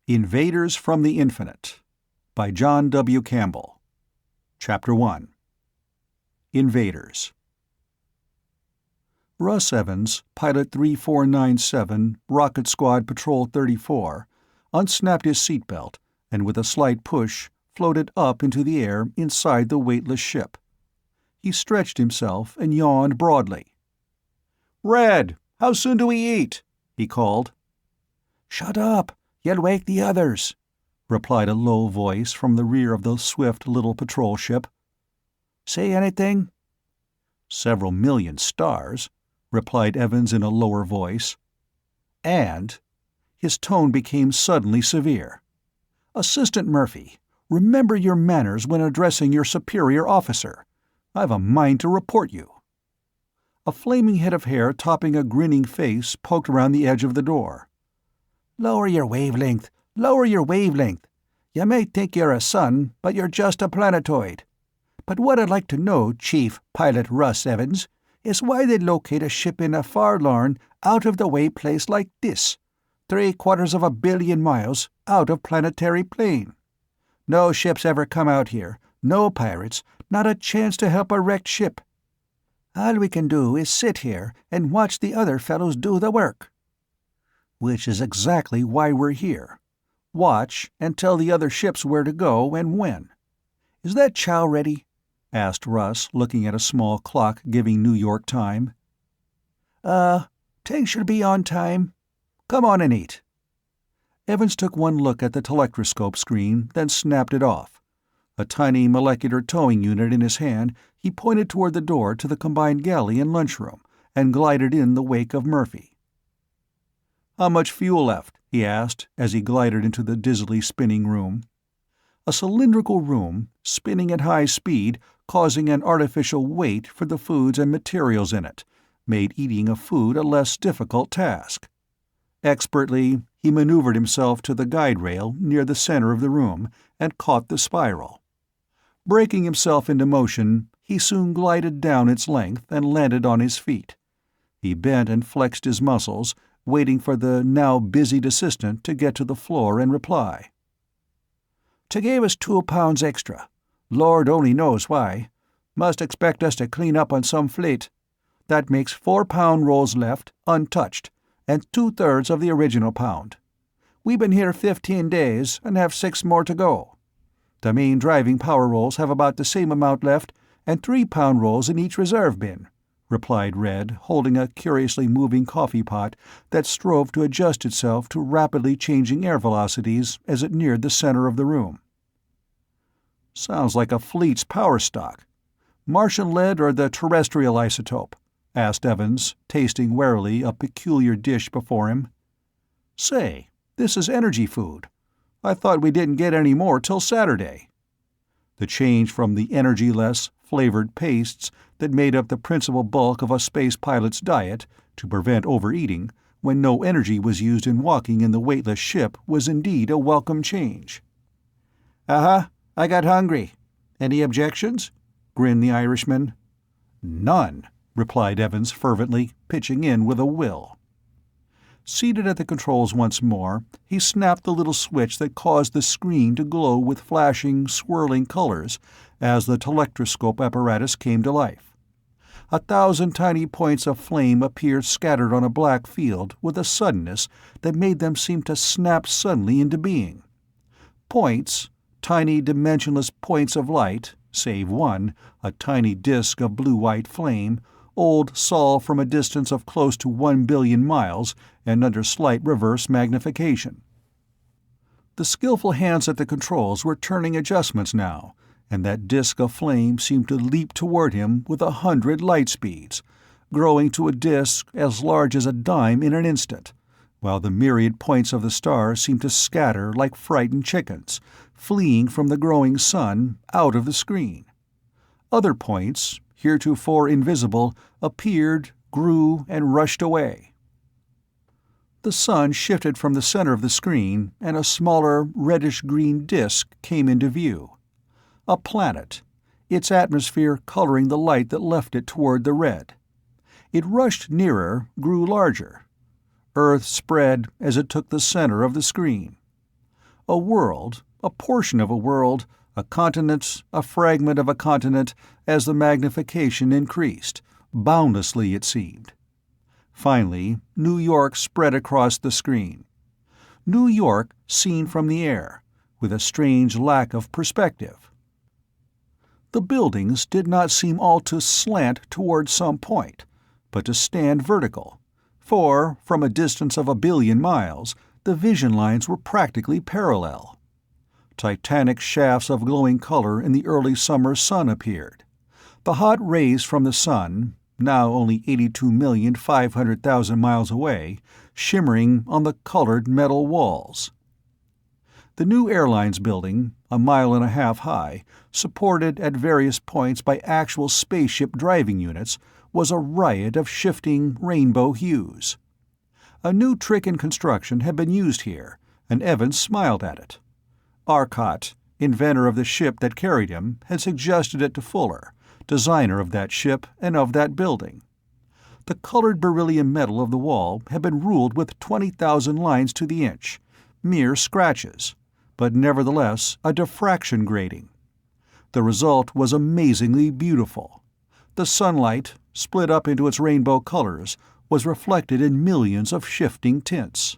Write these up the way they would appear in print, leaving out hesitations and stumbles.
Invaders from the Infinite by John W. Campbell. Chapter 1. Invaders. Russ Evans, Pilot 3497, Rocket Squad Patrol 34, unsnapped his seatbelt and with a slight push floated up into the air inside the weightless ship. He stretched himself and yawned broadly. "Red, how soon do we eat?" he called. "Shut up! You'll wake the others," replied a low voice from the rear of the swift little patrol ship. "Say anything?" "Several million stars," replied Evans in a lower voice. "And—" his tone became suddenly severe. "Assistant Murphy, remember your manners when addressing your superior officer. I've a mind to report you." A flaming head of hair topping a grinning face poked around the edge of the door. "Lower your wavelength! Lower your wavelength! You may think you're a sun, but you're just a planetoid. But what I'd like to know, Chief Pilot Russ Evans, is why they locate a ship in a forlorn, out-of-the-way place like this, 750 million miles out of planetary plane. No ships ever come out here, no pirates, not a chance to help a wrecked ship. All we can do is sit here and watch the other fellows do the work." "Which is exactly why we're here. Watch and tell the other ships where to go and when. Is that chow ready?" asked Russ, looking at a small clock giving New York time. Tank should be on time. Come on and eat." Evans took one look at the telectroscope screen, then snapped it off. A tiny molecular towing unit in his hand, he pointed toward the door to the combined galley and lunchroom, and glided in the wake of Murphy. "How much fuel left?" he asked, as he glided into the dizzily spinning room. A cylindrical room, spinning at high speed, causing an artificial weight for the foods and materials in it, made eating of food a less difficult task. Expertly, he maneuvered himself to the guide rail near the center of the room and caught the spiral. Breaking himself into motion, he soon glided down its length and landed on his feet. He bent and flexed his muscles, waiting for the now busied assistant to get to the floor and reply. "To give us 2 pounds extra. Lord only knows why. Must expect us to clean up on some fleet. That makes 4-pound rolls left, untouched, and 2/3 of the original pound. We've been here 15 days and have 6 more to go. The main driving power rolls have about the same amount left, and 3-pound rolls in each reserve bin," replied Red, holding a curiously moving coffee pot that strove to adjust itself to rapidly changing air velocities as it neared the center of the room. "Sounds like a fleet's power stock. Martian lead or the terrestrial isotope?" asked Evans, tasting warily a peculiar dish before him. "Say, this is energy food. I thought we didn't get any more till Saturday." The change from the energy-less, flavored pastes that made up the principal bulk of a space pilot's diet to prevent overeating when no energy was used in walking in the weightless ship was indeed a welcome change. I got hungry. Any objections?" grinned the Irishman. "None," replied Evans fervently, pitching in with a will. Seated at the controls once more, he snapped the little switch that caused the screen to glow with flashing, swirling colors as the telectroscope apparatus came to life. 1,000 tiny points of flame appeared scattered on a black field with a suddenness that made them seem to snap suddenly into being. Points, tiny dimensionless points of light, save one, a tiny disk of blue-white flame, old Sol from a distance of close to 1 billion miles and under slight reverse magnification. The skillful hands at the controls were turning adjustments now, and that disk of flame seemed to leap toward him with 100 light speeds, growing to a disk as large as a dime in an instant, while the myriad points of the star seemed to scatter like frightened chickens, fleeing from the growing sun out of the screen. Other points, heretofore invisible, appeared, grew, and rushed away. The sun shifted from the center of the screen, and a smaller, reddish-green disk came into view. A planet, its atmosphere coloring the light that left it toward the red. It rushed nearer, grew larger. Earth spread as it took the center of the screen. A world, a portion of a world, a continent, a fragment of a continent, as the magnification increased, boundlessly it seemed. Finally, New York spread across the screen. New York seen from the air, with a strange lack of perspective. The buildings did not seem all to slant toward some point, but to stand vertical, for, from a distance of 1 billion miles, the vision lines were practically parallel. Titanic shafts of glowing color in the early summer sun appeared. The hot rays from the sun, now only 82,500,000 miles away, shimmering on the colored metal walls. The new airlines building, 1.5 miles high, supported at various points by actual spaceship driving units, was a riot of shifting rainbow hues. A new trick in construction had been used here, and Evans smiled at it. Arcot, inventor of the ship that carried him, had suggested it to Fuller, designer of that ship and of that building. The colored beryllium metal of the wall had been ruled with 20,000 lines to the inch, mere scratches, but nevertheless a diffraction grating. The result was amazingly beautiful. The sunlight, split up into its rainbow colors, was reflected in millions of shifting tints.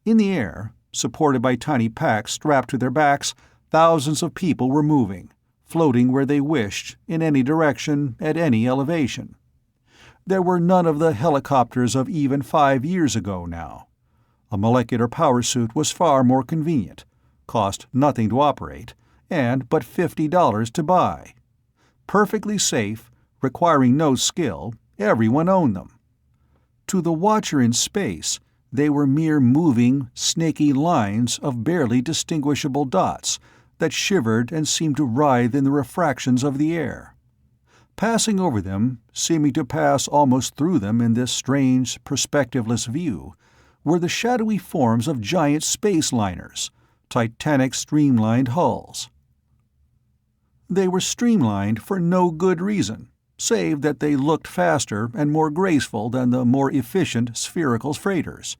In the air, supported by tiny packs strapped to their backs, thousands of people were moving, floating where they wished, in any direction, at any elevation. There were none of the helicopters of even 5 years ago now. A molecular power suit was far more convenient, cost nothing to operate, and but $50 to buy. Perfectly safe, requiring no skill, everyone owned them. To the watcher in space, they were mere moving, snaky lines of barely distinguishable dots that shivered and seemed to writhe in the refractions of the air. Passing over them, seeming to pass almost through them in this strange, perspectiveless view, were the shadowy forms of giant space liners, titanic streamlined hulls. They were streamlined for no good reason, save that they looked faster and more graceful than the more efficient spherical freighters,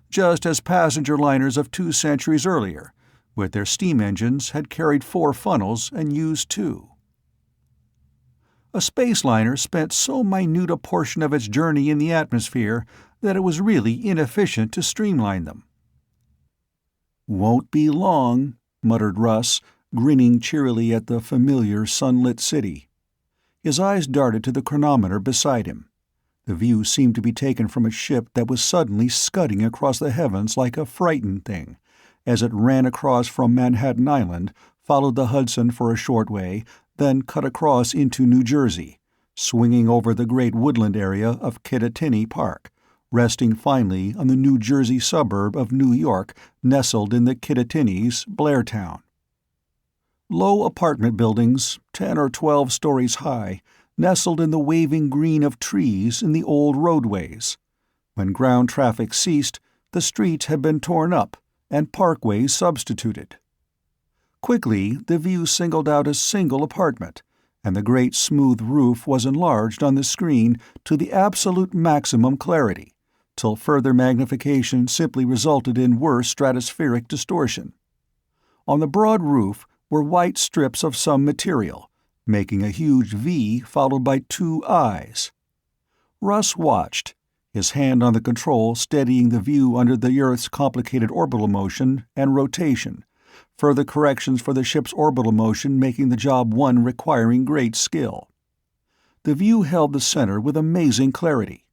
just as passenger liners of 2 centuries earlier, with their steam engines, had carried 4 funnels and used 2. A space liner spent so minute a portion of its journey in the atmosphere that it was really inefficient to streamline them. "Won't be long," muttered Russ, grinning cheerily at the familiar sunlit city. His eyes darted to the chronometer beside him. The view seemed to be taken from a ship that was suddenly scudding across the heavens like a frightened thing, as it ran across from Manhattan Island, followed the Hudson for a short way, then cut across into New Jersey, swinging over the great woodland area of Kittatinny Park, resting finally on the New Jersey suburb of New York nestled in the Kittatinnies, Blairtown. Low apartment buildings, 10 or 12 stories high, nestled in the waving green of trees in the old roadways. When ground traffic ceased, the streets had been torn up and parkways substituted. Quickly, the view singled out a single apartment, and the great smooth roof was enlarged on the screen to the absolute maximum clarity, till further magnification simply resulted in worse stratospheric distortion. On the broad roof were white strips of some material, making a huge V followed by 2 eyes. Russ watched, his hand on the control steadying the view under the Earth's complicated orbital motion and rotation, further corrections for the ship's orbital motion making the job one requiring great skill. The view held the center with amazing clarity.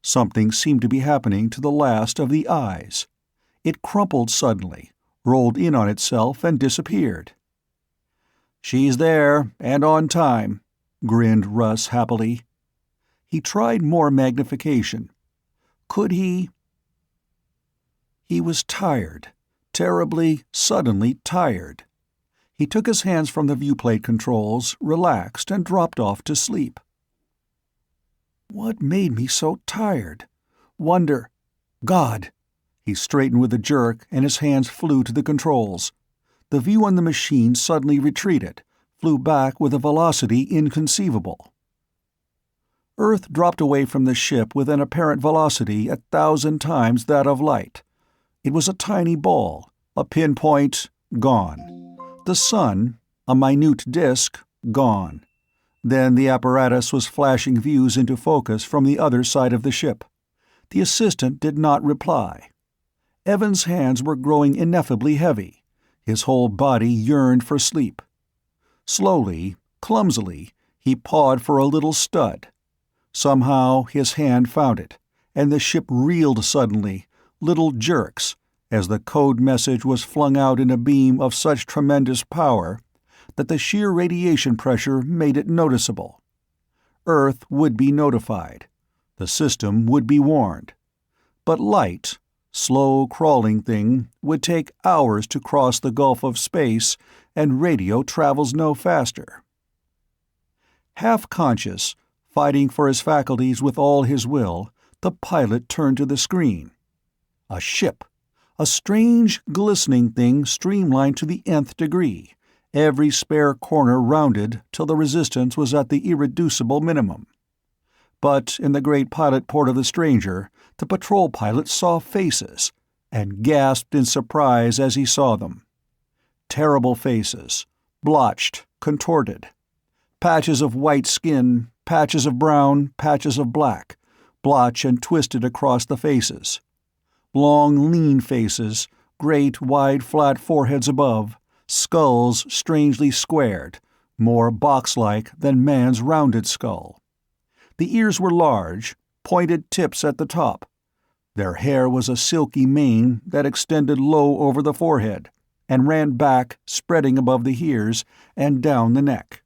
Something seemed to be happening to the last of the eyes. It crumpled suddenly, rolled in on itself, and disappeared. "She's there, and on time," grinned Russ happily. He tried more magnification. Could he? He was tired, terribly, suddenly tired. He took his hands from the viewplate controls, relaxed, and dropped off to sleep. What made me so tired? Wonder. God! He straightened with a jerk, and his hands flew to the controls. The view on the machine suddenly retreated, flew back with a velocity inconceivable. Earth dropped away from the ship with an apparent velocity 1,000 times that of light. It was a tiny ball, A pinpoint, gone. The sun, a minute disk, gone. Then the apparatus was flashing views into focus from the other side of the ship. The assistant did not reply. Evans' hands were growing ineffably heavy. His whole body yearned for sleep. Slowly, clumsily, he pawed for a little stud. Somehow his hand found it, and the ship reeled suddenly, little jerks, as the code message was flung out in a beam of such tremendous power that the sheer radiation pressure made it noticeable. Earth would be notified. The system would be warned. But light, slow crawling thing, would take hours to cross the gulf of space, and radio travels no faster. Half-conscious, fighting for his faculties with all his will, the pilot turned to the screen. A ship. A strange, glistening thing streamlined to the nth degree, every spare corner rounded till the resistance was at the irreducible minimum. But in the great pilot port of the stranger, the patrol pilot saw faces, and gasped in surprise as he saw them. Terrible faces, blotched, contorted. Patches of white skin, patches of brown, patches of black, blotched and twisted across the faces. Long, lean faces, great, wide, flat foreheads above, skulls strangely squared, more box-like than man's rounded skull. The ears were large, pointed tips at the top. Their hair was a silky mane that extended low over the forehead, and ran back, spreading above the ears, and down the neck.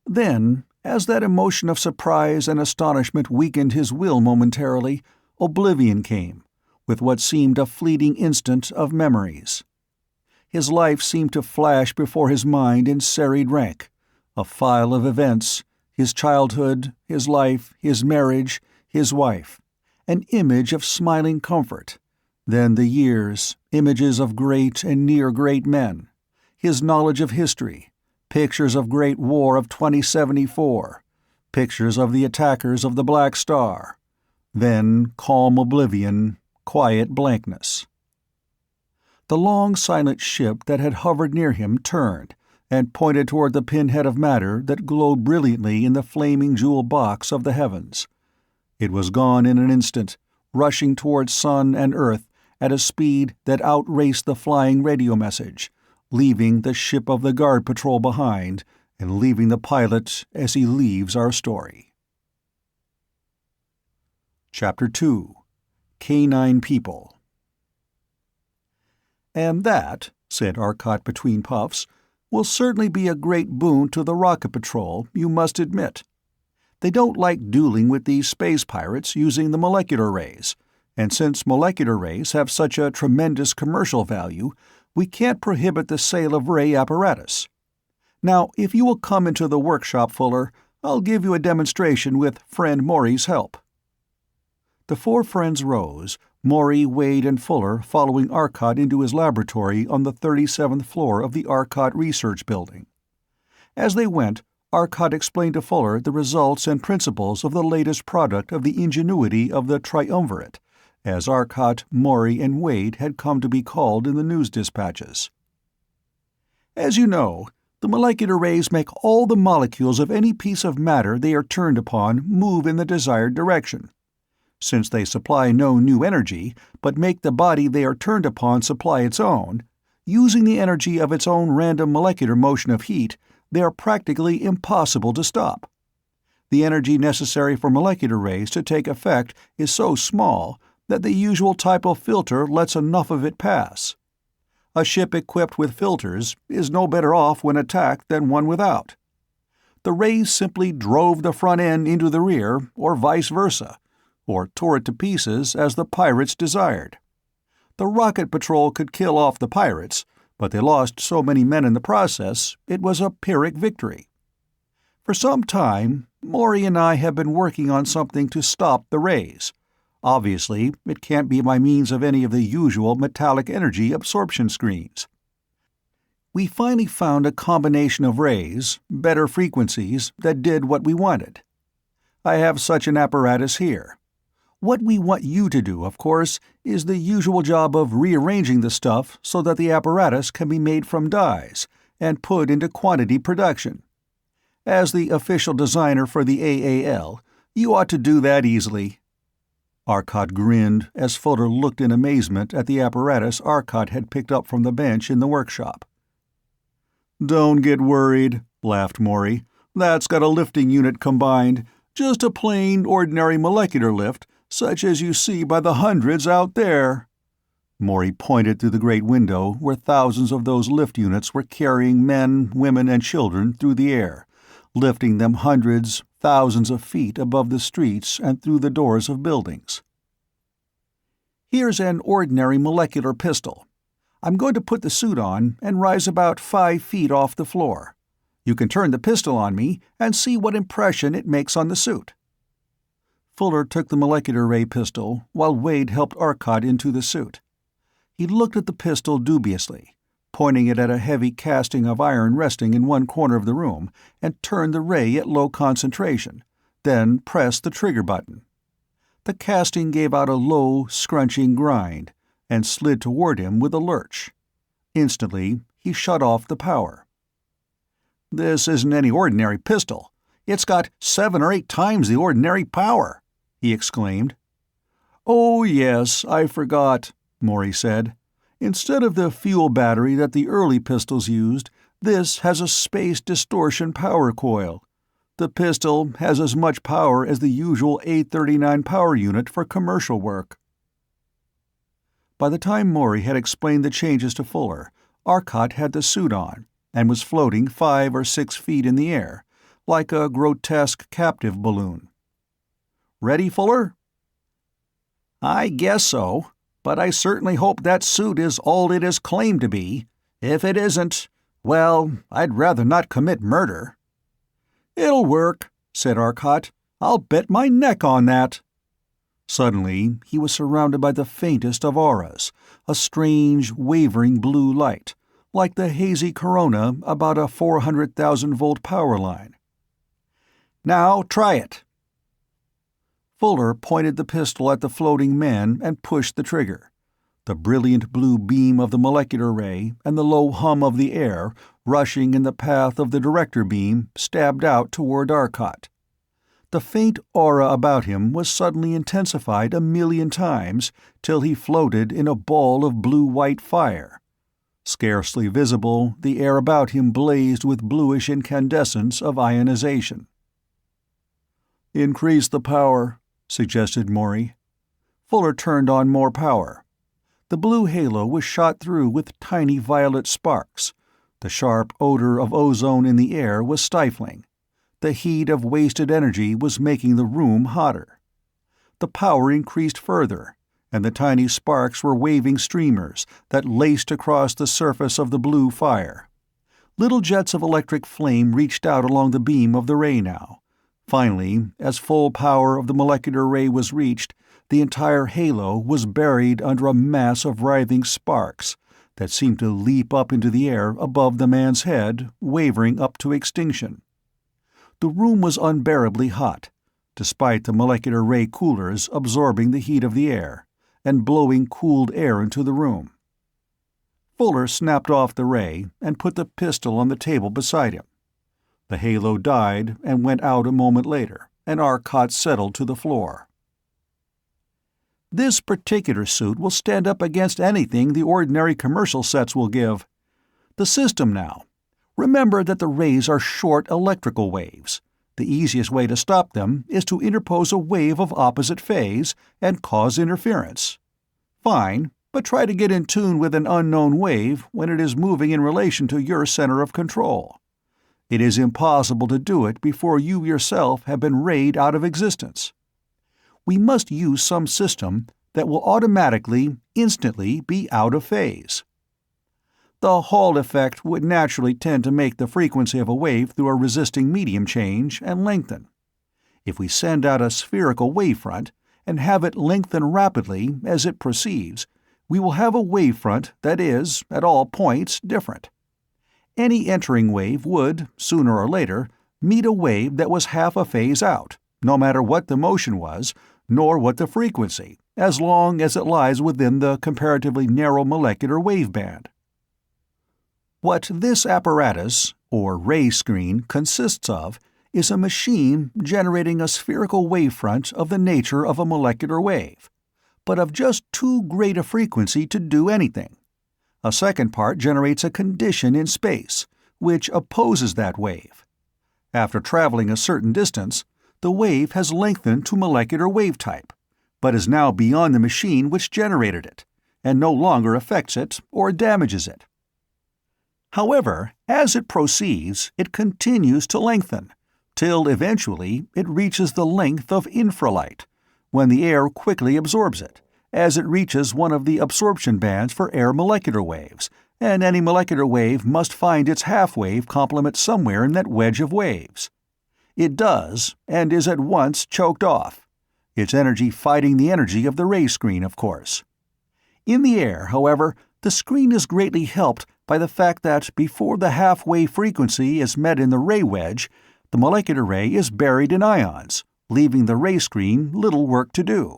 Then, as that emotion of surprise and astonishment weakened his will momentarily, oblivion came, with what seemed a fleeting instant of memories. His life seemed to flash before his mind in serried rank, a file of events, his childhood, his life, his marriage, his wife, an image of smiling comfort, then the years, images of great and near-great men, his knowledge of history, pictures of Great War of 2074, pictures of the attackers of the Black Star, then calm oblivion, quiet blankness. The long, silent ship that had hovered near him turned and pointed toward the pinhead of matter that glowed brilliantly in the flaming jewel box of the heavens. It was gone in an instant, rushing toward sun and earth at a speed that outraced the flying radio message, leaving the ship of the guard patrol behind and leaving the pilot as he leaves our story. Chapter 2. Canine People. "And that," said Arcot between puffs, "will certainly be a great boon to the rocket patrol, you must admit. They don't like dueling with these space pirates using the molecular rays, and since molecular rays have such a tremendous commercial value, we can't prohibit the sale of ray apparatus. Now, if you will come into the workshop, Fuller, I'll give you a demonstration with friend Maury's help." The four friends rose, Maury, Wade, and Fuller following Arcot into his laboratory on the 37th floor of the Arcot Research Building. As they went, Arcot explained to Fuller the results and principles of the latest product of the ingenuity of the triumvirate, as Arcot, Maury, and Wade had come to be called in the news dispatches. "As you know, the molecular rays make all the molecules of any piece of matter they are turned upon move in the desired direction. Since they supply no new energy, but make the body they are turned upon supply its own, using the energy of its own random molecular motion of heat, they are practically impossible to stop. The energy necessary for molecular rays to take effect is so small that the usual type of filter lets enough of it pass. A ship equipped with filters is no better off when attacked than one without. The rays simply drove the front end into the rear, or vice versa, or tore it to pieces as the pirates desired. The rocket patrol could kill off the pirates, but they lost so many men in the process, it was a Pyrrhic victory. For some time, Maury and I have been working on something to stop the rays. Obviously, it can't be by means of any of the usual metallic energy absorption screens. We finally found a combination of rays, better frequencies, that did what we wanted. I have such an apparatus here. What we want you to do, of course, is the usual job of rearranging the stuff so that the apparatus can be made from dies and put into quantity production. As the official designer for the AAL, you ought to do that easily." Arcot grinned as Fuller looked in amazement at the apparatus Arcot had picked up from the bench in the workshop. "Don't get worried," laughed Maury. "That's got a lifting unit combined, just a plain, ordinary molecular lift, such as you see by the hundreds out there." Maury pointed through the great window where thousands of those lift units were carrying men, women, and children through the air, lifting them hundreds, thousands of feet above the streets and through the doors of buildings. "Here's an ordinary molecular pistol. I'm going to put the suit on and rise about 5 feet off the floor. You can turn the pistol on me and see what impression it makes on the suit." Fuller took the molecular ray pistol while Wade helped Arcot into the suit. He looked at the pistol dubiously, pointing it at a heavy casting of iron resting in one corner of the room, and turned the ray at low concentration, then pressed the trigger button. The casting gave out a low, scrunching grind, and slid toward him with a lurch. Instantly, he shut off the power. "This isn't any ordinary pistol. It's got 7 or 8 times the ordinary power," he exclaimed. "Oh, yes, I forgot," Maury said. "Instead of the fuel battery that the early pistols used, this has a space distortion power coil. The pistol has as much power as the usual 839 power unit for commercial work." By the time Maury had explained the changes to Fuller, Arcot had the suit on and was floating 5 or 6 feet in the air, like a grotesque captive balloon. "Ready, Fuller?" "I guess so, but I certainly hope that suit is all it is claimed to be. If it isn't, well, I'd rather not commit murder." "It'll work," said Arcot. "I'll bet my neck on that." Suddenly, he was surrounded by the faintest of auras, a strange, wavering blue light, like the hazy corona about a 400,000-volt power line. "Now try it." Fuller pointed the pistol at the floating man and pushed the trigger. The brilliant blue beam of the molecular ray and the low hum of the air, rushing in the path of the director beam, stabbed out toward Arcot. The faint aura about him was suddenly intensified 1,000,000 times till he floated in a ball of blue-white fire. Scarcely visible, the air about him blazed with bluish incandescence of ionization. "Increase the power," suggested Maury. Fuller turned on more power. The blue halo was shot through with tiny violet sparks. The sharp odor of ozone in the air was stifling. The heat of wasted energy was making the room hotter. The power increased further, and the tiny sparks were waving streamers that laced across the surface of the blue fire. Little jets of electric flame reached out along the beam of the ray now. Finally, as full power of the molecular ray was reached, the entire halo was buried under a mass of writhing sparks that seemed to leap up into the air above the man's head, wavering up to extinction. The room was unbearably hot, despite the molecular ray coolers absorbing the heat of the air and blowing cooled air into the room. Fuller snapped off the ray and put the pistol on the table beside him. The halo died and went out a moment later, and Arcot settled to the floor. "This particular suit will stand up against anything the ordinary commercial sets will give. The system now. Remember that the rays are short electrical waves. The easiest way to stop them is to interpose a wave of opposite phase and cause interference. Fine, but try to get in tune with an unknown wave when it is moving in relation to your center of control. It is impossible to do it before you yourself have been rayed out of existence. We must use some system that will automatically, instantly be out of phase. The Hall effect would naturally tend to make the frequency of a wave through a resisting medium change and lengthen. If we send out a spherical wavefront and have it lengthen rapidly as it proceeds, we will have a wavefront that is, at all points, different. Any entering wave would, sooner or later, meet a wave that was half a phase out, no matter what the motion was, nor what the frequency, as long as it lies within the comparatively narrow molecular wave band. What this apparatus, or ray screen, consists of is a machine generating a spherical wavefront of the nature of a molecular wave, but of just too great a frequency to do anything. A second part generates a condition in space, which opposes that wave. After traveling a certain distance, the wave has lengthened to molecular wave type, but is now beyond the machine which generated it, and no longer affects it or damages it. However, as it proceeds, it continues to lengthen, till eventually it reaches the length of infralight, when the air quickly absorbs it, as it reaches one of the absorption bands for air molecular waves, and any molecular wave must find its half-wave complement somewhere in that wedge of waves. It does, and is at once choked off, its energy fighting the energy of the ray screen, of course. In the air, however, the screen is greatly helped by the fact that before the half-wave frequency is met in the ray wedge, the molecular ray is buried in ions, leaving the ray screen little work to do.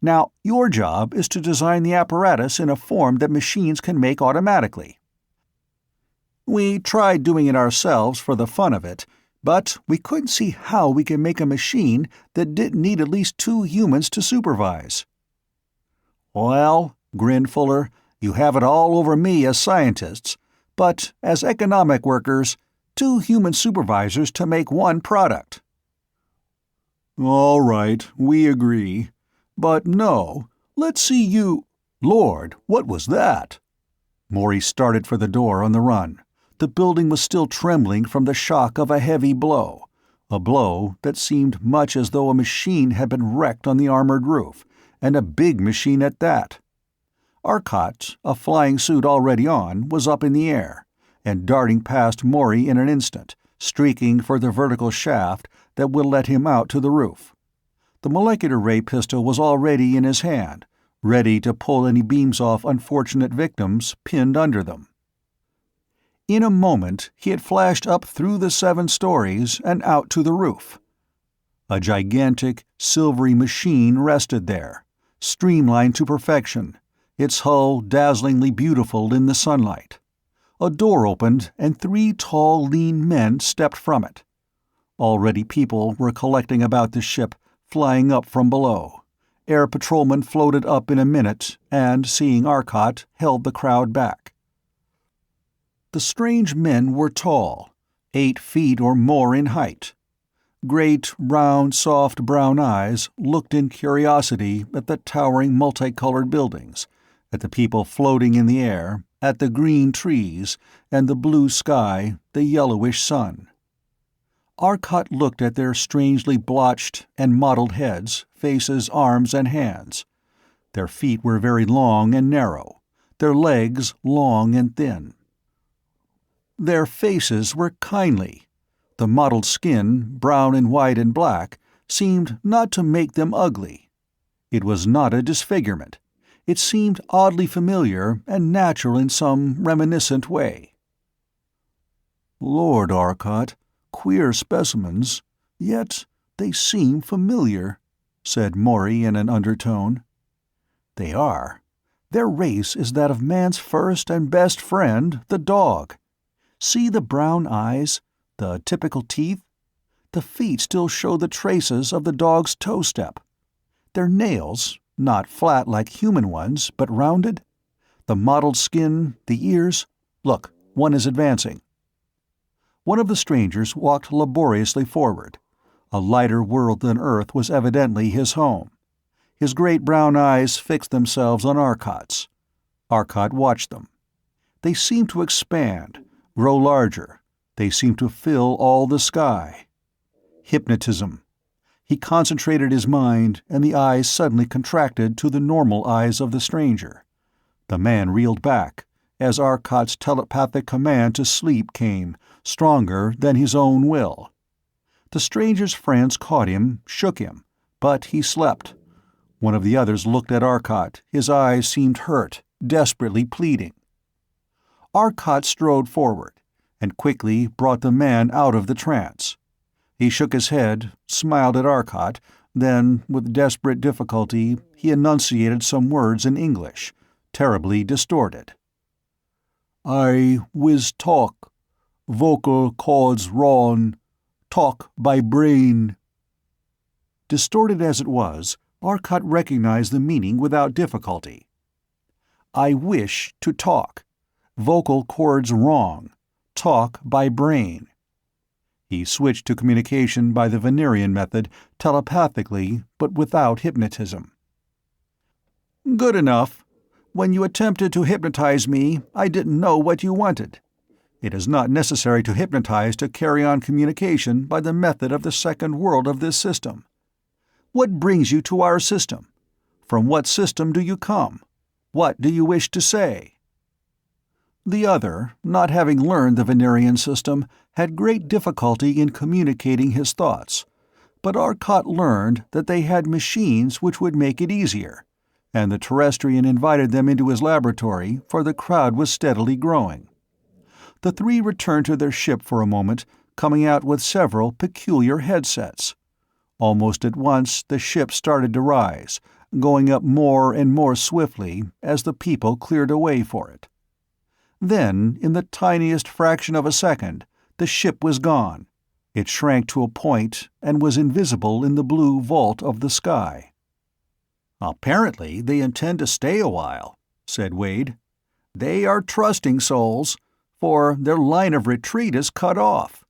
Now, your job is to design the apparatus in a form that machines can make automatically. We tried doing it ourselves for the fun of it, but we couldn't see how we could make a machine that didn't need at least 2 humans to supervise. Well, grinned Fuller, you have it all over me as scientists, but as economic workers, 2 human supervisors to make one product. All right, we agree. But no, let's see you— Lord, what was that? Morey started for the door on the run. The building was still trembling from the shock of a heavy blow, a blow that seemed much as though a machine had been wrecked on the armored roof, and a big machine at that. Arcot, a flying suit already on, was up in the air, and darting past Morey in an instant, streaking for the vertical shaft that would let him out to the roof. The molecular ray pistol was already in his hand, ready to pull any beams off unfortunate victims pinned under them. In a moment he had flashed up through the 7 stories and out to the roof. A gigantic, silvery machine rested there, streamlined to perfection, its hull dazzlingly beautiful in the sunlight. A door opened and 3 tall, lean men stepped from it. Already people were collecting about the ship, flying up from below. Air patrolmen floated up in a minute and, seeing Arcot, held the crowd back. The strange men were tall, 8 feet or more in height. Great, round, soft brown eyes looked in curiosity at the towering multicolored buildings, at the people floating in the air, at the green trees, and the blue sky, the yellowish sun. Arcot looked at their strangely blotched and mottled heads, faces, arms, and hands. Their feet were very long and narrow, their legs long and thin. Their faces were kindly. The mottled skin, brown and white and black, seemed not to make them ugly. It was not a disfigurement. It seemed oddly familiar and natural in some reminiscent way. Lord, Arcot, queer specimens, yet they seem familiar, said Morey in an undertone. They are. Their race is that of man's first and best friend, the dog. See the brown eyes, the typical teeth? The feet still show the traces of the dog's toe step. Their nails, not flat like human ones, but rounded. The mottled skin, the ears. Look, one is advancing. One of the strangers walked laboriously forward. A lighter world than Earth was evidently his home. His great brown eyes fixed themselves on Arcot's. Arcot watched them. They seemed to expand, grow larger. They seemed to fill all the sky. Hypnotism. He concentrated his mind, and the eyes suddenly contracted to the normal eyes of the stranger. The man reeled back, as Arcot's telepathic command to sleep came, stronger than his own will. The stranger's friends caught him, shook him, but he slept. One of the others looked at Arcot. His eyes seemed hurt, desperately pleading. Arcot strode forward, and quickly brought the man out of the trance. He shook his head, smiled at Arcot, Then, with desperate difficulty, he enunciated some words in English, terribly distorted. "I wiz talk. Vocal cords rawn. Talk by brain." Distorted as it was, Arcot recognized the meaning without difficulty. "I wish to talk. Vocal cords wrong. Talk by brain." He switched to communication by the Venerian method, telepathically, but without hypnotism. "Good enough. When you attempted to hypnotize me, I didn't know what you wanted. It is not necessary to hypnotize to carry on communication by the method of the second world of this system. What brings you to our system? From what system do you come? What do you wish to say?" The other, not having learned the Venerian system, had great difficulty in communicating his thoughts, but Arcot learned that they had machines which would make it easier, and the Terrestrian invited them into his laboratory, for the crowd was steadily growing. The three returned to their ship for a moment, coming out with several peculiar headsets. Almost at once the ship started to rise, going up more and more swiftly as the people cleared a way for it. Then, in the tiniest fraction of a second, the ship was gone. It shrank to a point and was invisible in the blue vault of the sky. "Apparently they intend to stay a while," said Wade. "They are trusting souls, for their line of retreat is cut off.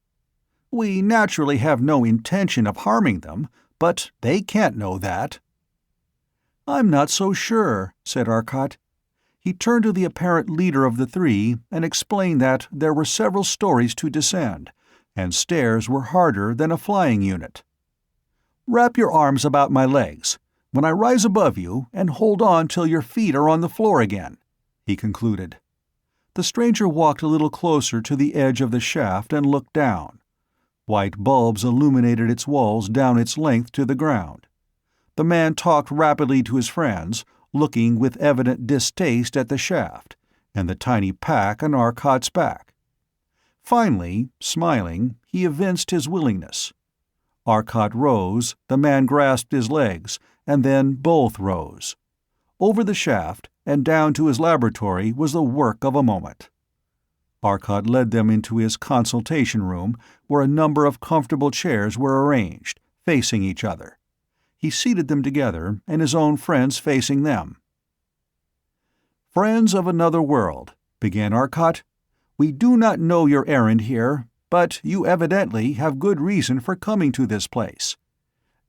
We naturally have no intention of harming them, but they can't know that." "I'm not so sure," said Arcot. He turned to the apparent leader of the three and explained that there were several stories to descend, and stairs were harder than a flying unit. "Wrap your arms about my legs, when I rise above you, and hold on till your feet are on the floor again," he concluded. The stranger walked a little closer to the edge of the shaft and looked down. White bulbs illuminated its walls down its length to the ground. The man talked rapidly to his friends, looking with evident distaste at the shaft, and the tiny pack on Arcot's back. Finally, smiling, he evinced his willingness. Arcot rose, the man grasped his legs, and then both rose. Over the shaft, and down to his laboratory was the work of a moment. Arcot led them into his consultation room, where a number of comfortable chairs were arranged, facing each other. He seated them together, and his own friends facing them. "Friends of another world," began Arcot, "we do not know your errand here, but you evidently have good reason for coming to this place.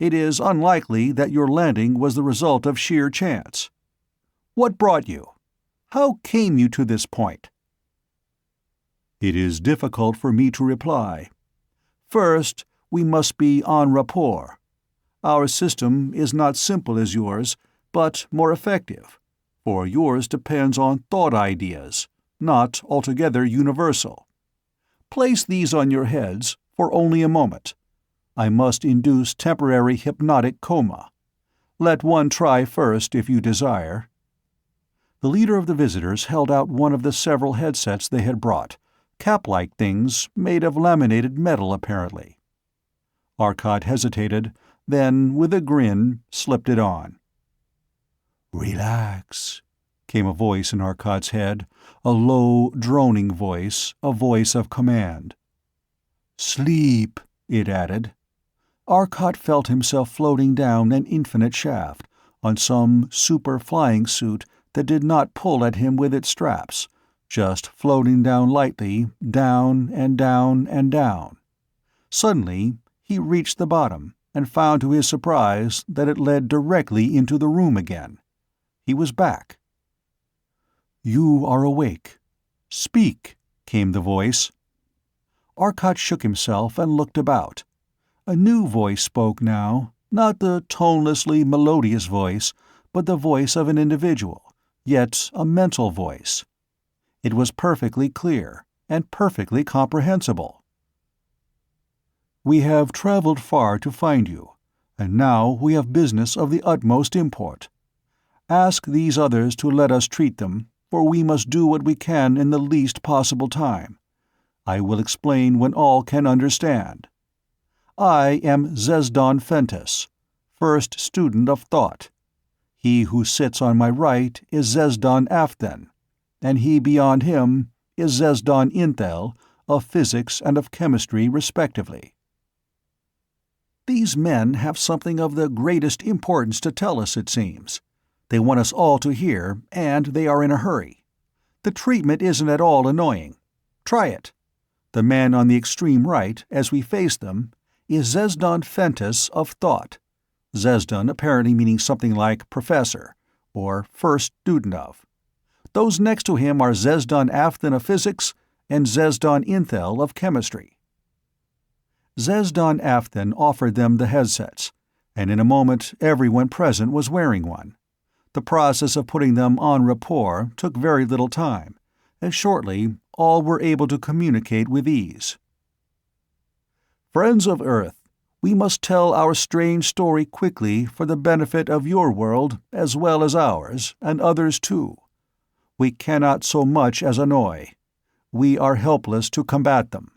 It is unlikely that your landing was the result of sheer chance. What brought you? How came you to this point?" "It is difficult for me to reply. First, we must be en rapport. Our system is not simple as yours, but more effective, for yours depends on thought ideas, not altogether universal. Place these on your heads for only a moment. I must induce temporary hypnotic coma. Let one try first if you desire." The leader of the visitors held out one of the several headsets they had brought, cap-like things made of laminated metal apparently. Arcot hesitated, then, with a grin, slipped it on. "Relax," came a voice in Arcot's head, a low, droning voice, a voice of command. "Sleep," it added. Arcot felt himself floating down an infinite shaft, on some super-flying suit that did not pull at him with its straps, just floating down lightly, down and down and down. Suddenly, he reached the bottom, and found to his surprise that it led directly into the room again. He was back. "You are awake. Speak," came the voice. Arcot shook himself and looked about. A new voice spoke now, not the tonelessly melodious voice, but the voice of an individual, yet a mental voice. It was perfectly clear, and perfectly comprehensible. "We have traveled far to find you, and now we have business of the utmost import. Ask these others to let us treat them, for we must do what we can in the least possible time. I will explain when all can understand. I am Zesdon Fentis, first student of thought. He who sits on my right is Zesdon Afthen, and he beyond him is Zesdon Inthel, of physics and of chemistry respectively. These men have something of the greatest importance to tell us, it seems. They want us all to hear, and they are in a hurry. The treatment isn't at all annoying. Try it. The man on the extreme right, as we face them, is Zesdon Fentis of Thought, Zesdon apparently meaning something like professor, or first student of. Those next to him are Zesdon Afthen of physics and Zesdon Inthel of chemistry. Zesdon Afthen offered them the headsets, and in a moment everyone present was wearing one. The process of putting them en rapport took very little time, and shortly all were able to communicate with ease. Friends of Earth, we must tell our strange story quickly for the benefit of your world as well as ours, and others too. We cannot so much as annoy. We are helpless to combat them.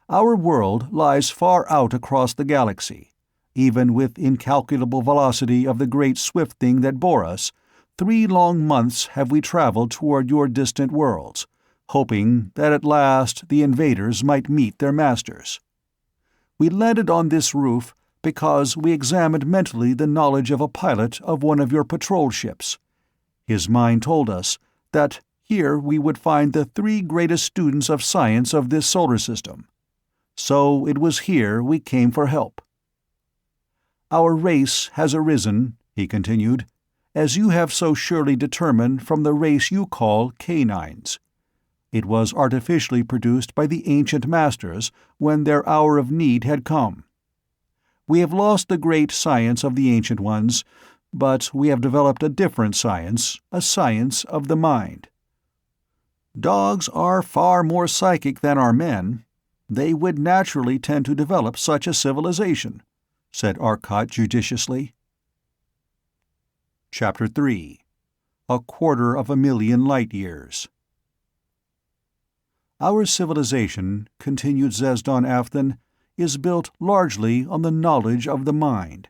Our world lies far out across the galaxy. Even with incalculable velocity of the great swift thing that bore us, 3 long months have we traveled toward your distant worlds, hoping that at last the invaders might meet their masters. We landed on this roof because we examined mentally the knowledge of a pilot of one of your patrol ships. His mind told us that here we would find the 3 greatest students of science of this solar system. So it was here we came for help. Our race has arisen, he continued, as you have so surely determined from the race you call canines. It was artificially produced by the ancient masters when their hour of need had come. We have lost the great science of the ancient ones, but we have developed a different science, a science of the mind. Dogs are far more psychic than are men. They would naturally tend to develop such a civilization, said Arcot judiciously. Chapter 3. 250,000 light-years. Our civilization, continued Zesdon Afthen, is built largely on the knowledge of the mind.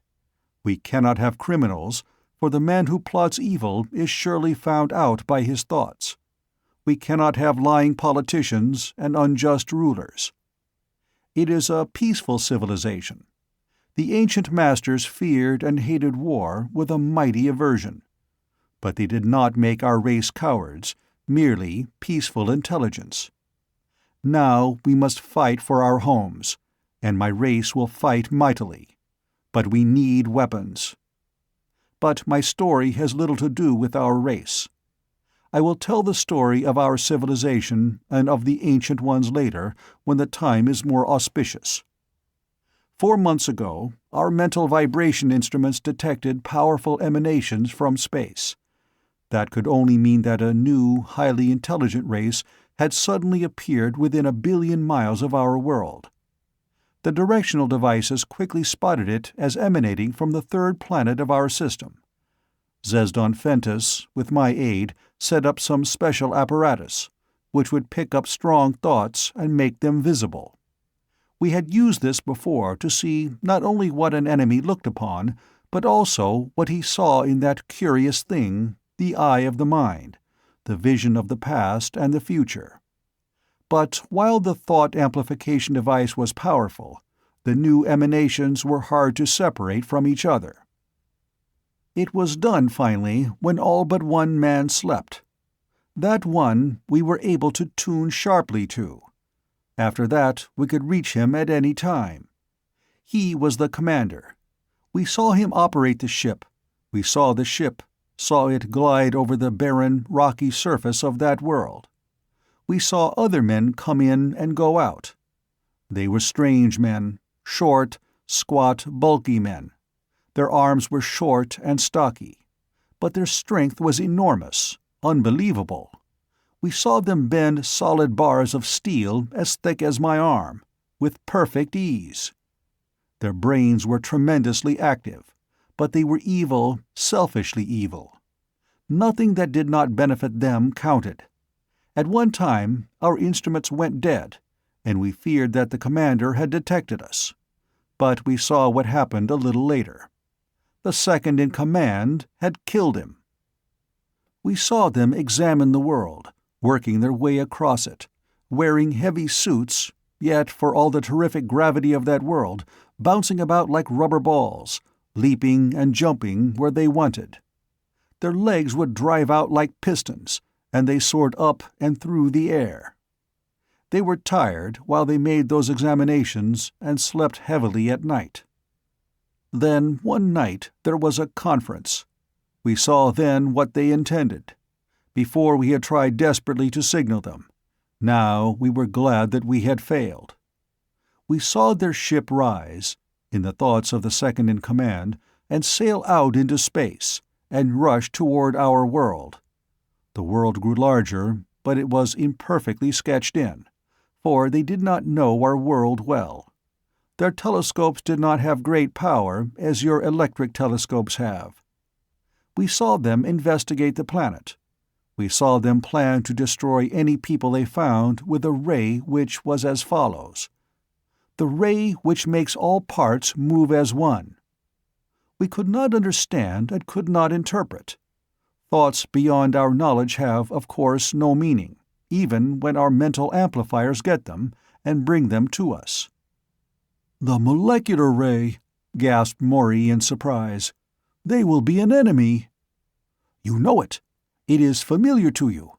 We cannot have criminals, for the man who plots evil is surely found out by his thoughts. We cannot have lying politicians and unjust rulers. It is a peaceful civilization. The ancient masters feared and hated war with a mighty aversion. But they did not make our race cowards, merely peaceful intelligence. Now we must fight for our homes, and my race will fight mightily. But we need weapons. But my story has little to do with our race. I will tell the story of our civilization and of the ancient ones later, when the time is more auspicious. 4 months ago, our mental vibration instruments detected powerful emanations from space. That could only mean that a new, highly intelligent race had suddenly appeared within 1 billion miles of our world. The directional devices quickly spotted it as emanating from the 3rd planet of our system. Zesdon Fentis, with my aid, set up some special apparatus, which would pick up strong thoughts and make them visible. We had used this before to see not only what an enemy looked upon, but also what he saw in that curious thing, the eye of the mind, the vision of the past and the future. But while the thought amplification device was powerful, the new emanations were hard to separate from each other. It was done finally when all but one man slept. That one we were able to tune sharply to. After that, we could reach him at any time. He was the commander. We saw him operate the ship. We saw the ship, saw it glide over the barren, rocky surface of that world. We saw other men come in and go out. They were strange men, short, squat, bulky men. Their arms were short and stocky, but their strength was enormous, unbelievable. We saw them bend solid bars of steel as thick as my arm, with perfect ease. Their brains were tremendously active, but they were evil, selfishly evil. Nothing that did not benefit them counted. At one time, our instruments went dead, and we feared that the commander had detected us. but we saw what happened a little later. The second in command had killed him. We saw them examine the world, working their way across it, wearing heavy suits, yet for all the terrific gravity of that world, bouncing about like rubber balls, leaping and jumping where they wanted. Their legs would drive out like pistons, and they soared up and through the air. They were tired while they made those examinations and slept heavily at night. Then one night there was a conference. We saw then what they intended. Before we had tried desperately to signal them. Now we were glad that we had failed. We saw their ship rise, in the thoughts of the second in command, and sail out into space, and rush toward our world. The world grew larger, but it was imperfectly sketched in, for they did not know our world well. Their telescopes did not have great power as your electric telescopes have. We saw them investigate the planet. We saw them plan to destroy any people they found with a ray which was as follows: the ray which makes all parts move as one. We could not understand and could not interpret. Thoughts beyond our knowledge have, of course, no meaning, even when our mental amplifiers get them and bring them to us. "The molecular ray," gasped Maury in surprise. "They will be an enemy." "You know it. It is familiar to you.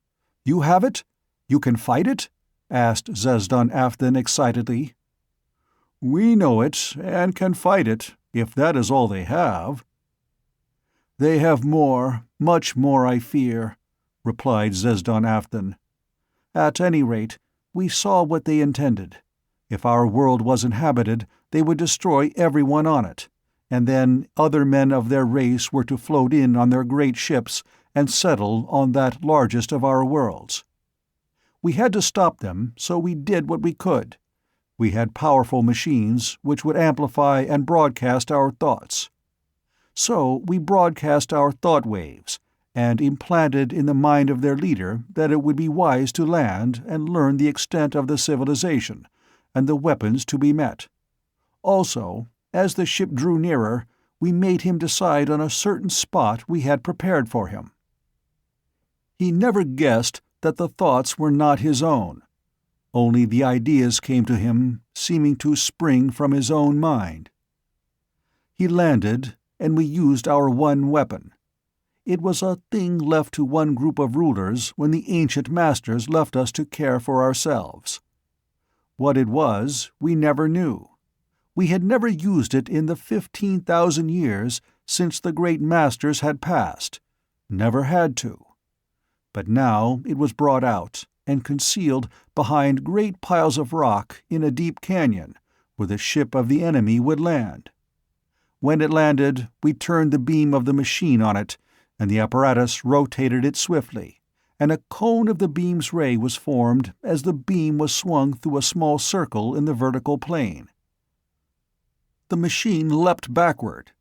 You have it? You can fight it?" asked Zesdan Afton excitedly. "We know it, and can fight it, if that is all they have." "They have more, much more, I fear," replied Zesdan Afton. "At any rate, we saw what they intended. If our world was inhabited, they would destroy everyone on it, and then other men of their race were to float in on their great ships and settle on that largest of our worlds. We had to stop them, so we did what we could. We had powerful machines which would amplify and broadcast our thoughts. So we broadcast our thought waves, and implanted in the mind of their leader that it would be wise to land and learn the extent of the civilization, and the weapons to be met. Also, as the ship drew nearer, we made him decide on a certain spot we had prepared for him. He never guessed that the thoughts were not his own. Only the ideas came to him, seeming to spring from his own mind. He landed, and we used our one weapon. It was a thing left to one group of rulers when the ancient masters left us to care for ourselves. What it was, we never knew. We had never used it in the 15,000 years since the great masters had passed. Never had to. But now it was brought out and concealed behind great piles of rock in a deep canyon where the ship of the enemy would land. When it landed, we turned the beam of the machine on it, and the apparatus rotated it swiftly, and a cone of the beam's ray was formed as the beam was swung through a small circle in the vertical plane. The machine leapt backward,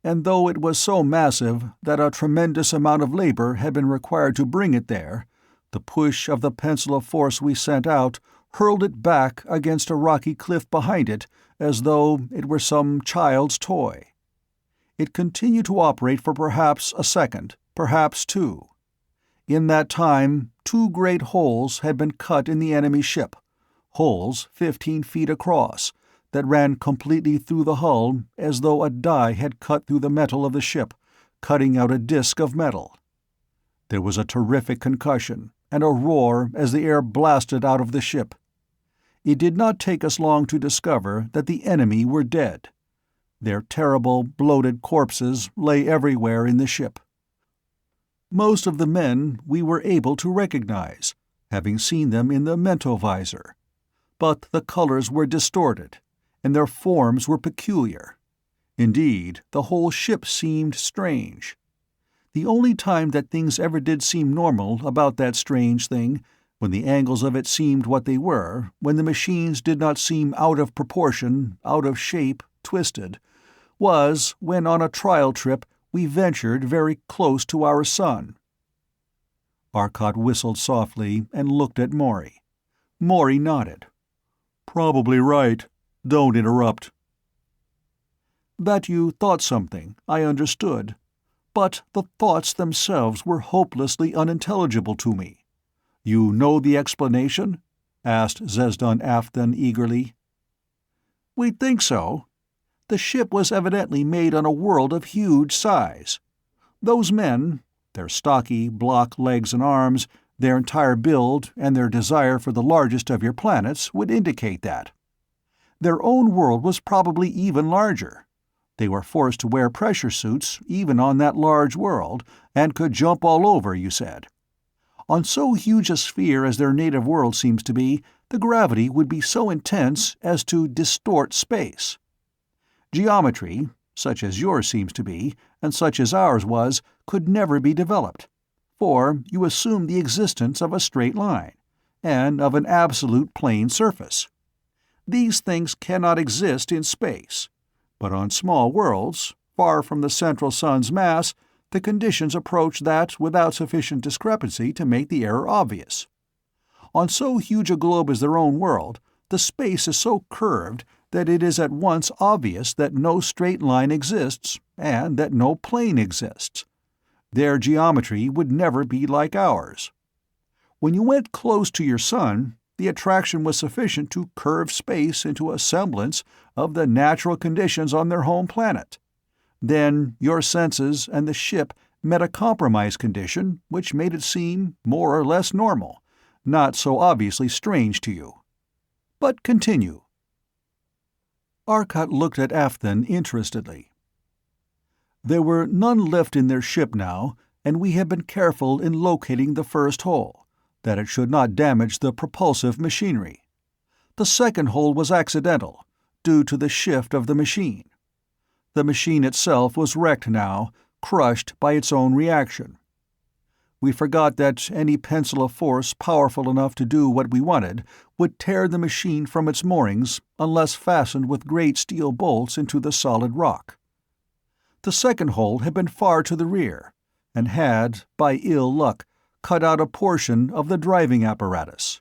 and though it was so massive that a tremendous amount of labor had been required to bring it there, the push of the pencil of force we sent out hurled it back against a rocky cliff behind it as though it were some child's toy. It continued to operate for perhaps a second, perhaps two. In that time, 2 great holes had been cut in the enemy ship, holes 15 feet across, that ran completely through the hull as though a die had cut through the metal of the ship, cutting out a disk of metal. There was a terrific concussion and a roar as the air blasted out of the ship. It did not take us long to discover that the enemy were dead. Their terrible, bloated corpses lay everywhere in the ship. Most of the men we were able to recognize, having seen them in the mentovisor, but the colors were distorted, and their forms were peculiar. Indeed, the whole ship seemed strange. The only time that things ever did seem normal about that strange thing, when the angles of it seemed what they were, when the machines did not seem out of proportion, out of shape, twisted, was when on a trial trip we ventured very close to our sun. Arcot whistled softly and looked at Maury. Maury nodded. "Probably right. Don't interrupt." That you thought something, I understood. But the thoughts themselves were hopelessly unintelligible to me. You know the explanation? Asked Zesdon Afthan eagerly. We think so. The ship was evidently made on a world of huge size. Those men, their stocky, block legs and arms, their entire build, and their desire for the largest of your planets would indicate that. Their own world was probably even larger. They were forced to wear pressure suits even on that large world, and could jump all over, you said. On so huge a sphere as their native world seems to be, the gravity would be so intense as to distort space. Geometry, such as yours seems to be, and such as ours was, could never be developed, for you assume the existence of a straight line, and of an absolute plane surface. These things cannot exist in space, but on small worlds, far from the central sun's mass, the conditions approach that without sufficient discrepancy to make the error obvious. On so huge a globe as their own world, the space is so curved that it is at once obvious that no straight line exists and that no plane exists. Their geometry would never be like ours. When you went close to your sun, the attraction was sufficient to curve space into a semblance of the natural conditions on their home planet. Then your senses and the ship met a compromise condition which made it seem more or less normal, not so obviously strange to you. But continue. Arcot looked at Afthan interestedly. There were none left in their ship now, and we had been careful in locating the first hole, that it should not damage the propulsive machinery. The second hole was accidental, due to the shift of the machine. The machine itself was wrecked now, crushed by its own reaction. We forgot that any pencil of force powerful enough to do what we wanted would tear the machine from its moorings unless fastened with great steel bolts into the solid rock. The second hole had been far to the rear, and had, by ill luck, cut out a portion of the driving apparatus.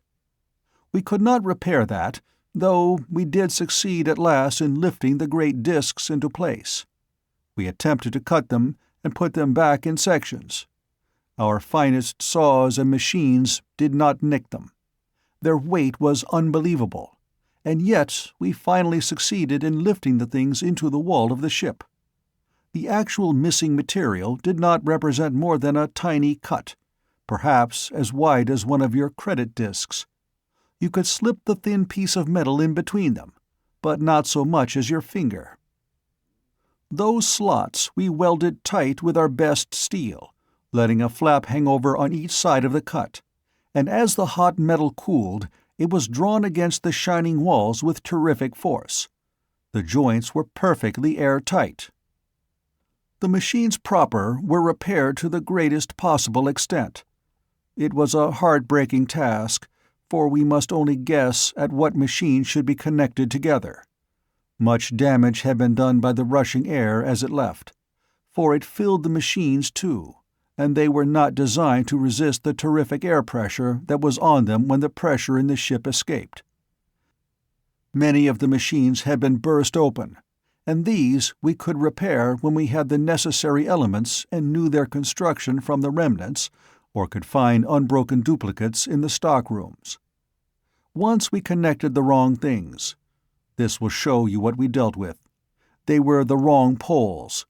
We could not repair that, though we did succeed at last in lifting the great discs into place. We attempted to cut them and put them back in sections. Our finest saws and machines did not nick them. Their weight was unbelievable, and yet we finally succeeded in lifting the things into the wall of the ship. The actual missing material did not represent more than a tiny cut, perhaps as wide as one of your credit discs. You could slip the thin piece of metal in between them, but not so much as your finger. Those slots we welded tight with our best steel, letting a flap hang over on each side of the cut, and as the hot metal cooled, it was drawn against the shining walls with terrific force. The joints were perfectly airtight. The machines proper were repaired to the greatest possible extent. It was a heart-breaking task, for we must only guess at what machines should be connected together. Much damage had been done by the rushing air as it left, for it filled the machines too, and they were not designed to resist the terrific air pressure that was on them when the pressure in the ship escaped. Many of the machines had been burst open, and these we could repair when we had the necessary elements and knew their construction from the remnants, or could find unbroken duplicates in the stockrooms. Once we connected the wrong things. This will show you what we dealt with. They were the wrong poles.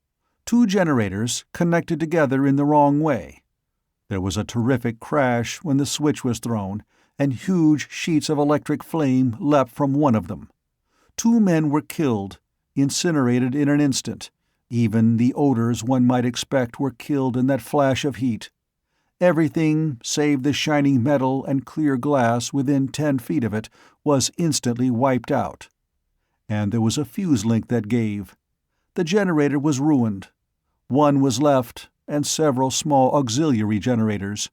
2 generators connected together in the wrong way. There was a terrific crash when the switch was thrown, and huge sheets of electric flame leapt from one of them. 2 men were killed, incinerated in an instant. Even the odors one might expect were killed in that flash of heat. Everything, save the shining metal and clear glass within 10 feet of it, was instantly wiped out. And there was a fuse link that gave. The generator was ruined. One was left, and several small auxiliary generators.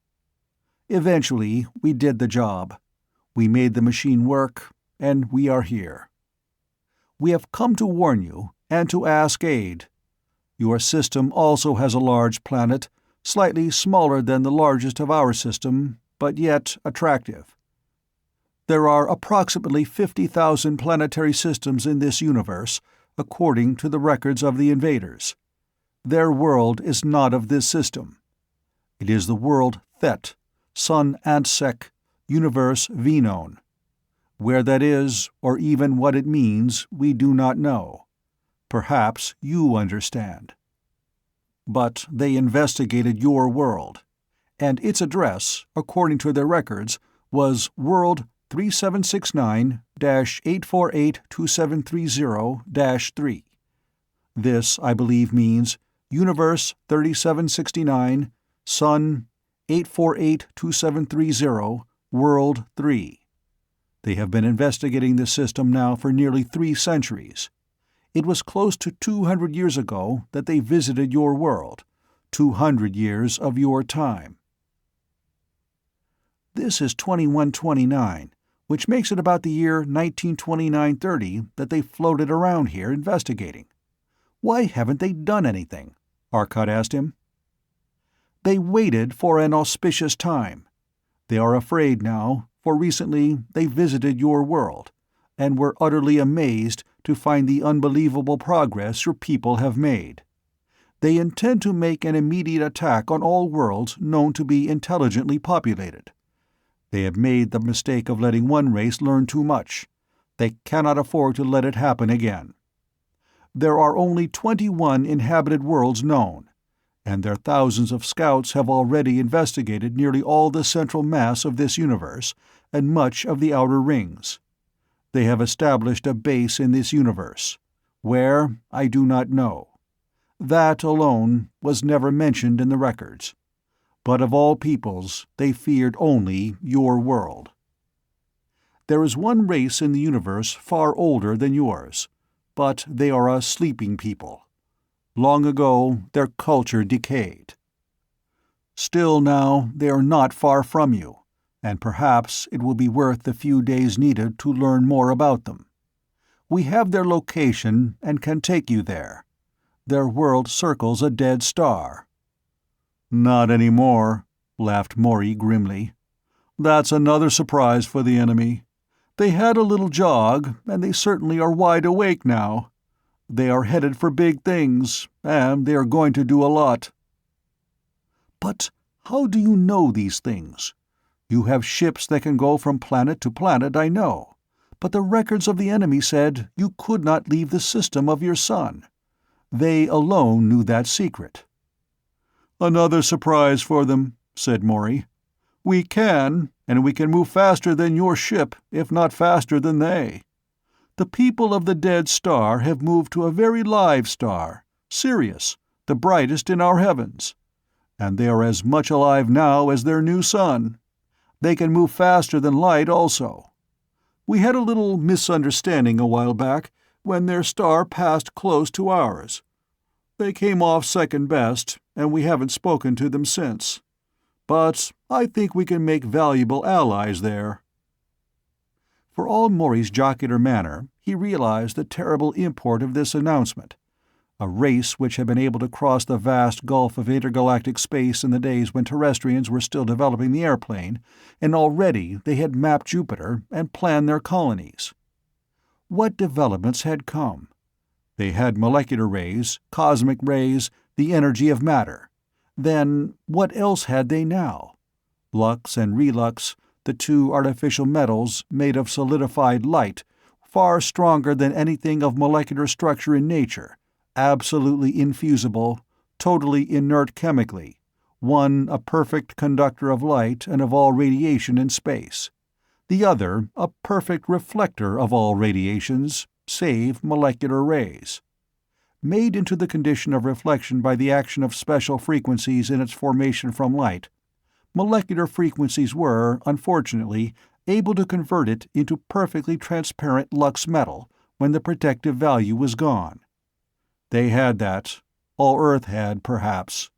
Eventually, we did the job. We made the machine work, and we are here. We have come to warn you, and to ask aid. Your system also has a large planet, slightly smaller than the largest of our system, but yet attractive. There are approximately 50,000 planetary systems in this universe, according to the records of the Invaders. Their world is not of this system. It is the world Thett, Sun Antsec, Universe Venone. Where that is, or even what it means, we do not know. Perhaps you understand. But they investigated your world, and its address, according to their records, was World 3769-8482730-3. This, I believe, means Universe 3769, Sun 8482730, World 3. They have been investigating this system now for nearly 3 centuries. It was close to 200 years ago that they visited your world, 200 years of your time. This is 2129, which makes it about the year 1929-30 that they floated around here investigating. Why haven't they done anything? Arcot asked him. They waited for an auspicious time. They are afraid now, for recently they visited your world, and were utterly amazed to find the unbelievable progress your people have made. They intend to make an immediate attack on all worlds known to be intelligently populated. They have made the mistake of letting one race learn too much. They cannot afford to let it happen again. There are only 21 inhabited worlds known, and their thousands of scouts have already investigated nearly all the central mass of this universe and much of the outer rings. They have established a base in this universe. Where, I do not know. That alone was never mentioned in the records. But of all peoples, they feared only your world. There is one race in the universe far older than yours, but they are a sleeping people. Long ago, their culture decayed. Still now, they are not far from you, and perhaps it will be worth the few days needed to learn more about them. We have their location and can take you there. Their world circles a dead star." "Not any more," laughed Maury grimly. "That's another surprise for the enemy. They had a little jog, and they certainly are wide awake now. They are headed for big things, and they are going to do a lot." "But how do you know these things? You have ships that can go from planet to planet, I know, but the records of the enemy said you could not leave the system of your sun. They alone knew that secret." "Another surprise for them," said Maury. "We can, and we can move faster than your ship, if not faster than they. The people of the dead star have moved to a very live star, Sirius, the brightest in our heavens. And they are as much alive now as their new sun. They can move faster than light also. We had a little misunderstanding a while back, when their star passed close to ours. They came off second best, and we haven't spoken to them since. But I think we can make valuable allies there." For all Maury's jocular manner, he realized the terrible import of this announcement. A race which had been able to cross the vast gulf of intergalactic space in the days when Terrestrians were still developing the airplane, and already they had mapped Jupiter and planned their colonies. What developments had come? They had molecular rays, cosmic rays, the energy of matter. Then what else had they now? Lux and relux, the two artificial metals made of solidified light, far stronger than anything of molecular structure in nature, absolutely infusible, totally inert chemically, one a perfect conductor of light and of all radiation in space, the other a perfect reflector of all radiations, save molecular rays. Made into the condition of reflection by the action of special frequencies in its formation from light, molecular frequencies were, unfortunately, able to convert it into perfectly transparent lux metal when the protective value was gone. They had that. All Earth had, perhaps.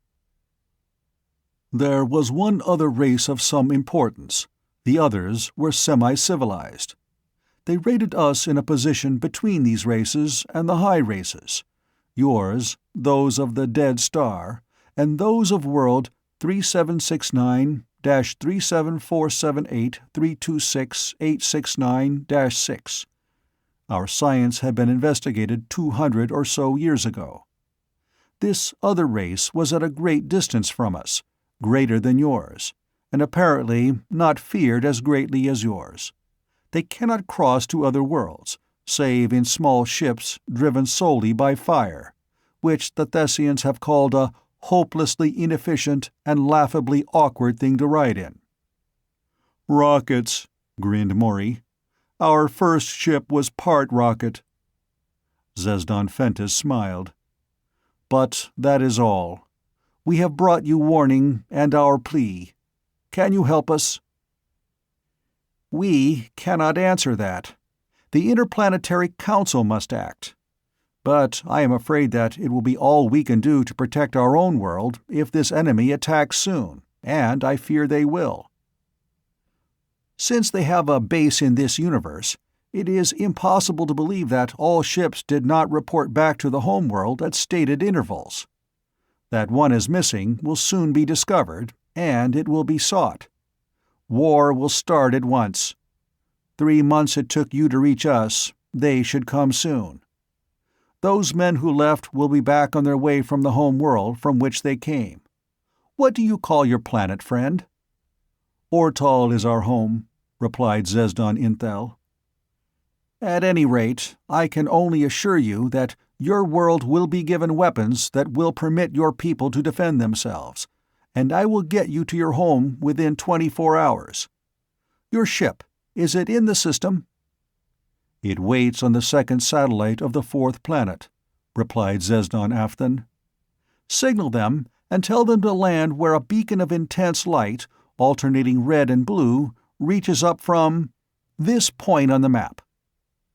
There was one other race of some importance. The others were semi-civilized. They rated us in a position between these races and the high races. Yours, those of the dead star, and those of world 3769-37478-326-869-6. Our science had been investigated 200 or so years ago. This other race was at a great distance from us, greater than yours, and apparently not feared as greatly as yours. They cannot cross to other worlds, save in small ships driven solely by fire, which the Thessians have called a hopelessly inefficient and laughably awkward thing to ride in. "Rockets," grinned Maury. "Our first ship was part rocket." Zesdan Fentis smiled. "But that is all. We have brought you warning and our plea. Can you help us?" "We cannot answer that. The Interplanetary Council must act. But I am afraid that it will be all we can do to protect our own world if this enemy attacks soon, and I fear they will. Since they have a base in this universe, it is impossible to believe that all ships did not report back to the homeworld at stated intervals. That one is missing will soon be discovered, and it will be sought. War will start at once. 3 months it took you to reach us, they should come soon. Those men who left will be back on their way from the home world from which they came. What do you call your planet, friend?" "Ortol is our home," replied Zesdan Inthel. "At any rate, I can only assure you that your world will be given weapons that will permit your people to defend themselves, and I will get you to your home within 24 hours. Your ship, is it in the system?" "It waits on the second satellite of the 4th planet," replied Zesdan Afthan. "Signal them and tell them to land where a beacon of intense light, alternating red and blue, reaches up from this point on the map."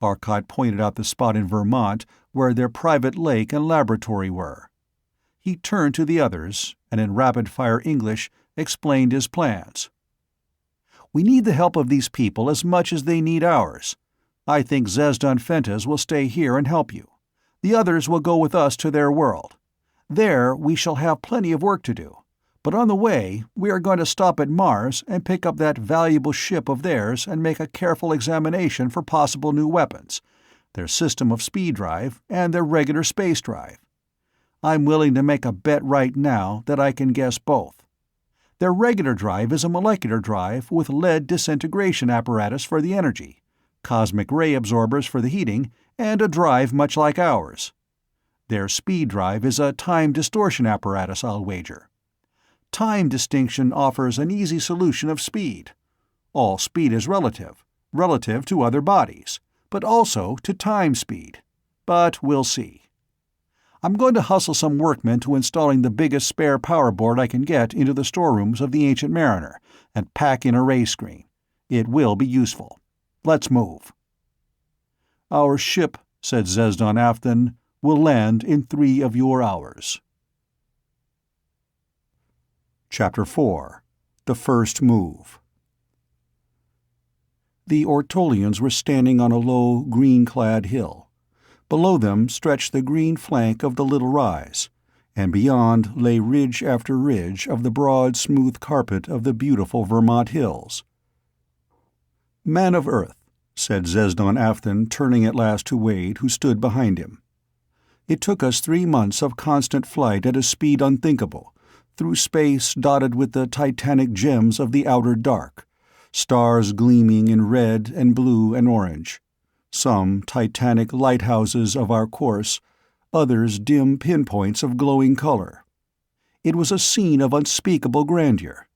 Arcot pointed out the spot in Vermont where their private lake and laboratory were. He turned to the others, and in rapid-fire English explained his plans. "We need the help of these people as much as they need ours. I think Zesdan Fentis will stay here and help you. The others will go with us to their world. There we shall have plenty of work to do, but on the way we are going to stop at Mars and pick up that valuable ship of theirs and make a careful examination for possible new weapons, their system of speed drive, and their regular space drive. I'm willing to make a bet right now that I can guess both. Their regular drive is a molecular drive with lead disintegration apparatus for the energy, cosmic ray absorbers for the heating, and a drive much like ours. Their speed drive is a time distortion apparatus, I'll wager. Time distinction offers an easy solution of speed. All speed is relative to other bodies, but also to time speed. But we'll see. I'm going to hustle some workmen to installing the biggest spare power board I can get into the storerooms of the Ancient Mariner and pack in a ray screen. It will be useful. Let's move." "Our ship," said Zesdan Afthan, "will land in 3 of your hours." Chapter 4. The First Move. The Ortolians were standing on a low, green-clad hill. Below them stretched the green flank of the little rise, and beyond lay ridge after ridge of the broad, smooth carpet of the beautiful Vermont hills. "Man of Earth," said Zesdan Afthan, turning at last to Wade, who stood behind him. "It took us 3 months of constant flight at a speed unthinkable, through space dotted with the titanic gems of the outer dark, stars gleaming in red and blue and orange, some titanic lighthouses of our course, others dim pinpoints of glowing color. It was a scene of unspeakable grandeur,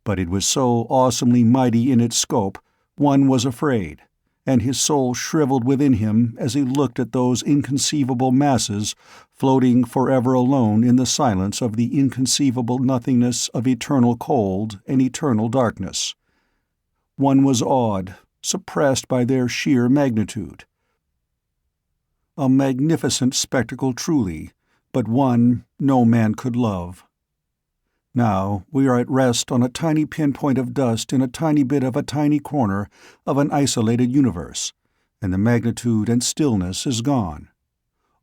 but it was so awesomely mighty in its scope, one was afraid, and his soul shriveled within him as he looked at those inconceivable masses floating forever alone in the silence of the inconceivable nothingness of eternal cold and eternal darkness. One was awed, suppressed by their sheer magnitude. A magnificent spectacle truly, but one no man could love. Now we are at rest on a tiny pinpoint of dust in a tiny bit of a tiny corner of an isolated universe, and the magnitude and stillness is gone.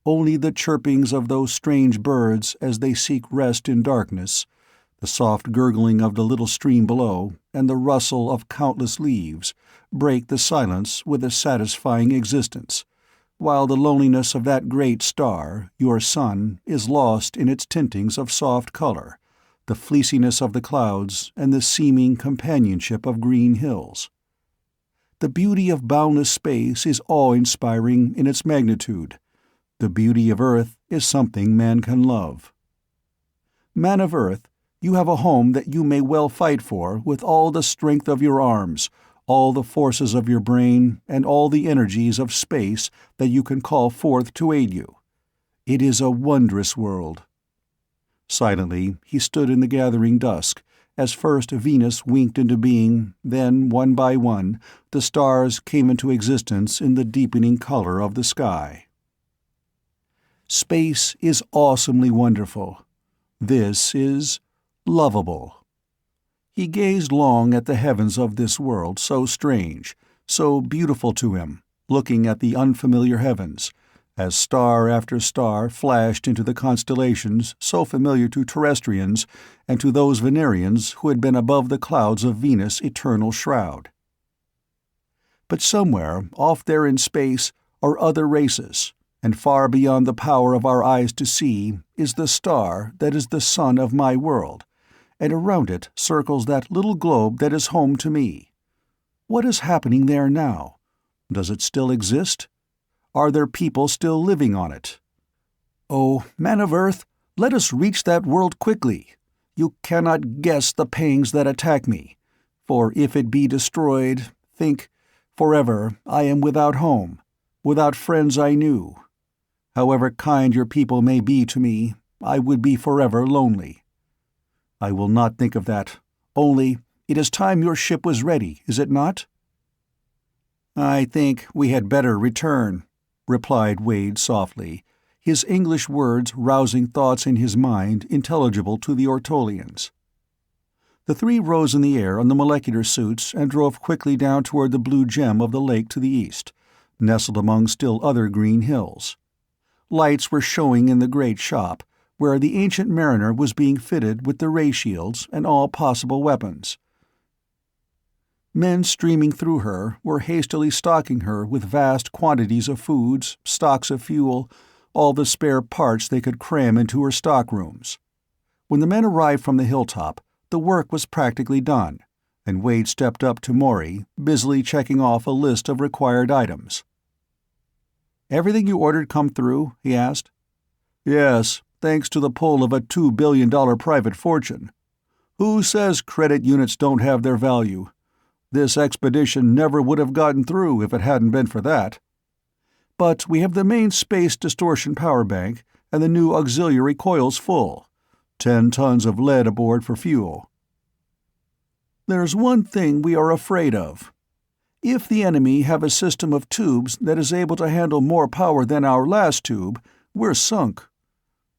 Only the chirpings of those strange birds as they seek rest in darkness, the soft gurgling of the little stream below, and the rustle of countless leaves break the silence with a satisfying existence, while the loneliness of that great star, your sun, is lost in its tintings of soft color, the fleeciness of the clouds, and the seeming companionship of green hills. The beauty of boundless space is awe-inspiring in its magnitude. The beauty of Earth is something man can love. Man of Earth, you have a home that you may well fight for with all the strength of your arms, all the forces of your brain, and all the energies of space that you can call forth to aid you. It is a wondrous world. Silently, he stood in the gathering dusk, as first Venus winked into being, then, one by one, the stars came into existence in the deepening color of the sky. Space is awesomely wonderful. This is lovable. He gazed long at the heavens of this world so strange, so beautiful to him, looking at the unfamiliar heavens, as star after star flashed into the constellations so familiar to terrestrians and to those Venerians who had been above the clouds of Venus' eternal shroud. But somewhere, off there in space, are other races, and far beyond the power of our eyes to see is the star that is the sun of my world, and around it circles that little globe that is home to me. What is happening there now? Does it still exist? Are there people still living on it? Oh, man of Earth, let us reach that world quickly. You cannot guess the pangs that attack me, for if it be destroyed, think, forever I am without home, without friends I knew. However kind your people may be to me, I would be forever lonely. I will not think of that. Only, it is time your ship was ready, is it not? I think we had better return, replied Wade softly, his English words rousing thoughts in his mind intelligible to the Ortolians. The three rose in the air on the molecular suits and drove quickly down toward the blue gem of the lake to the east, nestled among still other green hills. Lights were showing in the great shop, where the ancient mariner was being fitted with the ray shields and all possible weapons. Men streaming through her were hastily stocking her with vast quantities of foods, stocks of fuel, all the spare parts they could cram into her stockrooms. When the men arrived from the hilltop, the work was practically done, and Wade stepped up to Maury, busily checking off a list of required items. "Everything you ordered come through?" he asked. "Yes, thanks to the pull of a $2 billion private fortune. Who says credit units don't have their value? This expedition never would have gotten through if it hadn't been for that. But we have the main space distortion power bank and the new auxiliary coils full. 10 tons of lead aboard for fuel. There's one thing we are afraid of. If the enemy have a system of tubes that is able to handle more power than our last tube, we're sunk.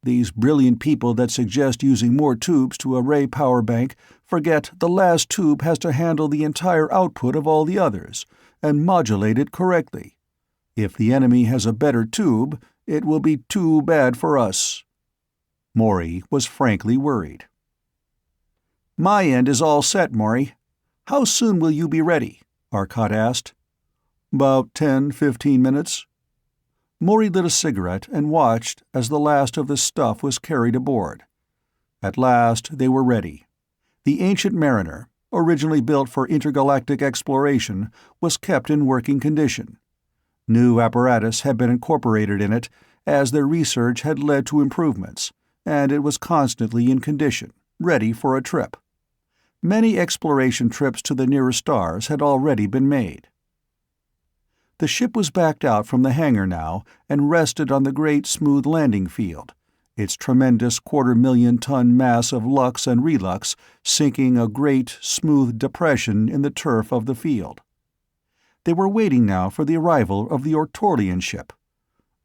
These brilliant people that suggest using more tubes to array power bank forget the last tube has to handle the entire output of all the others, and modulate it correctly. If the enemy has a better tube, it will be too bad for us." Maury was frankly worried. "My end is all set, Maury. How soon will you be ready?" Arcot asked. "About 10-15 minutes." Maury lit a cigarette and watched as the last of the stuff was carried aboard. At last they were ready. The ancient mariner, originally built for intergalactic exploration, was kept in working condition. New apparatus had been incorporated in it as their research had led to improvements, and it was constantly in condition, ready for a trip. Many exploration trips to the nearer stars had already been made. The ship was backed out from the hangar now and rested on the great smooth landing field, its tremendous 250,000-ton mass of lux and relux sinking a great, smooth depression in the turf of the field. They were waiting now for the arrival of the Ortolian ship.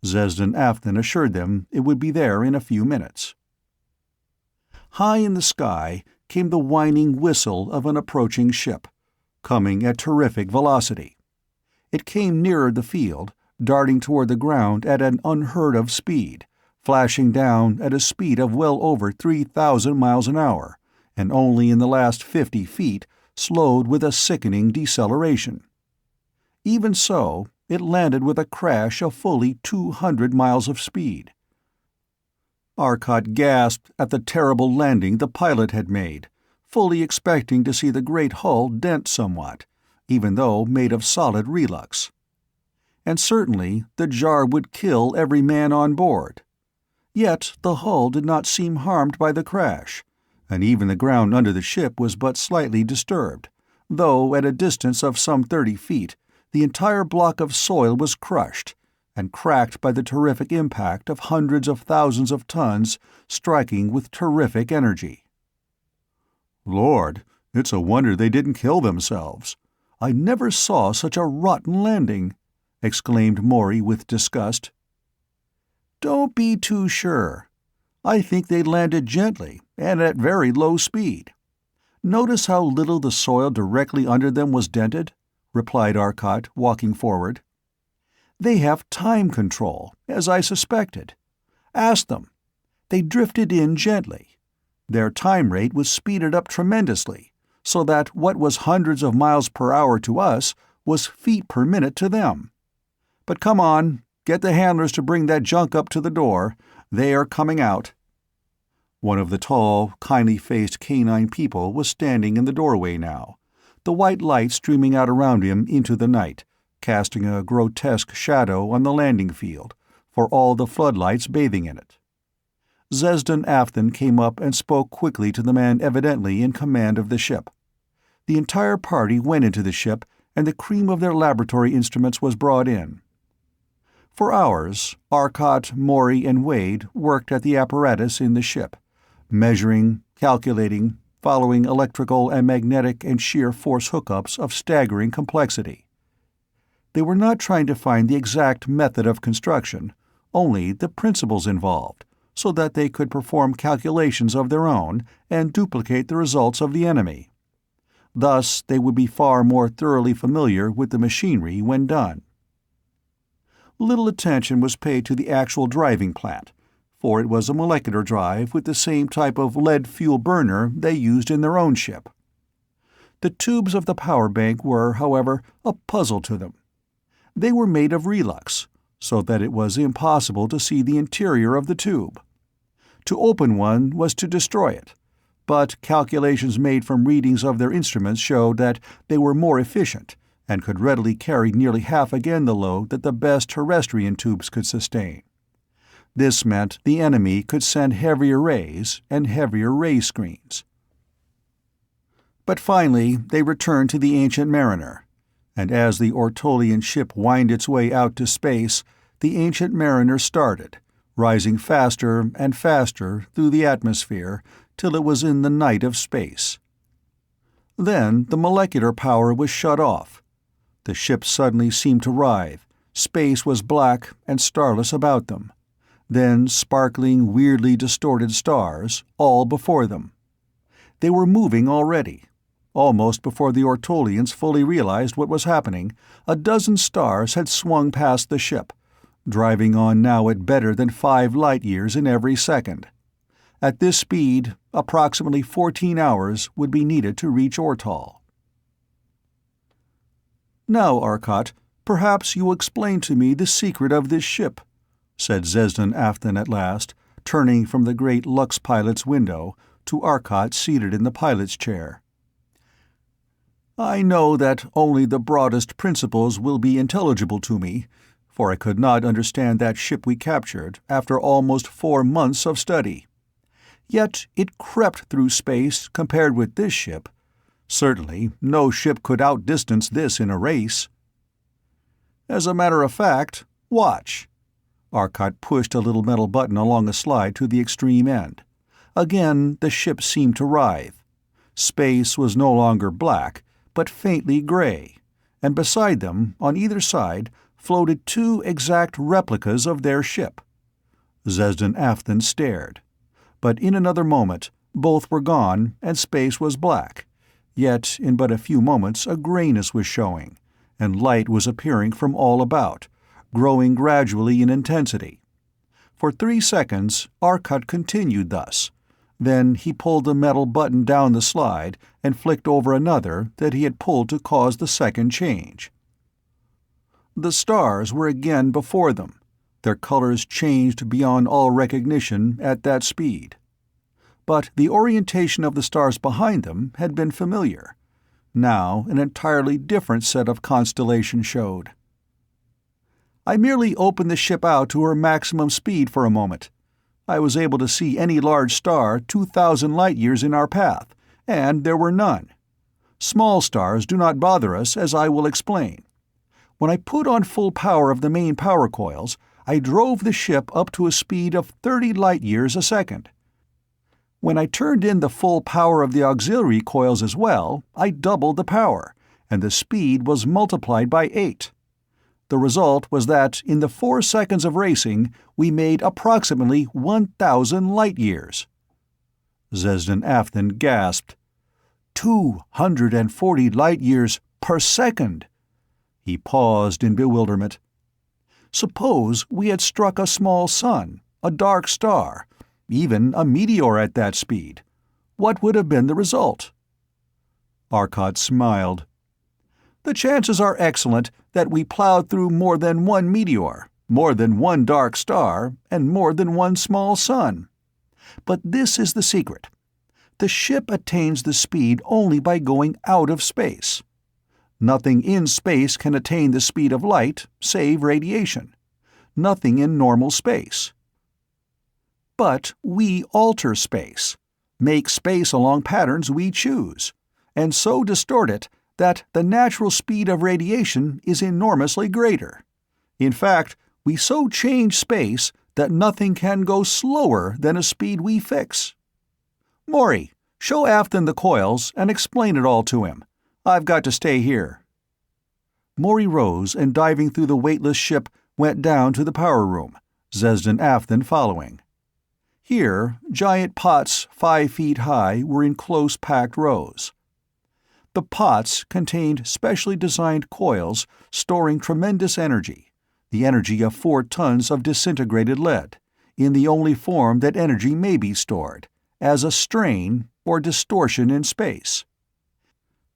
Zesden Afton assured them it would be there in a few minutes. High in the sky came the whining whistle of an approaching ship, coming at terrific velocity. It came nearer the field, darting toward the ground at an unheard-of speed, flashing down at a speed of well over 3,000 miles an hour, and only in the last 50 feet slowed with a sickening deceleration. Even so, it landed with a crash of fully 200 miles of speed. Arcot gasped at the terrible landing the pilot had made, fully expecting to see the great hull dent somewhat, even though made of solid relux. And certainly the jar would kill every man on board. Yet the hull did not seem harmed by the crash, and even the ground under the ship was but slightly disturbed, though at a distance of some 30 feet, the entire block of soil was crushed and cracked by the terrific impact of hundreds of thousands of tons striking with terrific energy. "Lord, it's a wonder they didn't kill themselves. I never saw such a rotten landing," exclaimed Maury with disgust. "Don't be too sure. I think they landed gently and at very low speed. Notice how little the soil directly under them was dented," replied Arcot, walking forward. "They have time control, as I suspected. Ask them. They drifted in gently. Their time rate was speeded up tremendously, so that what was hundreds of miles per hour to us was feet per minute to them. But come on, get the handlers to bring that junk up to the door. They are coming out." One of the tall, kindly-faced Canine People was standing in the doorway now, the white light streaming out around him into the night, casting a grotesque shadow on the landing field, for all the floodlights bathing in it. Zesden Afton came up and spoke quickly to the man evidently in command of the ship. The entire party went into the ship, and the cream of their laboratory instruments was brought in. For hours, Arcot, Maury, and Wade worked at the apparatus in the ship, measuring, calculating, following electrical and magnetic and shear force hookups of staggering complexity. They were not trying to find the exact method of construction, only the principles involved, so that they could perform calculations of their own and duplicate the results of the enemy. Thus, they would be far more thoroughly familiar with the machinery when done. Little attention was paid to the actual driving plant, for it was a molecular drive with the same type of lead fuel burner they used in their own ship. The tubes of the power bank were, however, a puzzle to them. They were made of relux, so that it was impossible to see the interior of the tube. To open one was to destroy it, but calculations made from readings of their instruments showed that they were more efficient and could readily carry nearly half again the load that the best terrestrian tubes could sustain. This meant the enemy could send heavier rays and heavier ray screens. But finally they returned to the Ancient Mariner, and as the Ortolian ship winded its way out to space, the Ancient Mariner started, rising faster and faster through the atmosphere till it was in the night of space. Then the molecular power was shut off. The ship suddenly seemed to writhe. Space was black and starless about them. Then sparkling, weirdly distorted stars, all before them. They were moving already. Almost before the Ortolians fully realized what was happening, a dozen stars had swung past the ship, driving on now at better than 5 light-years in every second. At this speed, approximately 14 hours would be needed to reach Ortol. "Now, Arcot, perhaps you will explain to me the secret of this ship," said Zesden Afton at last, turning from the great Lux pilot's window to Arcot seated in the pilot's chair. "I know that only the broadest principles will be intelligible to me, for I could not understand that ship we captured after almost 4 months of study. Yet it crept through space compared with this ship. Certainly no ship could outdistance this in a race. As a matter of fact, watch." Arcot pushed a little metal button along a slide to the extreme end. Again the ship seemed to writhe. Space was no longer black, but faintly gray, and beside them, on either side, floated 2 exact replicas of their ship. Zesden Afton stared. But in another moment, both were gone and space was black. Yet in but a few moments a grayness was showing, and light was appearing from all about, growing gradually in intensity. For 3 seconds Arcot continued thus. Then he pulled the metal button down the slide and flicked over another that he had pulled to cause the second change. The stars were again before them, their colors changed beyond all recognition at that speed. But the orientation of the stars behind them had been familiar. Now an entirely different set of constellations showed. I merely opened the ship out to her maximum speed for a moment. I was able to see any large star 2,000 light-years in our path, and there were none. Small stars do not bother us, as I will explain. When I put on full power of the main power coils, I drove the ship up to a speed of 30 light-years a second. When I turned in the full power of the auxiliary coils as well, I doubled the power, and the speed was multiplied by 8. The result was that, in the 4 seconds of racing, we made approximately 1,000 light-years. Zesden Afton gasped. 240 light-years per second! He paused in bewilderment. Suppose we had struck a small sun, a dark star, even a meteor at that speed. What would have been the result? Arcot smiled. The chances are excellent that we plowed through more than one meteor, more than one dark star, and more than one small sun. But this is the secret. The ship attains the speed only by going out of space. Nothing in space can attain the speed of light, save radiation. Nothing in normal space. But we alter space, make space along patterns we choose, and so distort it that the natural speed of radiation is enormously greater. In fact, we so change space that nothing can go slower than a speed we fix. Maury, show Afton the coils and explain it all to him. I've got to stay here. Maury rose and, diving through the weightless ship, went down to the power room, Zesden Afton following. Here, giant pots 5 feet high were in close packed rows. The pots contained specially designed coils storing tremendous energy, the energy of 4 tons of disintegrated lead, in the only form that energy may be stored, as a strain or distortion in space.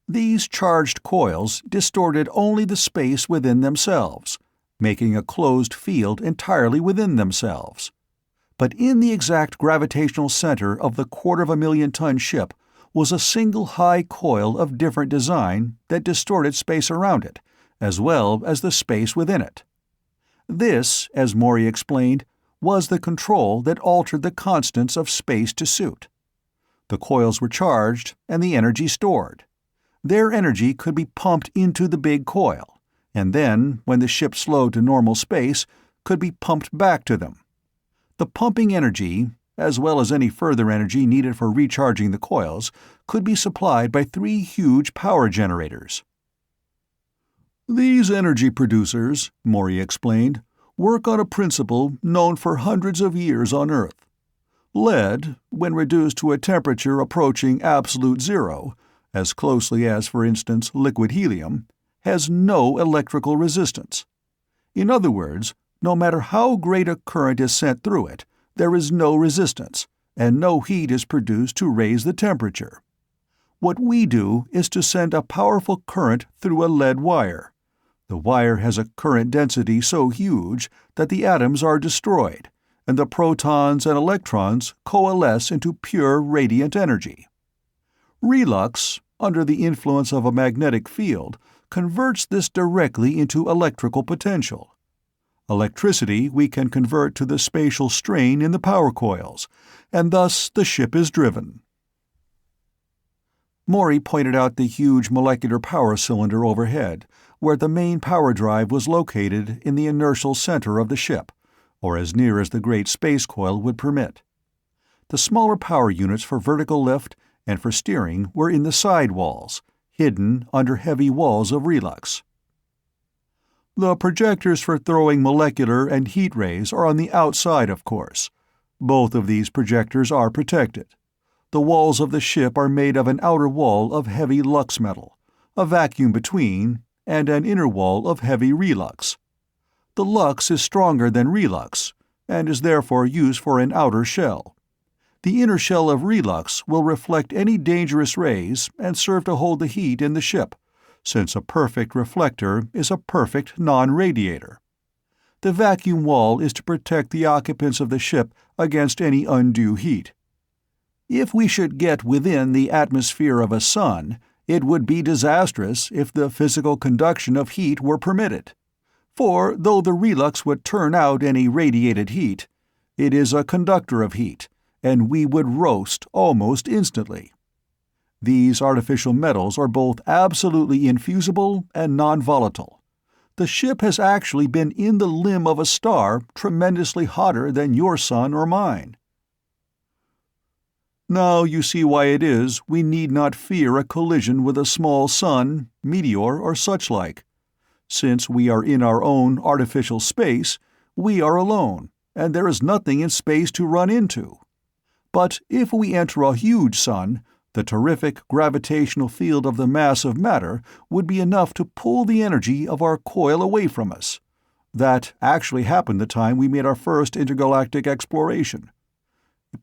These charged coils distorted only the space within themselves, making a closed field entirely within themselves. But in the exact gravitational center of the 250,000-ton ship was a single high coil of different design that distorted space around it, as well as the space within it. This, as Maury explained, was the control that altered the constants of space to suit. The coils were charged and the energy stored. Their energy could be pumped into the big coil, and then, when the ship slowed to normal space, could be pumped back to them. The pumping energy, as well as any further energy needed for recharging the coils, could be supplied by 3 huge power generators. These energy producers, Maury explained, work on a principle known for hundreds of years on Earth. Lead, when reduced to a temperature approaching absolute zero, as closely as, for instance, liquid helium, has no electrical resistance. In other words, no matter how great a current is sent through it, there is no resistance, and no heat is produced to raise the temperature. What we do is to send a powerful current through a lead wire. The wire has a current density so huge that the atoms are destroyed, and the protons and electrons coalesce into pure radiant energy. Relux, under the influence of a magnetic field, converts this directly into electrical potential. Electricity we can convert to the spatial strain in the power coils, and thus the ship is driven. Maury pointed out the huge molecular power cylinder overhead, where the main power drive was located in the inertial center of the ship, or as near as the great space coil would permit. The smaller power units for vertical lift and for steering were in the side walls, hidden under heavy walls of relux. The projectors for throwing molecular and heat rays are on the outside, of course. Both of these projectors are protected. The walls of the ship are made of an outer wall of heavy lux metal, a vacuum between, and an inner wall of heavy relux. The lux is stronger than relux, and is therefore used for an outer shell. The inner shell of relux will reflect any dangerous rays and serve to hold the heat in the ship, since a perfect reflector is a perfect non-radiator. The vacuum wall is to protect the occupants of the ship against any undue heat. If we should get within the atmosphere of a sun, it would be disastrous if the physical conduction of heat were permitted. For though the relux would turn out any radiated heat, it is a conductor of heat, and we would roast almost instantly. These artificial metals are both absolutely infusible and non-volatile. The ship has actually been in the limb of a star tremendously hotter than your sun or mine. Now you see why it is we need not fear a collision with a small sun, meteor, or such like. Since we are in our own artificial space, we are alone, and there is nothing in space to run into. But if we enter a huge sun, the terrific gravitational field of the mass of matter would be enough to pull the energy of our coil away from us. That actually happened the time we made our first intergalactic exploration.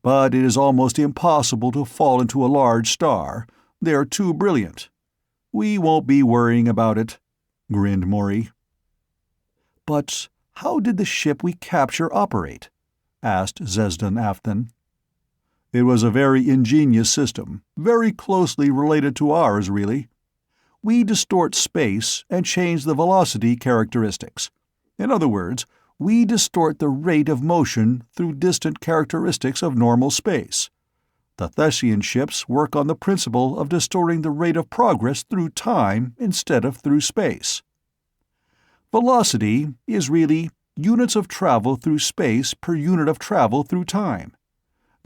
But it is almost impossible to fall into a large star. They're too brilliant. We won't be worrying about it, grinned Maury. But how did the ship we capture operate? Asked Zesdan Afton. It was a very ingenious system, very closely related to ours, really. We distort space and change the velocity characteristics. In other words, we distort the rate of motion through distant characteristics of normal space. The Thessian ships work on the principle of distorting the rate of progress through time instead of through space. Velocity is really units of travel through space per unit of travel through time.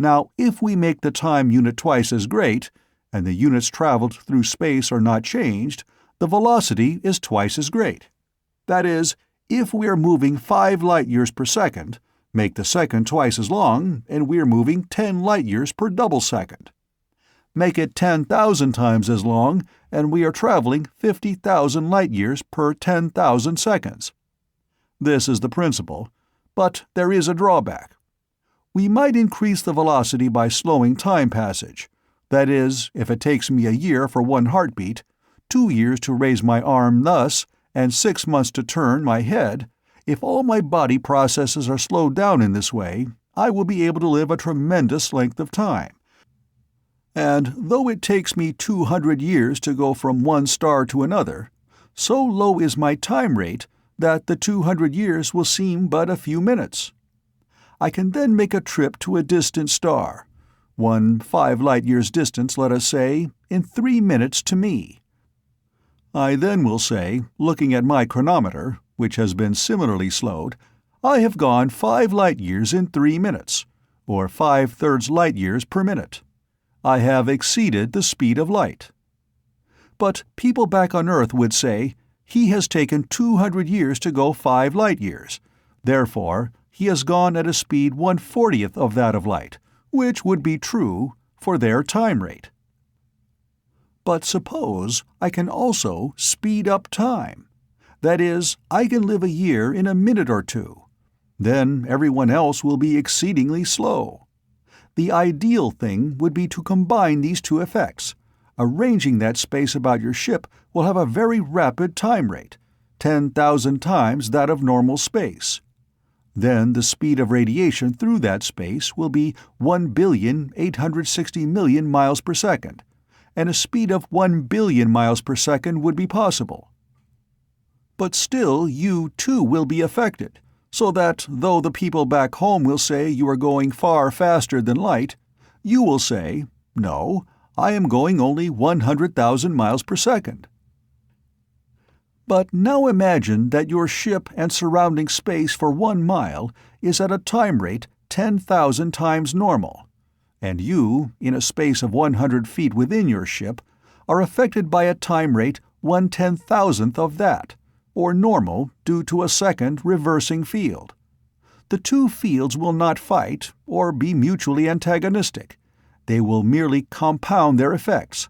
Now, if we make the time unit twice as great, and the units traveled through space are not changed, the velocity is twice as great. That is, if we are moving 5 light-years per second, make the second twice as long, and we are moving 10 light-years per double second. Make it 10,000 times as long, and we are traveling 50,000 light-years per 10,000 seconds. This is the principle, but there is a drawback. We might increase the velocity by slowing time passage. That is, if it takes me a year for one heartbeat, 2 years to raise my arm thus, and 6 months to turn my head, if all my body processes are slowed down in this way, I will be able to live a tremendous length of time. And though it takes me 200 years to go from one star to another, so low is my time rate that the 200 years will seem but a few minutes. I can then make a trip to a distant star, one 5 light-years distance, let us say, in 3 minutes to me. I then will say, looking at my chronometer, which has been similarly slowed, I have gone 5 light-years in 3 minutes, or 5/3 light-years per minute. I have exceeded the speed of light. But people back on Earth would say, he has taken 200 years to go 5 light-years. Therefore, he has gone at a speed 1/40th of that of light, which would be true for their time rate. But suppose I can also speed up time. That is, I can live a year in a minute or two. Then everyone else will be exceedingly slow. The ideal thing would be to combine these two effects. Arranging that space about your ship will have a very rapid time rate, 10,000 times that of normal space. Then the speed of radiation through that space will be 1,860,000,000 miles per second, and a speed of 1 billion miles per second would be possible. But still you too will be affected, so that though the people back home will say you are going far faster than light, you will say, no, I am going only 100,000 miles per second. But now imagine that your ship and surrounding space for 1 mile is at a time rate 10,000 times normal, and you, in a space of 100 feet within your ship, are affected by a time rate 1/10,000th of that, or normal due to a second reversing field. The two fields will not fight or be mutually antagonistic. They will merely compound their effects.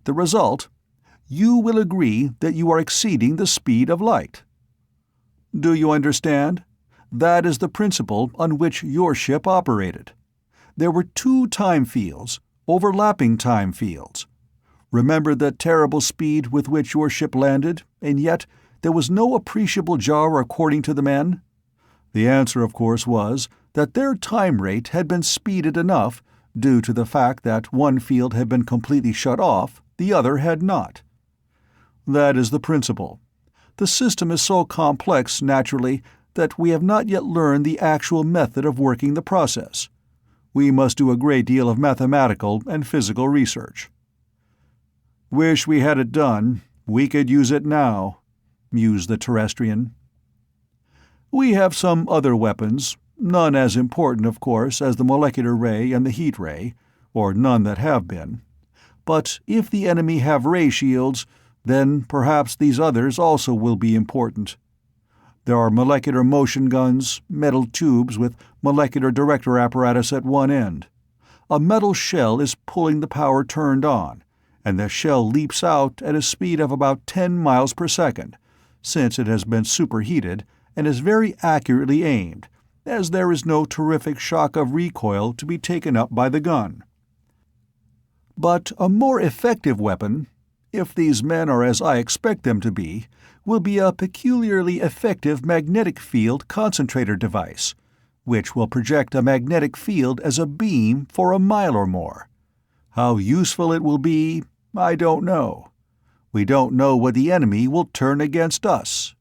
The result: you will agree that you are exceeding the speed of light. Do you understand? That is the principle on which your ship operated. There were 2 time fields, overlapping time fields. Remember the terrible speed with which your ship landed, and yet there was no appreciable jar according to the men? The answer, of course, was that their time rate had been speeded enough, due to the fact that one field had been completely shut off, the other had not. That is the principle. The system is so complex, naturally, that we have not yet learned the actual method of working the process. We must do a great deal of mathematical and physical research. Wish we had it done. We could use it now, mused the Terrestrian. We have some other weapons, none as important, of course, as the molecular ray and the heat ray, or none that have been. But if the enemy have ray shields, then perhaps these others also will be important. There are molecular motion guns, metal tubes with molecular director apparatus at one end. A metal shell is pulling the power turned on, and the shell leaps out at a speed of about 10 miles per second, since it has been superheated and is very accurately aimed, as there is no terrific shock of recoil to be taken up by the gun. But a more effective weapon, if these men are as I expect them to be, will be a peculiarly effective magnetic field concentrator device, which will project a magnetic field as a beam for a mile or more. How useful it will be, I don't know. We don't know what the enemy will turn against us.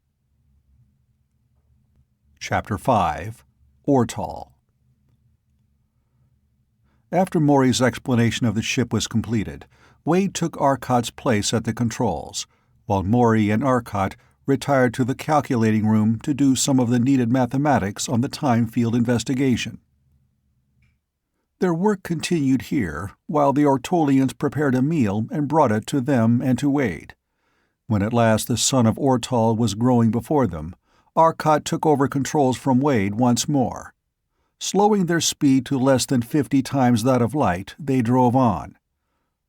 Chapter 5. Ortol. After Maury's explanation of the ship was completed, Wade took Arcott's place at the controls, while Maury and Arcott retired to the calculating room to do some of the needed mathematics on the time field investigation. Their work continued here, while the Ortolians prepared a meal and brought it to them and to Wade. When at last the sun of Ortol was growing before them, Arcott took over controls from Wade once more. Slowing their speed to less than 50 times that of light, they drove on.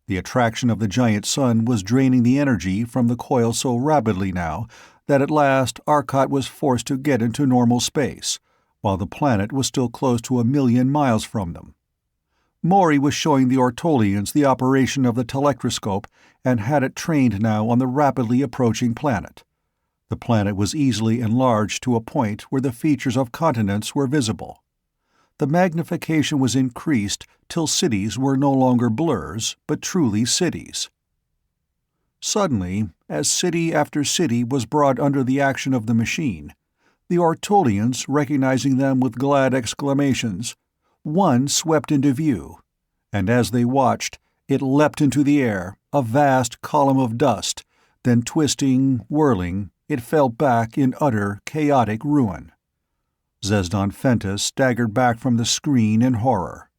The attraction of the giant sun was draining the energy from the coil so rapidly now that at last Arcott was forced to get into normal space, while the planet was still close to 1,000,000 miles from them. Maury was showing the Ortolians the operation of the telectroscope and had it trained now on the rapidly approaching planet. The planet was easily enlarged to a point where the features of continents were visible. The magnification was increased till cities were no longer blurs, but truly cities. Suddenly, as city after city was brought under the action of the machine, the Ortolians, recognizing them with glad exclamations, one swept into view, and as they watched, it leapt into the air, a vast column of dust, then twisting, whirling, it fell back in utter, chaotic ruin. Zesdan Fentis staggered back from the screen in horror.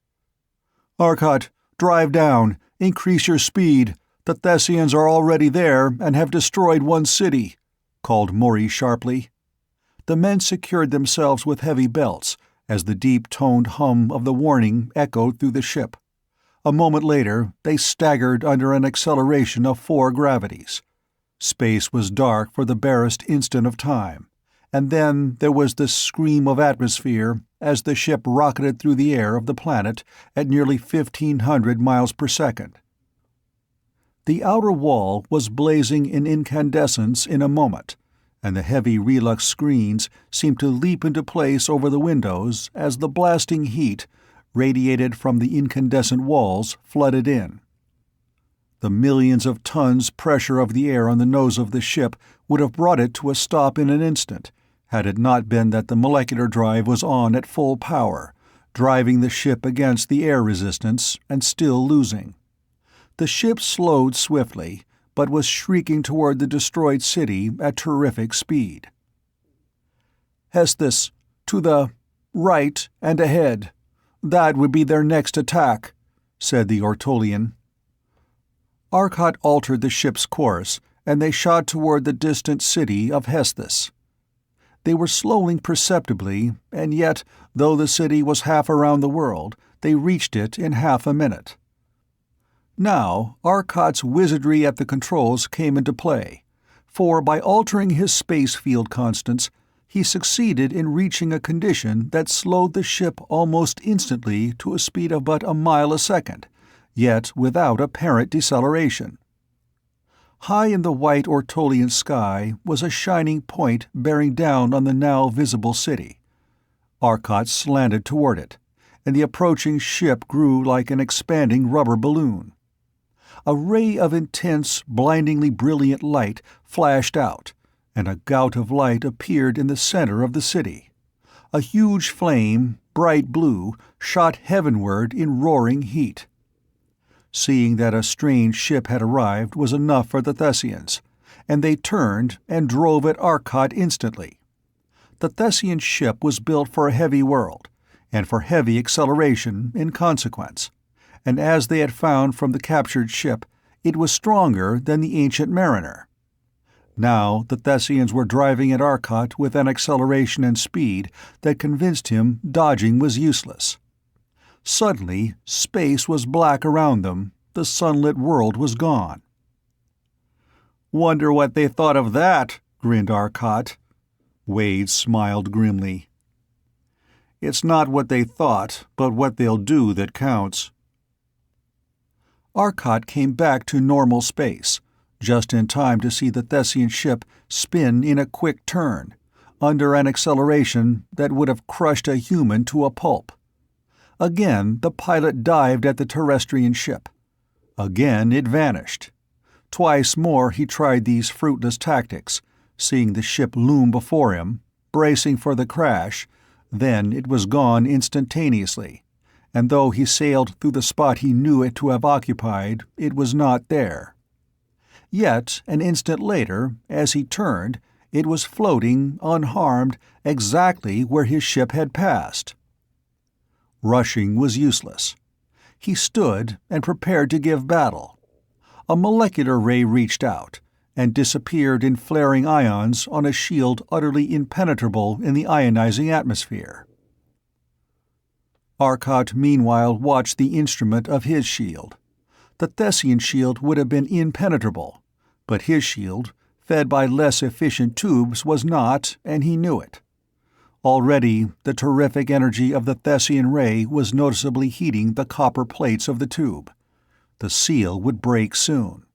"Arcott, drive down! Increase your speed! The Thessians are already there and have destroyed one city," called Maury sharply. The men secured themselves with heavy belts as the deep-toned hum of the warning echoed through the ship. A moment later, they staggered under an acceleration of 4 gravities. Space was dark for the barest instant of time, and then there was the scream of atmosphere as the ship rocketed through the air of the planet at nearly 1,500 miles per second. The outer wall was blazing in incandescence in a moment, and the heavy relux screens seemed to leap into place over the windows as the blasting heat, radiated from the incandescent walls, flooded in. The millions of tons pressure of the air on the nose of the ship would have brought it to a stop in an instant, had it not been that the molecular drive was on at full power, driving the ship against the air resistance and still losing. The ship slowed swiftly, but was shrieking toward the destroyed city at terrific speed. "Hestus, to the right and ahead. That would be their next attack," said the Ortolian. Arcott altered the ship's course, and they shot toward the distant city of Hestus. They were slowing perceptibly, and yet, though the city was half around the world, they reached it in half a minute. Now, Arcott's wizardry at the controls came into play, for by altering his space field constants, he succeeded in reaching a condition that slowed the ship almost instantly to a speed of but a mile a second, yet without apparent deceleration. High in the white Ortolian sky was a shining point bearing down on the now visible city. Arcot slanted toward it, and the approaching ship grew like an expanding rubber balloon. A ray of intense, blindingly brilliant light flashed out, and a gout of light appeared in the center of the city. A huge flame, bright blue, shot heavenward in roaring heat. Seeing that a strange ship had arrived was enough for the Thessians, and they turned and drove at Arcot instantly. The Thessian ship was built for a heavy world, and for heavy acceleration in consequence, and as they had found from the captured ship, it was stronger than the Ancient Mariner. Now the Thessians were driving at Arcot with an acceleration and speed that convinced him dodging was useless. Suddenly, space was black around them, the sunlit world was gone. "Wonder what they thought of that," grinned Arcot. Wade smiled grimly. "It's not what they thought, but what they'll do that counts." Arcot came back to normal space, just in time to see the Thessian ship spin in a quick turn, under an acceleration that would have crushed a human to a pulp. Again, the pilot dived at the terrestrian ship. Again, it vanished. Twice more he tried these fruitless tactics, seeing the ship loom before him, bracing for the crash. Then it was gone instantaneously, and though he sailed through the spot he knew it to have occupied, it was not there. Yet, an instant later, as he turned, it was floating, unharmed, exactly where his ship had passed. Rushing was useless. He stood and prepared to give battle. A molecular ray reached out, and disappeared in flaring ions on a shield utterly impenetrable in the ionizing atmosphere. Arcot meanwhile watched the instrument of his shield. The Thessian shield would have been impenetrable, but his shield, fed by less efficient tubes, was not, and he knew it. Already, the terrific energy of the Thessian ray was noticeably heating the copper plates of the tube. The seal would break soon.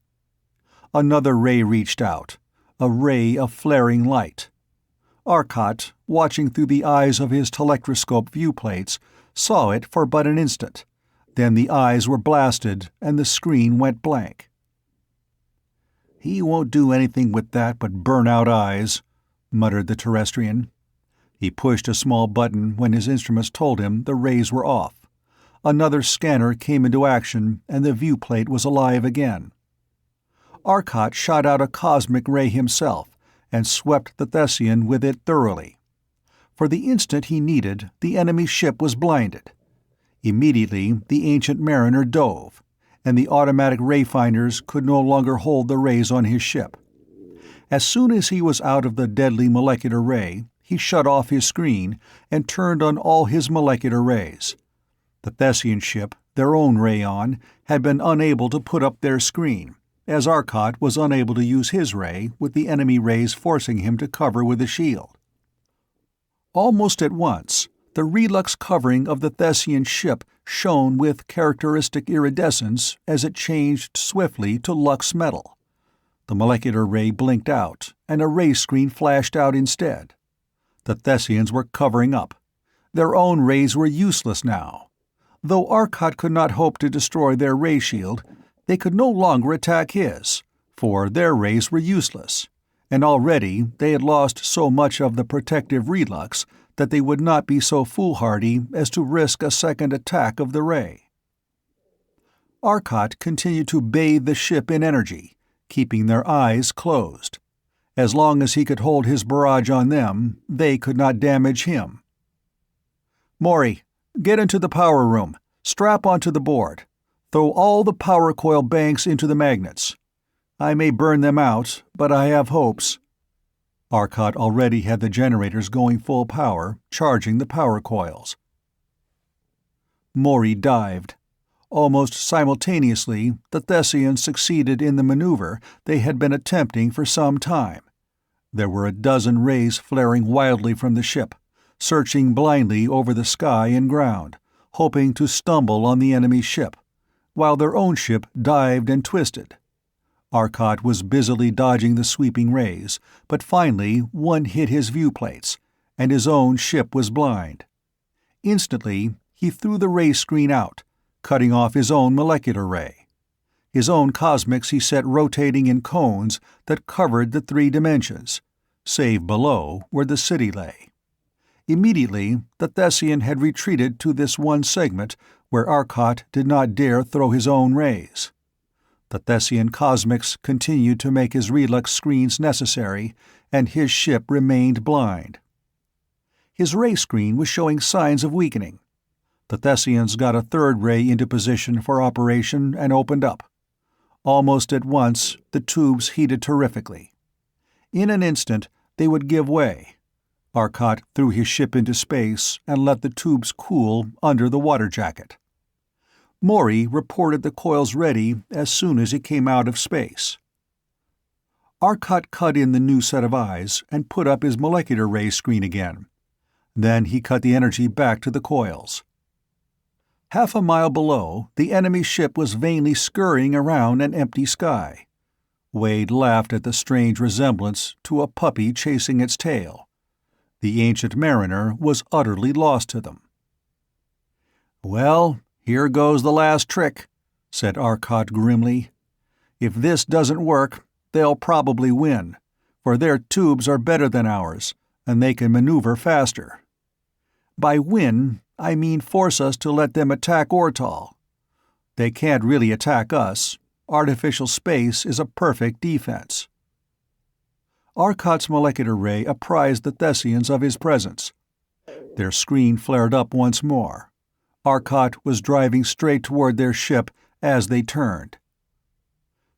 Another ray reached out, a ray of flaring light. Arcot, watching through the eyes of his telectroscope viewplates, saw it for but an instant. Then the eyes were blasted, and the screen went blank. "He won't do anything with that but burn out eyes," muttered the terrestrian. He pushed a small button when his instruments told him the rays were off. Another scanner came into action, and the viewplate was alive again. Arcot shot out a cosmic ray himself, and swept the Thessian with it thoroughly. For the instant he needed, the enemy ship was blinded. Immediately, the Ancient Mariner dove, and the automatic ray-finders could no longer hold the rays on his ship. As soon as he was out of the deadly molecular ray, he shut off his screen and turned on all his molecular rays. The Thessian ship, their own ray on, had been unable to put up their screen, as Arcot was unable to use his ray with the enemy rays forcing him to cover with a shield. Almost at once, the relux covering of the Thessian ship shone with characteristic iridescence as it changed swiftly to lux metal. The molecular ray blinked out, and a ray screen flashed out instead. The Thessians were covering up. Their own rays were useless now. Though Arcot could not hope to destroy their ray shield, they could no longer attack his, for their rays were useless, and already they had lost so much of the protective relux that they would not be so foolhardy as to risk a second attack of the ray. Arcot continued to bathe the ship in energy, keeping their eyes closed. As long as he could hold his barrage on them, they could not damage him. "Maury, get into the power room. Strap onto the board. Throw all the power coil banks into the magnets. I may burn them out, but I have hopes." Arcot already had the generators going full power, charging the power coils. Maury dived. Almost simultaneously, the Thessians succeeded in the maneuver they had been attempting for some time. There were a dozen rays flaring wildly from the ship, searching blindly over the sky and ground, hoping to stumble on the enemy ship, while their own ship dived and twisted. Arcot was busily dodging the sweeping rays, but finally one hit his viewplates, and his own ship was blind. Instantly, he threw the ray screen out, cutting off his own molecular ray. His own cosmics he set rotating in cones that covered the 3 dimensions, save below where the city lay. Immediately, the Thessian had retreated to this one segment where Arcot did not dare throw his own rays. The Thessian cosmics continued to make his relux screens necessary, and his ship remained blind. His ray screen was showing signs of weakening. The Thessians got a 3rd ray into position for operation and opened up. Almost at once, the tubes heated terrifically. In an instant, they would give way. Arcot threw his ship into space and let the tubes cool under the water jacket. Maury reported the coils ready as soon as he came out of space. Arcot cut in the new set of eyes and put up his molecular ray screen again. Then he cut the energy back to the coils. Half a mile below, the enemy ship was vainly scurrying around an empty sky. Wade laughed at the strange resemblance to a puppy chasing its tail. The ancient mariner was utterly lost to them. "Well, here goes the last trick," said Arcot grimly. "If this doesn't work, they'll probably win, for their tubes are better than ours, and they can maneuver faster. By win, I mean force us to let them attack Ortol. They can't really attack us. Artificial space is a perfect defense." Arcot's molecular ray apprised the Thessians of his presence. Their screen flared up once more. Arcot was driving straight toward their ship as they turned.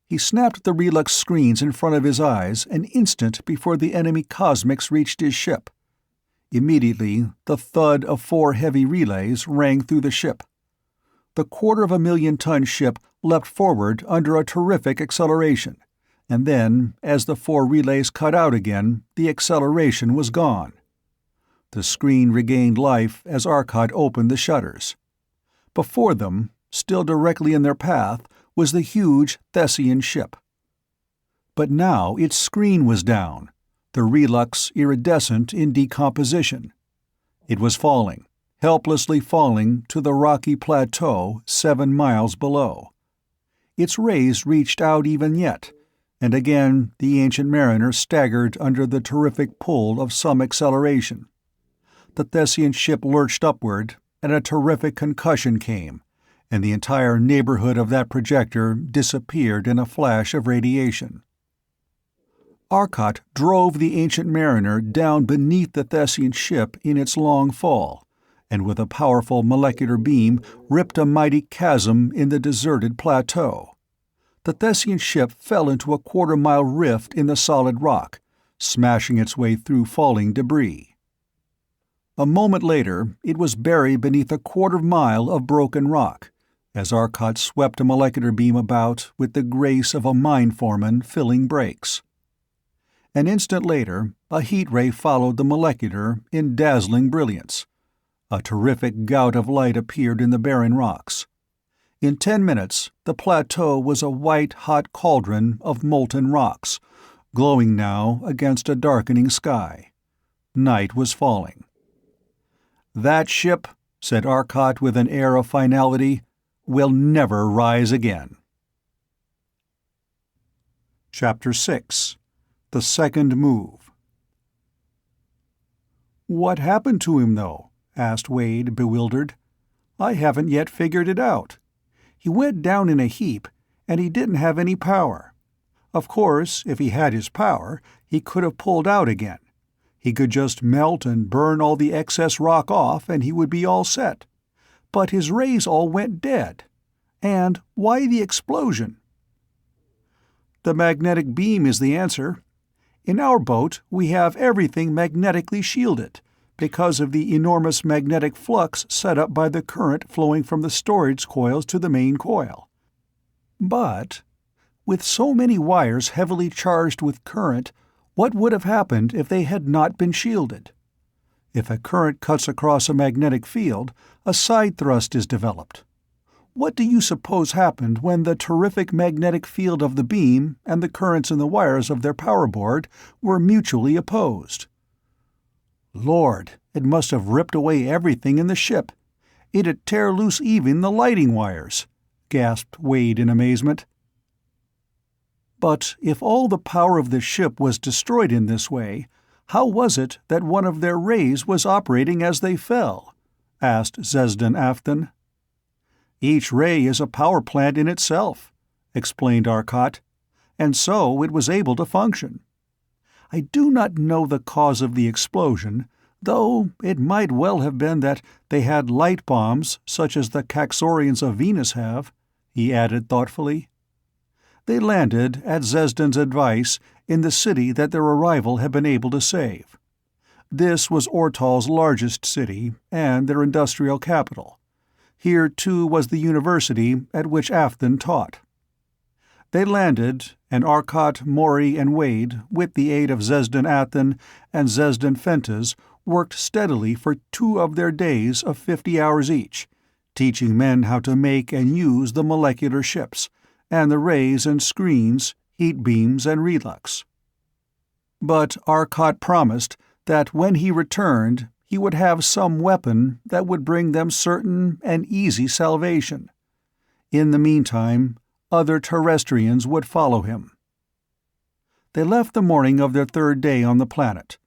He snapped the relux screens in front of his eyes an instant before the enemy cosmics reached his ship. Immediately, the thud of 4 heavy relays rang through the ship. The 250,000-ton ship leapt forward under a terrific acceleration, and then, as the 4 relays cut out again, the acceleration was gone. The screen regained life as Arcot opened the shutters. Before them, still directly in their path, was the huge Thessian ship. But now its screen was down, the relux iridescent in decomposition. It was falling, helplessly falling to the rocky plateau 7 miles below. Its rays reached out even yet, and again the ancient mariner staggered under the terrific pull of some acceleration. The Thessian ship lurched upward, and a terrific concussion came, and the entire neighborhood of that projector disappeared in a flash of radiation. Arcot drove the ancient mariner down beneath the Thessian ship in its long fall, and with a powerful molecular beam ripped a mighty chasm in the deserted plateau. The Thessian ship fell into a 1/4-mile rift in the solid rock, smashing its way through falling debris. A moment later, it was buried beneath a 1/4 mile of broken rock, as Arcot swept a molecular beam about with the grace of a mine foreman filling breaks. An instant later, a heat ray followed the molecular in dazzling brilliance. A terrific gout of light appeared in the barren rocks. In 10 minutes, the plateau was a white-hot cauldron of molten rocks, glowing now against a darkening sky. Night was falling. "That ship," said Arcot with an air of finality, "will never rise again." Chapter 6. The Second Move. "What happened to him, though?" asked Wade, bewildered. "I haven't yet figured it out. He went down in a heap, and he didn't have any power. Of course, if he had his power, he could have pulled out again. He could just melt and burn all the excess rock off, and he would be all set. But his rays all went dead. And why the explosion?" "The magnetic beam is the answer. In our boat, we have everything magnetically shielded, because of the enormous magnetic flux set up by the current flowing from the storage coils to the main coil. But, with so many wires heavily charged with current, what would have happened if they had not been shielded? If a current cuts across a magnetic field, a side thrust is developed. What do you suppose happened when the terrific magnetic field of the beam and the currents in the wires of their power board were mutually opposed?" "Lord, it must have ripped away everything in the ship. It'd tear loose even the lighting wires," gasped Wade in amazement. "But if all the power of the ship was destroyed in this way, how was it that one of their rays was operating as they fell?" asked Zesdan Afton. "Each ray is a power plant in itself," explained Arcot, "and so it was able to function. I do not know the cause of the explosion, though it might well have been that they had light bombs such as the Caxorians of Venus have," he added thoughtfully. They landed, at Zesdan's advice, in the city that their arrival had been able to save. This was Ortol's largest city, and their industrial capital. Here, too, was the university at which Afton taught. They landed, and Arcot, Maury, and Wade, with the aid of Zesdan Afton and Zesdan Fentes, worked steadily for 2 of their days of 50 hours each, teaching men how to make and use the molecular ships, and the rays and screens, heat beams and relux. But Arcot promised that when he returned he would have some weapon that would bring them certain and easy salvation. In the meantime, other Terrestrians would follow him. They left the morning of their 3rd day on the planet.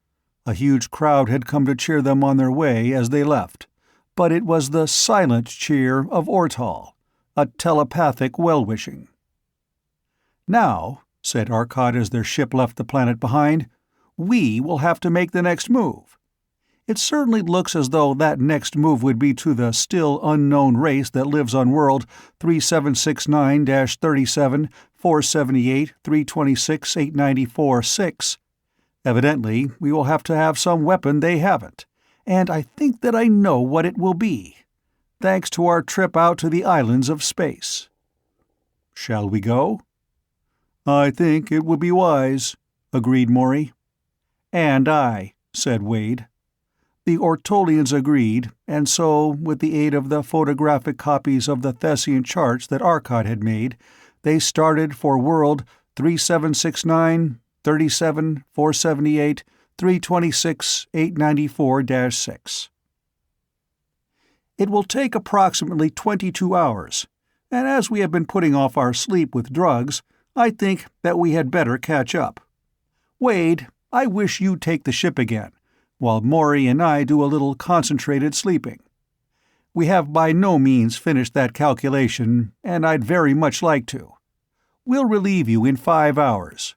A huge crowd had come to cheer them on their way as they left, but it was the silent cheer of Ortol, a telepathic well-wishing. "Now," said Arcot as their ship left the planet behind, "we will have to make the next move. It certainly looks as though that next move would be to the still unknown race that lives on world 3769-37, 478-326-894-6. Evidently, we will have to have some weapon they haven't, and I think that I know what it will be, thanks to our trip out to the islands of space." "Shall we go?" "I think it would be wise," agreed Maury. "And I," said Wade. The Ortolians agreed, and so, with the aid of the photographic copies of the Thessian charts that Arcot had made, they started for world 3769, 37, 478, 326, 894-6. "It will take approximately 22 hours, and as we have been putting off our sleep with drugs, I think that we had better catch up. Wade, I wish you'd take the ship again, while Maury and I do a little concentrated sleeping. We have by no means finished that calculation, and I'd very much like to. We'll relieve you in 5 hours."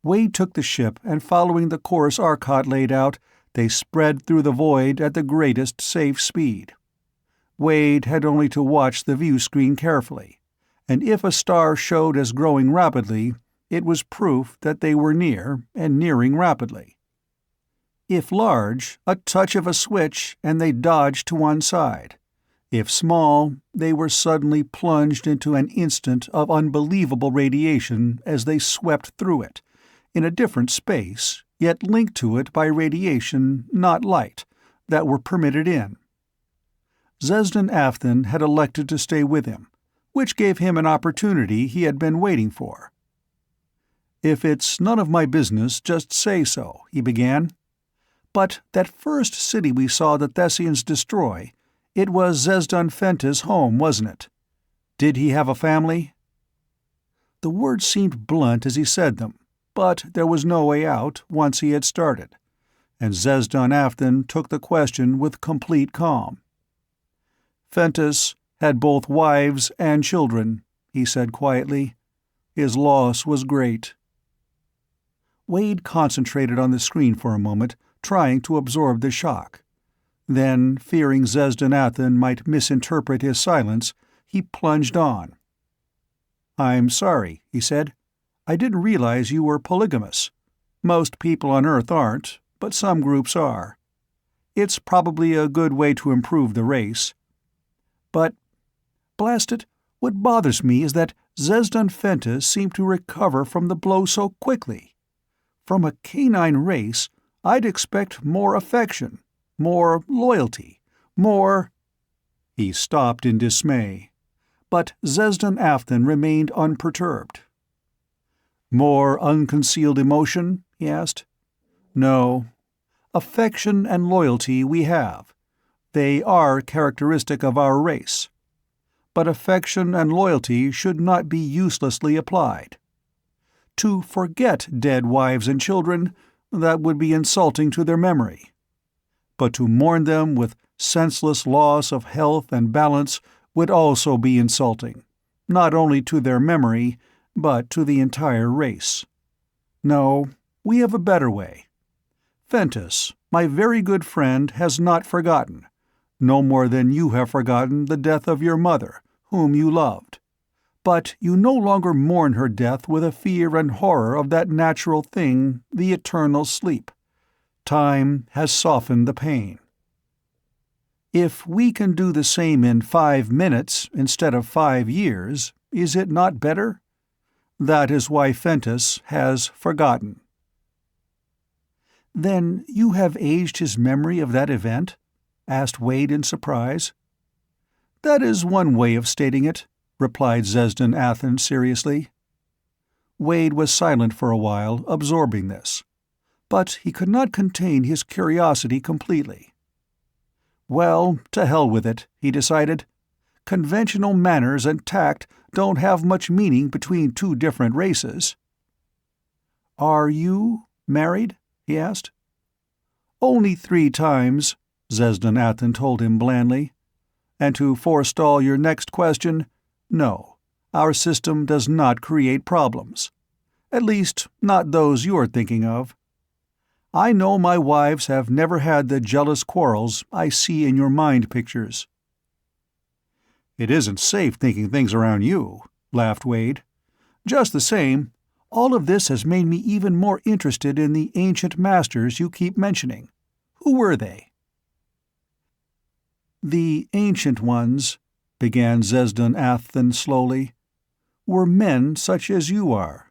Wade took the ship, and following the course Arcot laid out, they spread through the void at the greatest safe speed. Wade had only to watch the view screen carefully, and if a star showed as growing rapidly, it was proof that they were near, and nearing rapidly. If large, a touch of a switch and they dodged to one side. If small, they were suddenly plunged into an instant of unbelievable radiation as they swept through it, in a different space, yet linked to it by radiation, not light, that were permitted in. Zesdan Afton had elected to stay with him, which gave him an opportunity he had been waiting for. "If it's none of my business, just say so," he began. "But that first city we saw the Thessians destroy, it was Zesdan Fentes' home, wasn't it? Did he have a family?" The words seemed blunt as he said them, but there was no way out once he had started, and Zesdan Afton took the question with complete calm. "Fentes had both wives and children," he said quietly. "His loss was great." Wade concentrated on the screen for a moment, trying to absorb the shock. Then, fearing Zesdan Afton might misinterpret his silence, he plunged on. "I'm sorry," he said. "I didn't realize you were polygamous. Most people on Earth aren't, but some groups are. It's probably a good way to improve the race. But, blast it, what bothers me is that Zesdan Fentes seemed to recover from the blow so quickly. From a canine race, I'd expect more affection, more loyalty, more—" He stopped in dismay, but Zesdan Afthan remained unperturbed. "More unconcealed emotion?" he asked. "No. Affection and loyalty we have. They are characteristic of our race. But affection and loyalty should not be uselessly applied. To forget dead wives and children, that would be insulting to their memory. But to mourn them with senseless loss of health and balance would also be insulting, not only to their memory, but to the entire race. No, we have a better way. Fentus, my very good friend, has not forgotten, no more than you have forgotten the death of your mother, whom you loved. But you no longer mourn her death with a fear and horror of that natural thing, the eternal sleep. Time has softened the pain. If we can do the same in 5 minutes instead of 5 years, is it not better? That is why Fentus has forgotten." "Then you have aged his memory of that event?" asked Wade in surprise. "That is one way of stating it," replied Zesdan Afthan seriously. Wade was silent for a while, absorbing this. But he could not contain his curiosity completely. Well, to hell with it, he decided. Conventional manners and tact don't have much meaning between two different races. "Are you married?" he asked. "Only 3 times," Zesdan Afthan told him blandly. "And to forestall your next question, no, our system does not create problems. At least, not those you're thinking of. I know my wives have never had the jealous quarrels I see in your mind pictures." "It isn't safe thinking things around you," laughed Wade. "Just the same, all of this has made me even more interested in the ancient masters you keep mentioning. Who were they?" "The ancient ones," began Zesdan Afthan slowly, "were men such as you are.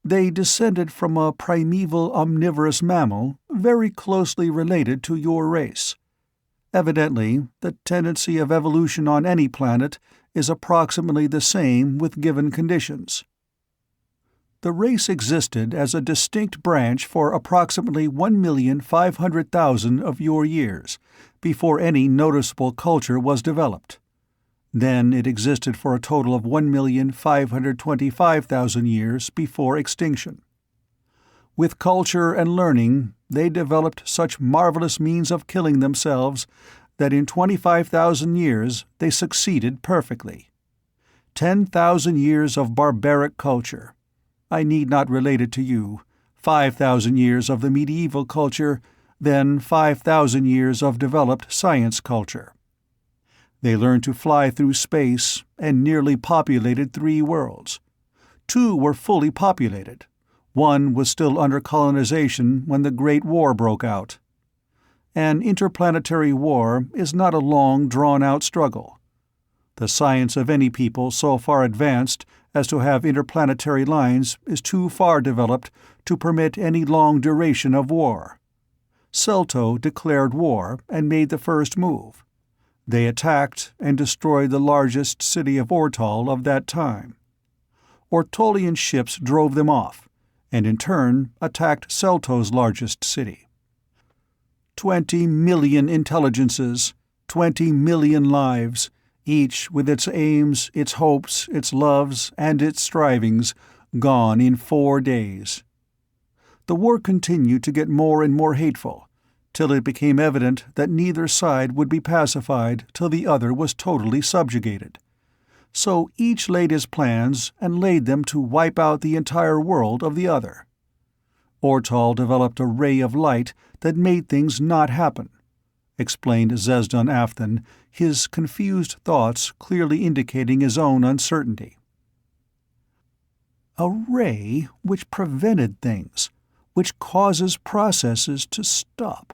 They descended from a primeval omnivorous mammal very closely related to your race. Evidently, the tendency of evolution on any planet is approximately the same with given conditions. The race existed as a distinct branch for approximately 1,500,000 of your years, before any noticeable culture was developed. Then it existed for a total of 1,525,000 years before extinction. With culture and learning, they developed such marvelous means of killing themselves that in 25,000 years they succeeded perfectly. 10,000 years of barbaric culture. I need not relate it to you. 5,000 years of the medieval culture, then 5,000 years of developed science culture. They learned to fly through space and nearly populated 3 worlds. 2 were fully populated. 1 was still under colonization when the Great War broke out. An interplanetary war is not a long, drawn-out struggle. The science of any people so far advanced as to have interplanetary lines is too far developed to permit any long duration of war. Celto declared war and made the first move. They attacked and destroyed the largest city of Ortol of that time. Ortolian ships drove them off, and in turn attacked Celto's largest city. 20 million intelligences, 20 million lives, each with its aims, its hopes, its loves, and its strivings, gone in 4 days. The war continued to get more and more hateful, till it became evident that neither side would be pacified till the other was totally subjugated. So each laid his plans and laid them to wipe out the entire world of the other. Ortol developed a ray of light that made things not happen, explained Zesdan Afthan, his confused thoughts clearly indicating his own uncertainty. A ray which prevented things, which causes processes to stop.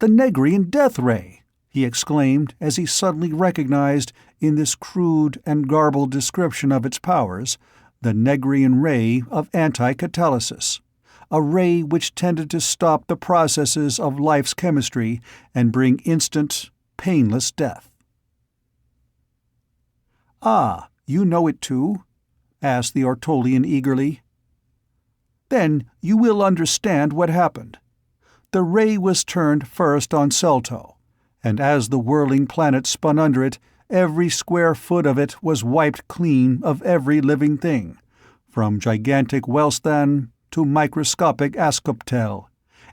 "The Negrian death ray!" he exclaimed as he suddenly recognized, in this crude and garbled description of its powers, the Negrian ray of anti-catalysis, a ray which tended to stop the processes of life's chemistry and bring instant, painless death. "Ah, you know it too?" asked the Ortolian eagerly. "Then you will understand what happened. The ray was turned first on Celto, and as the whirling planet spun under it, every square foot of it was wiped clean of every living thing, from gigantic Wellstan to microscopic Ascoptel,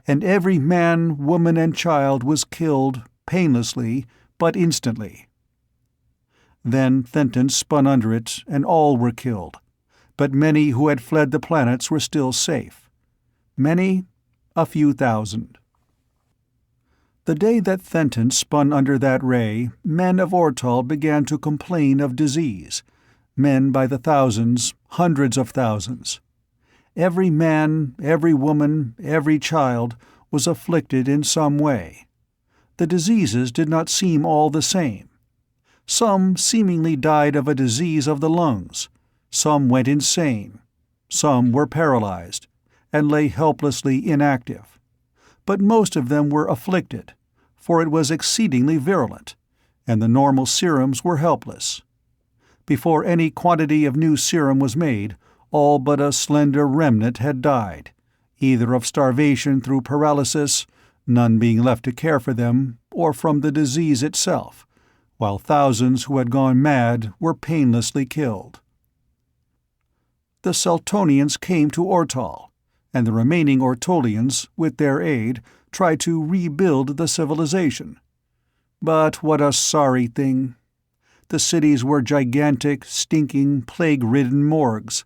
and every man, woman, and child was killed, painlessly, but instantly. Then Thenton spun under it, and all were killed, but many who had fled the planets were still safe. Many, a few thousand. The day that Thenton spun under that ray, men of Ortol began to complain of disease, men by the thousands, hundreds of thousands. Every man, every woman, every child was afflicted in some way. The diseases did not seem all the same. Some seemingly died of a disease of the lungs, some went insane, some were paralyzed, and lay helplessly inactive. But most of them were afflicted, for it was exceedingly virulent, and the normal serums were helpless. Before any quantity of new serum was made, all but a slender remnant had died, either of starvation through paralysis, none being left to care for them, or from the disease itself, while thousands who had gone mad were painlessly killed. The Celtonians came to Ortol, and the remaining Ortolians, with their aid, tried to rebuild the civilization. But what a sorry thing! The cities were gigantic, stinking, plague-ridden morgues,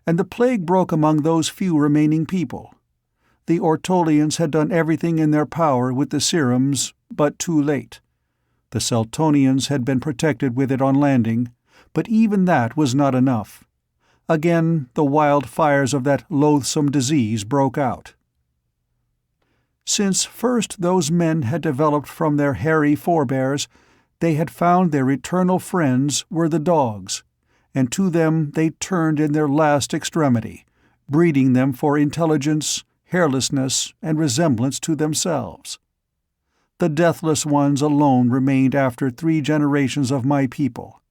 and the plague broke among those few remaining people. The Ortolians had done everything in their power with the serums, but too late. The Celtonians had been protected with it on landing, but even that was not enough. Again, the wild fires of that loathsome disease broke out. Since first those men had developed from their hairy forebears, they had found their eternal friends were the dogs, and to them they turned in their last extremity, breeding them for intelligence, hairlessness, and resemblance to themselves. The deathless ones alone remained after 3 generations of my people,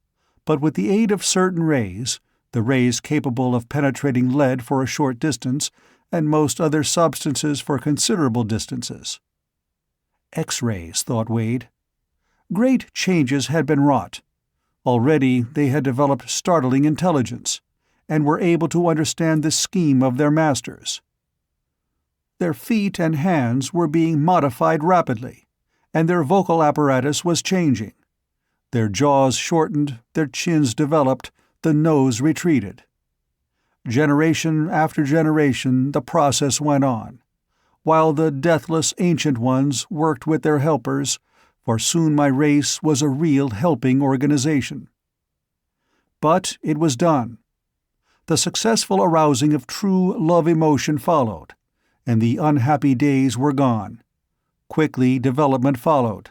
but with the aid of certain rays, the rays capable of penetrating lead for a short distance, and most other substances for considerable distances. X-rays, thought Wade. Great changes had been wrought. Already they had developed startling intelligence, and were able to understand the scheme of their masters. Their feet and hands were being modified rapidly, and their vocal apparatus was changing. Their jaws shortened, their chins developed, the nose retreated. Generation after generation the process went on, while the deathless Ancient Ones worked with their helpers, for soon my race was a real helping organization. But it was done. The successful arousing of true love-emotion followed, and the unhappy days were gone. Quickly development followed.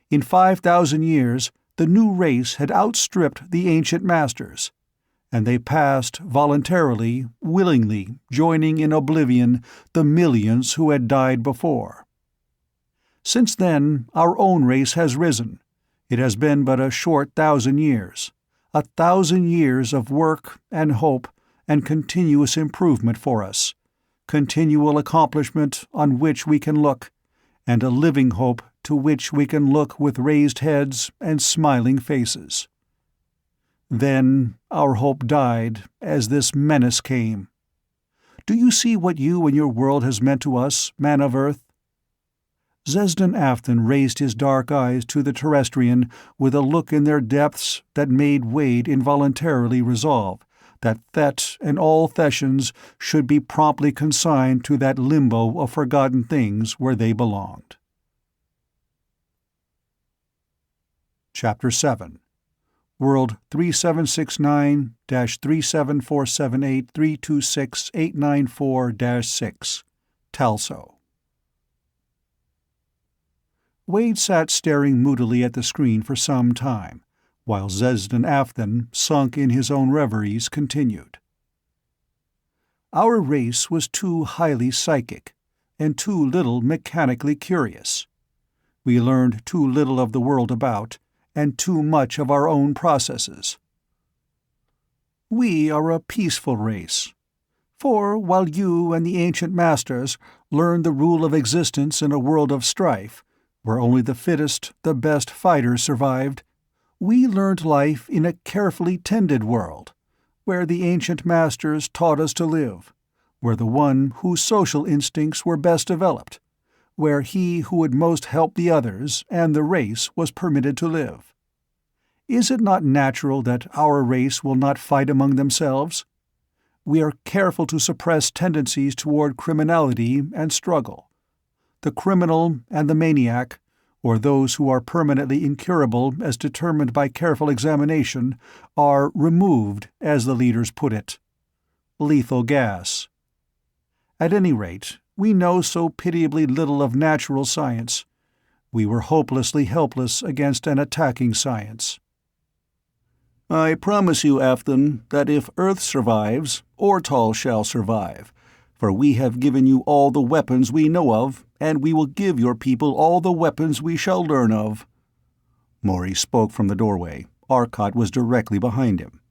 In 5,000 years, the new race had outstripped the ancient masters, and they passed voluntarily, willingly, joining in oblivion the millions who had died before. Since then, our own race has risen. It has been but a short 1,000 years, 1,000 years of work and hope and continuous improvement for us, continual accomplishment on which we can look, and a living hope to which we can look with raised heads and smiling faces. Then our hope died as this menace came. Do you see what you and your world has meant to us, man of Earth? Zesden Afton raised his dark eyes to the terrestrian with a look in their depths that made Wade involuntarily resolve that Thett and all Thessians should be promptly consigned to that limbo of forgotten things where they belonged. Chapter 7. World 3769-37478-326-894-6, Talso. Wade sat staring moodily at the screen for some time, while Zesden Afton, sunk in his own reveries, continued. Our race was too highly psychic, and too little mechanically curious. We learned too little of the world about, and too much of our own processes. We are a peaceful race. For while you and the ancient masters learned the rule of existence in a world of strife, where only the fittest, the best fighters survived, we learned life in a carefully tended world, where the ancient masters taught us to live, where the one whose social instincts were best developed, where he who would most help the others and the race was permitted to live. Is it not natural that our race will not fight among themselves? We are careful to suppress tendencies toward criminality and struggle. The criminal and the maniac, or those who are permanently incurable as determined by careful examination, are removed, as the leaders put it. Lethal gas. At any rate, we know so pitiably little of natural science. We were hopelessly helpless against an attacking science. I promise you, Afton, that if Earth survives, Ortol shall survive, for we have given you all the weapons we know of, and we will give your people all the weapons we shall learn of. Maury spoke from the doorway. Arcot was directly behind him.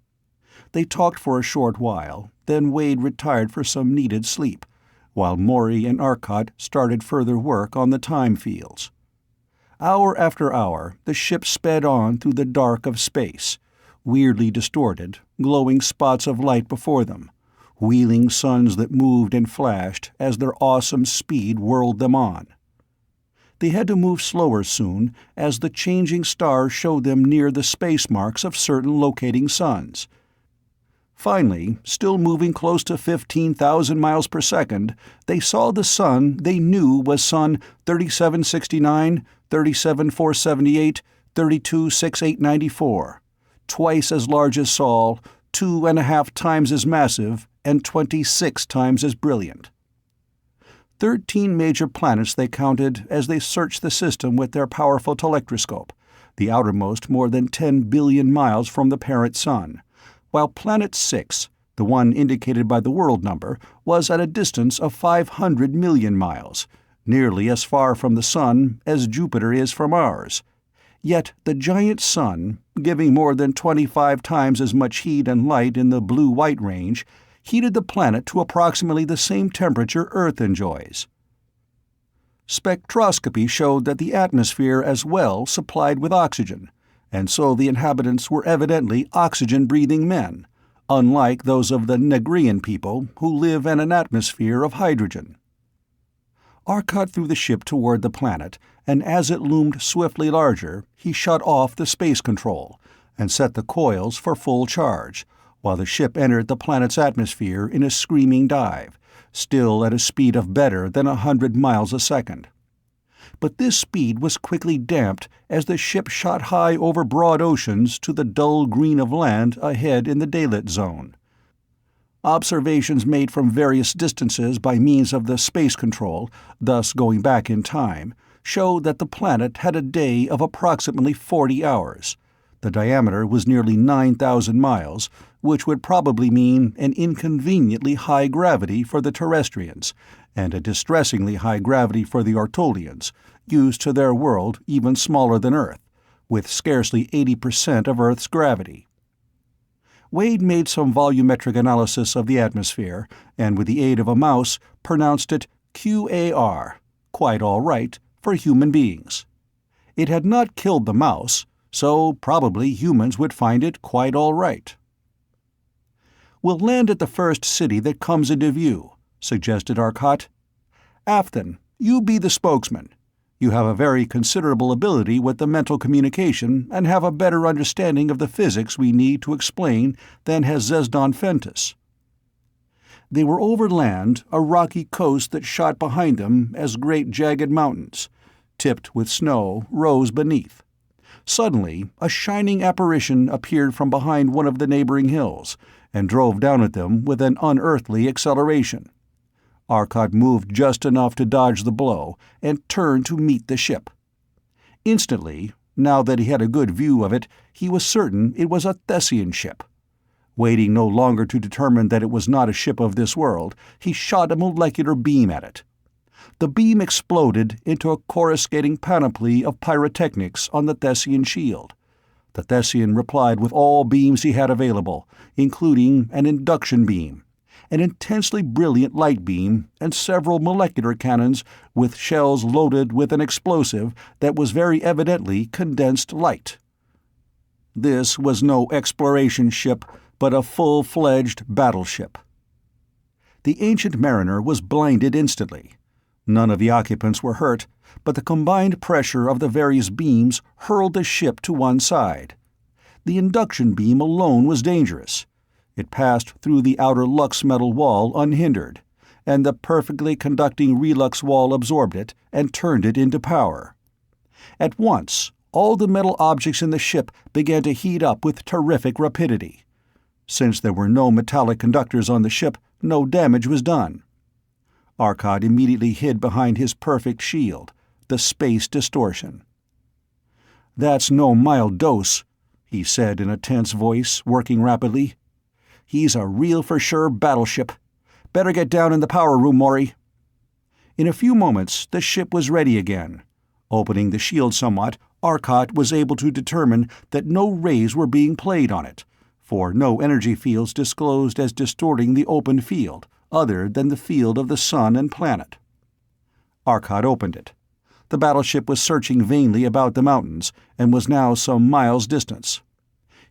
They talked for a short while, then Wade retired for some needed sleep, while Maury and Arcot started further work on the time fields. Hour after hour, the ship sped on through the dark of space, weirdly distorted, glowing spots of light before them, wheeling suns that moved and flashed as their awesome speed whirled them on. They had to move slower soon, as the changing stars showed them near the space marks of certain locating suns. Finally, still moving close to 15,000 miles per second, they saw the sun they knew was Sun 3769, 37478, 326894, twice as large as Sol, 2.5 times as massive, and 26 times as brilliant. 13 major planets they counted as they searched the system with their powerful telectroscope, the outermost more than 10 billion miles from the parent sun, while Planet 6, the one indicated by the world number, was at a distance of 500 million miles, nearly as far from the sun as Jupiter is from ours. Yet the giant sun, giving more than 25 times as much heat and light in the blue-white range, heated the planet to approximately the same temperature Earth enjoys. Spectroscopy showed that the atmosphere as well supplied with oxygen, and so the inhabitants were evidently oxygen-breathing men, unlike those of the Negrian people who live in an atmosphere of hydrogen. Arcot threw the ship toward the planet, and as it loomed swiftly larger, he shut off the space control and set the coils for full charge, while the ship entered the planet's atmosphere in a screaming dive, still at a speed of better than 100 miles a second. But this speed was quickly damped as the ship shot high over broad oceans to the dull green of land ahead in the daylit zone. Observations made from various distances by means of the space control, thus going back in time, showed that the planet had a day of approximately 40 hours. The diameter was nearly 9,000 miles, which would probably mean an inconveniently high gravity for the terrestrians, and a distressingly high gravity for the Ortolians, used to their world even smaller than Earth, with scarcely 80% of Earth's gravity. Wade made some volumetric analysis of the atmosphere, and with the aid of a mouse, pronounced it QAR, quite all right, for human beings. It had not killed the mouse, so probably humans would find it quite all right. "We'll land at the first city that comes into view," suggested Arcot. "Afton, you be the spokesman. You have a very considerable ability with the mental communication and have a better understanding of the physics we need to explain than has Zesdon Fentis." They were over land, a rocky coast that shot behind them as great jagged mountains, tipped with snow, rose beneath. Suddenly, a shining apparition appeared from behind one of the neighboring hills, and drove down at them with an unearthly acceleration. Arcot moved just enough to dodge the blow, and turned to meet the ship. Instantly, now that he had a good view of it, he was certain it was a Thessian ship. Waiting no longer to determine that it was not a ship of this world, he shot a molecular beam at it. The beam exploded into a coruscating panoply of pyrotechnics on the Thessian shield. The Thessian replied with all beams he had available, including an induction beam, an intensely brilliant light beam, and several molecular cannons with shells loaded with an explosive that was very evidently condensed light. This was no exploration ship, but a full-fledged battleship. The ancient mariner was blinded instantly. None of the occupants were hurt, but the combined pressure of the various beams hurled the ship to one side. The induction beam alone was dangerous. It passed through the outer lux metal wall unhindered, and the perfectly conducting relux wall absorbed it and turned it into power. At once, all the metal objects in the ship began to heat up with terrific rapidity. Since there were no metallic conductors on the ship, no damage was done. Arcot immediately hid behind his perfect shield, the space distortion. "That's no mild dose," he said in a tense voice, working rapidly. "He's a real for sure battleship. Better get down in the power room, Maury." In a few moments the ship was ready again. Opening the shield somewhat, Arcot was able to determine that no rays were being played on it, for no energy fields disclosed as distorting the open field, other than the field of the sun and planet. Arcot opened it. The battleship was searching vainly about the mountains, and was now some miles distant.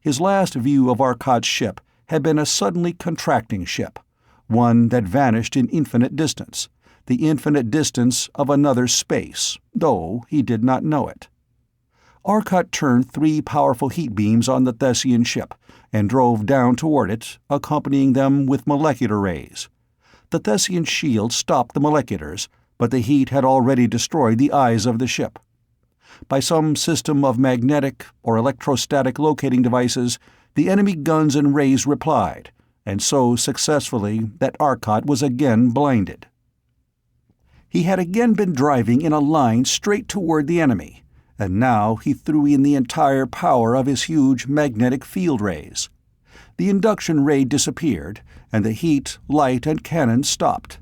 His last view of Arcot's ship had been a suddenly contracting ship, one that vanished in infinite distance, the infinite distance of another space, though he did not know it. Arcot turned 3 powerful heat beams on the Thessian ship, and drove down toward it, accompanying them with molecular rays. The Thessian shield stopped the moleculars, but the heat had already destroyed the eyes of the ship. By some system of magnetic or electrostatic locating devices, the enemy guns and rays replied, and so successfully that Arcot was again blinded. He had again been driving in a line straight toward the enemy, and now he threw in the entire power of his huge magnetic field rays. The induction ray disappeared, and the heat, light, and cannon stopped.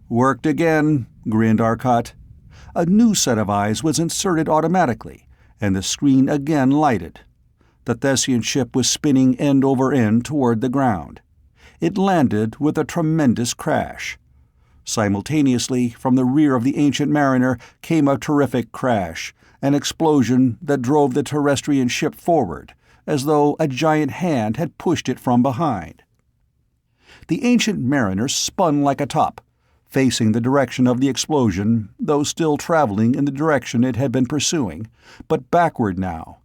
"Worked again," grinned Arcot. A new set of eyes was inserted automatically, and the screen again lighted. The Thessian ship was spinning end over end toward the ground. It landed with a tremendous crash. Simultaneously, from the rear of the ancient mariner came a terrific crash, an explosion that drove the terrestrian ship forward, as though a giant hand had pushed it from behind. The ancient mariner spun like a top, facing the direction of the explosion, though still traveling in the direction it had been pursuing, but backward now.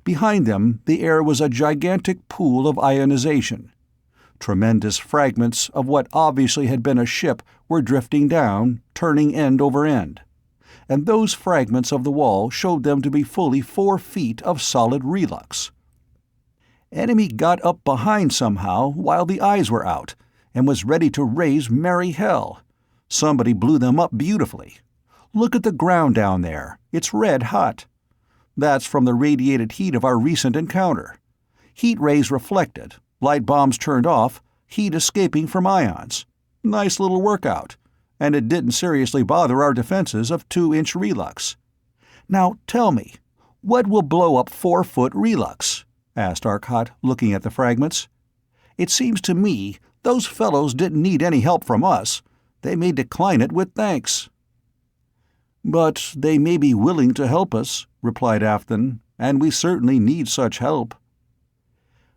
Behind them, the air was a gigantic pool of ionization. Tremendous fragments of what obviously had been a ship were drifting down, turning end over end. And those fragments of the wall showed them to be fully 4 feet of solid relux. Enemy got up behind somehow while the eyes were out, and was ready to raise merry hell. Somebody blew them up beautifully. Look at the ground down there. It's red hot. That's from the radiated heat of our recent encounter. Heat rays reflected, light bombs turned off, heat escaping from ions. Nice little workout. And it didn't seriously bother our defenses of 2-inch relux. Now tell me, what will blow up 4-foot relux? Asked Arcot, looking at the fragments. It seems to me those fellows didn't need any help from us. They may decline it with thanks. But they may be willing to help us, replied Afton, and we certainly need such help.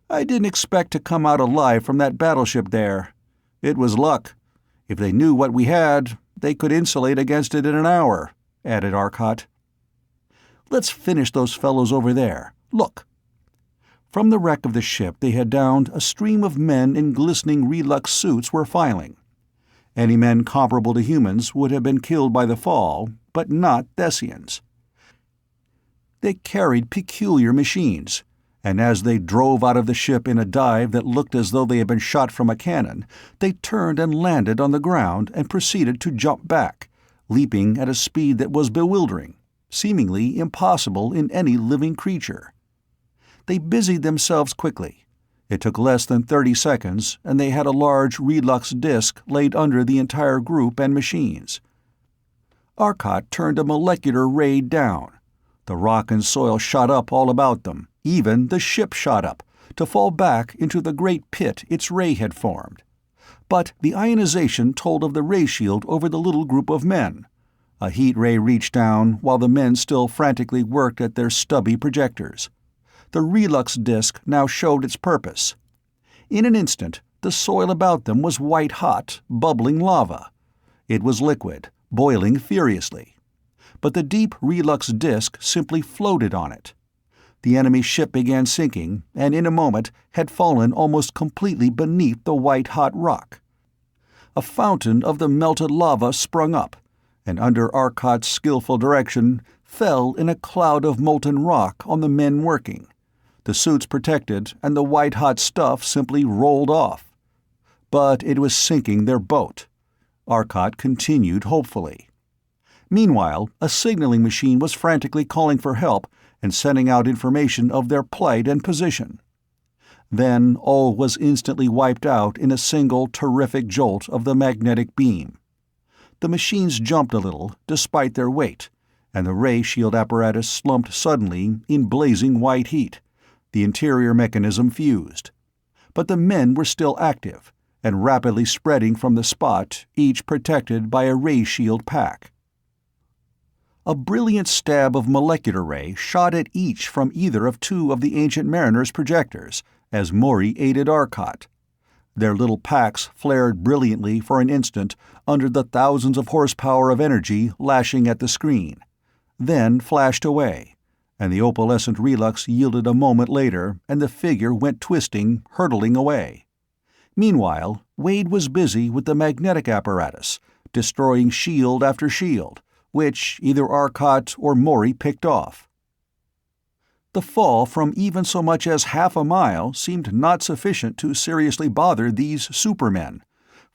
I didn't expect to come out alive from that battleship there. It was luck. If they knew what we had, they could insulate against it in an hour, added Arcot. Let's finish those fellows over there. Look. From the wreck of the ship they had downed, a stream of men in glistening relux suits were filing. Any men comparable to humans would have been killed by the fall, but not Thessians. They carried peculiar machines, and as they drove out of the ship in a dive that looked as though they had been shot from a cannon, they turned and landed on the ground and proceeded to jump back, leaping at a speed that was bewildering, seemingly impossible in any living creature. They busied themselves quickly. It took less than 30 seconds, and they had a large relux disk laid under the entire group and machines. Arcot turned a molecular ray down. The rock and soil shot up all about them, Even the ship shot up, to fall back into the great pit its ray had formed. But the ionization told of the ray shield over the little group of men. A heat ray reached down while the men still frantically worked at their stubby projectors. The relux disk now showed its purpose. In an instant, the soil about them was white-hot, bubbling lava. It was liquid, boiling furiously. But the deep relux disk simply floated on it. The enemy ship began sinking, and in a moment had fallen almost completely beneath the white-hot rock. A fountain of the melted lava sprung up, and under Arcot's skillful direction, fell in a cloud of molten rock on the men working. The suits protected, and the white-hot stuff simply rolled off. But it was sinking their boat. Arcot continued hopefully. Meanwhile, a signaling machine was frantically calling for help and sending out information of their plight and position. Then all was instantly wiped out in a single terrific jolt of the magnetic beam. The machines jumped a little, despite their weight, and the ray shield apparatus slumped suddenly in blazing white heat. The interior mechanism fused. But the men were still active, and rapidly spreading from the spot, each protected by a ray shield pack. A brilliant stab of molecular ray shot at each from either of two of the Ancient Mariner's projectors, as Maury aided Arcot. Their little packs flared brilliantly for an instant under the thousands of horsepower of energy lashing at the screen, then flashed away, and the opalescent relux yielded a moment later, and the figure went twisting, hurtling away. Meanwhile, Wade was busy with the magnetic apparatus, destroying shield after shield, which either Arcot or Maury picked off. The fall from even so much as half a mile seemed not sufficient to seriously bother these supermen,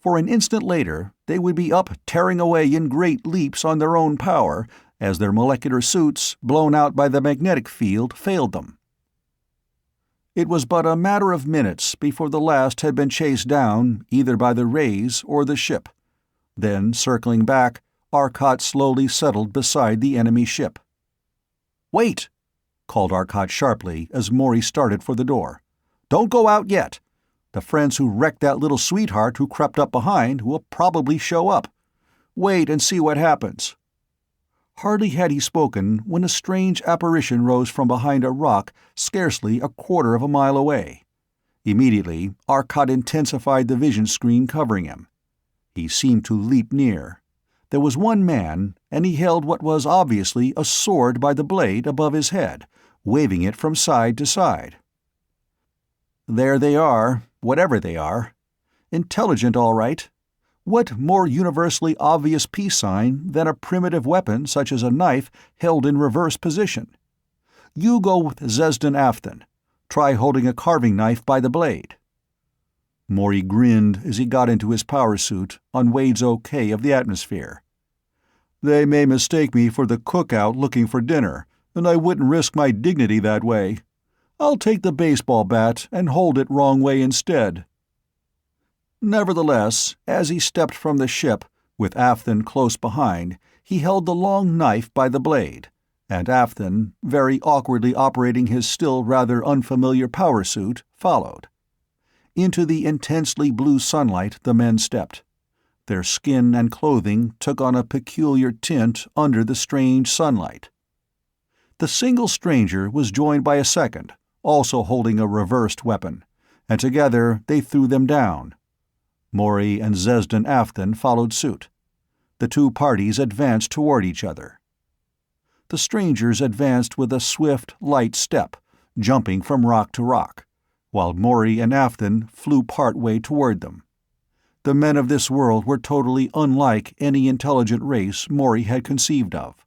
for an instant later they would be up tearing away in great leaps on their own power as their molecular suits, blown out by the magnetic field, failed them. It was but a matter of minutes before the last had been chased down either by the rays or the ship. Then, circling back, Arcot slowly settled beside the enemy ship. "Wait!" called Arcot sharply as Maury started for the door. "Don't go out yet. The friends who wrecked that little sweetheart who crept up behind will probably show up. Wait and see what happens." Hardly had he spoken when a strange apparition rose from behind a rock scarcely a quarter of a mile away. Immediately, Arcot intensified the vision screen covering him. He seemed to leap near. There was one man, and he held what was obviously a sword by the blade above his head, waving it from side to side. There they are, whatever they are. Intelligent, all right. What more universally obvious peace sign than a primitive weapon such as a knife held in reverse position? You go with Zesden Afton. Try holding a carving knife by the blade. Maury grinned as he got into his power suit on Wade's okay of the atmosphere. "They may mistake me for the cook out looking for dinner, and I wouldn't risk my dignity that way. I'll take the baseball bat and hold it wrong way instead." Nevertheless, as he stepped from the ship, with Afton close behind, he held the long knife by the blade, and Afton, very awkwardly operating his still rather unfamiliar power suit, followed. Into the intensely blue sunlight the men stepped. Their skin and clothing took on a peculiar tint under the strange sunlight. The single stranger was joined by a second, also holding a reversed weapon, and together they threw them down. Maury and Zesden Afton followed suit. The two parties advanced toward each other. The strangers advanced with a swift, light step, jumping from rock to rock, while Maury and Afton flew part way toward them. The men of this world were totally unlike any intelligent race Maury had conceived of.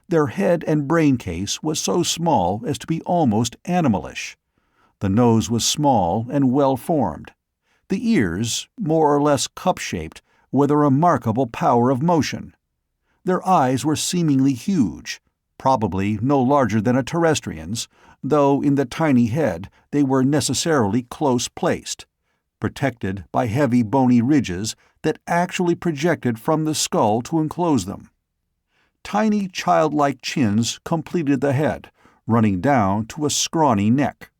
Their head and brain case was so small as to be almost animalish. The nose was small and well-formed. The ears, more or less cup-shaped, with a remarkable power of motion. Their eyes were seemingly huge, probably no larger than a terrestrian's, though in the tiny head they were necessarily close-placed, protected by heavy bony ridges that actually projected from the skull to enclose them. Tiny childlike chins completed the head, running down to a scrawny neck.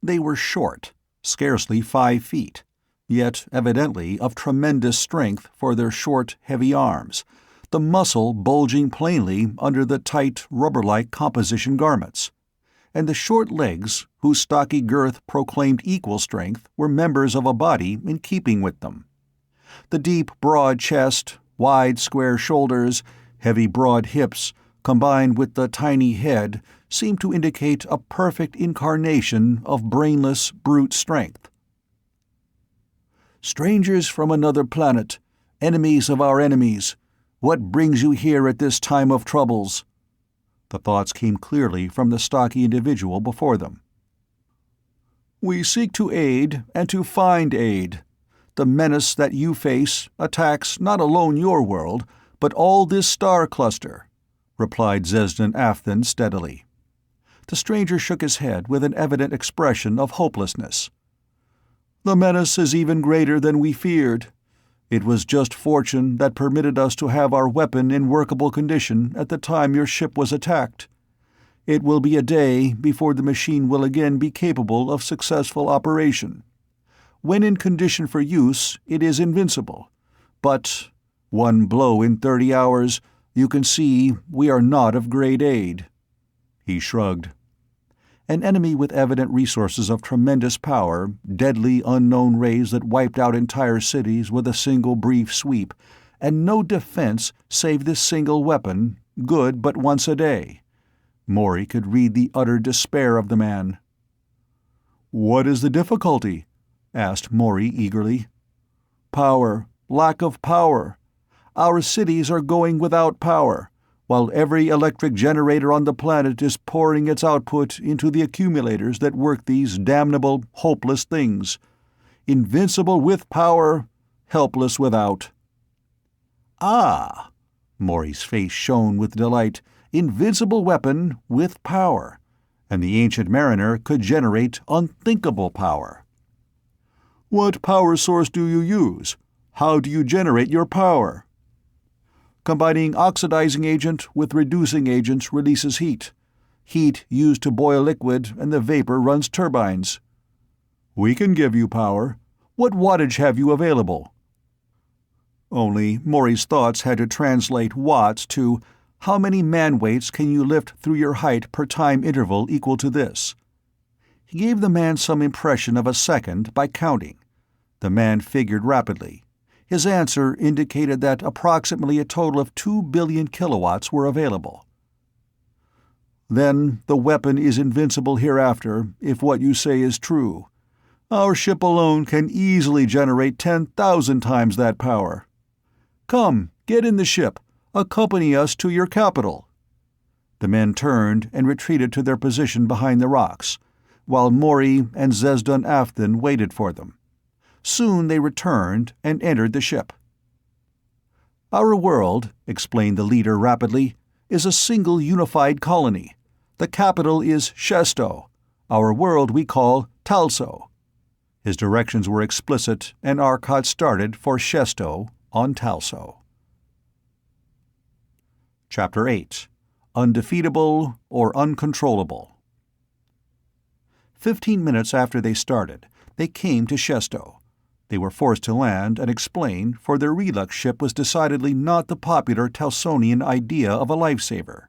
They were short, scarcely 5 feet, yet evidently of tremendous strength for their short, heavy arms, the muscle bulging plainly under the tight, rubber-like composition garments, and the short legs, whose stocky girth proclaimed equal strength, were members of a body in keeping with them. The deep, broad chest, wide, square shoulders, heavy, broad hips, combined with the tiny head, seemed to indicate a perfect incarnation of brainless, brute strength. "Strangers from another planet, enemies of our enemies, what brings you here at this time of troubles?" The thoughts came clearly from the stocky individual before them. "We seek to aid and to find aid. The menace that you face attacks not alone your world, but all this star cluster," replied Zesdan Afthan steadily. The stranger shook his head with an evident expression of hopelessness. "The menace is even greater than we feared. It was just fortune that permitted us to have our weapon in workable condition at the time your ship was attacked. It will be a day before the machine will again be capable of successful operation. When in condition for use, it is invincible. But one blow in 30 hours, you can see we are not of great aid." He shrugged. An enemy with evident resources of tremendous power, deadly unknown rays that wiped out entire cities with a single brief sweep, and no defense save this single weapon, good but once a day. Maury could read the utter despair of the man. "What is the difficulty?" asked Maury eagerly. "Power. Lack of power. Our cities are going without power, while every electric generator on the planet is pouring its output into the accumulators that work these damnable, hopeless things. Invincible with power, helpless without." "Ah!" Maury's face shone with delight. "Invincible weapon with power. And the ancient mariner could generate unthinkable power." "What power source do you use? How do you generate your power?" "Combining oxidizing agent with reducing agent releases heat. Heat used to boil liquid, and the vapor runs turbines." "We can give you power. What wattage have you available?" Only Maury's thoughts had to translate watts to how many man-weights can you lift through your height per time interval equal to this. He gave the man some impression of a second by counting. The man figured rapidly. His answer indicated that approximately a total of 2 billion kilowatts were available. "Then the weapon is invincible hereafter, if what you say is true. Our ship alone can easily generate 10,000 times that power. Come, get in the ship. Accompany us to your capital." The men turned and retreated to their position behind the rocks, while Maury and Zesdan Afthan waited for them. Soon they returned and entered the ship. "Our world," explained the leader rapidly, "is a single unified colony. The capital is Shesto. Our world we call Talso." His directions were explicit, and Arcot started for Shesto on Talso. Chapter 8. Undefeatable or Uncontrollable. 15 minutes after they started, they came to Shesto. They were forced to land and explain, for their Relux ship was decidedly not the popular Talsonian idea of a lifesaver.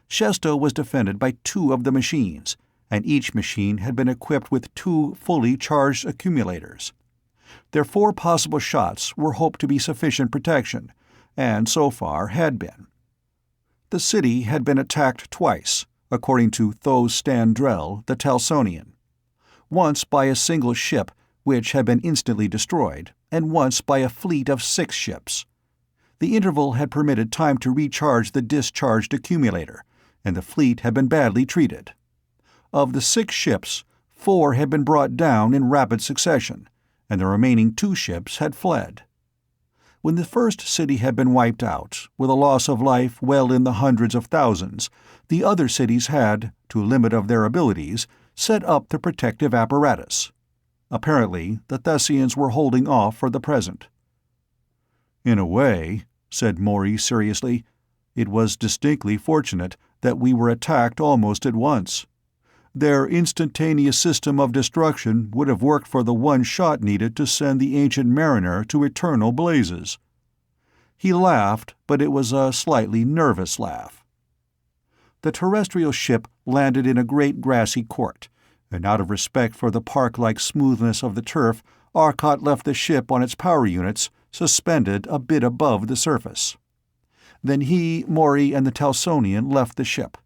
Shesto was defended by 2 of the machines, and each machine had been equipped with 2 fully charged accumulators. Their 4 possible shots were hoped to be sufficient protection, and so far had been. The city had been attacked twice, according to Thos Standrel, the Talsonian. Once by a single ship, which had been instantly destroyed, and once by a fleet of 6 ships. The interval had permitted time to recharge the discharged accumulator, and the fleet had been badly treated. Of the 6 ships, 4 had been brought down in rapid succession, and the remaining 2 ships had fled. When the first city had been wiped out, with a loss of life well in the hundreds of thousands, the other cities had, to a limit of their abilities, set up the protective apparatus. Apparently, the Thessians were holding off for the present. "In a way," said Maury seriously, "it was distinctly fortunate that we were attacked almost at once. Their instantaneous system of destruction would have worked for the one shot needed to send the ancient mariner to eternal blazes." He laughed, but it was a slightly nervous laugh. The terrestrial ship landed in a great grassy court, and out of respect for the park-like smoothness of the turf, Arcot left the ship on its power units, suspended a bit above the surface. Then he, Maury, and the Talsonian left the ship.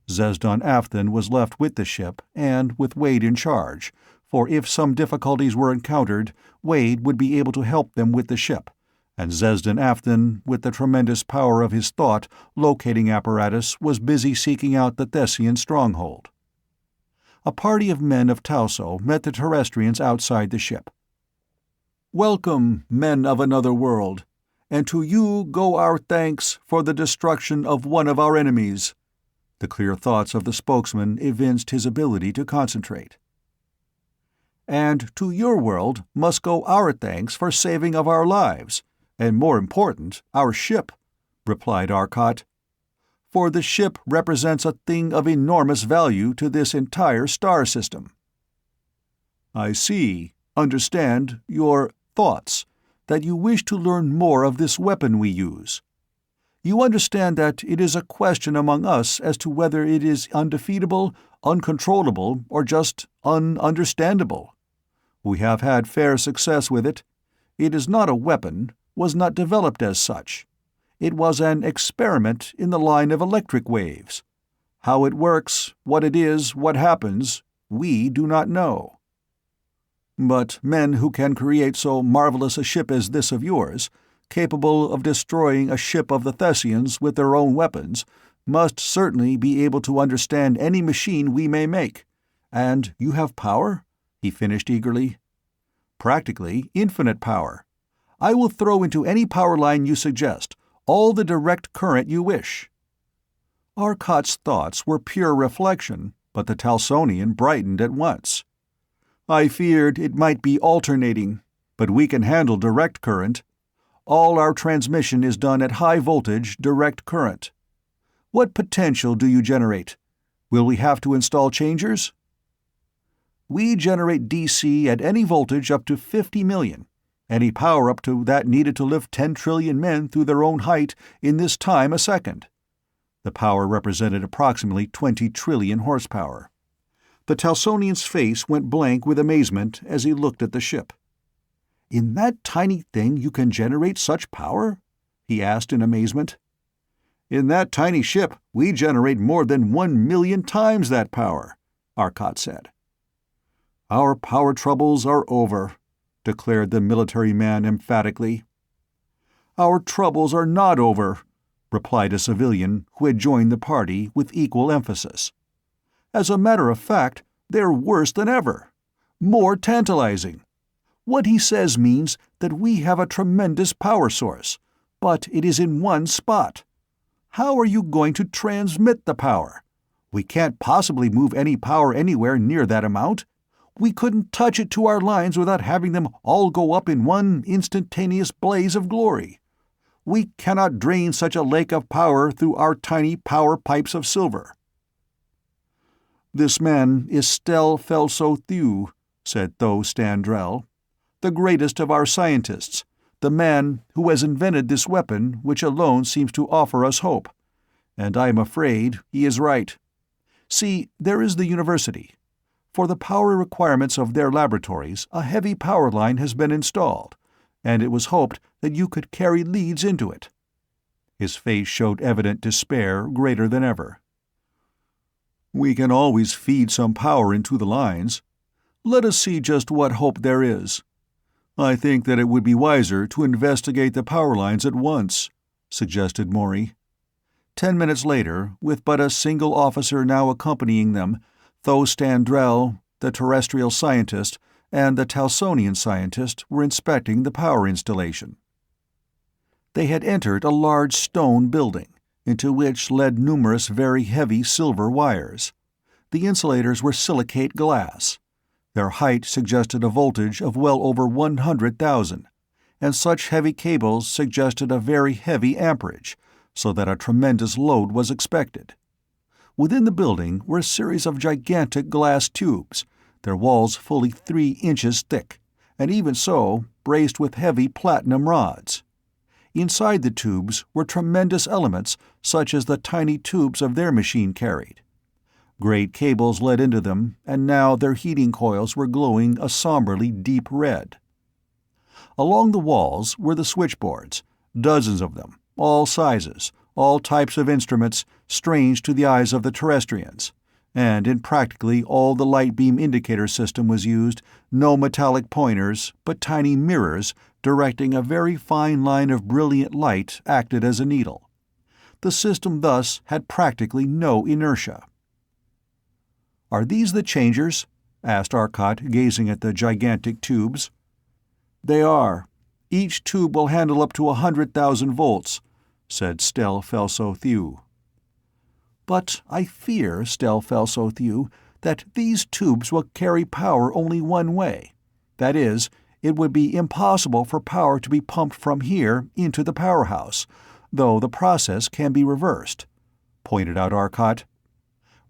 Zesdon Afton was left with the ship, and with Wade in charge, for if some difficulties were encountered, Wade would be able to help them with the ship, and Zesdon Afton, with the tremendous power of his thought-locating apparatus, was busy seeking out the Thessian stronghold. A party of men of Talso met the Terrestrians outside the ship. "Welcome, men of another world, and to you go our thanks for the destruction of one of our enemies." The clear thoughts of the spokesman evinced his ability to concentrate. "And to your world must go our thanks for saving of our lives, and more important, our ship," replied Arcot. "For the ship represents a thing of enormous value to this entire star system." "I see, understand, your thoughts, that you wish to learn more of this weapon we use. You understand that it is a question among us as to whether it is undefeatable, uncontrollable, or just ununderstandable. We have had fair success with it. It is not a weapon, was not developed as such. It was an experiment in the line of electric waves. How it works, what it is, what happens, we do not know. But men who can create so marvelous a ship as this of yours, capable of destroying a ship of the Thessians with their own weapons, must certainly be able to understand any machine we may make. And you have power?" he finished eagerly. "Practically infinite power. I will throw into any power line you suggest all the direct current you wish." Arcot's thoughts were pure reflection, but the Talsonian brightened at once. "I feared it might be alternating, but we can handle direct current. All our transmission is done at high voltage direct current. What potential do you generate? Will we have to install changers?" "We generate DC at any voltage up to 50 million, any power up to that needed to lift 10 trillion men through their own height in this time a second." The power represented approximately 20 trillion horsepower. The Talsonian's face went blank with amazement as he looked at the ship. "In that tiny thing you can generate such power?" he asked in amazement. "In that tiny ship we generate more than 1,000,000 times that power," Arcot said. "Our power troubles are over," declared the military man emphatically. "Our troubles are not over," replied a civilian who had joined the party with equal emphasis. "As a matter of fact, they're worse than ever. More tantalizing. What he says means that we have a tremendous power source, but it is in one spot. How are you going to transmit the power? We can't possibly move any power anywhere near that amount. We couldn't touch it to our lines without having them all go up in one instantaneous blaze of glory. We cannot drain such a lake of power through our tiny power pipes of silver." "This man is Stel Felso Thew," said Tho Standrel, "the greatest of our scientists, the man who has invented this weapon which alone seems to offer us hope. And I am afraid he is right. See, there is the university. For the power requirements of their laboratories, a heavy power line has been installed, and it was hoped that you could carry leads into it." His face showed evident despair greater than ever. "We can always feed some power into the lines. Let us see just what hope there is. I think that it would be wiser to investigate the power lines at once," suggested Maury. 10 minutes later, with but a single officer now accompanying them, Tho Standrel, the terrestrial scientist, and the Talsonian scientist were inspecting the power installation. They had entered a large stone building, into which led numerous very heavy silver wires. The insulators were silicate glass. Their height suggested a voltage of well over 100,000, and such heavy cables suggested a very heavy amperage, so that a tremendous load was expected. Within the building were a series of gigantic glass tubes, their walls fully 3 inches thick, and even so, braced with heavy platinum rods. Inside the tubes were tremendous elements such as the tiny tubes of their machine carried. Great cables led into them, and now their heating coils were glowing a somberly deep red. Along the walls were the switchboards, dozens of them, all sizes, all types of instruments, strange to the eyes of the terrestrians, and in practically all the light beam indicator system was used, no metallic pointers, but tiny mirrors directing a very fine line of brilliant light acted as a needle. The system thus had practically no inertia. "Are these the changers?" asked Arcot, gazing at the gigantic tubes. "They are. Each tube will handle up to 100,000 volts," said Stel Felso-Thew. "But I fear, Stel Felso-Thew, that these tubes will carry power only one way. That is, it would be impossible for power to be pumped from here into the powerhouse, though the process can be reversed," pointed out Arcot.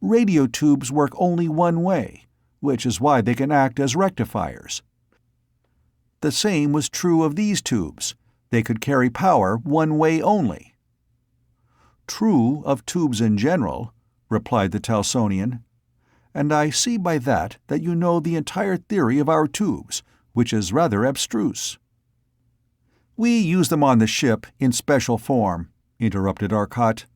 "Radio tubes work only one way, which is why they can act as rectifiers. The same was true of these tubes. They could carry power one way only." "True of tubes in general," replied the Talsonian. "And I see by that you know the entire theory of our tubes, which is rather abstruse." "We use them on the ship in special form," interrupted Arcot.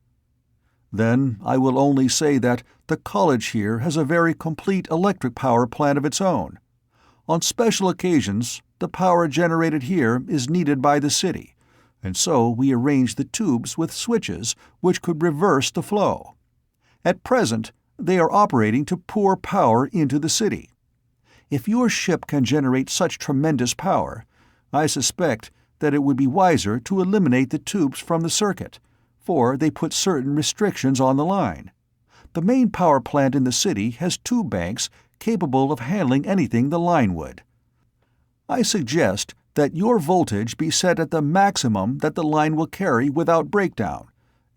"Then I will only say that the college here has a very complete electric power plant of its own. On special occasions, the power generated here is needed by the city, and so we arrange the tubes with switches which could reverse the flow. At present, they are operating to pour power into the city. If your ship can generate such tremendous power, I suspect that it would be wiser to eliminate the tubes from the circuit, for they put certain restrictions on the line. The main power plant in the city has tube banks capable of handling anything the line would. I suggest that your voltage be set at the maximum that the line will carry without breakdown,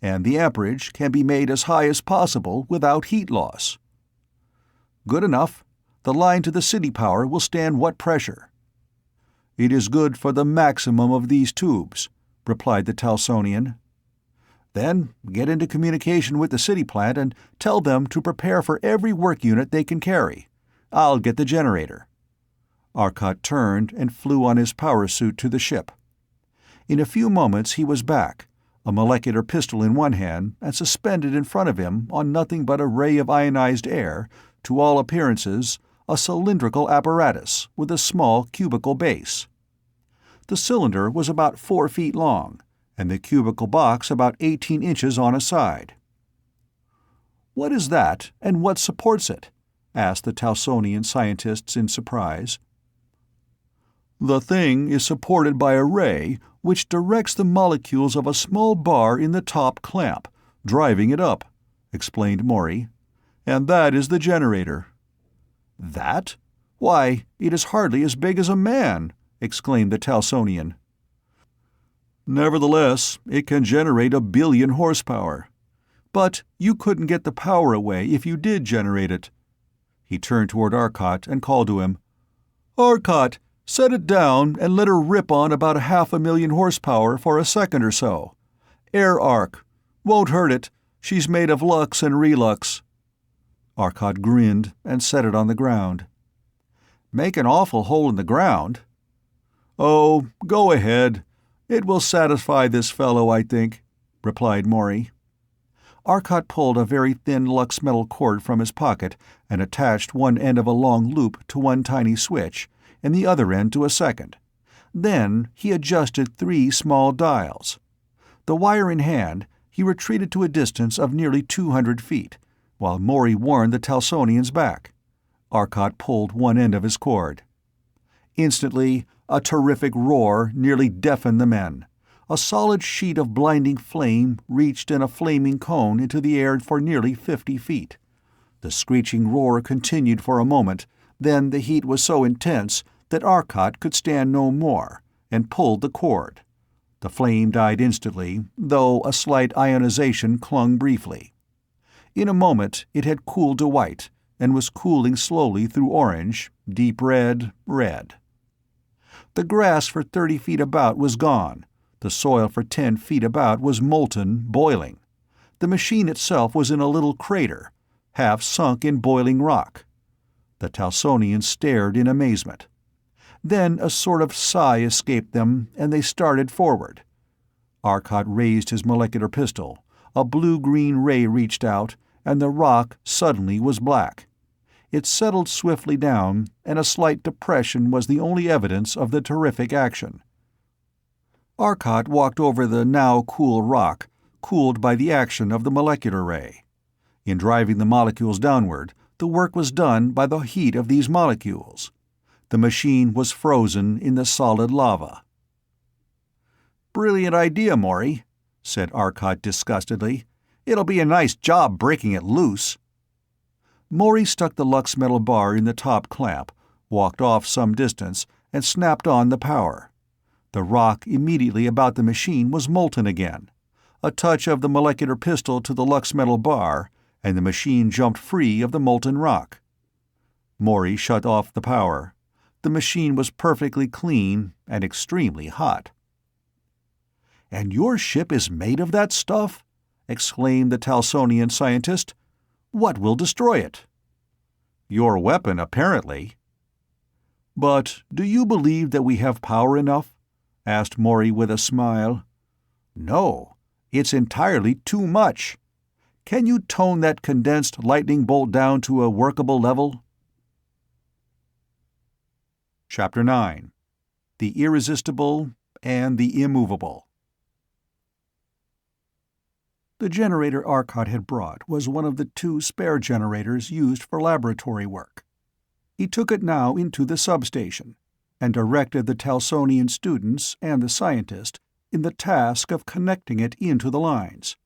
and the amperage can be made as high as possible without heat loss." "Good enough. The line to the city power will stand what pressure?" "It is good for the maximum of these tubes," replied the Talsonian. "Then get into communication with the city plant and tell them to prepare for every work unit they can carry. I'll get the generator." Arcot turned and flew on his power suit to the ship. In a few moments he was back, a molecular pistol in one hand and suspended in front of him on nothing but a ray of ionized air, to all appearances a cylindrical apparatus with a small cubical base. The cylinder was about 4 feet long, and the cubical box about 18 inches on a side. "What is that, and what supports it?" asked the Talsonian scientists in surprise. "The thing is supported by a ray which directs the molecules of a small bar in the top clamp, driving it up," explained Maury. "And that is the generator." "That? Why, it is hardly as big as a man!" exclaimed the Talsonian. "Nevertheless, it can generate 1 billion horsepower. But you couldn't get the power away if you did generate it." He turned toward Arcot and called to him, "Arcot, set it down and let her rip on about 500,000 horsepower for a second or so. Air arc. Won't hurt it. She's made of lux and relux." Arcot grinned and set it on the ground. "Make an awful hole in the ground." "Oh, go ahead. It will satisfy this fellow, I think," replied Maury. Arcot pulled a very thin lux metal cord from his pocket and attached one end of a long loop to one tiny switch, and the other end to a second. Then he adjusted 3 small dials. The wire in hand, he retreated to a distance of nearly 200 feet, while Maury warned the Talsonians back. Arcot pulled one end of his cord. Instantly, a terrific roar nearly deafened the men. A solid sheet of blinding flame reached in a flaming cone into the air for nearly 50 feet. The screeching roar continued for a moment, then the heat was so intense that Arcot could stand no more, and pulled the cord. The flame died instantly, though a slight ionization clung briefly. In a moment it had cooled to white, and was cooling slowly through orange, deep red, red. The grass for 30 feet about was gone. The soil for 10 feet about was molten, boiling. The machine itself was in a little crater, half sunk in boiling rock. The Talsonians stared in amazement. Then a sort of sigh escaped them, and they started forward. Arcot raised his molecular pistol. A blue-green ray reached out, and the rock suddenly was black. It settled swiftly down, and a slight depression was the only evidence of the terrific action. Arcot walked over the now cool rock, cooled by the action of the molecular ray. In driving the molecules downward, the work was done by the heat of these molecules. The machine was frozen in the solid lava. "Brilliant idea, Maury," said Arcot disgustedly. "It'll be a nice job breaking it loose." Maury stuck the lux metal bar in the top clamp, walked off some distance, and snapped on the power. The rock immediately about the machine was molten again. A touch of the molecular pistol to the lux metal bar, and the machine jumped free of the molten rock. Maury shut off the power. The machine was perfectly clean and extremely hot. "And your ship is made of that stuff?" exclaimed the Talsonian scientist. "What will destroy it?" "Your weapon, apparently." "But do you believe that we have power enough?" asked Maury with a smile. "No, it's entirely too much. Can you tone that condensed lightning bolt down to a workable level?" Chapter 9. The Irresistible and the Immovable. The generator Arcot had brought was one of the 2 spare generators used for laboratory work. He took it now into the substation, and directed the Talsonian students and the scientist in the task of connecting it into the lines.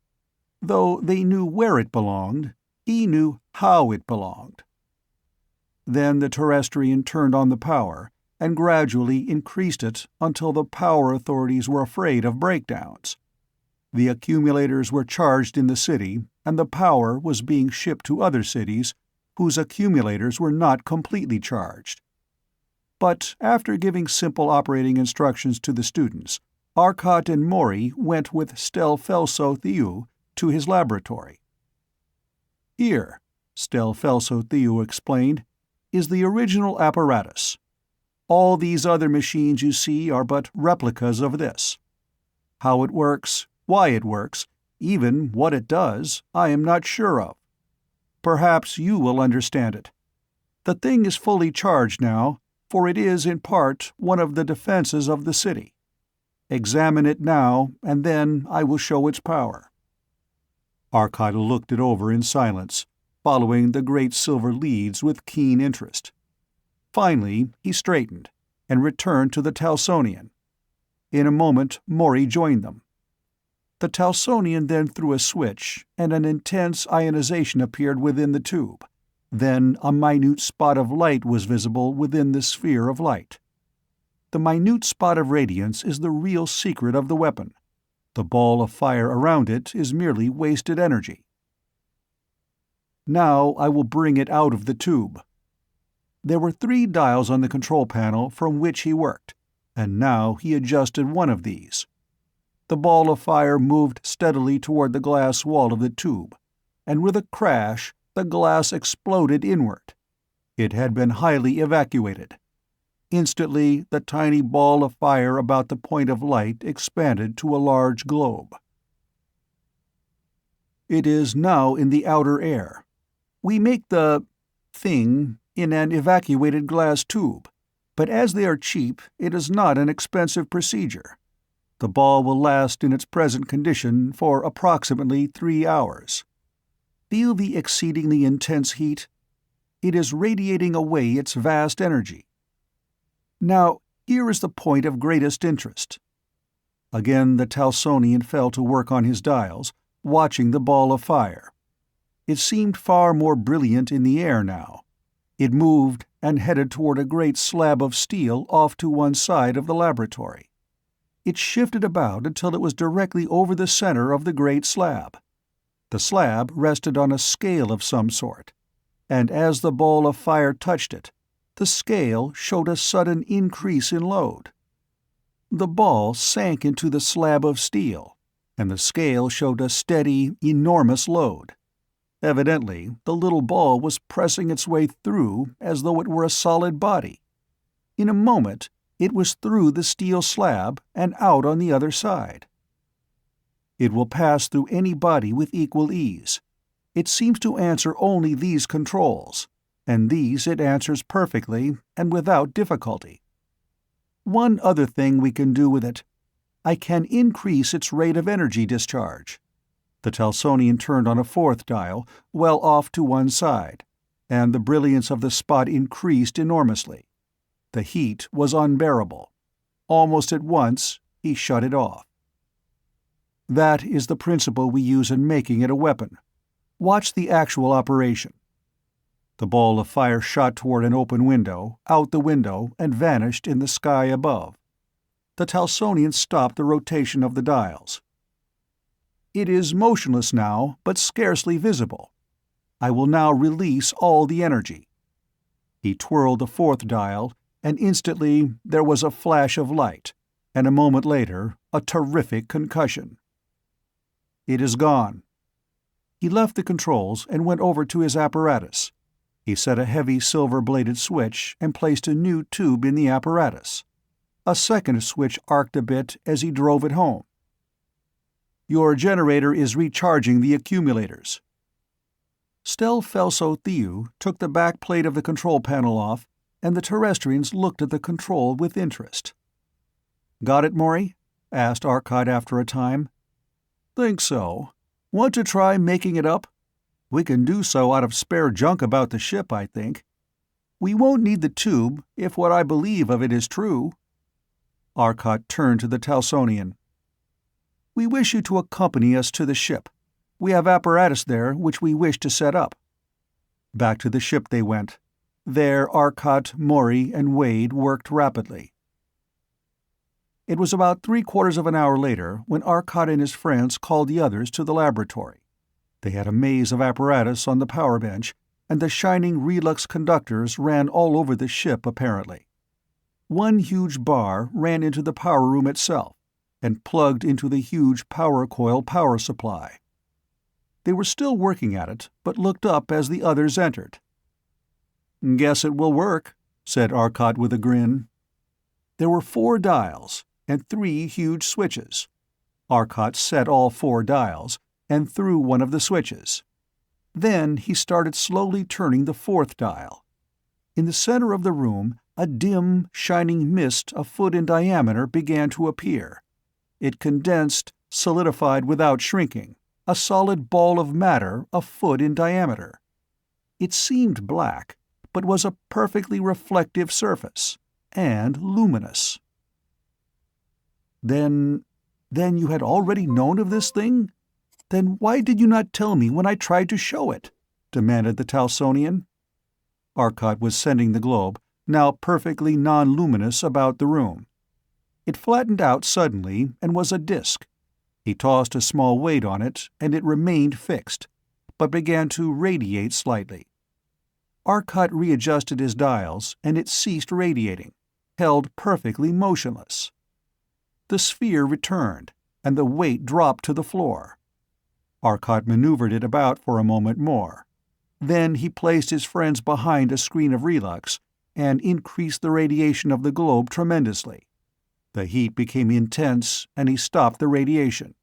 Though they knew where it belonged, he knew how it belonged. Then the Terrestrian turned on the power, and gradually increased it until the power authorities were afraid of breakdowns. The accumulators were charged in the city, and the power was being shipped to other cities whose accumulators were not completely charged. But after giving simple operating instructions to the students, Arcot and Maury went with Stelfelso-Theou to his laboratory. "Here," Stelfelso-Theou explained, "is the original apparatus. All these other machines you see are but replicas of this. How it works, why it works, even what it does, I am not sure of. Perhaps you will understand it. The thing is fully charged now, for it is in part one of the defenses of the city. Examine it now, and then I will show its power." Arcot looked it over in silence, following the great silver leads with keen interest. Finally he straightened, and returned to the Talsonian. In a moment Maury joined them. The Talsonian then threw a switch, and an intense ionization appeared within the tube. Then a minute spot of light was visible within the sphere of light. The minute spot of radiance is the real secret of the weapon. The ball of fire around it is merely wasted energy. "Now I will bring it out of the tube." There were 3 dials on the control panel from which he worked, and now he adjusted one of these. The ball of fire moved steadily toward the glass wall of the tube, and with a crash the glass exploded inward. It had been highly evacuated. Instantly the tiny ball of fire about the point of light expanded to a large globe. "It is now in the outer air. We make the thing in an evacuated glass tube, but as they are cheap, it is not an expensive procedure. The ball will last in its present condition for approximately 3 hours. Feel the exceedingly intense heat? It is radiating away its vast energy. Now, here is the point of greatest interest." Again the Talsonian fell to work on his dials, watching the ball of fire. It seemed far more brilliant in the air now. It moved and headed toward a great slab of steel off to one side of the laboratory. It shifted about until it was directly over the center of the great slab. The slab rested on a scale of some sort, and as the ball of fire touched it, the scale showed a sudden increase in load. The ball sank into the slab of steel, and the scale showed a steady, enormous load. Evidently, the little ball was pressing its way through as though it were a solid body. In a moment, it was through the steel slab and out on the other side. It will pass through any body with equal ease. It seems to answer only these controls, and these it answers perfectly and without difficulty. One other thing we can do with it. I can increase its rate of energy discharge. The Talsonian turned on a fourth dial, well off to one side, and the brilliance of the spot increased enormously. The heat was unbearable. Almost at once, he shut it off. That is the principle we use in making it a weapon. Watch the actual operation. The ball of fire shot toward an open window, out the window, and vanished in the sky above. The Talsonian stopped the rotation of the dials. It is motionless now, but scarcely visible. I will now release all the energy. He twirled the fourth dial, and instantly there was a flash of light, and a moment later, a terrific concussion. It is gone. He left the controls and went over to his apparatus. He set a heavy silver-bladed switch and placed a new tube in the apparatus. A second switch arced a bit as he drove it home. Your generator is recharging the accumulators. Stelfelso took the back plate of the control panel off, and the Terrestrians looked at the control with interest. Got it, Maury? Asked Arcot after a time. Think so. Want to try making it up? We can do so out of spare junk about the ship, I think. We won't need the tube, if what I believe of it is true. Arcot turned to the Talsonian. We wish you to accompany us to the ship. We have apparatus there which we wish to set up. Back to the ship they went. There Arcot, Maury, and Wade worked rapidly. It was about 3/4 of an hour later when Arcot and his friends called the others to the laboratory. They had a maze of apparatus on the power bench, and the shining relux conductors ran all over the ship apparently. One huge bar ran into the power room itself, and plugged into the huge power coil power supply. They were still working at it, but looked up as the others entered. "Guess it will work," said Arcot with a grin. There were 4 dials, and 3 huge switches. Arcot set all 4 dials, and threw one of the switches. Then he started slowly turning the 4th dial. In the center of the room, a dim, shining mist a foot in diameter began to appear. It condensed, solidified without shrinking, a solid ball of matter a foot in diameter. It seemed black, but was a perfectly reflective surface, and luminous. Then you had already known of this thing? Then why did you not tell me when I tried to show it?" demanded the Talsonian. Arcot was sending the globe, now perfectly non-luminous, about the room. It flattened out suddenly and was a disk. He tossed a small weight on it, and it remained fixed, but began to radiate slightly. Arcot readjusted his dials, and it ceased radiating, held perfectly motionless. The sphere returned, and the weight dropped to the floor. Arcot maneuvered it about for a moment more. Then he placed his friends behind a screen of relux and increased the radiation of the globe tremendously. The heat became intense, and he stopped the radiation.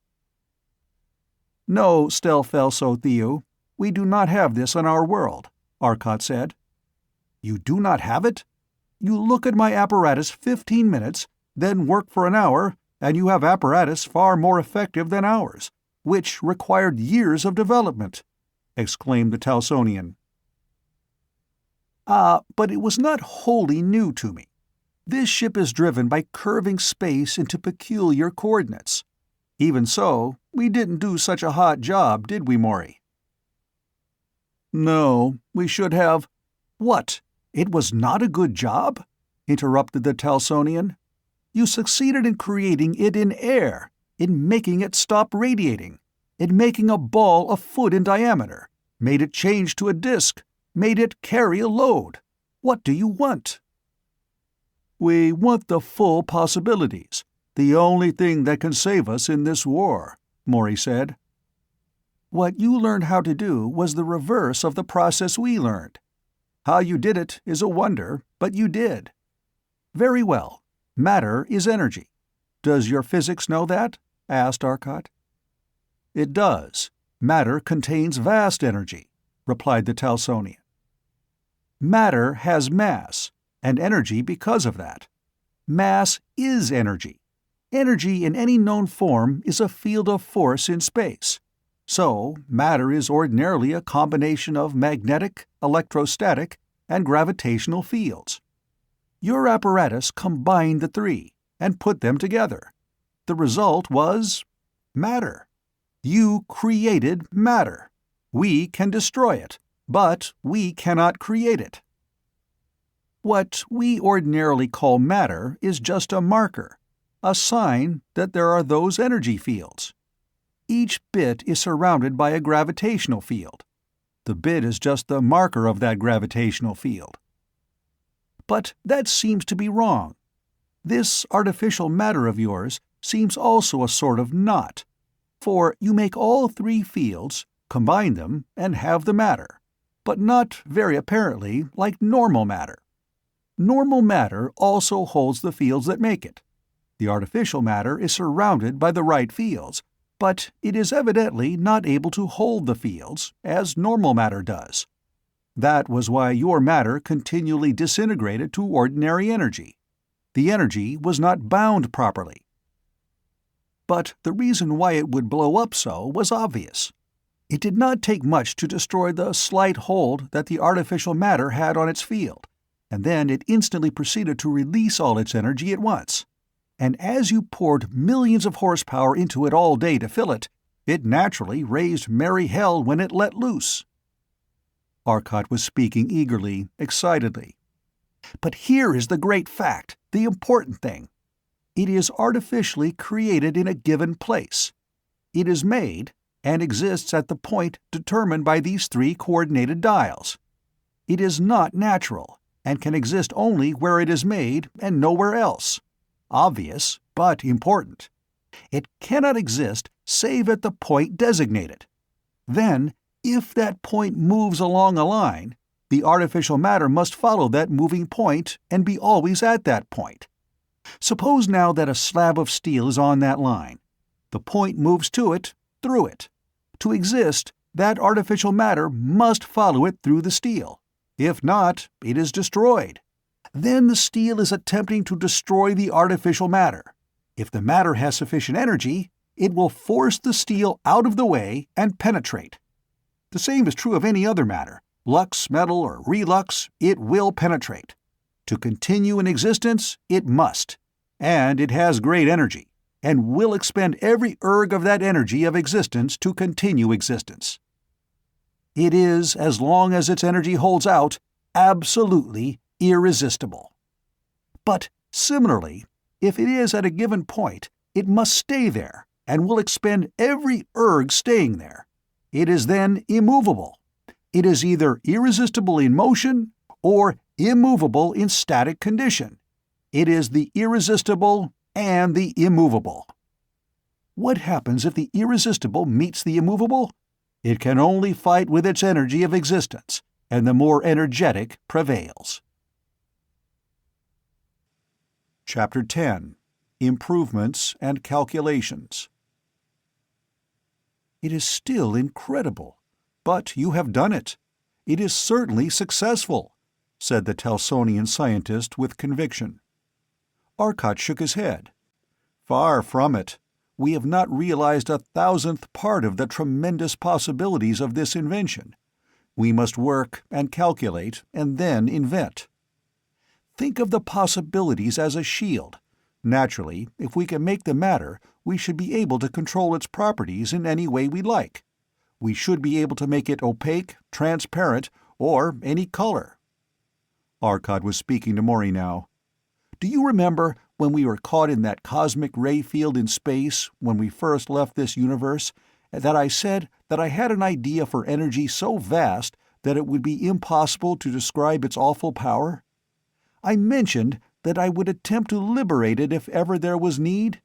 "No, Stelfelso, we do not have this on our world," Arcot said. "You do not have it? You look at my apparatus 15 minutes, then work for an hour, and you have apparatus far more effective than ours, which required years of development," exclaimed the Talsonian. But it was not wholly new to me. This ship is driven by curving space into peculiar coordinates. Even so, we didn't do such a hot job, did we, Maury? "No, we should have—" "What? It was not a good job?" interrupted the Talsonian. "You succeeded in creating it in air, in making it stop radiating. in making a ball a foot in diameter, made it change to a disk, made it carry a load. What do you want?" "We want the full possibilities, the only thing that can save us in this war," Maury said. "What you learned how to do was the reverse of the process we learned. How you did it is a wonder, but you did. Very well. Matter is energy. Does your physics know that?" asked Arcot. "It does. Matter contains vast energy," replied the Talsonian. "Matter has mass, and energy because of that. Mass is energy. Energy in any known form is a field of force in space. So, matter is ordinarily a combination of magnetic, electrostatic, and gravitational fields. Your apparatus combined the three and put them together. The result was matter. You created matter. We can destroy it, but we cannot create it. What we ordinarily call matter is just a marker, a sign that there are those energy fields. Each bit is surrounded by a gravitational field. The bit is just the marker of that gravitational field. But that seems to be wrong. This artificial matter of yours seems also a sort of knot, for you make all three fields, combine them, and have the matter, but not very apparently like normal matter. Normal matter also holds the fields that make it. The artificial matter is surrounded by the right fields, but it is evidently not able to hold the fields, as normal matter does. That was why your matter continually disintegrated to ordinary energy. The energy was not bound properly. But the reason why it would blow up so was obvious. It did not take much to destroy the slight hold that the artificial matter had on its field, and then it instantly proceeded to release all its energy at once. And as you poured millions of horsepower into it all day to fill it, it naturally raised merry hell when it let loose." Arcot was speaking eagerly, excitedly. "But here is the great fact, the important thing. It is artificially created in a given place. It is made, and exists at the point determined by these three coordinated dials. It is not natural, and can exist only where it is made and nowhere else. Obvious, but important. It cannot exist save at the point designated. Then, if that point moves along a line, the artificial matter must follow that moving point and be always at that point. Suppose now that a slab of steel is on that line. The point moves to it, through it. To exist, that artificial matter must follow it through the steel. If not, it is destroyed. Then the steel is attempting to destroy the artificial matter. If the matter has sufficient energy, it will force the steel out of the way and penetrate. The same is true of any other matter. Lux, metal, or relux, it will penetrate. To continue in existence, it must. And it has great energy, and will expend every erg of that energy of existence to continue existence. It is, as long as its energy holds out, absolutely irresistible. But similarly, if it is at a given point, it must stay there, and will expend every erg staying there. It is then immovable. It is either irresistible in motion or immovable in static condition. It is the irresistible and the immovable. What happens if the irresistible meets the immovable? It can only fight with its energy of existence, and the more energetic prevails. Chapter 10. Improvements and Calculations. "It is still incredible, but you have done it. It is certainly successful," said the Talsonian scientist with conviction. Arcot shook his head. "Far from it. We have not realized 1,000th part of the tremendous possibilities of this invention. We must work and calculate and then invent. Think of the possibilities as a shield. Naturally, if we can make the matter, we should be able to control its properties in any way we like. We should be able to make it opaque, transparent, or any color." Arcot was speaking to Maury now. "Do you remember when we were caught in that cosmic ray field in space when we first left this universe, that I said that I had an idea for energy so vast that it would be impossible to describe its awful power? I mentioned that I would attempt to liberate it if ever there was need?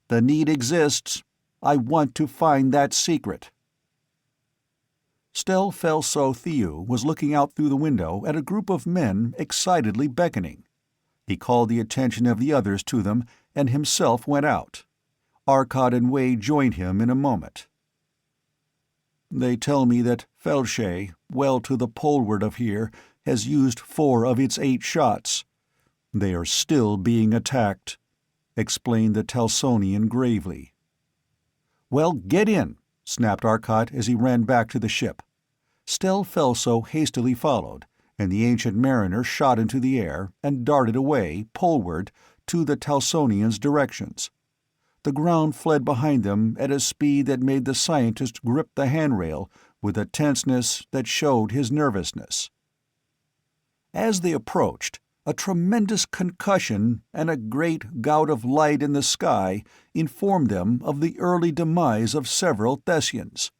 The need exists. I want to find that secret." Stelfelso Thew was looking out through the window at a group of men excitedly beckoning. He called the attention of the others to them and himself went out. Arcot and Wade joined him in a moment. "They tell me that Felshe, well to the poleward of here, has used 4 of its 8 shots. They are still being attacked," explained the Talsonian gravely. "Well, get in," snapped Arcot as he ran back to the ship. Stelfelso hastily followed, and the ancient mariner shot into the air and darted away, poleward, to the Talsonians' directions. The ground fled behind them at a speed that made the scientist grip the handrail with a tenseness that showed his nervousness. As they approached, a tremendous concussion and a great gout of light in the sky informed them of the early demise of several Thessians.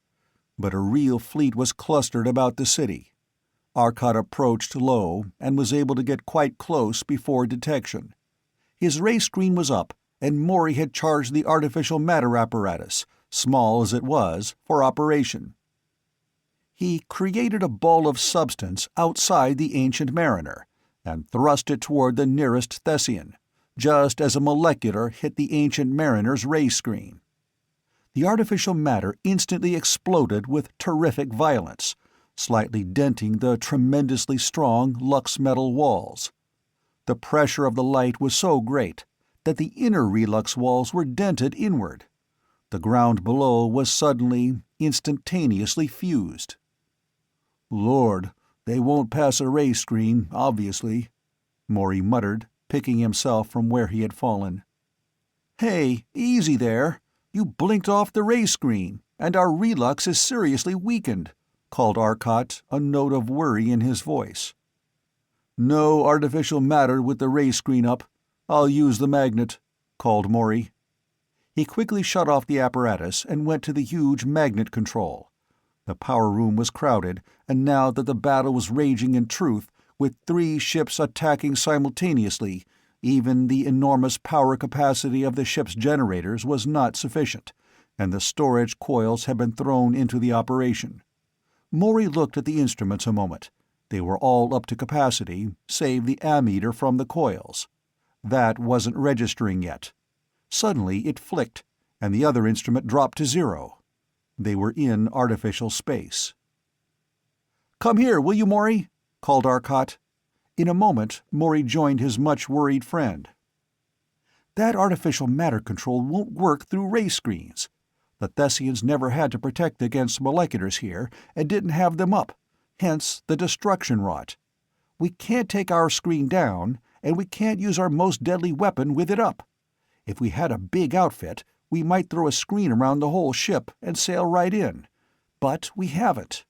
But a real fleet was clustered about the city. Arcot approached low and was able to get quite close before detection. His ray screen was up, and Maury had charged the artificial matter apparatus, small as it was, for operation. He created a ball of substance outside the ancient mariner, and thrust it toward the nearest Thessian, just as a molecular hit the ancient mariner's ray screen. The artificial matter instantly exploded with terrific violence, slightly denting the tremendously strong Lux metal walls. The pressure of the light was so great that the inner relux walls were dented inward. The ground below was suddenly, instantaneously fused. "Lord, they won't pass a ray screen, obviously," Maury muttered, picking himself from where he had fallen. "Hey, easy there. You blinked off the ray screen, and our relux is seriously weakened," called Arcot, a note of worry in his voice. "No artificial matter with the ray screen up. I'll use the magnet," called Maury. He quickly shut off the apparatus and went to the huge magnet control. The power room was crowded, and now that the battle was raging in truth, with 3 ships attacking simultaneously, even the enormous power capacity of the ship's generators was not sufficient, and the storage coils had been thrown into the operation. Maury looked at the instruments a moment. They were all up to capacity, save the ammeter from the coils. That wasn't registering yet. Suddenly it flicked, and the other instrument dropped to 0. They were in artificial space. "Come here, will you, Maury?" called Arcot. In a moment, Maury joined his much-worried friend. "That artificial matter control won't work through ray screens. The Thessians never had to protect against moleculars here, and didn't have them up, hence the destruction wrought. We can't take our screen down, and we can't use our most deadly weapon with it up. If we had a big outfit, we might throw a screen around the whole ship and sail right in. But we haven't.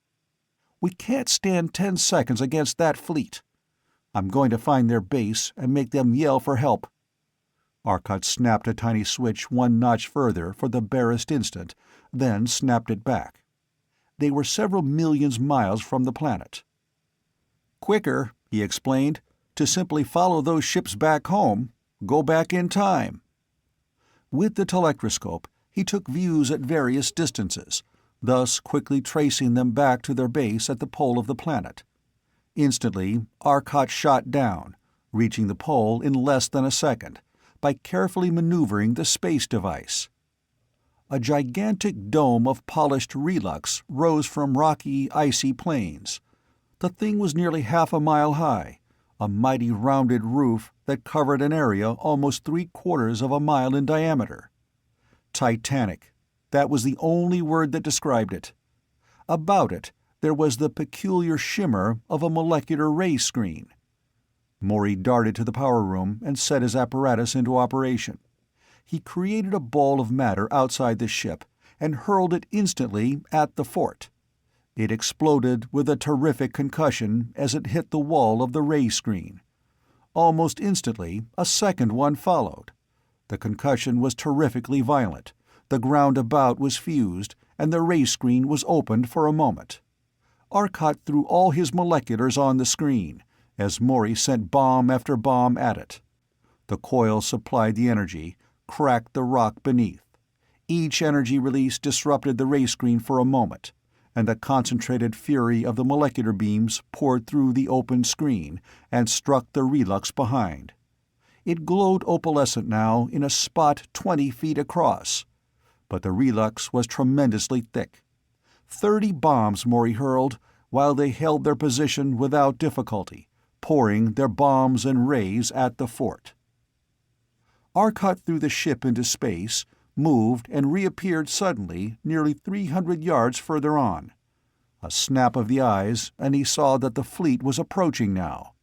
We can't stand 10 seconds against that fleet. I'm going to find their base and make them yell for help." Arcot snapped a tiny switch 1 notch further for the barest instant, then snapped it back. They were several millions miles from the planet. "Quicker," he explained, "to simply follow those ships back home. Go back in time." With the telectroscope, he took views at various distances, thus quickly tracing them back to their base at the pole of the planet. Instantly, Arcot shot down, reaching the pole in less than a second, by carefully maneuvering the space device. A gigantic dome of polished relux rose from rocky, icy plains. The thing was nearly half a mile high, a mighty rounded roof that covered an area almost 3/4 of a mile in diameter. Titanic. That was the only word that described it. About it, there was the peculiar shimmer of a molecular ray screen. Maury darted to the power room and set his apparatus into operation. He created a ball of matter outside the ship and hurled it instantly at the fort. It exploded with a terrific concussion as it hit the wall of the ray screen. Almost instantly, a second one followed. The concussion was terrifically violent, the ground about was fused, and the ray screen was opened for a moment. Arcot threw all his moleculars on the screen, as Maury sent bomb after bomb at it. The coil supplied the energy, cracked the rock beneath. Each energy release disrupted the ray screen for a moment, and the concentrated fury of the molecular beams poured through the open screen and struck the relux behind. It glowed opalescent now in a spot 20 feet across, but the relux was tremendously thick. 30 bombs Maury hurled, while they held their position without difficulty, pouring their bombs and rays at the fort. Arcot threw the ship into space, moved, and reappeared suddenly nearly 300 yards further on. A snap of the eyes, and he saw that the fleet was approaching now.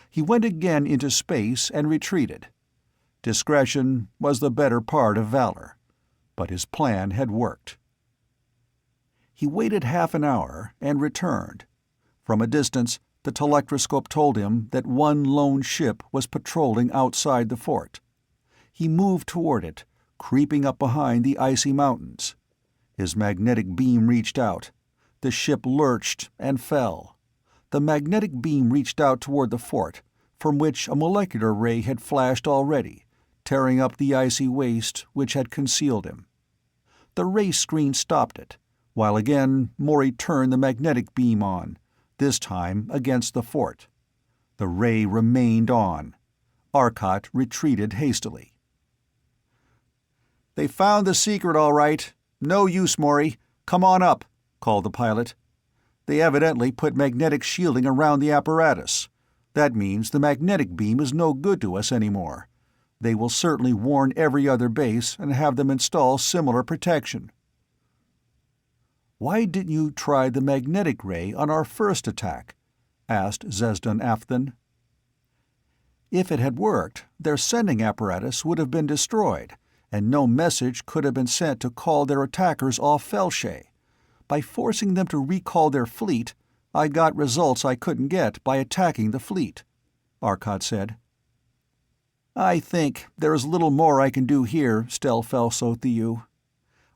He went again into space and retreated. Discretion was the better part of valor, but his plan had worked. He waited half an hour and returned. From a distance, the telectroscope told him that one lone ship was patrolling outside the fort. He moved toward it, creeping up behind the icy mountains. His magnetic beam reached out. The ship lurched and fell. The magnetic beam reached out toward the fort, from which a molecular ray had flashed already, tearing up the icy waste which had concealed him. The ray screen stopped it, while again Maury turned the magnetic beam on, this time against the fort. The ray remained on. Arcot retreated hastily. "They found the secret all right. No use, Maury. Come on up," called the pilot. "They evidently put magnetic shielding around the apparatus. That means the magnetic beam is no good to us anymore. They will certainly warn every other base and have them install similar protection." "Why didn't you try the magnetic ray on our first attack?" asked Zesdan Afthan. "If it had worked, their sending apparatus would have been destroyed, and no message could have been sent to call their attackers off Felshay. By forcing them to recall their fleet, I got results I couldn't get by attacking the fleet," Arcot said. "I think there is little more I can do here, Stel Felso Thiu.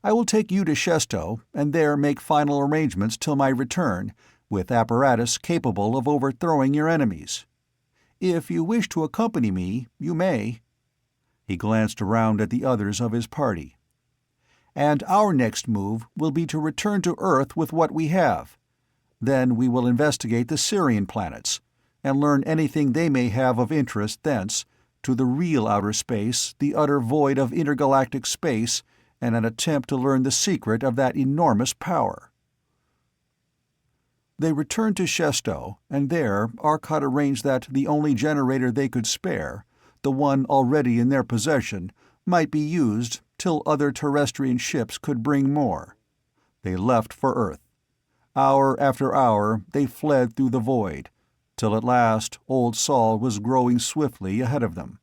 I will take you to Shesto, and there make final arrangements till my return, with apparatus capable of overthrowing your enemies. If you wish to accompany me, you may." He glanced around at the others of his party. "And our next move will be to return to Earth with what we have. Then we will investigate the Sirian planets, and learn anything they may have of interest thence, to the real outer space, the utter void of intergalactic space, and an attempt to learn the secret of that enormous power." They returned to Shesto, and there Arcot arranged that the only generator they could spare, the one already in their possession, might be used till other terrestrian ships could bring more. They left for Earth. Hour after hour they fled through the void, till at last Old Sol was growing swiftly ahead of them,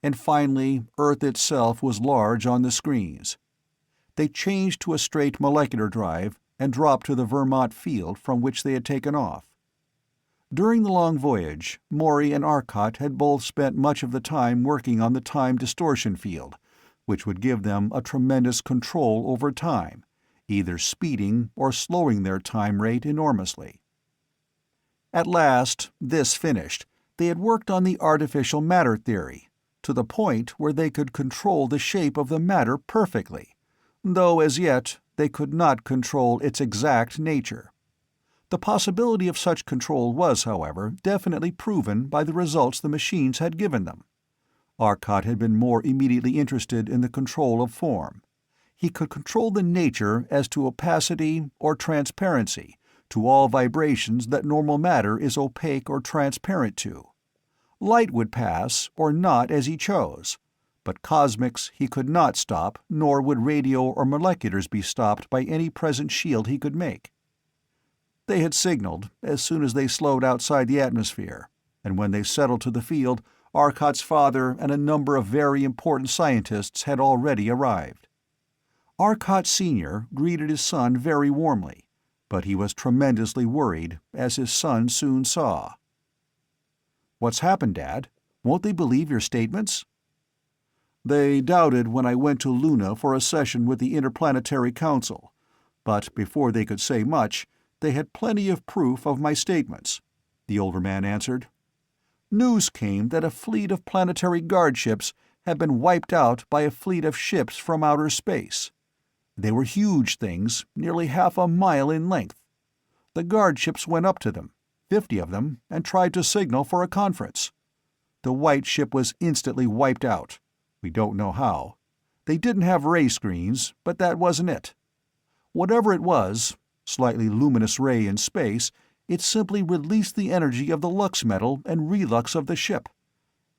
and finally Earth itself was large on the screens. They changed to a straight molecular drive and dropped to the Vermont field from which they had taken off. During the long voyage, Maury and Arcot had both spent much of the time working on the time distortion field, which would give them a tremendous control over time, either speeding or slowing their time rate enormously. At last, this finished, they had worked on the artificial matter theory, to the point where they could control the shape of the matter perfectly, though as yet they could not control its exact nature. The possibility of such control was, however, definitely proven by the results the machines had given them. Arcot had been more immediately interested in the control of form. He could control the nature as to opacity or transparency, to all vibrations that normal matter is opaque or transparent to. Light would pass or not as he chose, but cosmics he could not stop, nor would radio or moleculars be stopped by any present shield he could make. They had signaled as soon as they slowed outside the atmosphere, and when they settled to the field, Arcot's father and a number of very important scientists had already arrived. Arcot Sr. greeted his son very warmly, but he was tremendously worried, as his son soon saw. "What's happened, Dad? Won't they believe your statements?" "They doubted when I went to Luna for a session with the Interplanetary Council. But before they could say much, they had plenty of proof of my statements, the older man answered. News came that a fleet of planetary guard ships had been wiped out by a fleet of ships from outer space. They were huge things, nearly half a mile in length. The guard ships went up to them, 50 of them, and tried to signal for a conference. The white ship was instantly wiped out. We don't know how. They didn't have ray screens, but that wasn't it. Whatever it was, slightly luminous ray in space, it simply released the energy of the lux metal and relux of the ship.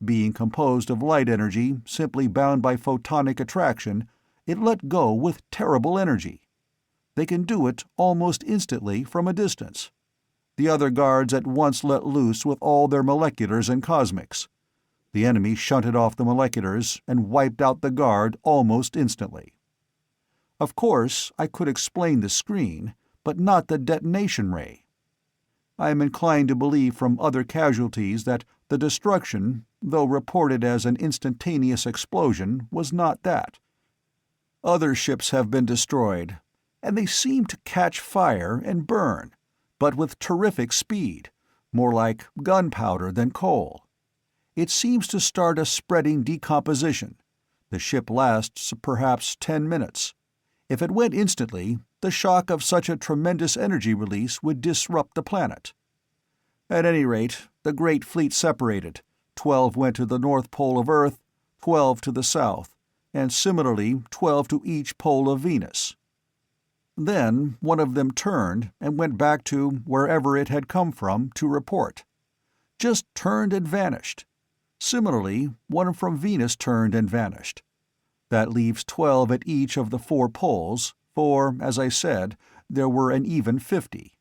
Being composed of light energy simply bound by photonic attraction, it let go with terrible energy. They can do it almost instantly from a distance. The other guards at once let loose with all their moleculars and cosmics. The enemy shunted off the moleculars and wiped out the guard almost instantly. Of course, I could explain the screen, but not the detonation ray. I am inclined to believe from other casualties that the destruction, though reported as an instantaneous explosion, was not that. Other ships have been destroyed, and they seem to catch fire and burn, but with terrific speed, more like gunpowder than coal. It seems to start a spreading decomposition. The ship lasts perhaps 10 minutes. If it went instantly, the shock of such a tremendous energy release would disrupt the planet. At any rate, the great fleet separated. 12 went to the North Pole of Earth, 12 to the South, and similarly 12 to each pole of Venus. Then one of them turned and went back to wherever it had come from to report. Just turned and vanished. Similarly, one from Venus turned and vanished. That leaves 12 at each of the 4 poles, for, as I said, there were an even 50.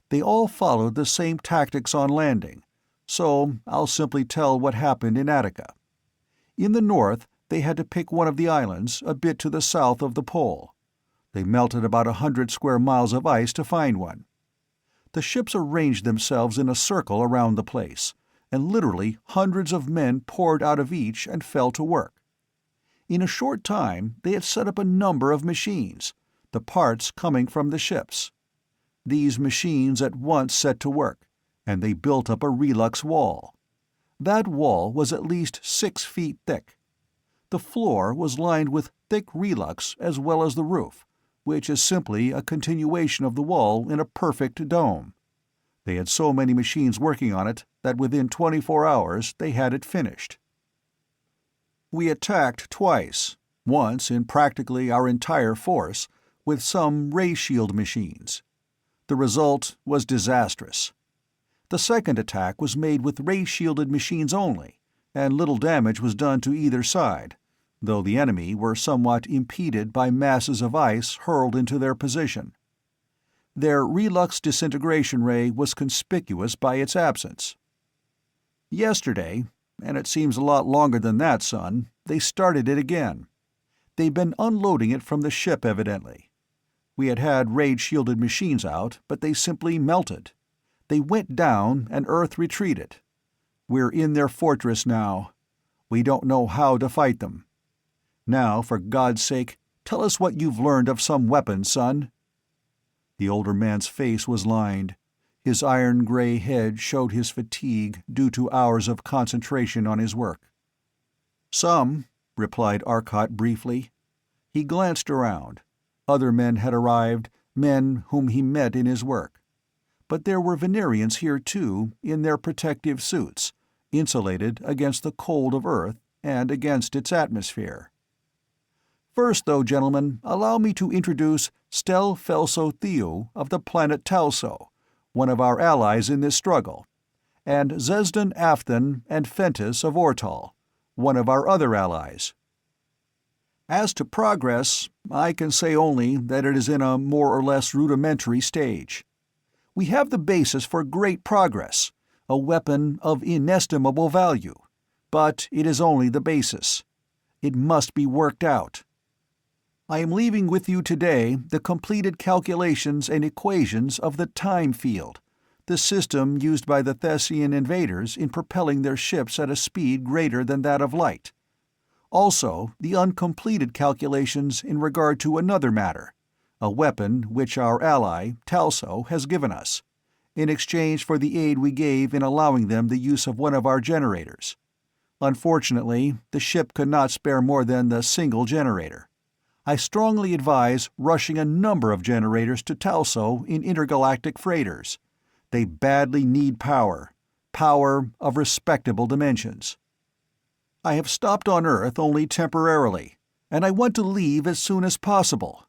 They all followed the same tactics on landing, so I'll simply tell what happened in Attica. In the north, they had to pick one of the islands a bit to the south of the pole. They melted about 100 square miles of ice to find one. The ships arranged themselves in a circle around the place, and literally hundreds of men poured out of each and fell to work. In a short time they had set up a number of machines, the parts coming from the ships. These machines at once set to work, and they built up a relux wall. That wall was at least 6 feet thick. The floor was lined with thick relux as well as the roof, which is simply a continuation of the wall in a perfect dome. They had so many machines working on it that within 24 hours they had it finished. We attacked twice, once in practically our entire force, with some ray shield machines. The result was disastrous. The second attack was made with ray-shielded machines only, and little damage was done to either side, though the enemy were somewhat impeded by masses of ice hurled into their position. Their relux disintegration ray was conspicuous by its absence. Yesterday, and it seems a lot longer than that, son, they started it again. They'd been unloading it from the ship, evidently. We had raid-shielded machines out, but they simply melted. They went down, and Earth retreated. We're in their fortress now. We don't know how to fight them. Now, for God's sake, tell us what you've learned of some weapons, son." The older man's face was lined. His iron-gray head showed his fatigue due to hours of concentration on his work. "Some," replied Arcot briefly. He glanced around. Other men had arrived, men whom he met in his work. But there were Venerians here too, in their protective suits, insulated against the cold of Earth and against its atmosphere. "First, though, gentlemen, allow me to introduce Stel Felso Theo of the planet Talso, one of our allies in this struggle, and Zesdan Afthan and Fentis of Ortol, one of our other allies. As to progress, I can say only that it is in a more or less rudimentary stage. We have the basis for great progress, a weapon of inestimable value, but it is only the basis. It must be worked out. I am leaving with you today the completed calculations and equations of the time field, the system used by the Thessian invaders in propelling their ships at a speed greater than that of light. Also, the uncompleted calculations in regard to another matter, a weapon which our ally, Talso, has given us, in exchange for the aid we gave in allowing them the use of one of our generators. Unfortunately, the ship could not spare more than the single generator. I strongly advise rushing a number of generators to Talso in intergalactic freighters. They badly need power of respectable dimensions. I have stopped on Earth only temporarily, and I want to leave as soon as possible.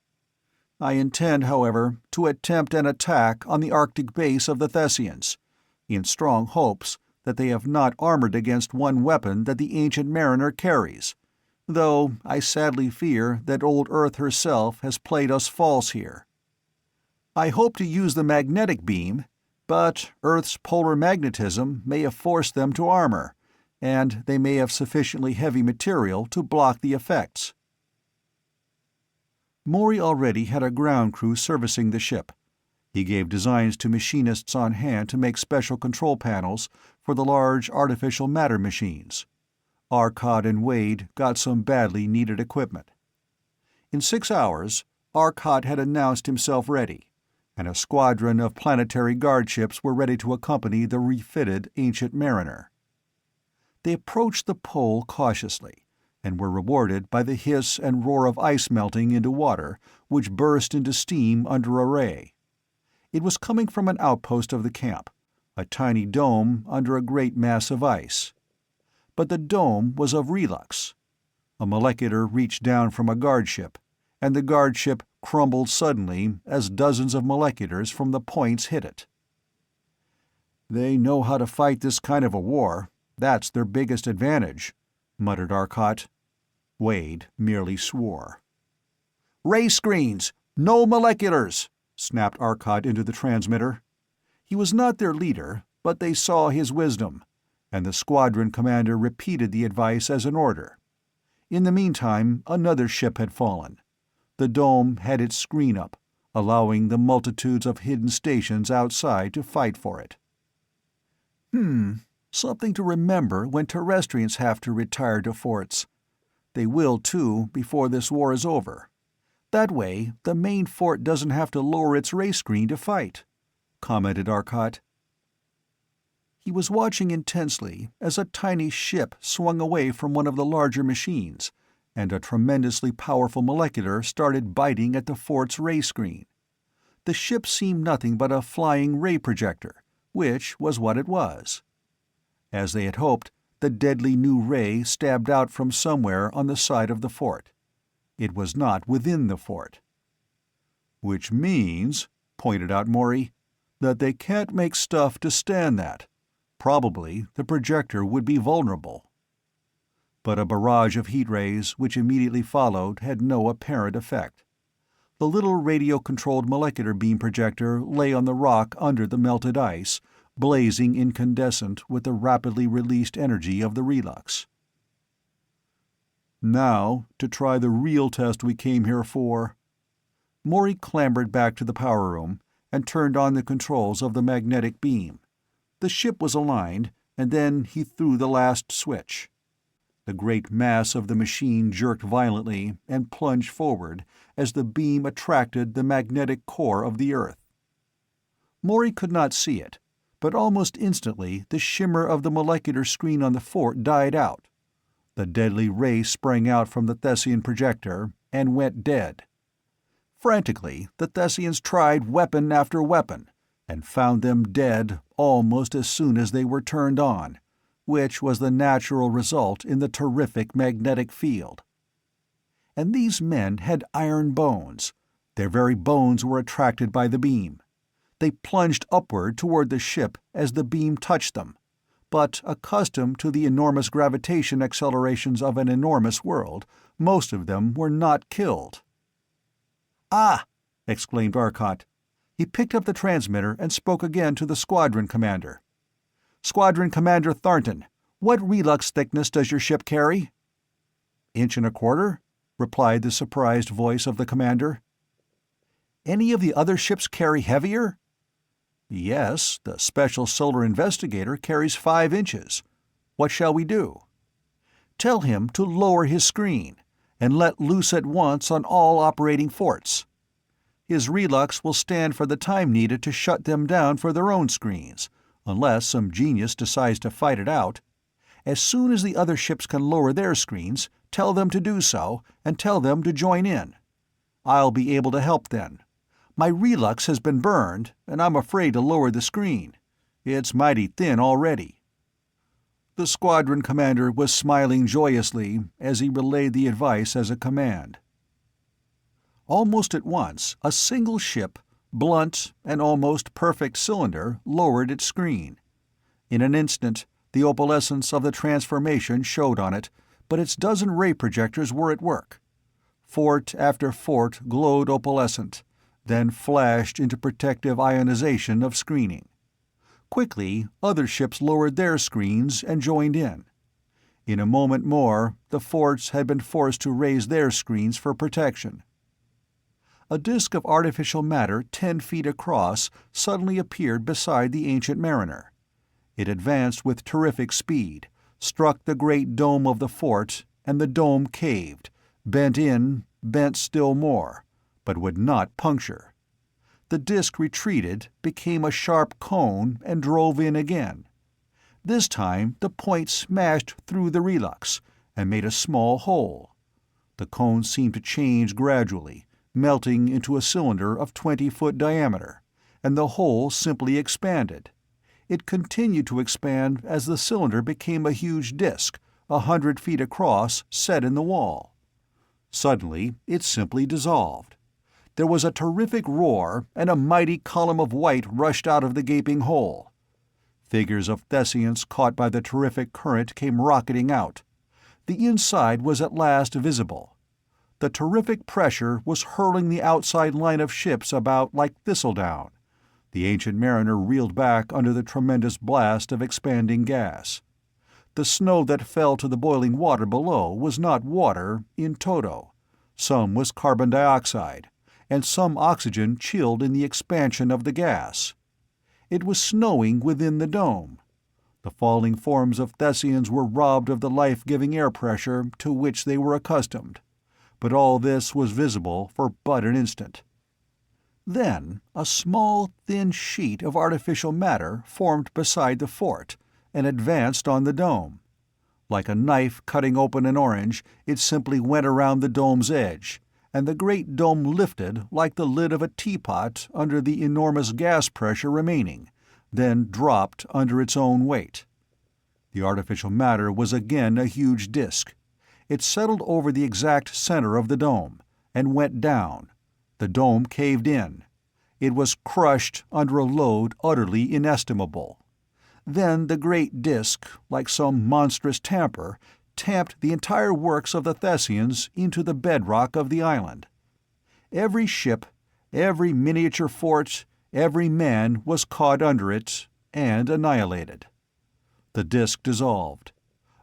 I intend, however, to attempt an attack on the Arctic base of the Thessians, in strong hopes that they have not armored against one weapon that the ancient mariner carries, though I sadly fear that old Earth herself has played us false here. I hope to use the magnetic beam, but Earth's polar magnetism may have forced them to armor, and they may have sufficiently heavy material to block the effects. Maury already had a ground crew servicing the ship. He gave designs to machinists on hand to make special control panels for the large artificial matter machines. Arcot and Wade got some badly needed equipment. In 6 hours, Arcot had announced himself ready, and a squadron of planetary guard ships were ready to accompany the refitted Ancient Mariner. They approached the pole cautiously, and were rewarded by the hiss and roar of ice melting into water, which burst into steam under a ray. It was coming from an outpost of the camp, a tiny dome under a great mass of ice. But the dome was of relux. A molecular reached down from a guard ship, and the guard ship crumbled suddenly as dozens of moleculars from the points hit it. "They know how to fight this kind of a war. That's their biggest advantage," muttered Arcot. Wade merely swore. "Ray screens! No moleculars!" snapped Arcot into the transmitter. He was not their leader, but they saw his wisdom, and the squadron commander repeated the advice as an order. In the meantime, another ship had fallen. The dome had its screen up, allowing the multitudes of hidden stations outside to fight for it. Something to remember when terrestrians have to retire to forts. They will, too, before this war is over. That way, the main fort doesn't have to lower its ray screen to fight," commented Arcot. He was watching intensely as a tiny ship swung away from one of the larger machines, and a tremendously powerful molecular started biting at the fort's ray screen. The ship seemed nothing but a flying ray projector, which was what it was. As they had hoped, the deadly new ray stabbed out from somewhere on the side of the fort. It was not within the fort. "Which means," pointed out Maury, "that they can't make stuff to stand that. Probably the projector would be vulnerable." But a barrage of heat rays which immediately followed had no apparent effect. The little radio-controlled molecular beam projector lay on the rock under the melted ice, blazing incandescent with the rapidly released energy of the relux. "Now, to try the real test we came here for." Maury clambered back to the power room and turned on the controls of the magnetic beam. The ship was aligned, and then he threw the last switch. The great mass of the machine jerked violently and plunged forward as the beam attracted the magnetic core of the Earth. Maury could not see it, but almost instantly the shimmer of the molecular screen on the fort died out. The deadly ray sprang out from the Thessian projector and went dead. Frantically, the Thessians tried weapon after weapon, and found them dead almost as soon as they were turned on, which was the natural result in the terrific magnetic field. And these men had iron bones. Their very bones were attracted by the beam. They plunged upward toward the ship as the beam touched them, but accustomed to the enormous gravitation accelerations of an enormous world, most of them were not killed. "Ah!" exclaimed Arcot. He picked up the transmitter and spoke again to the squadron commander. "Squadron Commander Thornton, what relux thickness does your ship carry?" "1.25 inches," replied the surprised voice of the commander. "Any of the other ships carry heavier?" "Yes, the Special Solar Investigator carries 5 inches. What shall we do?" "Tell him to lower his screen, and let loose at once on all operating forts. His relux will stand for the time needed to shut them down for their own screens, unless some genius decides to fight it out. As soon as the other ships can lower their screens, tell them to do so, and tell them to join in. I'll be able to help then. My relux has been burned, and I'm afraid to lower the screen. It's mighty thin already." The squadron commander was smiling joyously as he relayed the advice as a command. Almost at once, a single ship, blunt and almost perfect cylinder, lowered its screen. In an instant, the opalescence of the transformation showed on it, but its dozen ray projectors were at work. Fort after fort glowed opalescent, then flashed into protective ionization of screening. Quickly, other ships lowered their screens and joined in. In a moment more, the forts had been forced to raise their screens for protection. A disk of artificial matter 10 feet across suddenly appeared beside the Ancient Mariner. It advanced with terrific speed, struck the great dome of the fort, and the dome caved, bent still more, but would not puncture. The disk retreated, became a sharp cone, and drove in again. This time the point smashed through the relux, and made a small hole. The cone seemed to change gradually, melting into a cylinder of 20-foot diameter, and the hole simply expanded. It continued to expand as the cylinder became a huge disk, 100 feet across, set in the wall. Suddenly, it simply dissolved. There was a terrific roar, and a mighty column of white rushed out of the gaping hole. Figures of Thessians caught by the terrific current came rocketing out. The inside was at last visible. The terrific pressure was hurling the outside line of ships about like thistledown. The Ancient Mariner reeled back under the tremendous blast of expanding gas. The snow that fell to the boiling water below was not water in toto. Some was carbon dioxide, and some oxygen chilled in the expansion of the gas. It was snowing within the dome. The falling forms of Thessians were robbed of the life-giving air pressure to which they were accustomed. But all this was visible for but an instant. Then a small, thin sheet of artificial matter formed beside the fort and advanced on the dome. Like a knife cutting open an orange, it simply went around the dome's edge, and the great dome lifted like the lid of a teapot under the enormous gas pressure remaining, then dropped under its own weight. The artificial matter was again a huge disk. It settled over the exact center of the dome, and went down. The dome caved in. It was crushed under a load utterly inestimable. Then the great disk, like some monstrous tamper, tamped the entire works of the Thessians into the bedrock of the island. Every ship, every miniature fort, every man was caught under it and annihilated. The disk dissolved.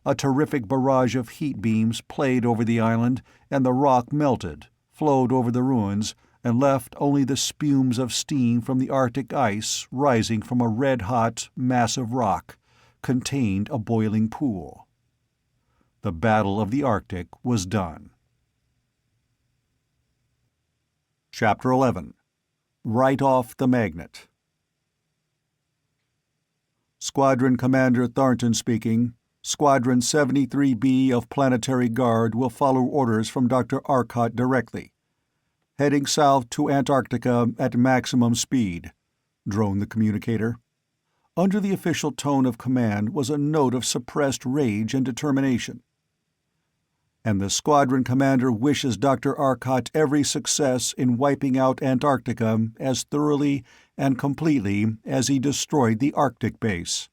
A terrific barrage of heat beams played over the island, and the rock melted, flowed over the ruins, and left only the spumes of steam from the Arctic ice rising from a red-hot mass of rock, contained a boiling pool. The Battle of the Arctic was done. Chapter 11. Right Off the Magnet. Squadron Commander Thornton speaking. Squadron 73B of Planetary Guard will follow orders from Dr. Arcot directly. Heading south to Antarctica at maximum speed, droned the communicator. Under the official tone of command was a note of suppressed rage and determination. And the squadron commander wishes Dr. Arcot every success in wiping out Antarctica as thoroughly and completely as he destroyed the Arctic base.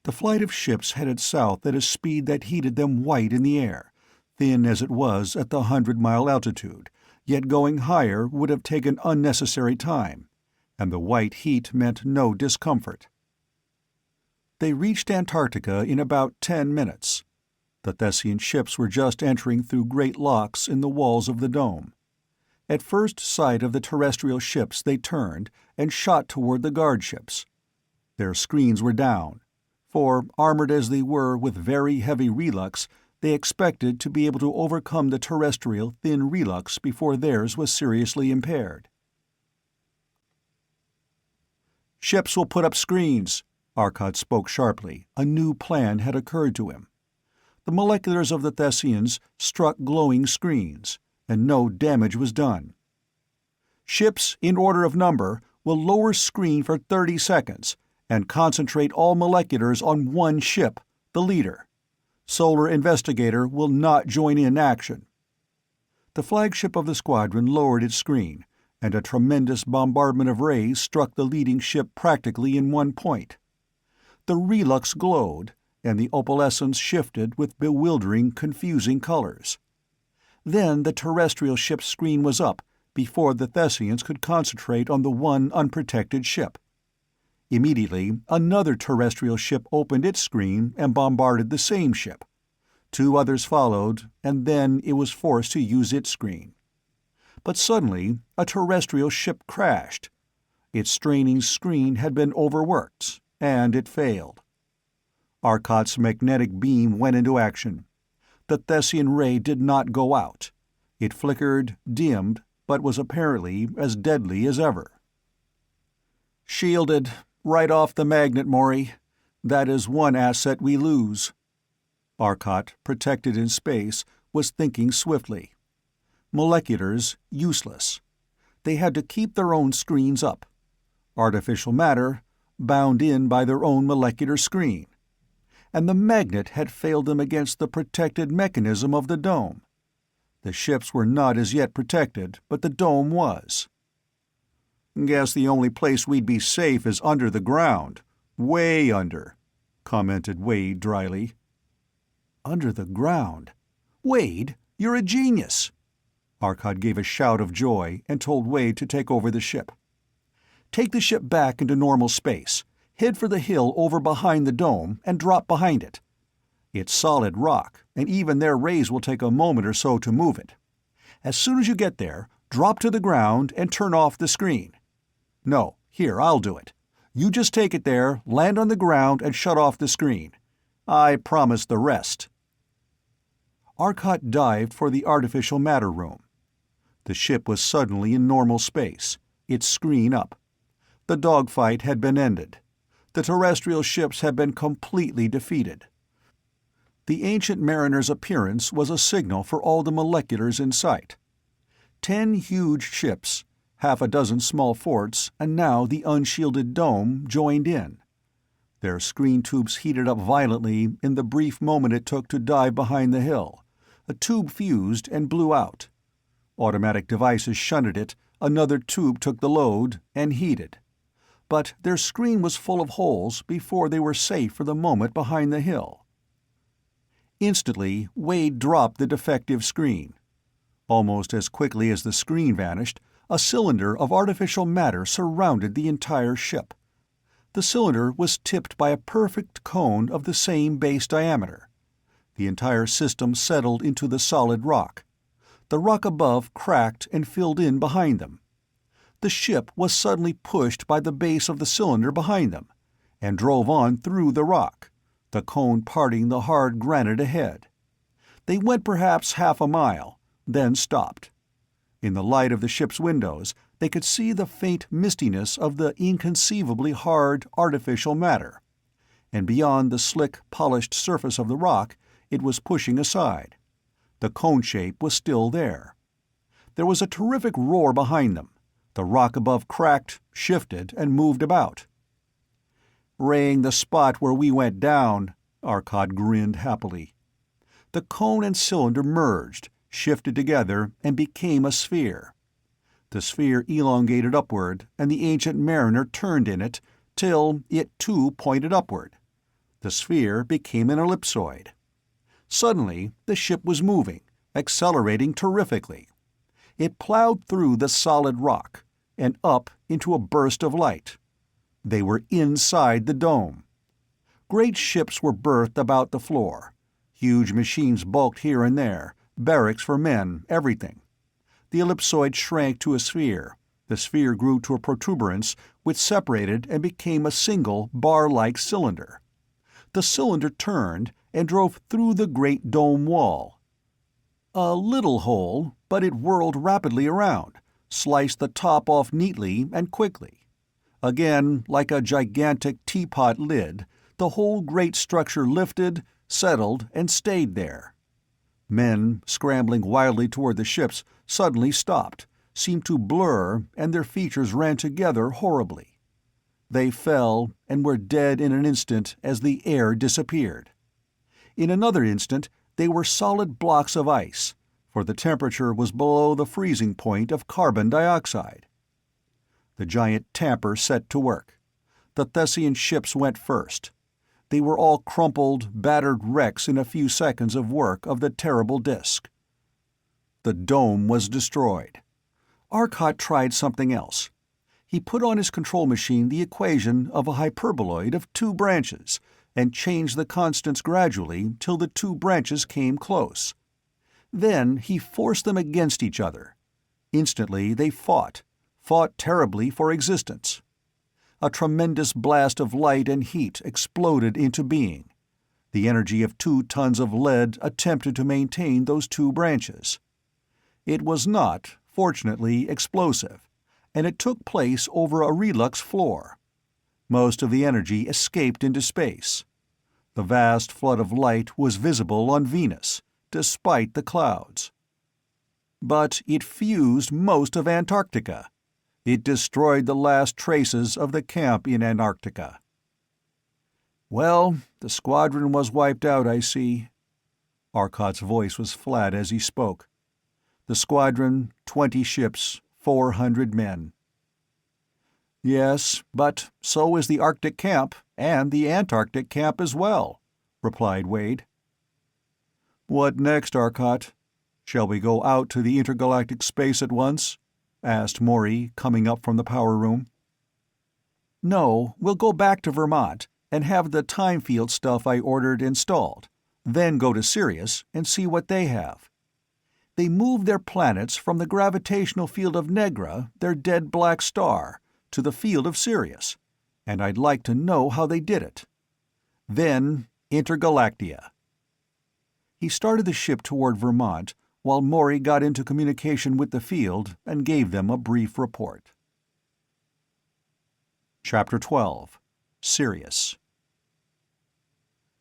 The flight of ships headed south at a speed that heated them white in the air, thin as it was at the 100-mile altitude, yet going higher would have taken unnecessary time, and the white heat meant no discomfort. They reached Antarctica in about 10 minutes. The Thessian ships were just entering through great locks in the walls of the dome. At first sight of the terrestrial ships they turned and shot toward the guard ships. Their screens were down, for, armored as they were with very heavy relux, They expected to be able to overcome the terrestrial thin relux before theirs was seriously impaired. "Ships will put up screens," Arcot spoke sharply. A new plan had occurred to him. The moleculars of the Thessians struck glowing screens, and no damage was done. "Ships, in order of number, will lower screen for 30 seconds and concentrate all moleculars on one ship, the leader. Solar Investigator will not join in action." The flagship of the squadron lowered its screen, and a tremendous bombardment of rays struck the leading ship practically in one point. The relux glowed, and the opalescence shifted with bewildering, confusing colors. Then the terrestrial ship's screen was up before the Thessians could concentrate on the one unprotected ship. Immediately, another terrestrial ship opened its screen and bombarded the same ship. 2 others followed, and then it was forced to use its screen. But suddenly, a terrestrial ship crashed. Its straining screen had been overworked, and it failed. Arcot's magnetic beam went into action. The Thessian ray did not go out. It flickered, dimmed, but was apparently as deadly as ever. "Shielded. Right off the magnet, Maury. That is one asset we lose." Arcot, protected in space, was thinking swiftly. Moleculars, useless. They had to keep their own screens up. Artificial matter, bound in by their own molecular screen. And the magnet had failed them against the protected mechanism of the dome. The ships were not as yet protected, but the dome was. "Guess the only place we'd be safe is under the ground. Way under," commented Wade dryly. "Under the ground? Wade, you're a genius!" Arcot gave a shout of joy and told Wade to take over the ship. "Take the ship back into normal space, head for the hill over behind the dome, and drop behind it. It's solid rock, and even their rays will take a moment or so to move it. As soon as you get there, drop to the ground and turn off the screen. No, here, I'll do it. You just take it there, land on the ground, and shut off the screen. I promise the rest." Arcot dived for the artificial matter room. The ship was suddenly in normal space, its screen up. The dogfight had been ended. The terrestrial ships had been completely defeated. The ancient mariner's appearance was a signal for all the moleculars in sight. 10 huge ships, half a dozen small forts, and now the unshielded dome joined in. Their screen tubes heated up violently in the brief moment it took to dive behind the hill. A tube fused and blew out. Automatic devices shunted it, another tube took the load, and heated. But their screen was full of holes before they were safe for the moment behind the hill. Instantly, Wade dropped the defective screen. Almost as quickly as the screen vanished, a cylinder of artificial matter surrounded the entire ship. The cylinder was tipped by a perfect cone of the same base diameter. The entire system settled into the solid rock. The rock above cracked and filled in behind them. The ship was suddenly pushed by the base of the cylinder behind them, and drove on through the rock, the cone parting the hard granite ahead. They went perhaps half a mile, then stopped. In the light of the ship's windows, they could see the faint mistiness of the inconceivably hard artificial matter, and beyond the slick, polished surface of the rock, it was pushing aside. The cone shape was still there. There was a terrific roar behind them. The rock above cracked, shifted, and moved about. "Raying the spot where we went down," Arcot grinned happily. The cone and cylinder merged, shifted together, and became a sphere. The sphere elongated upward, and the ancient mariner turned in it, till it too pointed upward. The sphere became an ellipsoid. Suddenly, the ship was moving, accelerating terrifically. It plowed through the solid rock, and up into a burst of light. They were inside the dome. Great ships were berthed about the floor. Huge machines bulked here and there, barracks for men, everything. The ellipsoid shrank to a sphere. The sphere grew to a protuberance, which separated and became a single bar-like cylinder. The cylinder turned, and drove through the great dome wall. A little hole, but it whirled rapidly around, sliced the top off neatly and quickly. Again, like a gigantic teapot lid, the whole great structure lifted, settled, and stayed there. Men, scrambling wildly toward the ships, suddenly stopped, seemed to blur, and their features ran together horribly. They fell and were dead in an instant as the air disappeared. In another instant, they were solid blocks of ice, for the temperature was below the freezing point of carbon dioxide. The giant tamper set to work. The Thessian ships went first. They were all crumpled, battered wrecks in a few seconds of work of the terrible disk. The dome was destroyed. Arcot tried something else. He put on his control machine the equation of a hyperboloid of 2 branches and changed the constants gradually till the 2 branches came close. Then he forced them against each other. Instantly they fought terribly for existence. A tremendous blast of light and heat exploded into being. The energy of 2 tons of lead attempted to maintain those 2 branches. It was not, fortunately, explosive, and it took place over a relux floor. Most of the energy escaped into space. The vast flood of light was visible on Venus, despite the clouds. But it fused most of Antarctica. It destroyed the last traces of the camp in Antarctica. "Well, the squadron was wiped out, I see." Arcot's voice was flat as he spoke. "The squadron, 20 ships, 400 men." "Yes, but so is the Arctic camp, and the Antarctic camp as well," replied Wade. "What next, Arcot? Shall we go out to the Intergalactic Space at once?" asked Maury, coming up from the power room. "No, we'll go back to Vermont and have the time field stuff I ordered installed, then go to Sirius and see what they have. They moved their planets from the gravitational field of Negra, their dead black star, to the field of Sirius, and I'd like to know how they did it. Then Intergalactia." He started the ship toward Vermont, while Maury got into communication with the field and gave them a brief report. Chapter 12. Sirius.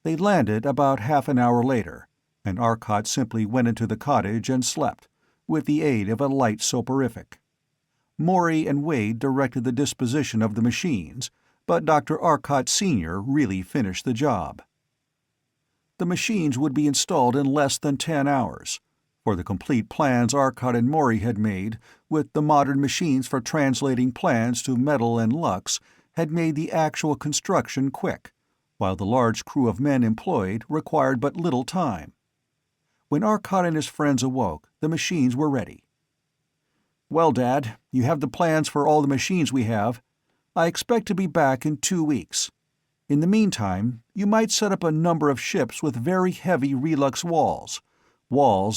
They landed about half an hour later, and Arcot simply went into the cottage and slept, with the aid of a light soporific. Maury and Wade directed the disposition of the machines, but Dr. Arcot Sr. really finished the job. The machines would be installed in less than 10 hours, for the complete plans Arcot and Maury had made, with the modern machines for translating plans to metal and lux, had made the actual construction quick, while the large crew of men employed required but little time. When Arcot and his friends awoke, the machines were ready. "Well, Dad, you have the plans for all the machines we have. I expect to be back in 2 weeks. In the meantime, you might set up a number of ships with very heavy relux walls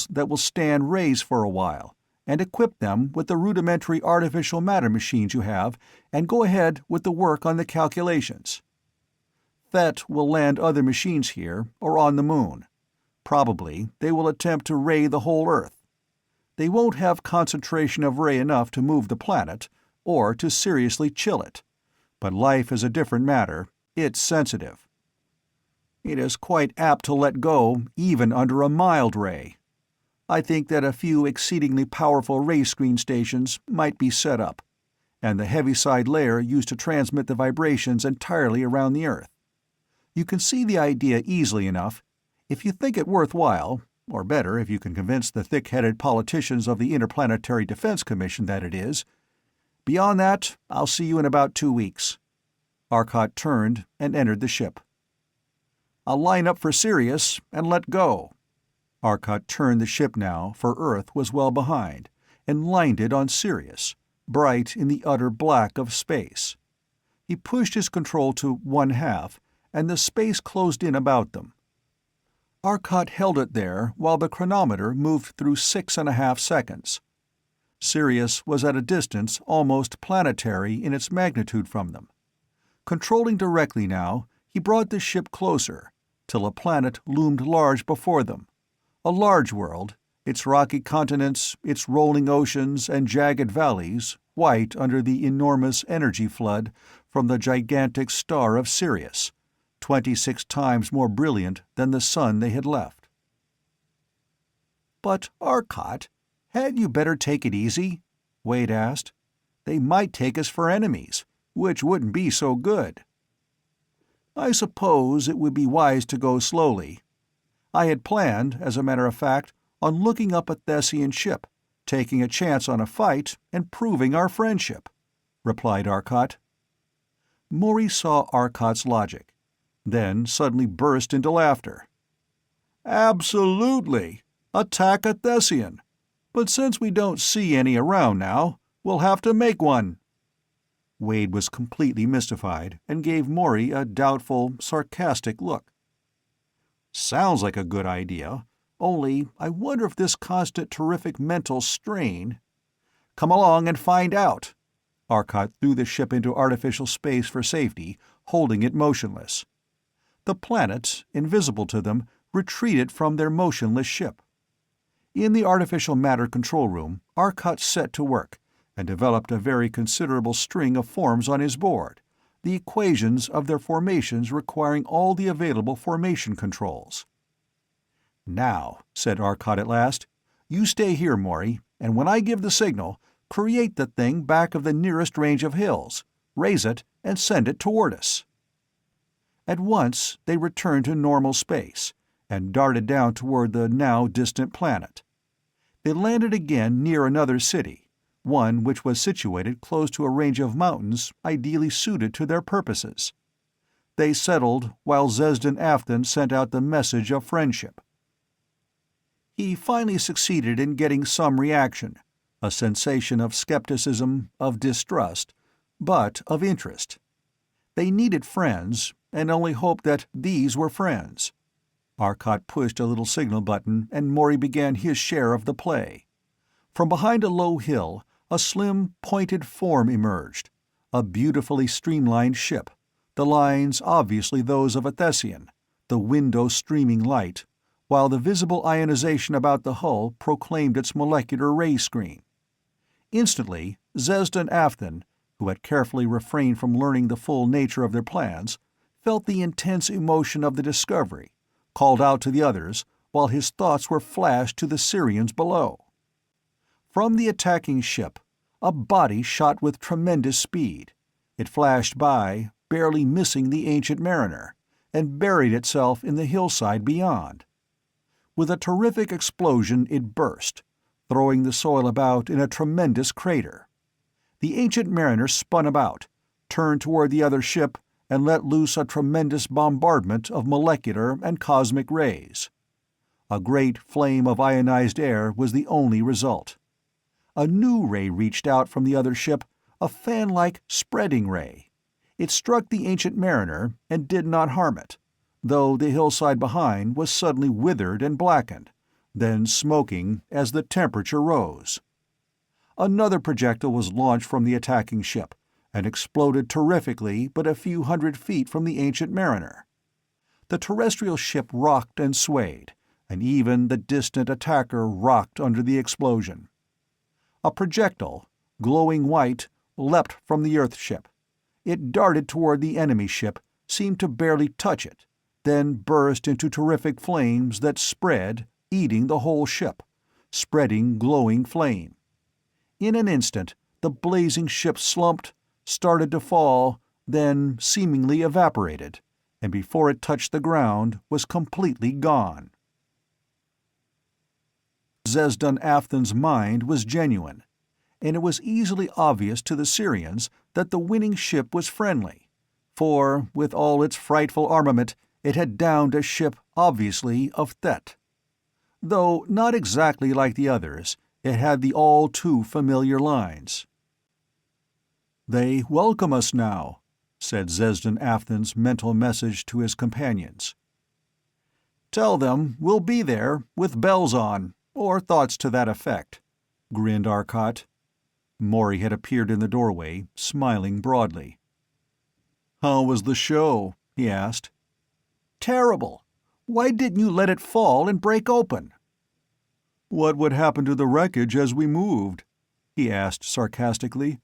that will stand raised for a while, and equip them with the rudimentary artificial matter machines you have, and go ahead with the work on the calculations. Thett will land other machines here, or on the moon. Probably they will attempt to ray the whole Earth. They won't have concentration of ray enough to move the planet, or to seriously chill it. But life is a different matter. It's sensitive. It is quite apt to let go, even under a mild ray. I think that a few exceedingly powerful ray screen stations might be set up, and the heaviside layer used to transmit the vibrations entirely around the Earth. You can see the idea easily enough. If you think it worthwhile, or better, if you can convince the thick-headed politicians of the Interplanetary Defense Commission that it is. Beyond that, I'll see you in about 2 weeks." Arcot turned and entered the ship. "I'll line up for Sirius and let go." Arcot turned the ship now, for Earth was well behind, and lined it on Sirius, bright in the utter black of space. He pushed his control to 1/2, and the space closed in about them. Arcot held it there while the chronometer moved through 6.5 seconds. Sirius was at a distance almost planetary in its magnitude from them. Controlling directly now, he brought the ship closer, till a planet loomed large before them. A large world, its rocky continents, its rolling oceans and jagged valleys, white under the enormous energy flood from the gigantic star of Sirius, 26 times more brilliant than the sun they had left. "But, Arcot, hadn't you better take it easy?" Wade asked. "They might take us for enemies, which wouldn't be so good." "I suppose it would be wise to go slowly. I had planned, as a matter of fact, on looking up a Thessian ship, taking a chance on a fight, and proving our friendship," replied Arcot. Maury saw Arcot's logic, then suddenly burst into laughter. "Absolutely! Attack a Thessian! But since we don't see any around now, we'll have to make one." Wade was completely mystified and gave Maury a doubtful, sarcastic look. "Sounds like a good idea, only I wonder if this constant terrific mental strain—" "Come along and find out." Arcot threw the ship into artificial space for safety, holding it motionless. The planet, invisible to them, retreated from their motionless ship. In the artificial matter control room, Arcot set to work and developed a very considerable string of forms on his board, the equations of their formations requiring all the available formation controls. "Now," said Arcot at last, "you stay here, Maury, and when I give the signal, create the thing back of the nearest range of hills, raise it, and send it toward us." At once they returned to normal space, and darted down toward the now distant planet. They landed again near another city, one which was situated close to a range of mountains ideally suited to their purposes. They settled while Zesden Afton sent out the message of friendship. He finally succeeded in getting some reaction, a sensation of skepticism, of distrust, but of interest. They needed friends, and only hoped that these were friends. Arcot pushed a little signal button, and Maury began his share of the play. From behind a low hill, a slim, pointed form emerged, a beautifully streamlined ship, the lines obviously those of a Thessian, the window streaming light, while the visible ionization about the hull proclaimed its molecular ray screen. Instantly, Zesden Afton, who had carefully refrained from learning the full nature of their plans, felt the intense emotion of the discovery, called out to the others, while his thoughts were flashed to the Sirians below. From the attacking ship, a body shot with tremendous speed. It flashed by, barely missing the Ancient Mariner, and buried itself in the hillside beyond. With a terrific explosion it burst, throwing the soil about in a tremendous crater. The Ancient Mariner spun about, turned toward the other ship, and let loose a tremendous bombardment of molecular and cosmic rays. A great flame of ionized air was the only result. A new ray reached out from the other ship, a fan-like spreading ray. It struck the Ancient Mariner and did not harm it, though the hillside behind was suddenly withered and blackened, then smoking as the temperature rose. Another projectile was launched from the attacking ship, and exploded terrifically but a few hundred feet from the Ancient Mariner. The terrestrial ship rocked and swayed, and even the distant attacker rocked under the explosion. A projectile, glowing white, leapt from the Earth ship. It darted toward the enemy ship, seemed to barely touch it, then burst into terrific flames that spread, eating the whole ship, spreading glowing flame. In an instant, the blazing ship slumped, started to fall, then seemingly evaporated, and before it touched the ground was completely gone. Zesden Afton's mind was genuine, and it was easily obvious to the Sirians that the winning ship was friendly, for, with all its frightful armament, it had downed a ship obviously of Thett. Though not exactly like the others, it had the all-too-familiar lines. "They welcome us now," said Zesden Afton's mental message to his companions. "Tell them we'll be there, with bells on, or thoughts to that effect," grinned Arcot. Maury had appeared in the doorway, smiling broadly. "How was the show?" he asked. "Terrible. Why didn't you let it fall and break open?" "What would happen to the wreckage as we moved?" he asked sarcastically.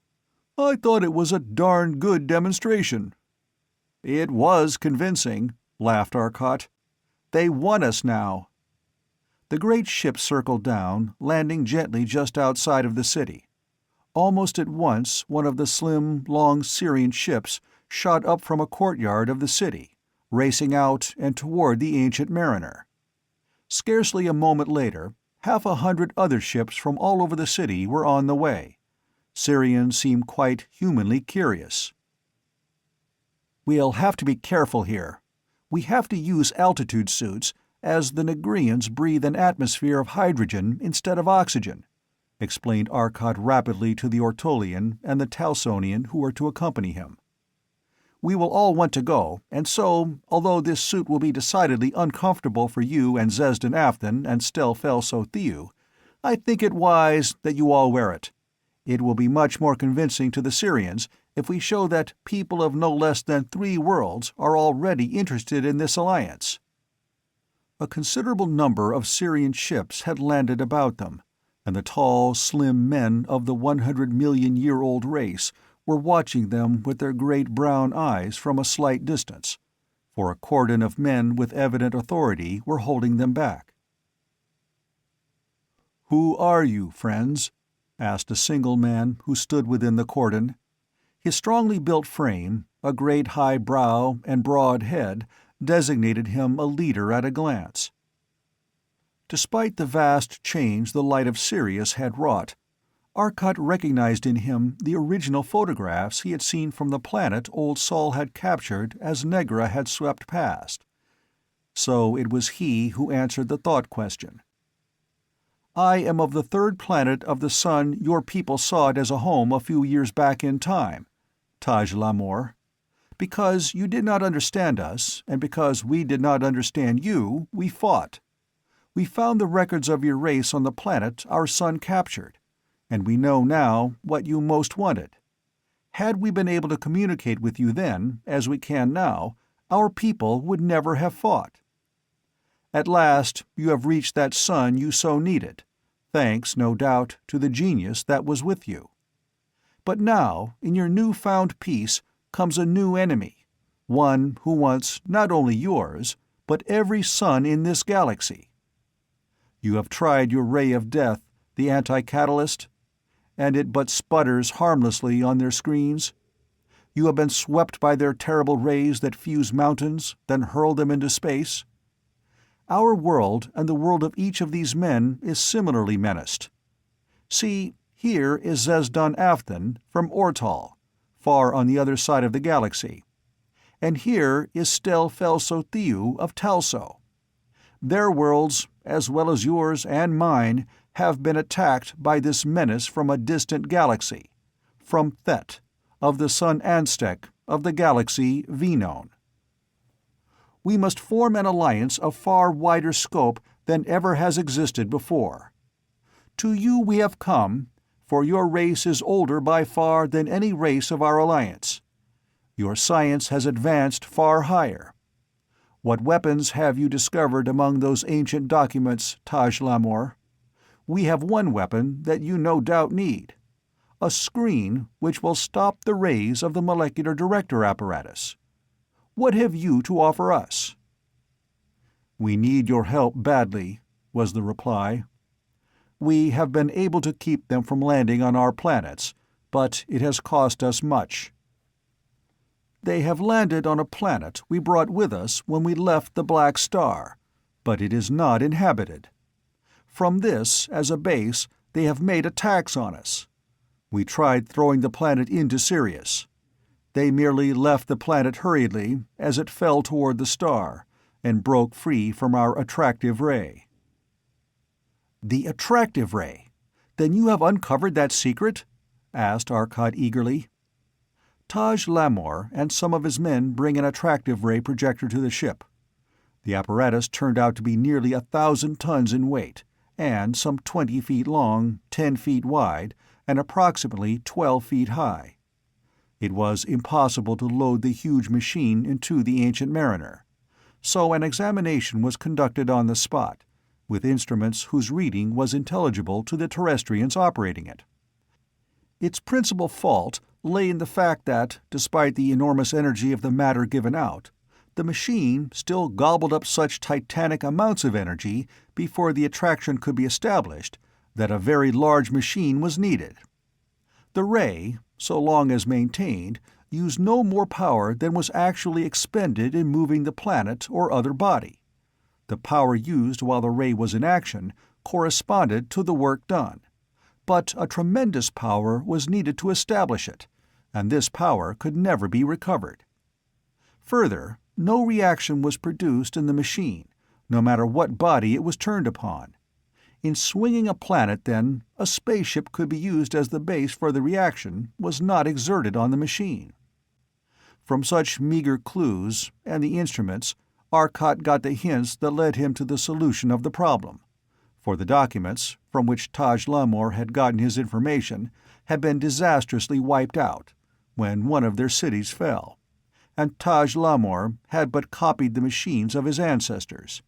"I thought it was a darn good demonstration." "It was convincing," laughed Arcot. "They won us now." The great ship circled down, landing gently just outside of the city. Almost at once, one of the slim, long Sirian ships shot up from a courtyard of the city, racing out and toward the Ancient Mariner. Scarcely a moment later, 100 other ships from all over the city were on the way. Sirians seemed quite humanly curious. "We'll have to be careful here. We have to use altitude suits, as the Negrians breathe an atmosphere of hydrogen instead of oxygen," explained Arcot rapidly to the Ortolian and the Talsonian who were to accompany him. "We will all want to go, and so, although this suit will be decidedly uncomfortable for you and Zesden Afton and Stel Felso Thew, I think it wise that you all wear it. It will be much more convincing to the Sirians if we show that people of no less than 3 worlds are already interested in this alliance." A considerable number of Sirian ships had landed about them, and the tall, slim men of the 100-million-year-old race were watching them with their great brown eyes from a slight distance, for a cordon of men with evident authority were holding them back. "Who are you, friends?" asked a single man who stood within the cordon. His strongly built frame, a great high brow and broad head, designated him a leader at a glance. Despite the vast change the light of Sirius had wrought, Arcot recognized in him the original photographs he had seen from the planet old Sol had captured as Negra had swept past. So it was he who answered the thought question. "I am of the 3rd planet of the sun your people saw it as a home a few years back in time, Taj Lamor. Because you did not understand us, and because we did not understand you, we fought. We found the records of your race on the planet our sun captured, and we know now what you most wanted. Had we been able to communicate with you then, as we can now, our people would never have fought. At last you have reached that sun you so needed, thanks, no doubt, to the genius that was with you. But now, in your new-found peace, comes a new enemy, one who wants not only yours, but every sun in this galaxy. You have tried your ray of death, the anti-catalyst, and it but sputters harmlessly on their screens. You have been swept by their terrible rays that fuse mountains, then hurl them into space. Our world and the world of each of these men is similarly menaced. See, here is Zesden Afton from Ortol, far on the other side of the galaxy, and here is Stel Felso Thew of Talso. Their worlds, as well as yours and mine, have been attacked by this menace from a distant galaxy, from Thett, of the sun Aztec, of the galaxy Venone. We must form an alliance of far wider scope than ever has existed before. To you we have come, for your race is older by far than any race of our alliance. Your science has advanced far higher. What weapons have you discovered among those ancient documents, Taj Lamor? We have one weapon that you no doubt need, a screen which will stop the rays of the molecular director apparatus. What have you to offer us?" "We need your help badly," was the reply. "We have been able to keep them from landing on our planets, but it has cost us much. They have landed on a planet we brought with us when we left the Black Star, but it is not inhabited. From this, as a base, they have made attacks on us. We tried throwing the planet into Sirius. They merely left the planet hurriedly as it fell toward the star, and broke free from our attractive ray." "The attractive ray? Then you have uncovered that secret?" asked Arcot eagerly. "Taj Lamor and some of his men bring an attractive ray projector to the ship. The apparatus turned out to be nearly 1,000 tons in weight, and some 20 feet long, 10 feet wide, and approximately 12 feet high. It was impossible to load the huge machine into the Ancient Mariner, so an examination was conducted on the spot, with instruments whose reading was intelligible to the terrestrians operating it. Its principal fault lay in the fact that, despite the enormous energy of the matter given out, the machine still gobbled up such titanic amounts of energy before the attraction could be established that a very large machine was needed. The ray, so long as maintained, used no more power than was actually expended in moving the planet or other body. The power used while the ray was in action corresponded to the work done, but a tremendous power was needed to establish it, and this power could never be recovered. Further, no reaction was produced in the machine, no matter what body it was turned upon. In swinging a planet, then, a spaceship could be used as the base for the reaction was not exerted on the machine. From such meager clues, and the instruments, Arcot got the hints that led him to the solution of the problem, for the documents, from which Taj Lamor had gotten his information, had been disastrously wiped out when one of their cities fell, and Taj Lamor had but copied the machines of his ancestors.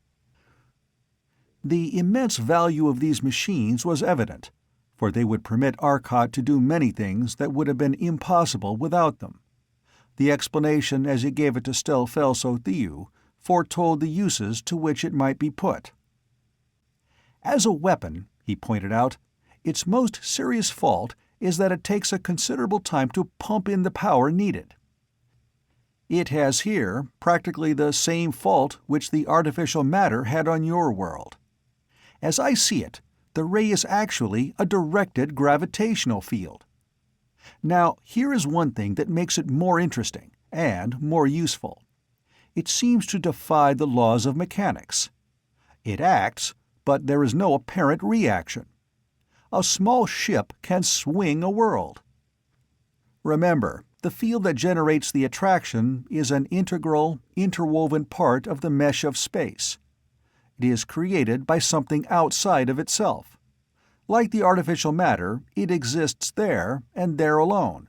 The immense value of these machines was evident, for they would permit Arcot to do many things that would have been impossible without them. The explanation as he gave it to Stelfelso Thiu foretold the uses to which it might be put. As a weapon, he pointed out, its most serious fault is that it takes a considerable time to pump in the power needed. It has here practically the same fault which the artificial matter had on your world. As I see it, the ray is actually a directed gravitational field. Now, here is one thing that makes it more interesting and more useful. It seems to defy the laws of mechanics. It acts, but there is no apparent reaction. A small ship can swing a world. Remember, the field that generates the attraction is an integral, interwoven part of the mesh of space. It is created by something outside of itself. Like the artificial matter, it exists there, and there alone.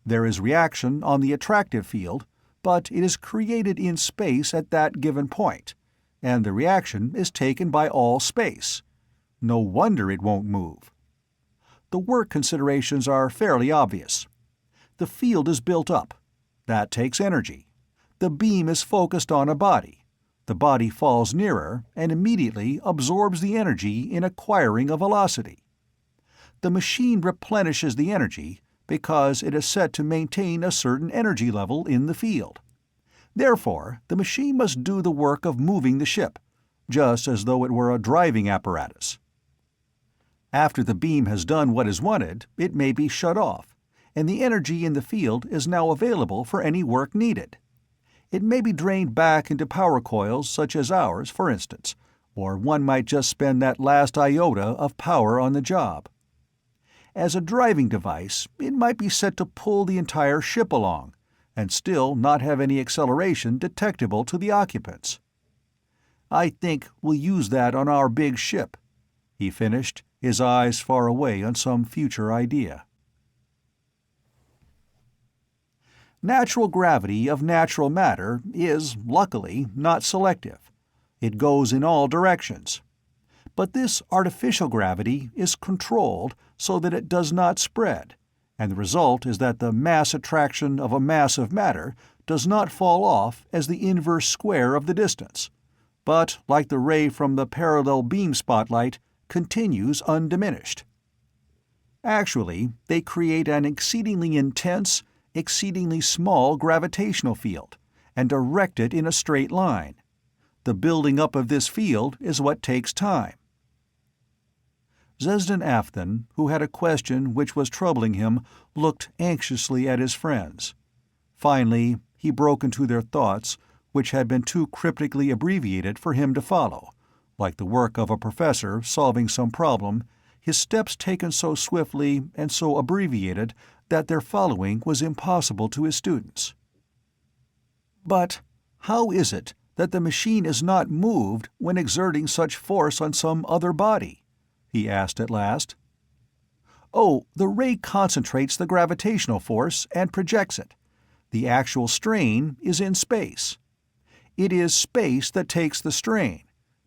There is reaction on the attractive field, but it is created in space at that given point, and the reaction is taken by all space. No wonder it won't move. The work considerations are fairly obvious. The field is built up. That takes energy. The beam is focused on a body. The body falls nearer and immediately absorbs the energy in acquiring a velocity. The machine replenishes the energy because it is set to maintain a certain energy level in the field. Therefore, the machine must do the work of moving the ship, just as though it were a driving apparatus. After the beam has done what is wanted, it may be shut off, and the energy in the field is now available for any work needed. It may be drained back into power coils such as ours, for instance, or one might just spend that last iota of power on the job. As a driving device, it might be set to pull the entire ship along, and still not have any acceleration detectable to the occupants. I think we'll use that on our big ship, he finished, his eyes far away on some future idea. Natural gravity of natural matter is, luckily, not selective. It goes in all directions. But this artificial gravity is controlled so that it does not spread, and the result is that the mass attraction of a mass of matter does not fall off as the inverse square of the distance, but, like the ray from the parallel beam spotlight, continues undiminished. Actually, they create an exceedingly intense, exceedingly small gravitational field, and direct it in a straight line. The building up of this field is what takes time. Zesden Afthan, who had a question which was troubling him, looked anxiously at his friends. Finally, he broke into their thoughts, which had been too cryptically abbreviated for him to follow, like the work of a professor solving some problem, his steps taken so swiftly and so abbreviated that their following was impossible to his students. But how is it that the machine is not moved when exerting such force on some other body? He asked at last. Oh, the ray concentrates the gravitational force and projects it. The actual strain is in space. It is space that takes the strain,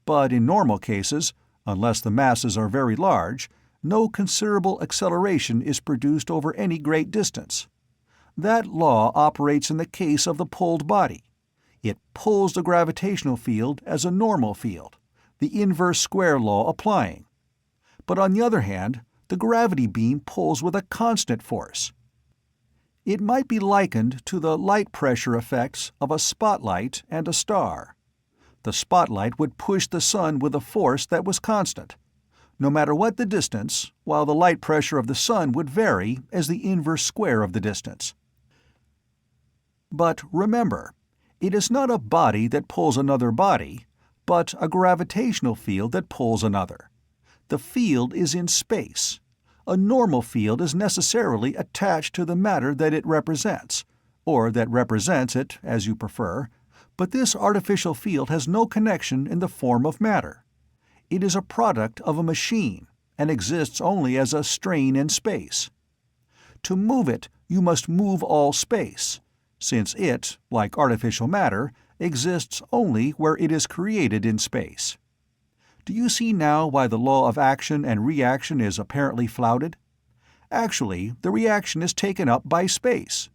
but in normal cases, unless the masses are very large, no considerable acceleration is produced over any great distance. That law operates in the case of the pulled body. It pulls the gravitational field as a normal field, the inverse square law applying. But on the other hand, the gravity beam pulls with a constant force. It might be likened to the light pressure effects of a spotlight and a star. The spotlight would push the sun with a force that was constant, no matter what the distance, while the light pressure of the sun would vary as the inverse square of the distance. But remember, it is not a body that pulls another body, but a gravitational field that pulls another. The field is in space. A normal field is necessarily attached to the matter that it represents, or that represents it, as you prefer, but this artificial field has no connection in the form of matter. It is a product of a machine, and exists only as a strain in space. To move it, you must move all space, since it, like artificial matter, exists only where it is created in space. Do you see now why the law of action and reaction is apparently flouted? Actually, the reaction is taken up by space.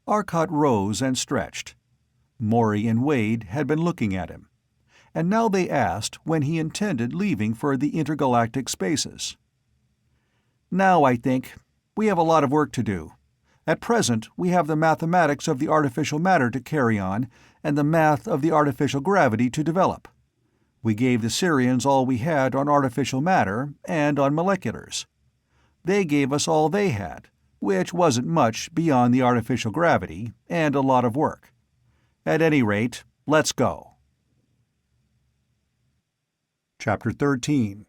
Arcot rose and stretched. Maury and Wade had been looking at him, and now they asked when he intended leaving for the intergalactic spaces. Now, I think, we have a lot of work to do. At present, we have the mathematics of the artificial matter to carry on, and the math of the artificial gravity to develop. We gave the Sirians all we had on artificial matter and on moleculars. They gave us all they had, which wasn't much beyond the artificial gravity, and a lot of work. At any rate, let's go. Chapter 13.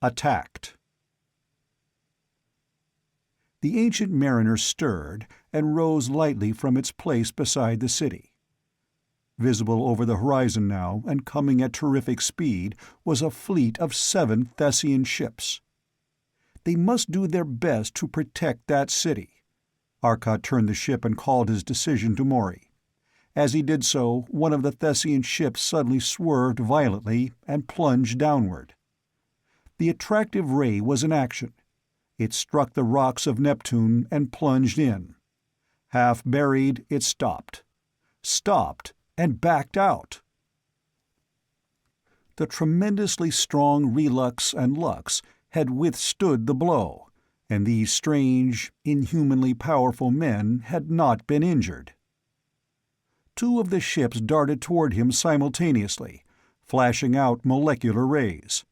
Attacked. The ancient mariner stirred and rose lightly from its place beside the city. Visible over the horizon now, and coming at terrific speed, was a fleet of 7 Thessian ships. They must do their best to protect that city. Arcot turned the ship and called his decision to Maury. As he did so, one of the Thessian ships suddenly swerved violently and plunged downward. The attractive ray was in action. It struck the rocks of Neptune and plunged in. Half buried, it stopped. Stopped, and backed out. The tremendously strong relux and lux had withstood the blow, and these strange, inhumanly powerful men had not been injured. 2 of the ships darted toward him simultaneously, flashing out molecular rays.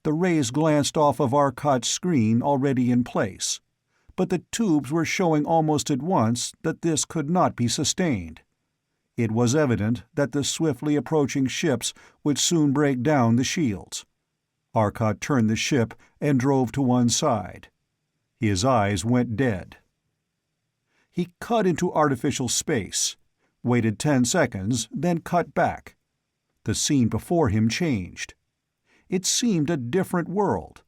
The rays glanced off of Arcot's screen already in place, but the tubes were showing almost at once that this could not be sustained. It was evident that the swiftly approaching ships would soon break down the shields. Arcot turned the ship and drove to one side. His eyes went dead. He cut into artificial space, waited 10 seconds, then cut back. The scene before him changed. It seemed a different world.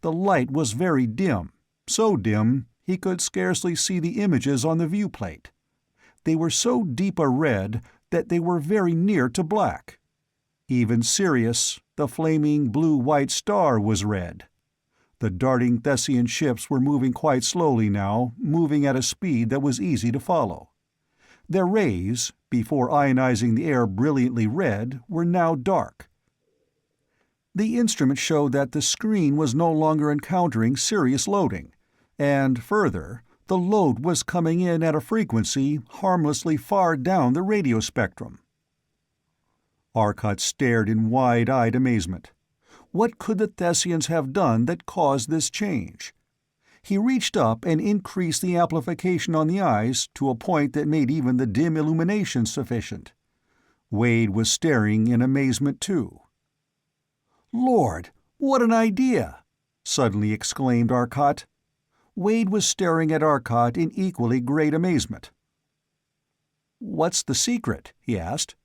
The light was very dim, so dim he could scarcely see the images on the viewplate. They were so deep a red that they were very near to black. Even Sirius, the flaming blue-white star, was red. The darting Thessian ships were moving quite slowly now, moving at a speed that was easy to follow. Their rays, before ionizing the air brilliantly red, were now dark. The instrument showed that the screen was no longer encountering Sirius loading, and, further, the load was coming in at a frequency harmlessly far down the radio spectrum. Arcot stared in wide-eyed amazement. What could the Thessians have done that caused this change? He reached up and increased the amplification on the eyes to a point that made even the dim illumination sufficient. Wade was staring in amazement too. "Lord, what an idea!" suddenly exclaimed Arcot. Wade was staring at Arcot in equally great amazement. "What's the secret?" he asked.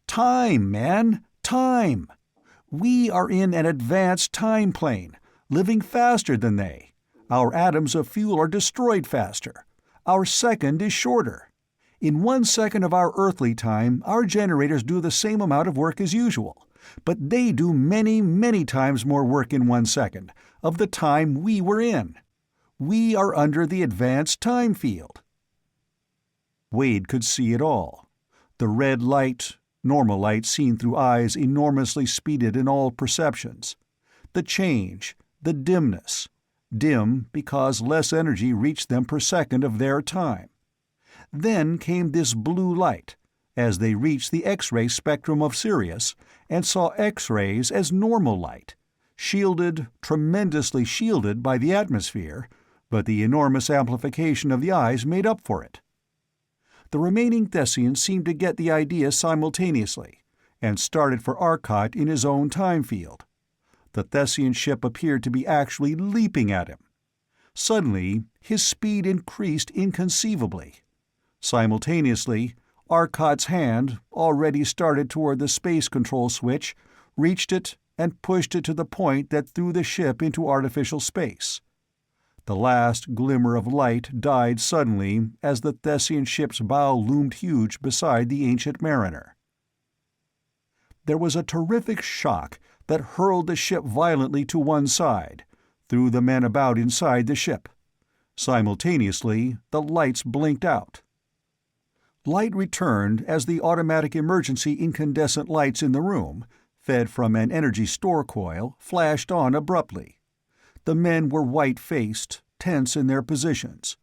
"Time, man, time! We are in an advanced time plane, living faster than they. Our atoms of fuel are destroyed faster. Our second is shorter. In 1 second of our earthly time, our generators do the same amount of work as usual, but they do many, many times more work in 1 second of the time we were in. We are under the advanced time field." Wade could see it all. The red light, normal light seen through eyes enormously speeded in all perceptions. The change, the dimness. Dim because less energy reached them per second of their time. Then came this blue light, as they reached the X-ray spectrum of Sirius and saw X-rays as normal light, shielded, tremendously shielded by the atmosphere, but the enormous amplification of the eyes made up for it. The remaining Thessians seemed to get the idea simultaneously, and started for Arcot in his own time field. The Thessian ship appeared to be actually leaping at him. Suddenly, his speed increased inconceivably. Simultaneously, Arcot's hand, already started toward the space control switch, reached it and pushed it to the point that threw the ship into artificial space. The last glimmer of light died suddenly as the Thessian ship's bow loomed huge beside the Ancient Mariner. There was a terrific shock that hurled the ship violently to one side, threw the men about inside the ship. Simultaneously, the lights blinked out. Light returned as the automatic emergency incandescent lights in the room, fed from an energy store coil, flashed on abruptly. The men were white-faced, tense in their positions.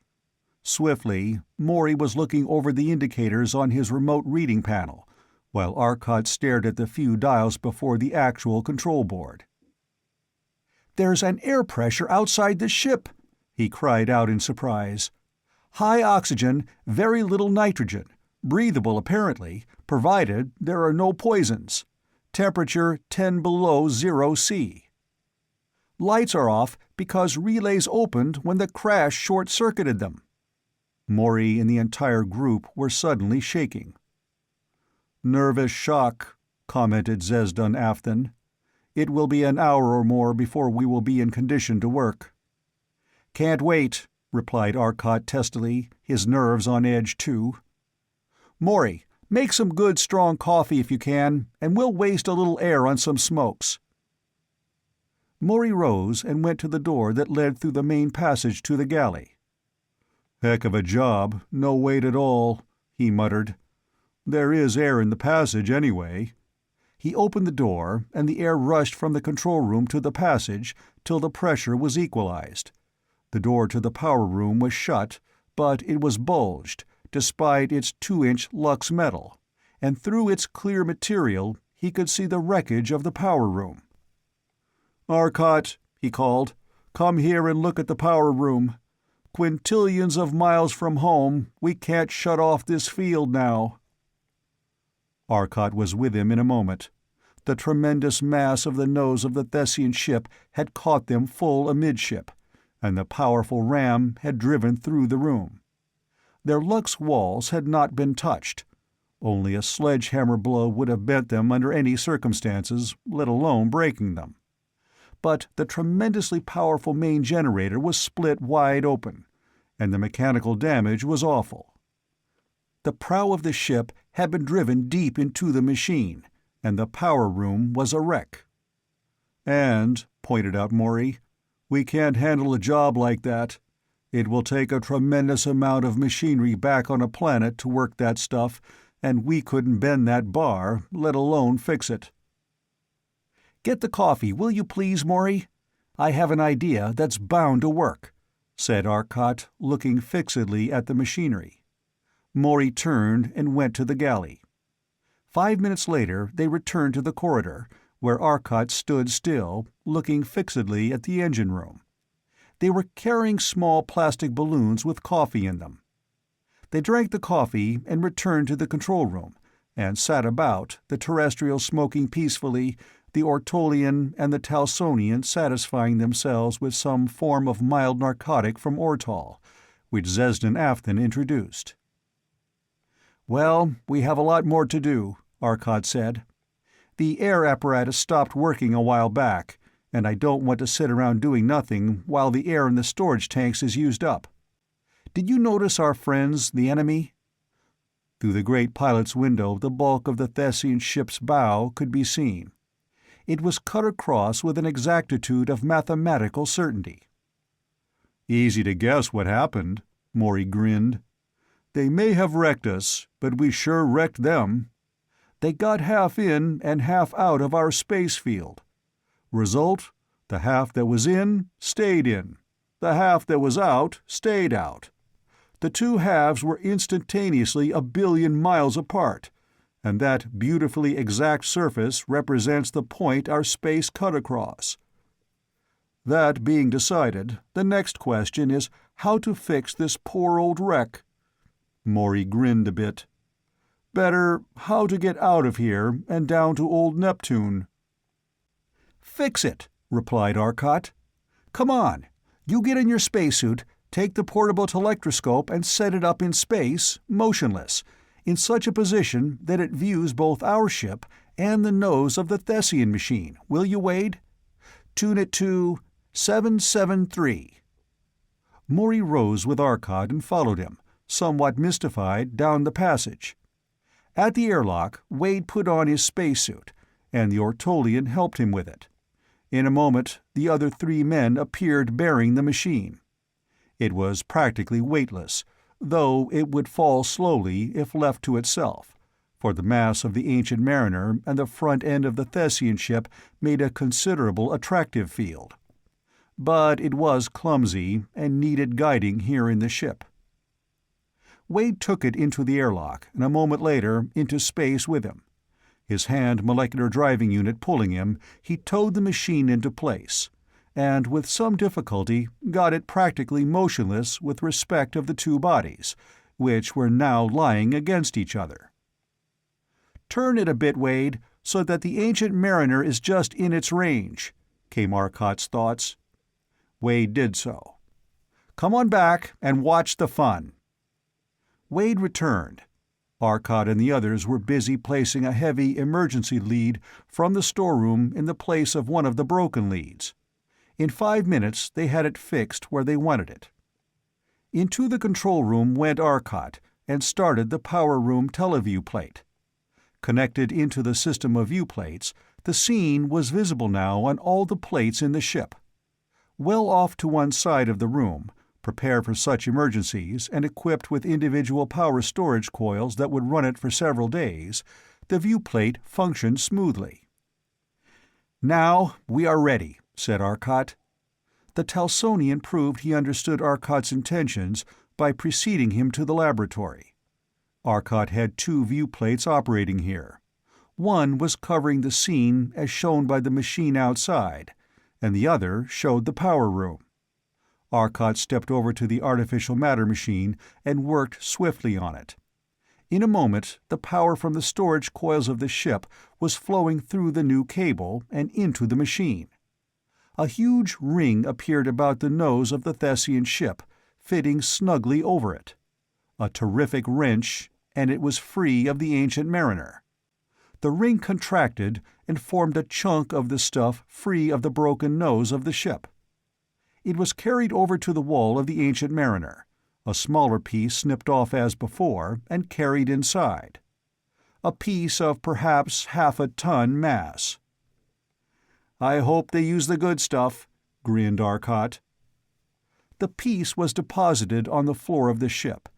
Swiftly, Maury was looking over the indicators on his remote reading panel, while Arcot stared at the few dials before the actual control board. "There's an air pressure outside the ship," he cried out in surprise. "High oxygen, very little nitrogen, breathable apparently, provided there are no poisons. Temperature 10 below 0 C. Lights are off because relays opened when the crash short-circuited them." Maury and the entire group were suddenly shaking. "Nervous shock," commented Zesdan Afton. "It will be an hour or more before we will be in condition to work." "Can't wait," replied Arcot testily, his nerves on edge too. "Maury, make some good strong coffee if you can, and we'll waste a little air on some smokes." Maury rose and went to the door that led through the main passage to the galley. "Heck of a job, no wait at all," he muttered. "There is air in the passage, anyway." He opened the door, and the air rushed from the control room to the passage till the pressure was equalized. The door to the power room was shut, but it was bulged, despite its 2-inch lux metal, and through its clear material he could see the wreckage of the power room. "Arcot," he called, "come here and look at the power room. Quintillions of miles from home, we can't shut off this field now." Arcot was with him in a moment. The tremendous mass of the nose of the Thessian ship had caught them full amidship, and the powerful ram had driven through the room. Their lux walls had not been touched. Only a sledgehammer blow would have bent them under any circumstances, let alone breaking them. But the tremendously powerful main generator was split wide open, and the mechanical damage was awful. The prow of the ship had been driven deep into the machine, and the power room was a wreck. "And," pointed out Maury, "we can't handle a job like that. It will take a tremendous amount of machinery back on a planet to work that stuff, and we couldn't bend that bar, let alone fix it." "Get the coffee, will you please, Maury? I have an idea that's bound to work," said Arcot, looking fixedly at the machinery. Maury turned and went to the galley. 5 minutes later they returned to the corridor, where Arcot stood still, looking fixedly at the engine room. They were carrying small plastic balloons with coffee in them. They drank the coffee and returned to the control room, and sat about, the terrestrial smoking peacefully, the Ortolian and the Talsonian satisfying themselves with some form of mild narcotic from Ortol, which Zesdan Afton introduced. "Well, we have a lot more to do," Arcot said. "The air apparatus stopped working a while back, and I don't want to sit around doing nothing while the air in the storage tanks is used up. Did you notice our friends, the enemy?" Through the great pilot's window the bulk of the Thessian ship's bow could be seen. It was cut across with an exactitude of mathematical certainty. "Easy to guess what happened," Maury grinned. "They may have wrecked us, but we sure wrecked them. They got half in and half out of our space field. Result, the half that was in stayed in. The half that was out stayed out. The two halves were instantaneously 1,000,000,000 miles apart, and that beautifully exact surface represents the point our space cut across. That being decided, the next question is how to fix this poor old wreck." Maury grinned a bit. "Better, how to get out of here and down to old Neptune." "Fix it," replied Arcot. "Come on. You get in your spacesuit, take the portable telectroscope and set it up in space, motionless, in such a position that it views both our ship and the nose of the Thessian machine, will you, Wade? Tune it to 773. Maury rose with Arcot and followed him, somewhat mystified, down the passage. At the airlock, Wade put on his spacesuit, and the Ortolian helped him with it. In a moment, the other 3 men appeared bearing the machine. It was practically weightless, though it would fall slowly if left to itself, for the mass of the Ancient Mariner and the front end of the Thessian ship made a considerable attractive field. But it was clumsy and needed guiding here in the ship. Wade took it into the airlock, and a moment later into space with him. His hand molecular driving unit pulling him, he towed the machine into place, and with some difficulty got it practically motionless with respect of the 2 bodies, which were now lying against each other. "Turn it a bit, Wade, so that the Ancient Mariner is just in its range," came Arcot's thoughts. Wade did so. "Come on back and watch the fun." Wade returned. Arcot and the others were busy placing a heavy emergency lead from the storeroom in the place of one of the broken leads. In 5 minutes they had it fixed where they wanted it. Into the control room went Arcot and started the power room teleview plate. Connected into the system of viewplates, the scene was visible now on all the plates in the ship. Well off to one side of the room, prepared for such emergencies and equipped with individual power storage coils that would run it for several days, the viewplate functioned smoothly. "Now we are ready," said Arcot. The Talsonian proved he understood Arcot's intentions by preceding him to the laboratory. Arcot had 2 viewplates operating here. One was covering the scene as shown by the machine outside, and the other showed the power room. Arcot stepped over to the artificial matter machine and worked swiftly on it. In a moment, the power from the storage coils of the ship was flowing through the new cable and into the machine. A huge ring appeared about the nose of the Thessian ship, fitting snugly over it. A terrific wrench, and it was free of the Ancient Mariner. The ring contracted and formed a chunk of the stuff free of the broken nose of the ship. It was carried over to the wall of the Ancient Mariner, a smaller piece snipped off as before and carried inside. A piece of perhaps half a ton mass. "I hope they use the good stuff," grinned Arcot. The piece was deposited on the floor of the ship,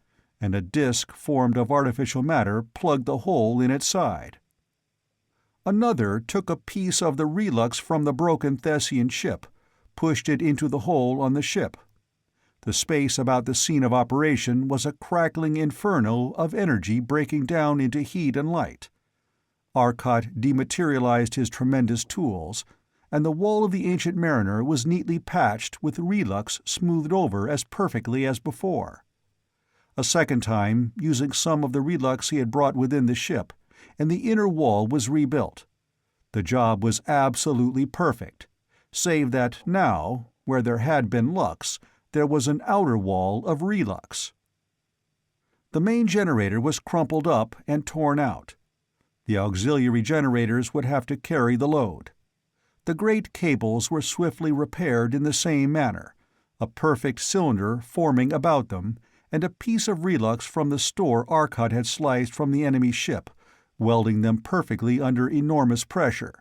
and a disk formed of artificial matter plugged the hole in its side. Another took a piece of the relux from the broken Thessian ship, pushed it into the hole on the ship. The space about the scene of operation was a crackling inferno of energy breaking down into heat and light. Arcot dematerialized his tremendous tools, and the wall of the Ancient Mariner was neatly patched with relux smoothed over as perfectly as before. A second time, using some of the relux he had brought within the ship, and the inner wall was rebuilt. The job was absolutely perfect, save that now, where there had been lux, there was an outer wall of relux. The main generator was crumpled up and torn out. The auxiliary generators would have to carry the load. The great cables were swiftly repaired in the same manner, a perfect cylinder forming about them, and a piece of relux from the store Arcot had sliced from the enemy ship, welding them perfectly under enormous pressure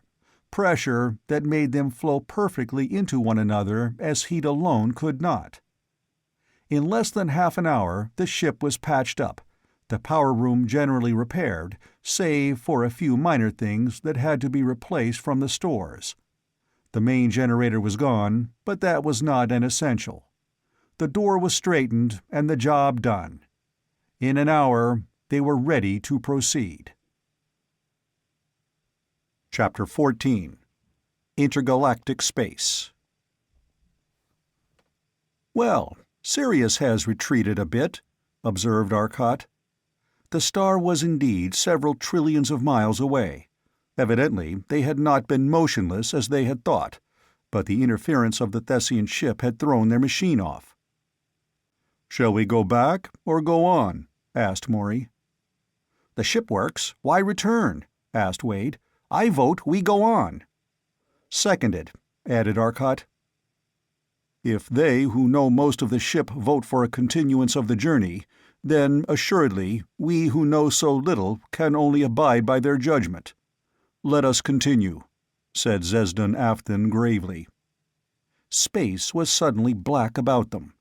that made them flow perfectly into one another as heat alone could not. In less than half an hour the ship was patched up, the power room generally repaired, save for a few minor things that had to be replaced from the stores. The main generator was gone, but that was not an essential. The door was straightened and the job done. In an hour, they were ready to proceed. Chapter 14. Intergalactic Space. "Well, Sirius has retreated a bit," observed Arcot. The star was indeed several trillions of miles away. Evidently, they had not been motionless as they had thought, but the interference of the Thessian ship had thrown their machine off. "Shall we go back, or go on?" asked Maury. "The ship works. Why return?" asked Wade. "I vote we go on." "Seconded," added Arcot. "If they who know most of the ship vote for a continuance of the journey, then assuredly we who know so little can only abide by their judgment. Let us continue," said Zesdan Afton gravely. Space was suddenly black about them.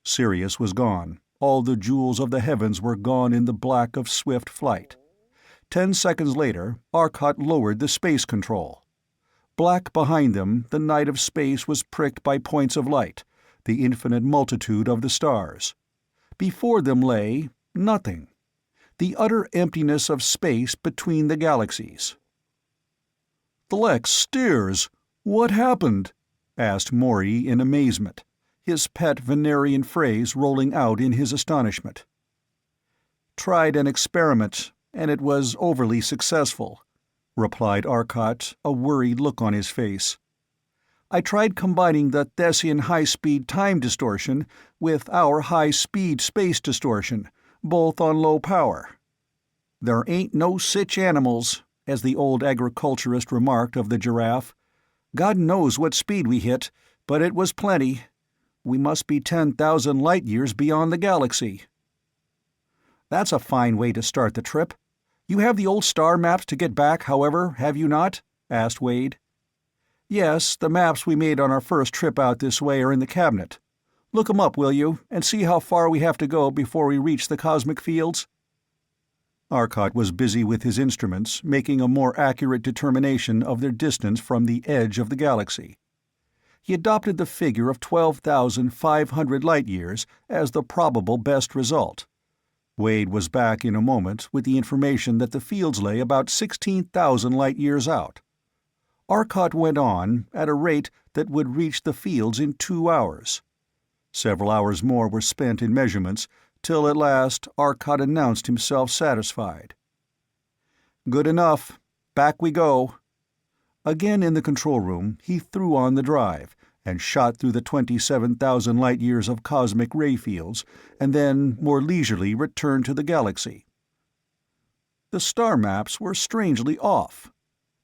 Sirius was gone. All the jewels of the heavens were gone in the black of swift flight. 10 seconds later, Arcot lowered the space control. Black behind them, the night of space was pricked by points of light, the infinite multitude of the stars. Before them lay nothing. The utter emptiness of space between the galaxies. "The Lex steers! What happened?" asked Maury in amazement, his pet Venerian phrase rolling out in his astonishment. "Tried an experiment, and it was overly successful," replied Arcot, a worried look on his face. "I tried combining the Thessian high-speed time distortion with our high-speed space distortion, both on low power. There ain't no sich animals, as the old agriculturist remarked of the giraffe. God knows what speed we hit, but it was plenty. We must be 10,000 light-years beyond the galaxy." "That's a fine way to start the trip. You have the old star maps to get back, however, have you not?" asked Wade. "Yes, the maps we made on our first trip out this way are in the cabinet. Look 'em up, will you, and see how far we have to go before we reach the cosmic fields?" Arcot was busy with his instruments, making a more accurate determination of their distance from the edge of the galaxy. He adopted the figure of 12,500 light-years as the probable best result. Wade was back in a moment with the information that the fields lay about 16,000 light-years out. Arcot went on at a rate that would reach the fields in 2 hours. Several hours more were spent in measurements, till at last Arcot announced himself satisfied. "Good enough. Back we go." Again in the control room, he threw on the drive, and shot through the 27,000 light-years of cosmic ray fields, and then more leisurely returned to the galaxy. The star maps were strangely off.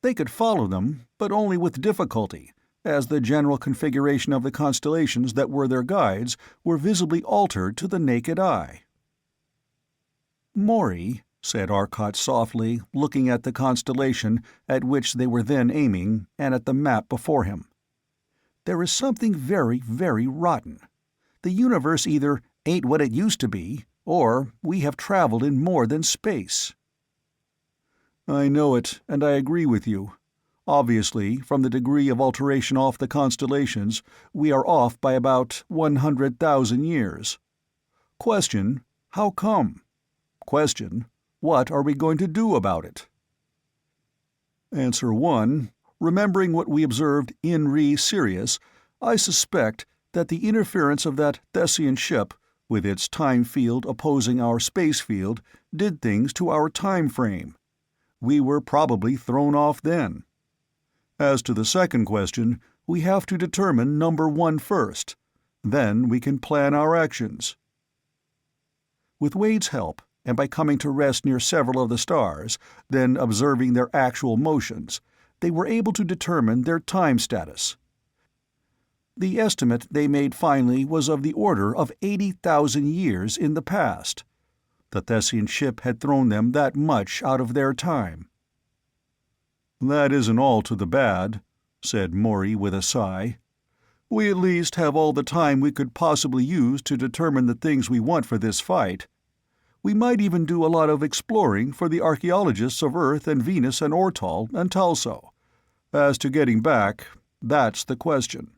They could follow them, but only with difficulty, as the general configuration of the constellations that were their guides were visibly altered to the naked eye. "Maury," said Arcot softly, looking at the constellation at which they were then aiming, and at the map before him, "there is something very, very rotten. The universe either ain't what it used to be, or we have traveled in more than space." "I know it, and I agree with you. Obviously, from the degree of alteration off the constellations, we are off by about 100,000 years. Question, how come? Question, what are we going to do about it?" Answer 1. Remembering what we observed in Sirius, I suspect that the interference of that Thessian ship, with its time field opposing our space field, did things to our time frame. We were probably thrown off then. As to the second question, we have to determine number 1 first. Then we can plan our actions. With Wade's help, and by coming to rest near several of the stars, then observing their actual motions, they were able to determine their time status. The estimate they made finally was of the order of 80,000 years in the past. The Thessian ship had thrown them that much out of their time. "That isn't all to the bad," said Maury with a sigh. "We at least have all the time we could possibly use to determine the things we want for this fight. We might even do a lot of exploring for the archaeologists of Earth and Venus and Ortol and Talso. As to getting back, that's the question."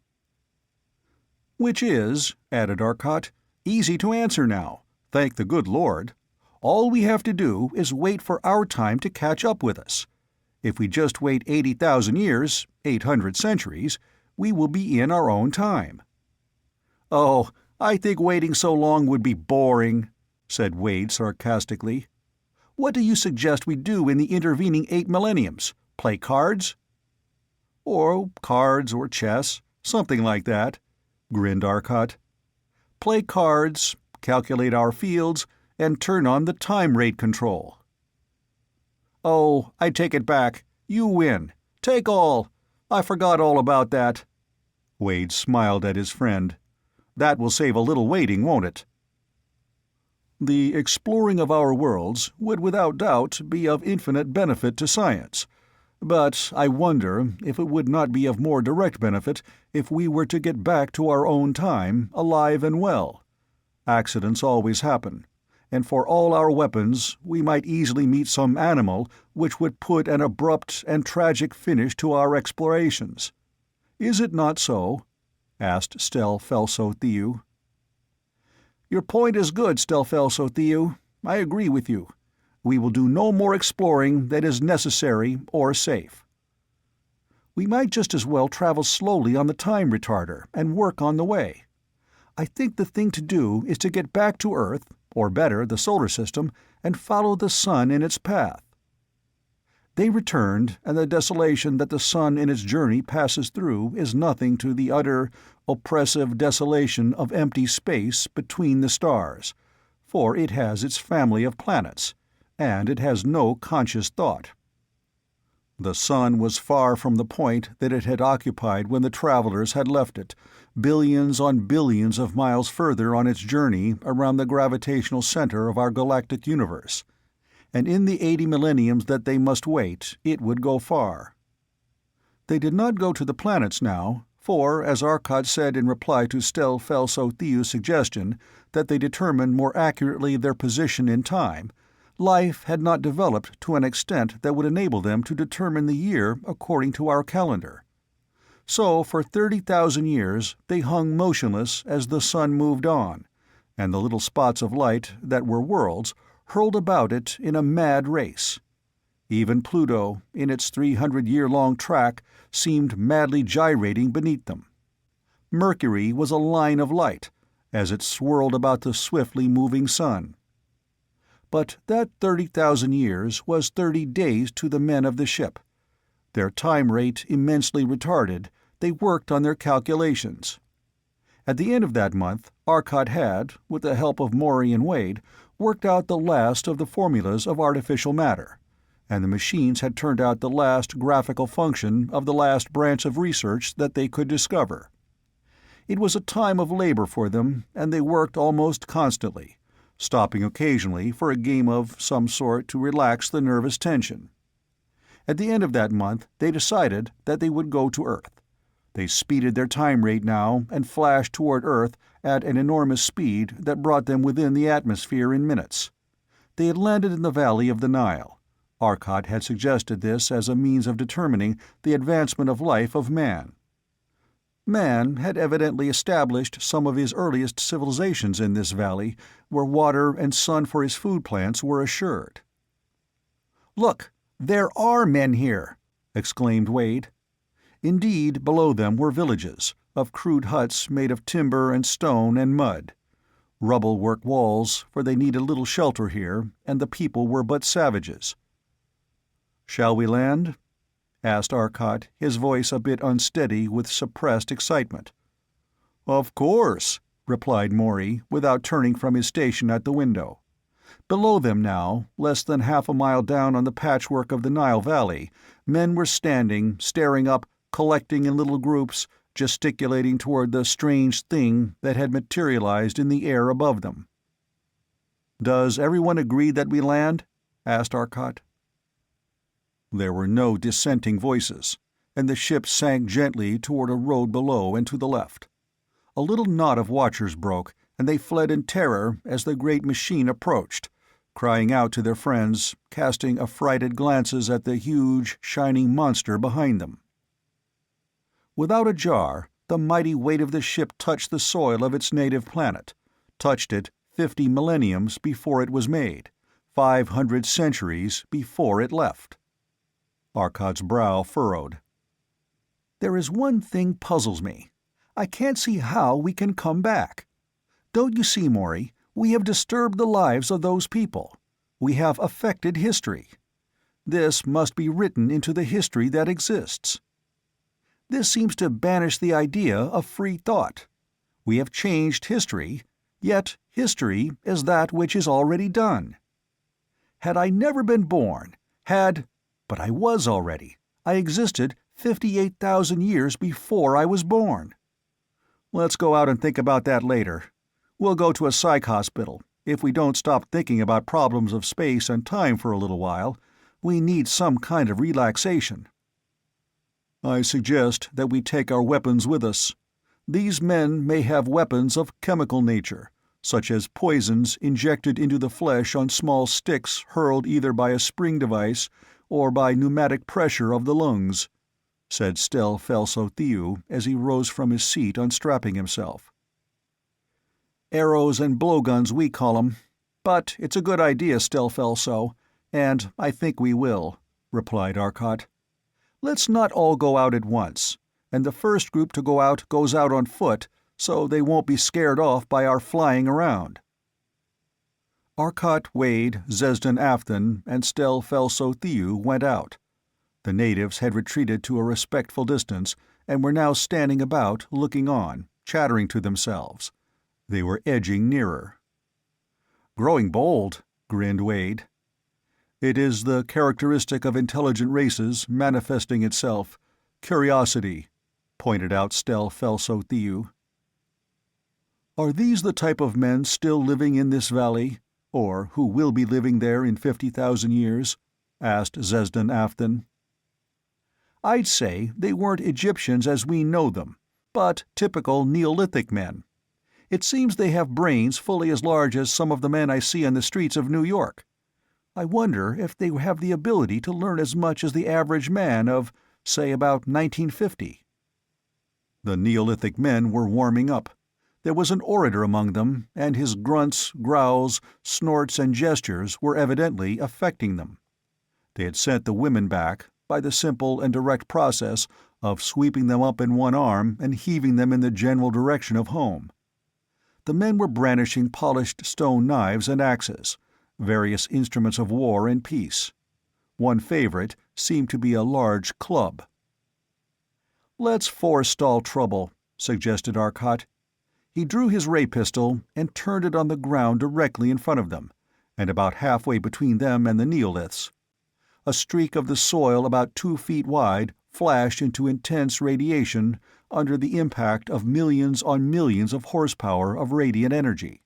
"Which is," added Arcot, "easy to answer now, thank the good Lord. All we have to do is wait for our time to catch up with us. If we just wait 80,000 years, 800 centuries, we will be in our own time." "Oh, I think waiting so long would be boring," said Wade sarcastically. "What do you suggest we do in the intervening 8 millenniums? Play cards?" "Or cards or chess, something like that," grinned Arcot. "Play cards, calculate our fields, and turn on the time rate control." "Oh, I take it back. You win. Take all. I forgot all about that." Wade smiled at his friend. "That will save a little waiting, won't it?" "The exploring of our worlds would without doubt be of infinite benefit to science, but I wonder if it would not be of more direct benefit if we were to get back to our own time, alive and well. Accidents always happen, and for all our weapons we might easily meet some animal which would put an abrupt and tragic finish to our explorations. Is it not so?" asked Stelfelso-Thew. "Your point is good, Stelfelso-Thew. I agree with you. We will do no more exploring than is necessary or safe. We might just as well travel slowly on the time retarder and work on the way. I think the thing to do is to get back to Earth, or better, the solar system, and follow the sun in its path." They returned, and the desolation that the sun in its journey passes through is nothing to the utter, oppressive desolation of empty space between the stars, for it has its family of planets, and it has no conscious thought. The sun was far from the point that it had occupied when the travelers had left it, billions on billions of miles further on its journey around the gravitational center of our galactic universe, and in the 80 millenniums that they must wait, it would go far. They did not go to the planets now, for, as Arcot said in reply to Stelfelso-Thew's suggestion that they determine more accurately their position in time, life had not developed to an extent that would enable them to determine the year according to our calendar. So for 30,000 years they hung motionless as the sun moved on, and the little spots of light that were worlds hurled about it in a mad race. Even Pluto, in its 300-year-long track, seemed madly gyrating beneath them. Mercury was a line of light, as it swirled about the swiftly moving sun. But that 30,000 years was 30 days to the men of the ship. Their time rate immensely retarded, they worked on their calculations. At the end of that month, Arcot had, with the help of Maury and Wade, worked out the last of the formulas of artificial matter, and the machines had turned out the last graphical function of the last branch of research that they could discover. It was a time of labor for them, and they worked almost constantly, stopping occasionally for a game of some sort to relax the nervous tension. At the end of that month, they decided that they would go to Earth. They speeded their time rate now and flashed toward Earth at an enormous speed that brought them within the atmosphere in minutes. They had landed in the valley of the Nile. Arcot had suggested this as a means of determining the advancement of life of man. Man had evidently established some of his earliest civilizations in this valley, where water and sun for his food plants were assured. "Look, there are men here!" exclaimed Wade. Indeed, below them were villages, of crude huts made of timber and stone and mud. Rubble-work walls, for they needed little shelter here, and the people were but savages. "Shall we land?" asked Arcot, his voice a bit unsteady with suppressed excitement. "Of course," replied Maury, without turning from his station at the window. Below them now, less than half a mile down on the patchwork of the Nile Valley, men were standing, staring up, collecting in little groups, gesticulating toward the strange thing that had materialized in the air above them. "Does everyone agree that we land?" asked Arcot. There were no dissenting voices, and the ship sank gently toward a road below and to the left. A little knot of watchers broke, and they fled in terror as the great machine approached, crying out to their friends, casting affrighted glances at the huge, shining monster behind them. Without a jar, the mighty weight of the ship touched the soil of its native planet, touched it 50 millenniums before it was made, 500 centuries before it left. Arcot's brow furrowed. "There is one thing puzzles me. I can't see how we can come back. Don't you see, Maury, we have disturbed the lives of those people. We have affected history. This must be written into the history that exists. This seems to banish the idea of free thought. We have changed history, yet history is that which is already done. Had I never been born, but I was already. I existed 58,000 years before I was born. Let's go out and think about that later. We'll go to a psych hospital. If we don't stop thinking about problems of space and time for a little while, we need some kind of relaxation." "I suggest that we take our weapons with us. These men may have weapons of chemical nature, such as poisons injected into the flesh on small sticks hurled either by a spring device or by pneumatic pressure of the lungs," said Stel-Felso-Thew as he rose from his seat, unstrapping himself. "Arrows and blowguns we call 'em. But it's a good idea, Stel-Felso, and I think we will," replied Arcot. "Let's not all go out at once, and the first group to go out goes out on foot, so they won't be scared off by our flying around." Arcot, Wade, Zesden Afton, and Stel-Felso-Thew went out. The natives had retreated to a respectful distance and were now standing about, looking on, chattering to themselves. They were edging nearer. "Growing bold," grinned Wade. "It is the characteristic of intelligent races manifesting itself. Curiosity," pointed out Stel-Felso-Thew. "Are these the type of men still living in this valley, or who will be living there in 50,000 years?" asked Zesden Afton. "I'd say they weren't Egyptians as we know them, but typical Neolithic men. It seems they have brains fully as large as some of the men I see on the streets of New York. I wonder if they have the ability to learn as much as the average man of, say, about 1950. The Neolithic men were warming up. There was an orator among them, and his grunts, growls, snorts, and gestures were evidently affecting them. They had sent the women back, by the simple and direct process of sweeping them up in one arm and heaving them in the general direction of home. The men were brandishing polished stone knives and axes, various instruments of war and peace. One favorite seemed to be a large club. "Let's forestall trouble," suggested Arcot. He drew his ray pistol and turned it on the ground directly in front of them, and about halfway between them and the Neoliths. A streak of the soil about 2 feet wide flashed into intense radiation under the impact of millions on millions of horsepower of radiant energy.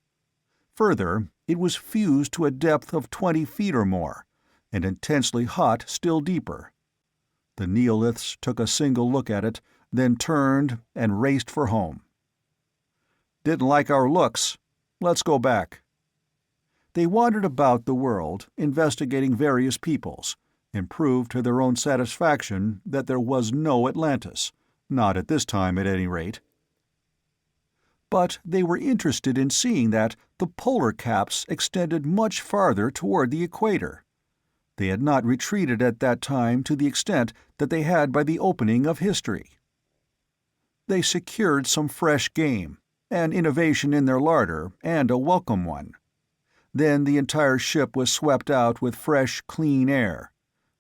Further, it was fused to a depth of 20 feet or more, and intensely hot still deeper. The Neoliths took a single look at it, then turned and raced for home. "Didn't like our looks. Let's go back." They wandered about the world, investigating various peoples, and proved to their own satisfaction that there was no Atlantis, not at this time at any rate. But they were interested in seeing that the polar caps extended much farther toward the equator. They had not retreated at that time to the extent that they had by the opening of history. They secured some fresh game, an innovation in their larder, and a welcome one. Then the entire ship was swept out with fresh, clean air,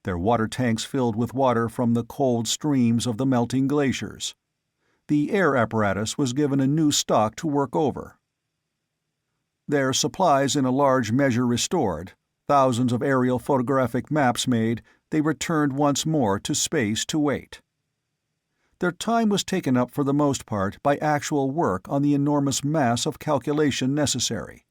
their water tanks filled with water from the cold streams of the melting glaciers. The air apparatus was given a new stock to work over. Their supplies in a large measure restored, thousands of aerial photographic maps made, they returned once more to space to wait. Their time was taken up for the most part by actual work on the enormous mass of calculation necessary.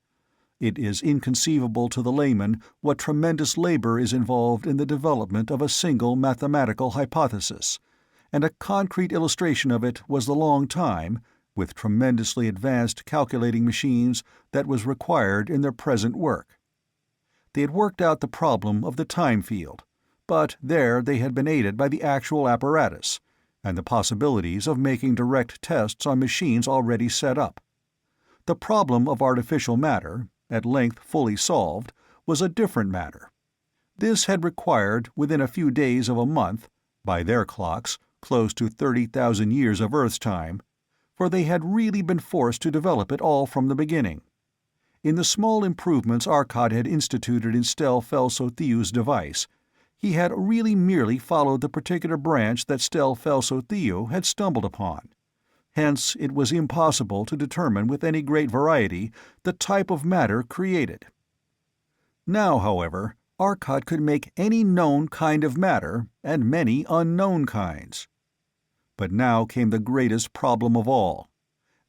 It is inconceivable to the layman what tremendous labor is involved in the development of a single mathematical hypothesis, and a concrete illustration of it was the long time, with tremendously advanced calculating machines, that was required in their present work. They had worked out the problem of the time field, but there they had been aided by the actual apparatus, and the possibilities of making direct tests on machines already set up. The problem of artificial matter, at length fully solved, was a different matter. This had required, within a few days of a month, by their clocks, close to 30,000 years of Earth's time, for they had really been forced to develop it all from the beginning. In the small improvements Arcot had instituted in Stel Felso-Theou's device, he had really merely followed the particular branch that Stel Felso-Theou had stumbled upon. Hence it was impossible to determine with any great variety the type of matter created. Now, however, Arcot could make any known kind of matter, and many unknown kinds. But now came the greatest problem of all.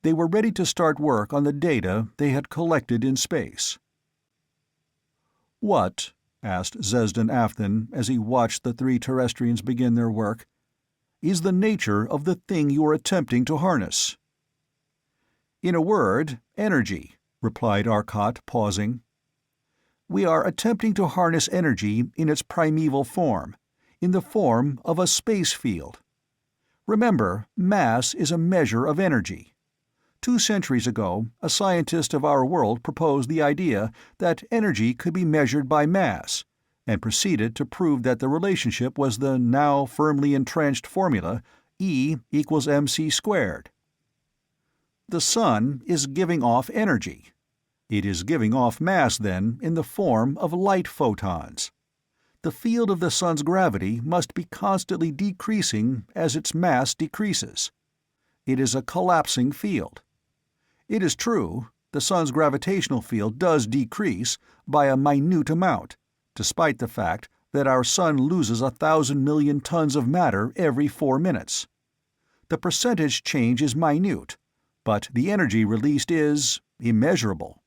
They were ready to start work on the data they had collected in space. "What," asked Zesden Afthan as he watched the three Terrestrians begin their work, "is the nature of the thing you are attempting to harness?" "In a word, energy," replied Arcot, pausing. "We are attempting to harness energy in its primeval form, in the form of a space field. Remember, mass is a measure of energy. 2 centuries ago, a scientist of our world proposed the idea that energy could be measured by mass, and proceeded to prove that the relationship was the now firmly entrenched formula E equals mc². The sun is giving off energy. It is giving off mass, then, in the form of light photons. The field of the sun's gravity must be constantly decreasing as its mass decreases. It is a collapsing field. It is true, the sun's gravitational field does decrease by a minute amount, despite the fact that our sun loses 1,000 million tons of matter every 4 minutes. The percentage change is minute, but the energy released is immeasurable.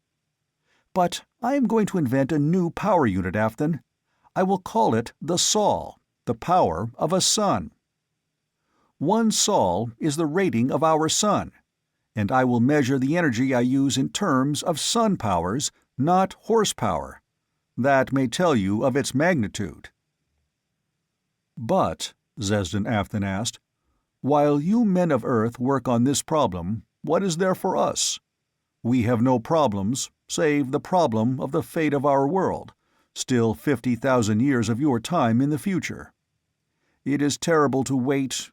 But I am going to invent a new power unit, Afthan. I will call it the Sol, the power of a sun. 1 Sol is the rating of our sun, and I will measure the energy I use in terms of sun powers, not horsepower. That may tell you of its magnitude." "But," Zesden Afthan asked, "while you men of Earth work on this problem, what is there for us? We have no problems, save the problem of the fate of our world, still 50,000 years of your time in the future. It is terrible to wait,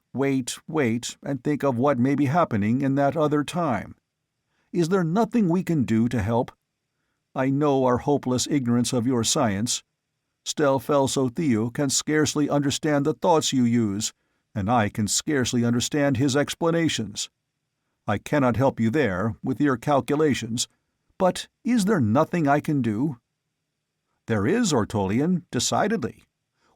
and think of what may be happening in that other time. Is there nothing we can do to help? I know our hopeless ignorance of your science. Stel Felso-Theou can scarcely understand the thoughts you use, and I can scarcely understand his explanations. I cannot help you there, with your calculations, but is there nothing I can do?" "There is, Ortolian, decidedly.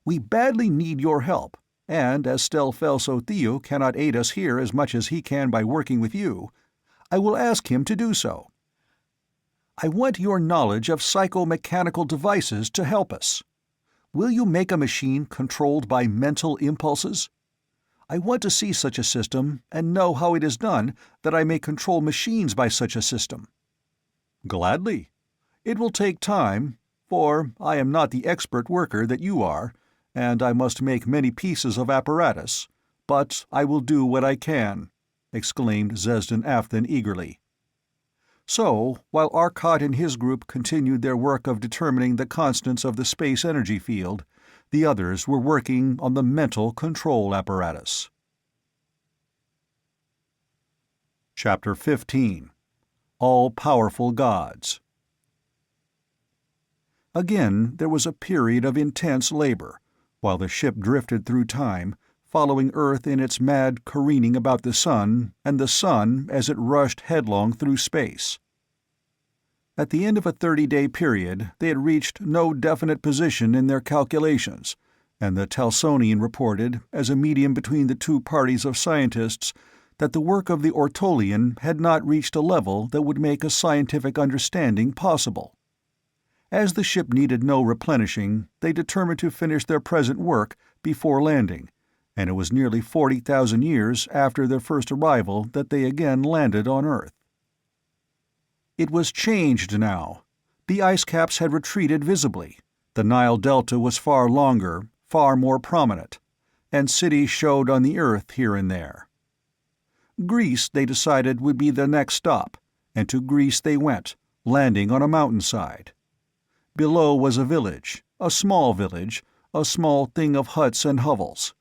We badly need your help, and as Stel Felso-Theou cannot aid us here as much as he can by working with you, I will ask him to do so. I want your knowledge of psychomechanical devices to help us. Will you make a machine controlled by mental impulses? I want to see such a system and know how it is done, that I may control machines by such a system." "Gladly. It will take time, for I am not the expert worker that you are, and I must make many pieces of apparatus, but I will do what I can," exclaimed Zesden Afthan eagerly. So, while Arcot and his group continued their work of determining the constants of the space energy field, the others were working on the mental control apparatus. Chapter 15. All-Powerful Gods. Again there was a period of intense labor, while the ship drifted through time, following Earth in its mad careening about the sun, and the sun as it rushed headlong through space. At the end of a 30-day period they had reached no definite position in their calculations, and the Talsonian reported, as a medium between the two parties of scientists, that the work of the Ortolian had not reached a level that would make a scientific understanding possible. As the ship needed no replenishing, they determined to finish their present work before landing, and it was nearly 40,000 years after their first arrival that they again landed on Earth. It was changed now. The ice caps had retreated visibly. The Nile Delta was far longer, far more prominent, and cities showed on the Earth here and there. Greece, they decided, would be the next stop, and to Greece they went, landing on a mountainside. Below was a village, a small thing of huts and hovels.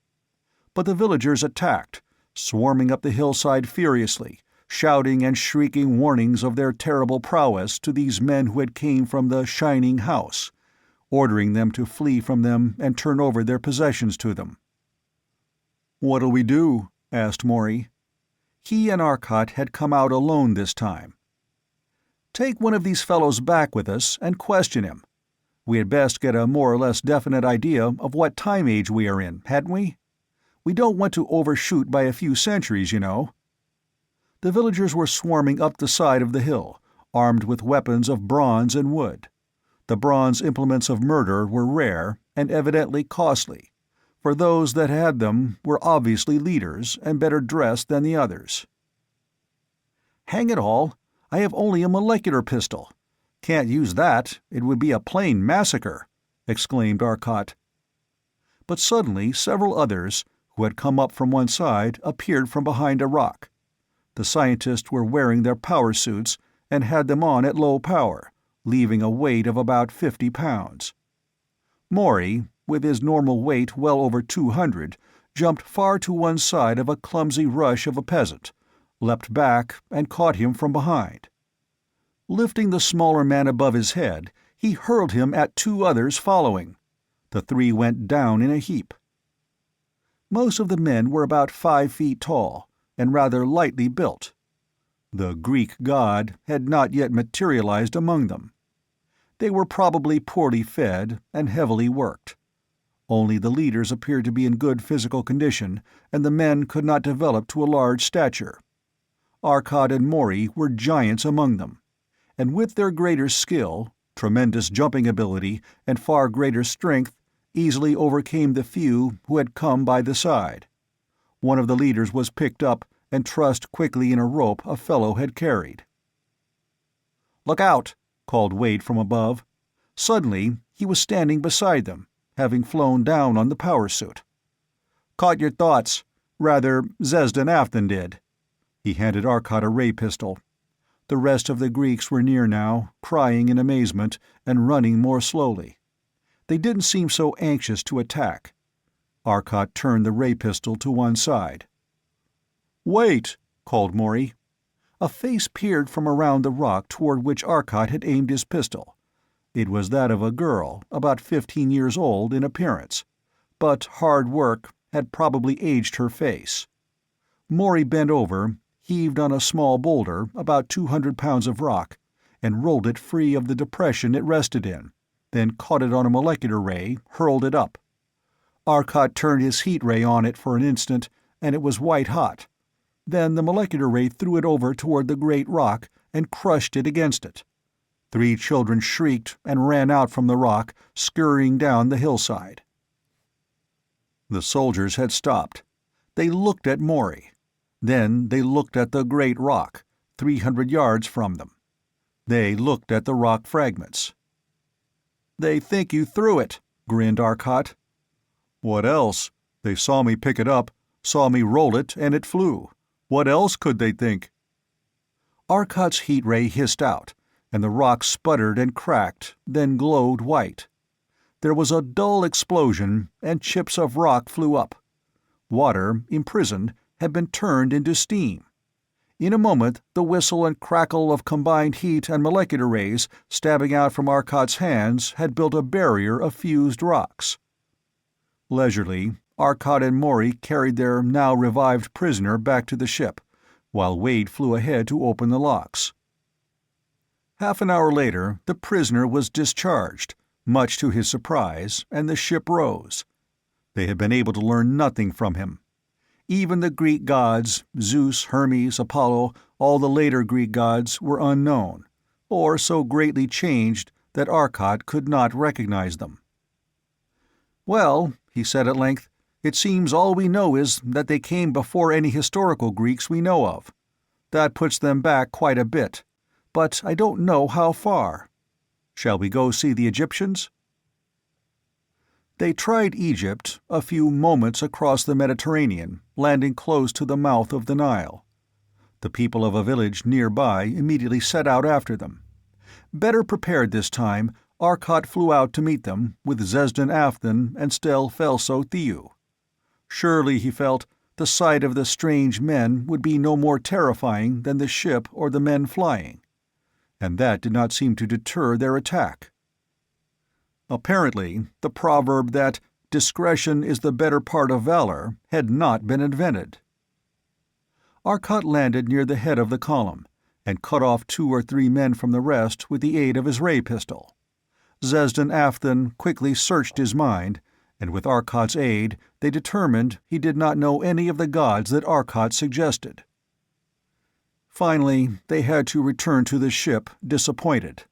But the villagers attacked, swarming up the hillside furiously, shouting and shrieking warnings of their terrible prowess to these men who had came from the shining house, ordering them to flee from them and turn over their possessions to them. "What'll we do?" asked Maury. He and Arcot had come out alone this time. "Take one of these fellows back with us and question him. We had best get a more or less definite idea of what time age we are in, hadn't we? We don't want to overshoot by a few centuries, you know." The villagers were swarming up the side of the hill, armed with weapons of bronze and wood. The bronze implements of murder were rare and evidently costly, for those that had them were obviously leaders and better dressed than the others. "Hang it all, I have only a molecular pistol. Can't use that, it would be a plain massacre," exclaimed Arcot. But suddenly several others, who had come up from one side, appeared from behind a rock. The scientists were wearing their power suits and had them on at low power, leaving a weight of about 50 pounds. Maury, with his normal weight well over 200, jumped far to one side of a clumsy rush of a peasant, leapt back, and caught him from behind. Lifting the smaller man above his head, he hurled him at two others following. The three went down in a heap. Most of the men were about 5 feet tall, and rather lightly built. The Greek god had not yet materialized among them. They were probably poorly fed and heavily worked. Only the leaders appeared to be in good physical condition, and the men could not develop to a large stature. Arcot and Maury were giants among them, and with their greater skill, tremendous jumping ability, and far greater strength, easily overcame the few who had come by the side. One of the leaders was picked up and trussed quickly in a rope a fellow had carried. "Look out!" called Wade from above. Suddenly he was standing beside them, having flown down on the power suit. "Caught your thoughts. Rather, Zesdan Afton did." He handed Arcot a ray pistol. The rest of the Greeks were near now, crying in amazement and running more slowly. They didn't seem so anxious to attack. Arcot turned the ray pistol to one side. "Wait!" called Maury. A face peered from around the rock toward which Arcot had aimed his pistol. It was that of a girl, about 15 years old in appearance, but hard work had probably aged her face. Maury bent over, heaved on a small boulder, about 200 pounds of rock, and rolled it free of the depression it rested in, then caught it on a molecular ray, hurled it up. Arcot turned his heat ray on it for an instant, and it was white-hot. Then the molecular ray threw it over toward the great rock and crushed it against it. 3 children shrieked and ran out from the rock, scurrying down the hillside. The soldiers had stopped. They looked at Maury. Then they looked at the great rock, 300 yards from them. They looked at the rock fragments. "They think you threw it," grinned Arcot. "What else? They saw me pick it up, saw me roll it, and it flew. What else could they think?" Arcot's heat ray hissed out, and the rock sputtered and cracked, then glowed white. There was a dull explosion, and chips of rock flew up. Water, imprisoned, had been turned into steam. In a moment the whistle and crackle of combined heat and molecular rays stabbing out from Arcot's hands had built a barrier of fused rocks. Leisurely, Arcot and Maury carried their now revived prisoner back to the ship, while Wade flew ahead to open the locks. Half an hour later, the prisoner was discharged, much to his surprise, and the ship rose. They had been able to learn nothing from him. Even the Greek gods, Zeus, Hermes, Apollo, all the later Greek gods, were unknown, or so greatly changed that Arcot could not recognize them. "Well," he said at length, "it seems all we know is that they came before any historical Greeks we know of. That puts them back quite a bit, but I don't know how far. Shall we go see the Egyptians?" They tried Egypt, a few moments across the Mediterranean, landing close to the mouth of the Nile. The people of a village nearby immediately set out after them. Better prepared this time, Arcot flew out to meet them, with Zesden Afthan and Stel Felso Thew. Surely, he felt, the sight of the strange men would be no more terrifying than the ship or the men flying. And that did not seem to deter their attack. Apparently, the proverb that discretion is the better part of valor had not been invented. Arcot landed near the head of the column, and cut off 2 or 3 men from the rest with the aid of his ray pistol. Zesden Afthan quickly searched his mind, and with Arcot's aid they determined he did not know any of the gods that Arcot suggested. Finally, they had to return to the ship, disappointed.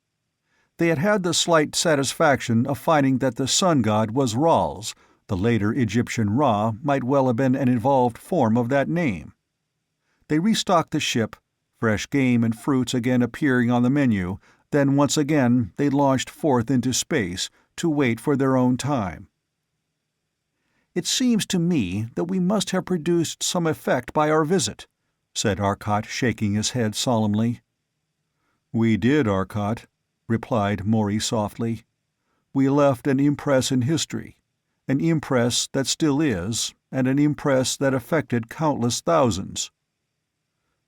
They had had the slight satisfaction of finding that the sun god was Rals. The later Egyptian Ra might well have been an evolved form of that name. They restocked the ship, fresh game and fruits again appearing on the menu, then once again they launched forth into space to wait for their own time. "It seems to me that we must have produced some effect by our visit," said Arcot, shaking his head solemnly. "We did, Arcot," replied Maury softly. "We left an impress in history, an impress that still is, and an impress that affected countless thousands.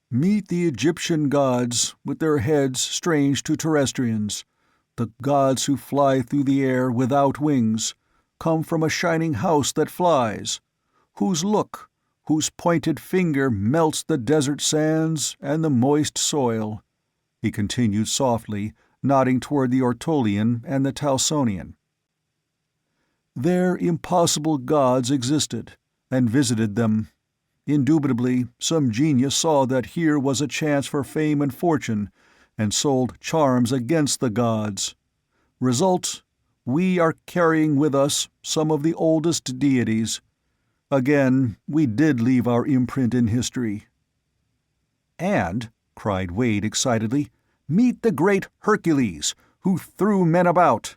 Meet the Egyptian gods, with their heads strange to terrestrians, the gods who fly through the air without wings, come from a shining house that flies, whose look, whose pointed finger melts the desert sands and the moist soil," he continued softly, nodding toward the Ortolian and the Talsonian. "Their impossible gods existed, and visited them. Indubitably, some genius saw that here was a chance for fame and fortune, and sold charms against the gods. Result, we are carrying with us some of the oldest deities. Again, we did leave our imprint in history." "And," cried Wade excitedly, "meet the great Hercules, who threw men about.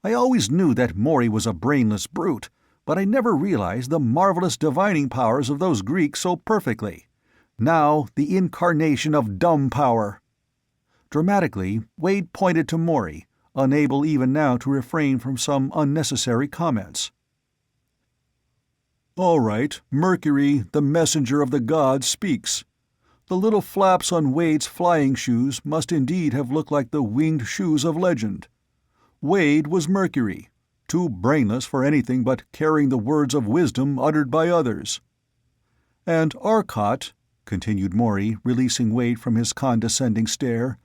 I always knew that Maury was a brainless brute, but I never realized the marvelous divining powers of those Greeks so perfectly. Now the incarnation of dumb power." Dramatically, Wade pointed to Maury, unable even now to refrain from some unnecessary comments. "All right, Mercury, the messenger of the gods, speaks. The little flaps on Wade's flying shoes must indeed have looked like the winged shoes of legend. Wade was Mercury, too brainless for anything but carrying the words of wisdom uttered by others. And Arcot," continued Maury, releasing Wade from his condescending stare,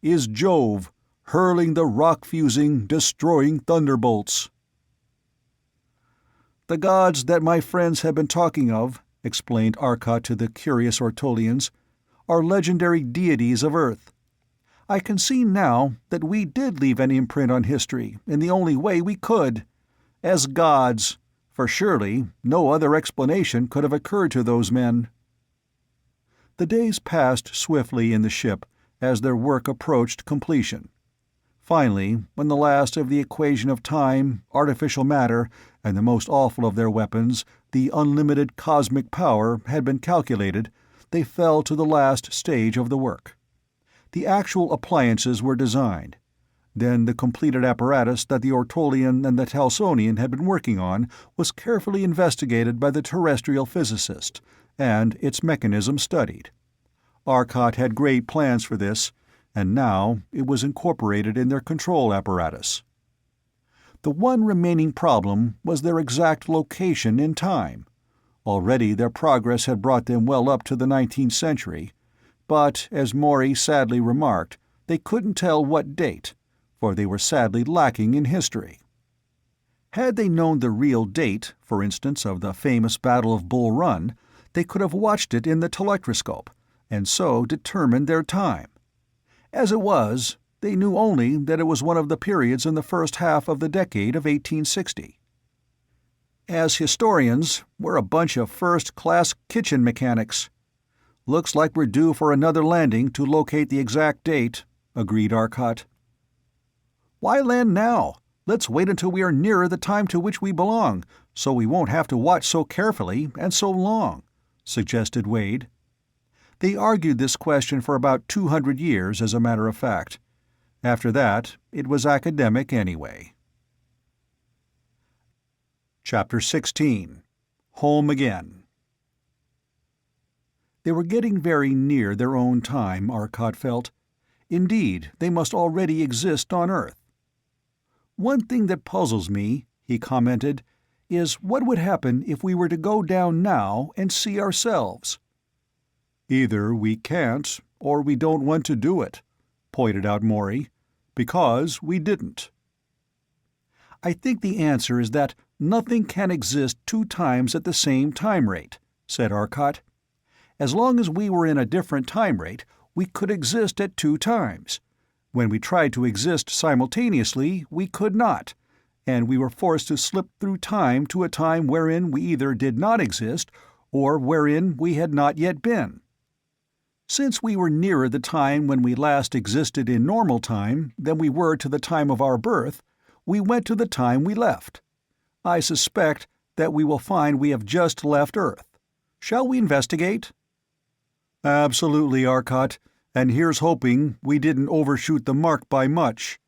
"is Jove, hurling the rock-fusing, destroying thunderbolts." "The gods that my friends have been talking of," explained Arcot to the curious Ortolians, "are legendary deities of Earth. I can see now that we did leave an imprint on history in the only way we could, as gods, for surely no other explanation could have occurred to those men." The days passed swiftly in the ship as their work approached completion. Finally, when the last of the equation of time, artificial matter, and the most awful of their weapons, the unlimited cosmic power, had been calculated, they fell to the last stage of the work. The actual appliances were designed. Then the completed apparatus that the Ortolian and the Talsonian had been working on was carefully investigated by the terrestrial physicist, and its mechanism studied. Arcot had great plans for this, and now it was incorporated in their control apparatus. The one remaining problem was their exact location in time. Already their progress had brought them well up to the 19th century, but, as Maury sadly remarked, they couldn't tell what date, for they were sadly lacking in history. Had they known the real date, for instance, of the famous Battle of Bull Run, they could have watched it in the telectroscope, and so determined their time. As it was, they knew only that it was one of the periods in the first half of the decade of 1860. As historians, we're a bunch of first-class kitchen mechanics. Looks like we're due for another landing to locate the exact date, agreed Arcot. Why land now? Let's wait until we are nearer the time to which we belong, so we won't have to watch so carefully and so long, suggested Wade. They argued this question for about 200 years, as a matter of fact. After that, it was academic anyway. Chapter 16. Home Again. They were getting very near their own time, Arcot felt. Indeed, they must already exist on Earth. "One thing that puzzles me," he commented, "is what would happen if we were to go down now and see ourselves?" "Either we can't, or we don't want to do it," pointed out Maury, "because we didn't." "I think the answer is that nothing can exist 2 times at the same time rate," said Arcot. "As long as we were in a different time rate, we could exist at 2 times. When we tried to exist simultaneously, we could not, and we were forced to slip through time to a time wherein we either did not exist or wherein we had not yet been. Since we were nearer the time when we last existed in normal time than we were to the time of our birth, we went to the time we left. I suspect that we will find we have just left Earth. Shall we investigate?" "Absolutely, Arcot, and here's hoping we didn't overshoot the mark by much."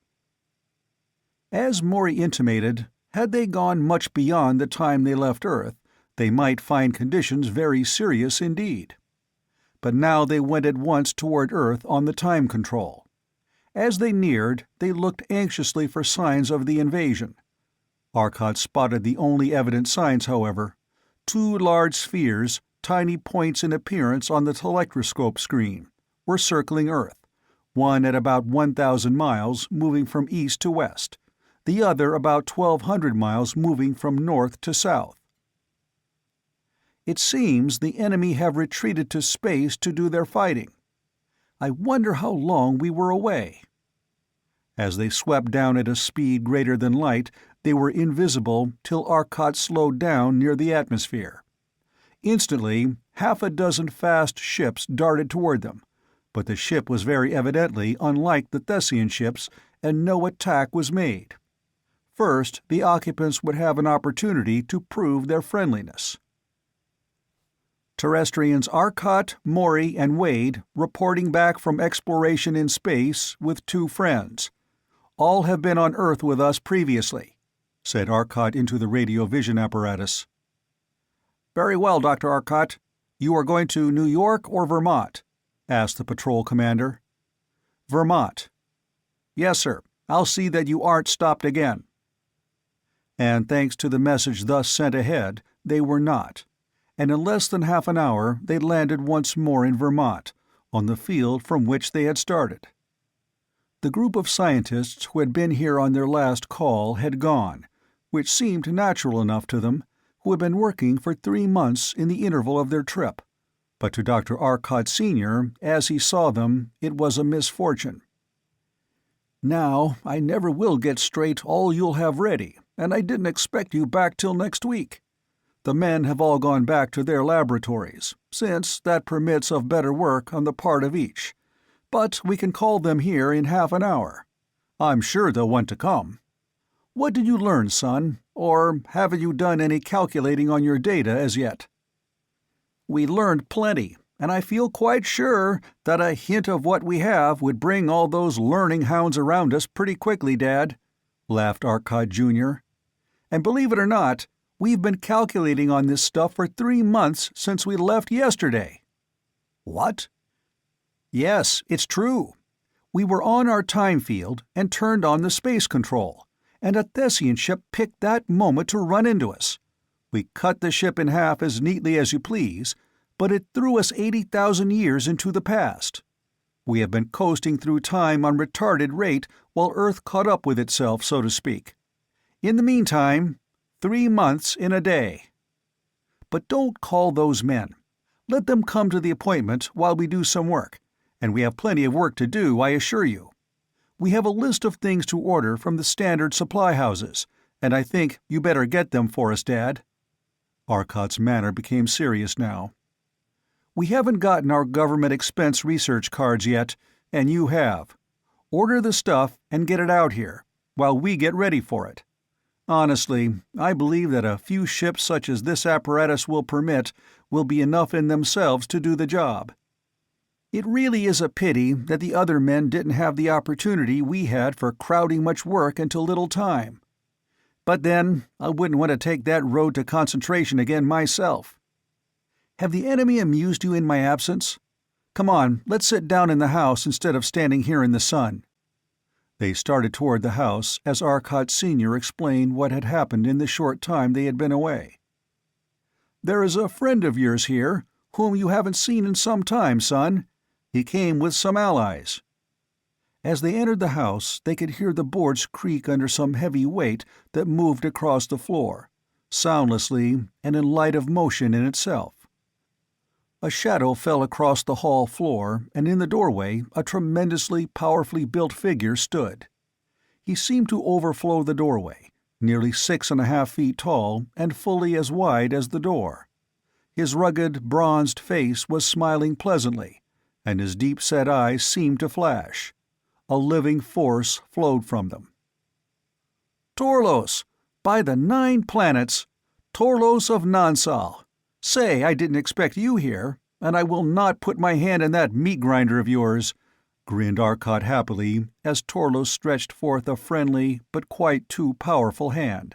As Maury intimated, had they gone much beyond the time they left Earth, they might find conditions very serious indeed. But now they went at once toward Earth on the time control. As they neared, they looked anxiously for signs of the invasion. Arcot spotted the only evident signs, however: 2 large spheres, tiny points in appearance on the telectroscope screen, were circling Earth, one at about 1,000 miles, moving from east to west, the other about 1,200 miles, moving from north to south. "It seems the enemy have retreated to space to do their fighting. I wonder how long we were away." As they swept down at a speed greater than light, they were invisible till Arcot slowed down near the atmosphere. Instantly, half a dozen fast ships darted toward them, but the ship was very evidently unlike the Thessian ships, and no attack was made. First, the occupants would have an opportunity to prove their friendliness. "Terrestrians Arcot, Maury, and Wade reporting back from exploration in space with 2 friends. All have been on Earth with us previously," said Arcot into the radio vision apparatus. "Very well, Dr. Arcot. You are going to New York or Vermont?" asked the patrol commander. "Vermont." "Yes, sir. I'll see that you aren't stopped again." And thanks to the message thus sent ahead, they were not, and in less than half an hour they landed once more in Vermont, on the field from which they had started. The group of scientists who had been here on their last call had gone, which seemed natural enough to them, who had been working for 3 months in the interval of their trip, but to Dr. Arcot Sr., as he saw them, it was a misfortune. "Now, I never will get straight all you'll have ready, and I didn't expect you back till next week. The men have all gone back to their laboratories, since that permits of better work on the part of each, but we can call them here in half an hour. I'm sure they'll want to come. What did you learn, son, or haven't you done any calculating on your data as yet?" "We learned plenty, and I feel quite sure that a hint of what we have would bring all those learning hounds around us pretty quickly, Dad," laughed Arcot Jr. "And believe it or not, we've been calculating on this stuff for 3 months since we left yesterday." "What?" "Yes, it's true. We were on our time field and turned on the space control, and a Thessian ship picked that moment to run into us. We cut the ship in half as neatly as you please, but it threw us 80,000 years into the past. We have been coasting through time on retarded rate while Earth caught up with itself, so to speak. In the meantime, 3 months in a day. But don't call those men. Let them come to the appointment while we do some work, and we have plenty of work to do, I assure you. We have a list of things to order from the standard supply houses, and I think you better get them for us, Dad." Arcot's manner became serious now. "We haven't gotten our government expense research cards yet, and you have. Order the stuff and get it out here, while we get ready for it. Honestly, I believe that a few ships such as this apparatus will permit will be enough in themselves to do the job. It really is a pity that the other men didn't have the opportunity we had for crowding much work into little time. But then, I wouldn't want to take that road to concentration again myself. Have the enemy amused you in my absence? Come on, let's sit down in the house instead of standing here in the sun." They started toward the house as Arcot Sr. explained what had happened in the short time they had been away. "There is a friend of yours here, whom you haven't seen in some time, son. He came with some allies." As they entered the house, they could hear the boards creak under some heavy weight that moved across the floor, soundlessly and in light of motion in itself. A shadow fell across the hall floor, and in the doorway a tremendously powerfully built figure stood. He seemed to overflow the doorway, nearly 6.5 feet tall and fully as wide as the door. His rugged, bronzed face was smiling pleasantly, and his deep-set eyes seemed to flash. A living force flowed from them. "Torlos! By the 9 planets! Torlos of Nansal! Say, I didn't expect you here, and I will not put my hand in that meat grinder of yours," grinned Arcot happily as Torlos stretched forth a friendly but quite too powerful hand.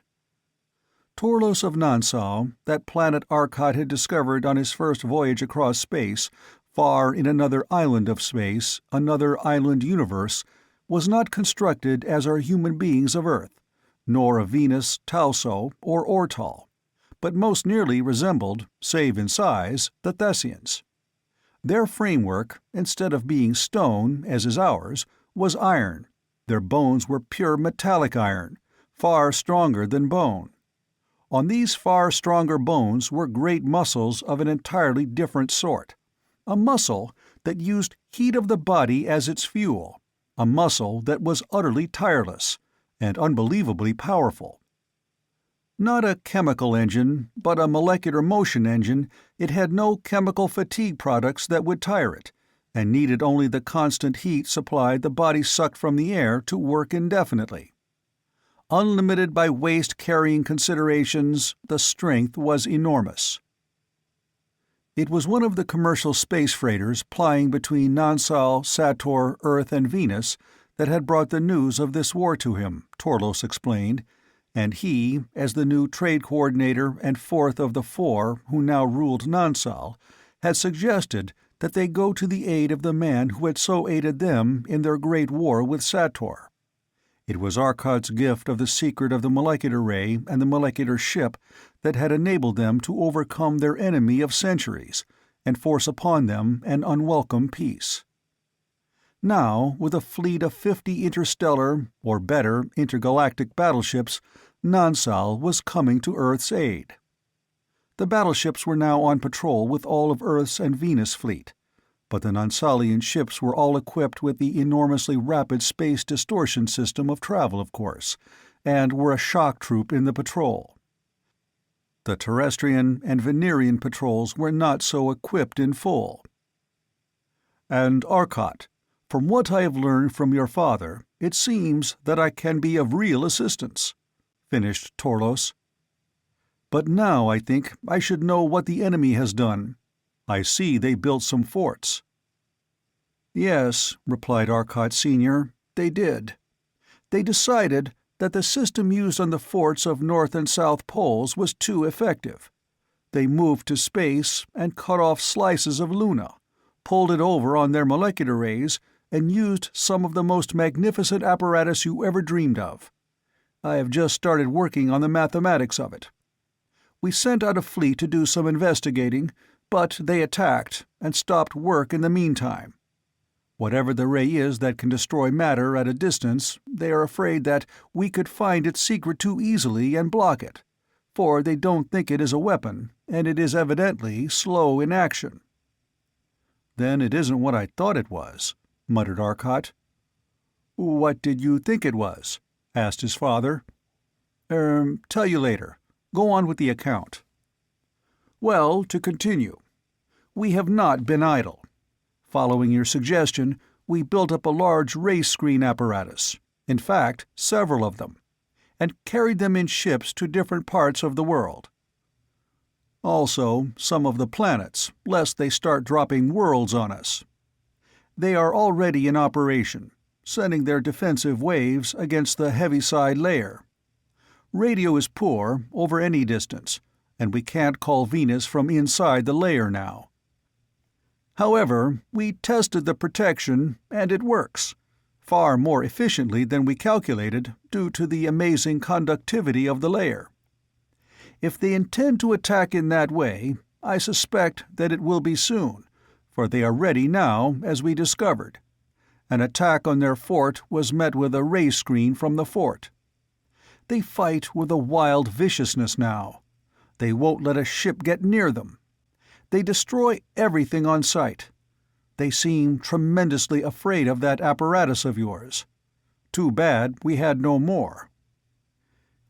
Torlos of Nansal, that planet Arcot had discovered on his first voyage across space, far in another island of space, another island universe, was not constructed as are human beings of Earth, nor of Venus, Talso, or Ortol, but most nearly resembled, save in size, the Thessians. Their framework, instead of being stone, as is ours, was iron. Their bones were pure metallic iron, far stronger than bone. On these far stronger bones were great muscles of an entirely different sort. A muscle that used heat of the body as its fuel, a muscle that was utterly tireless, and unbelievably powerful. Not a chemical engine, but a molecular motion engine, it had no chemical fatigue products that would tire it, and needed only the constant heat supply the body sucked from the air to work indefinitely. Unlimited by waste-carrying considerations, the strength was enormous. It was one of the commercial space freighters plying between Nansal, Sator, Earth, and Venus that had brought the news of this war to him, Torlos explained, and he, as the new trade coordinator and fourth of the 4 who now ruled Nansal, had suggested that they go to the aid of the man who had so aided them in their great war with Sator. It was Arcot's gift of the secret of the molecular ray and the molecular ship that had enabled them to overcome their enemy of centuries and force upon them an unwelcome peace. Now, with a fleet of 50 interstellar, or better, intergalactic battleships, Nansal was coming to Earth's aid. The battleships were now on patrol with all of Earth's and Venus' fleet, but the Nansalian ships were all equipped with the enormously rapid space distortion system of travel, of course, and were a shock troop in the patrol. The Terrestrian and Venerian patrols were not so equipped in full. "And Arcot, from what I have learned from your father, it seems that I can be of real assistance," finished Torlos. "But now I think I should know what the enemy has done. I see they built some forts." "Yes," replied Arcot Sr., "they did. They decided that the system used on the forts of North and South Poles was too effective. They moved to space and cut off slices of Luna, pulled it over on their molecular rays, and used some of the most magnificent apparatus you ever dreamed of. I have just started working on the mathematics of it. We sent out a fleet to do some investigating, but they attacked and stopped work in the meantime. Whatever the ray is that can destroy matter at a distance, they are afraid that we could find its secret too easily and block it, for they don't think it is a weapon, and it is evidently slow in action." "Then it isn't what I thought it was," muttered Arcot. "What did you think it was?" asked his father. Tell you later. Go on with the account." "Well, to continue. We have not been idle. Following your suggestion, we built up a large ray screen apparatus, in fact, several of them, and carried them in ships to different parts of the world. Also, some of the planets, lest they start dropping worlds on us. They are already in operation, sending their defensive waves against the heaviside layer. Radio is poor over any distance, and we can't call Venus from inside the layer now. However, we tested the protection, and it works, far more efficiently than we calculated due to the amazing conductivity of the layer. If they intend to attack in that way, I suspect that it will be soon, for they are ready now, as we discovered. An attack on their fort was met with a ray screen from the fort. They fight with a wild viciousness now. They won't let a ship get near them. They destroy everything on sight. They seem tremendously afraid of that apparatus of yours. Too bad we had no more."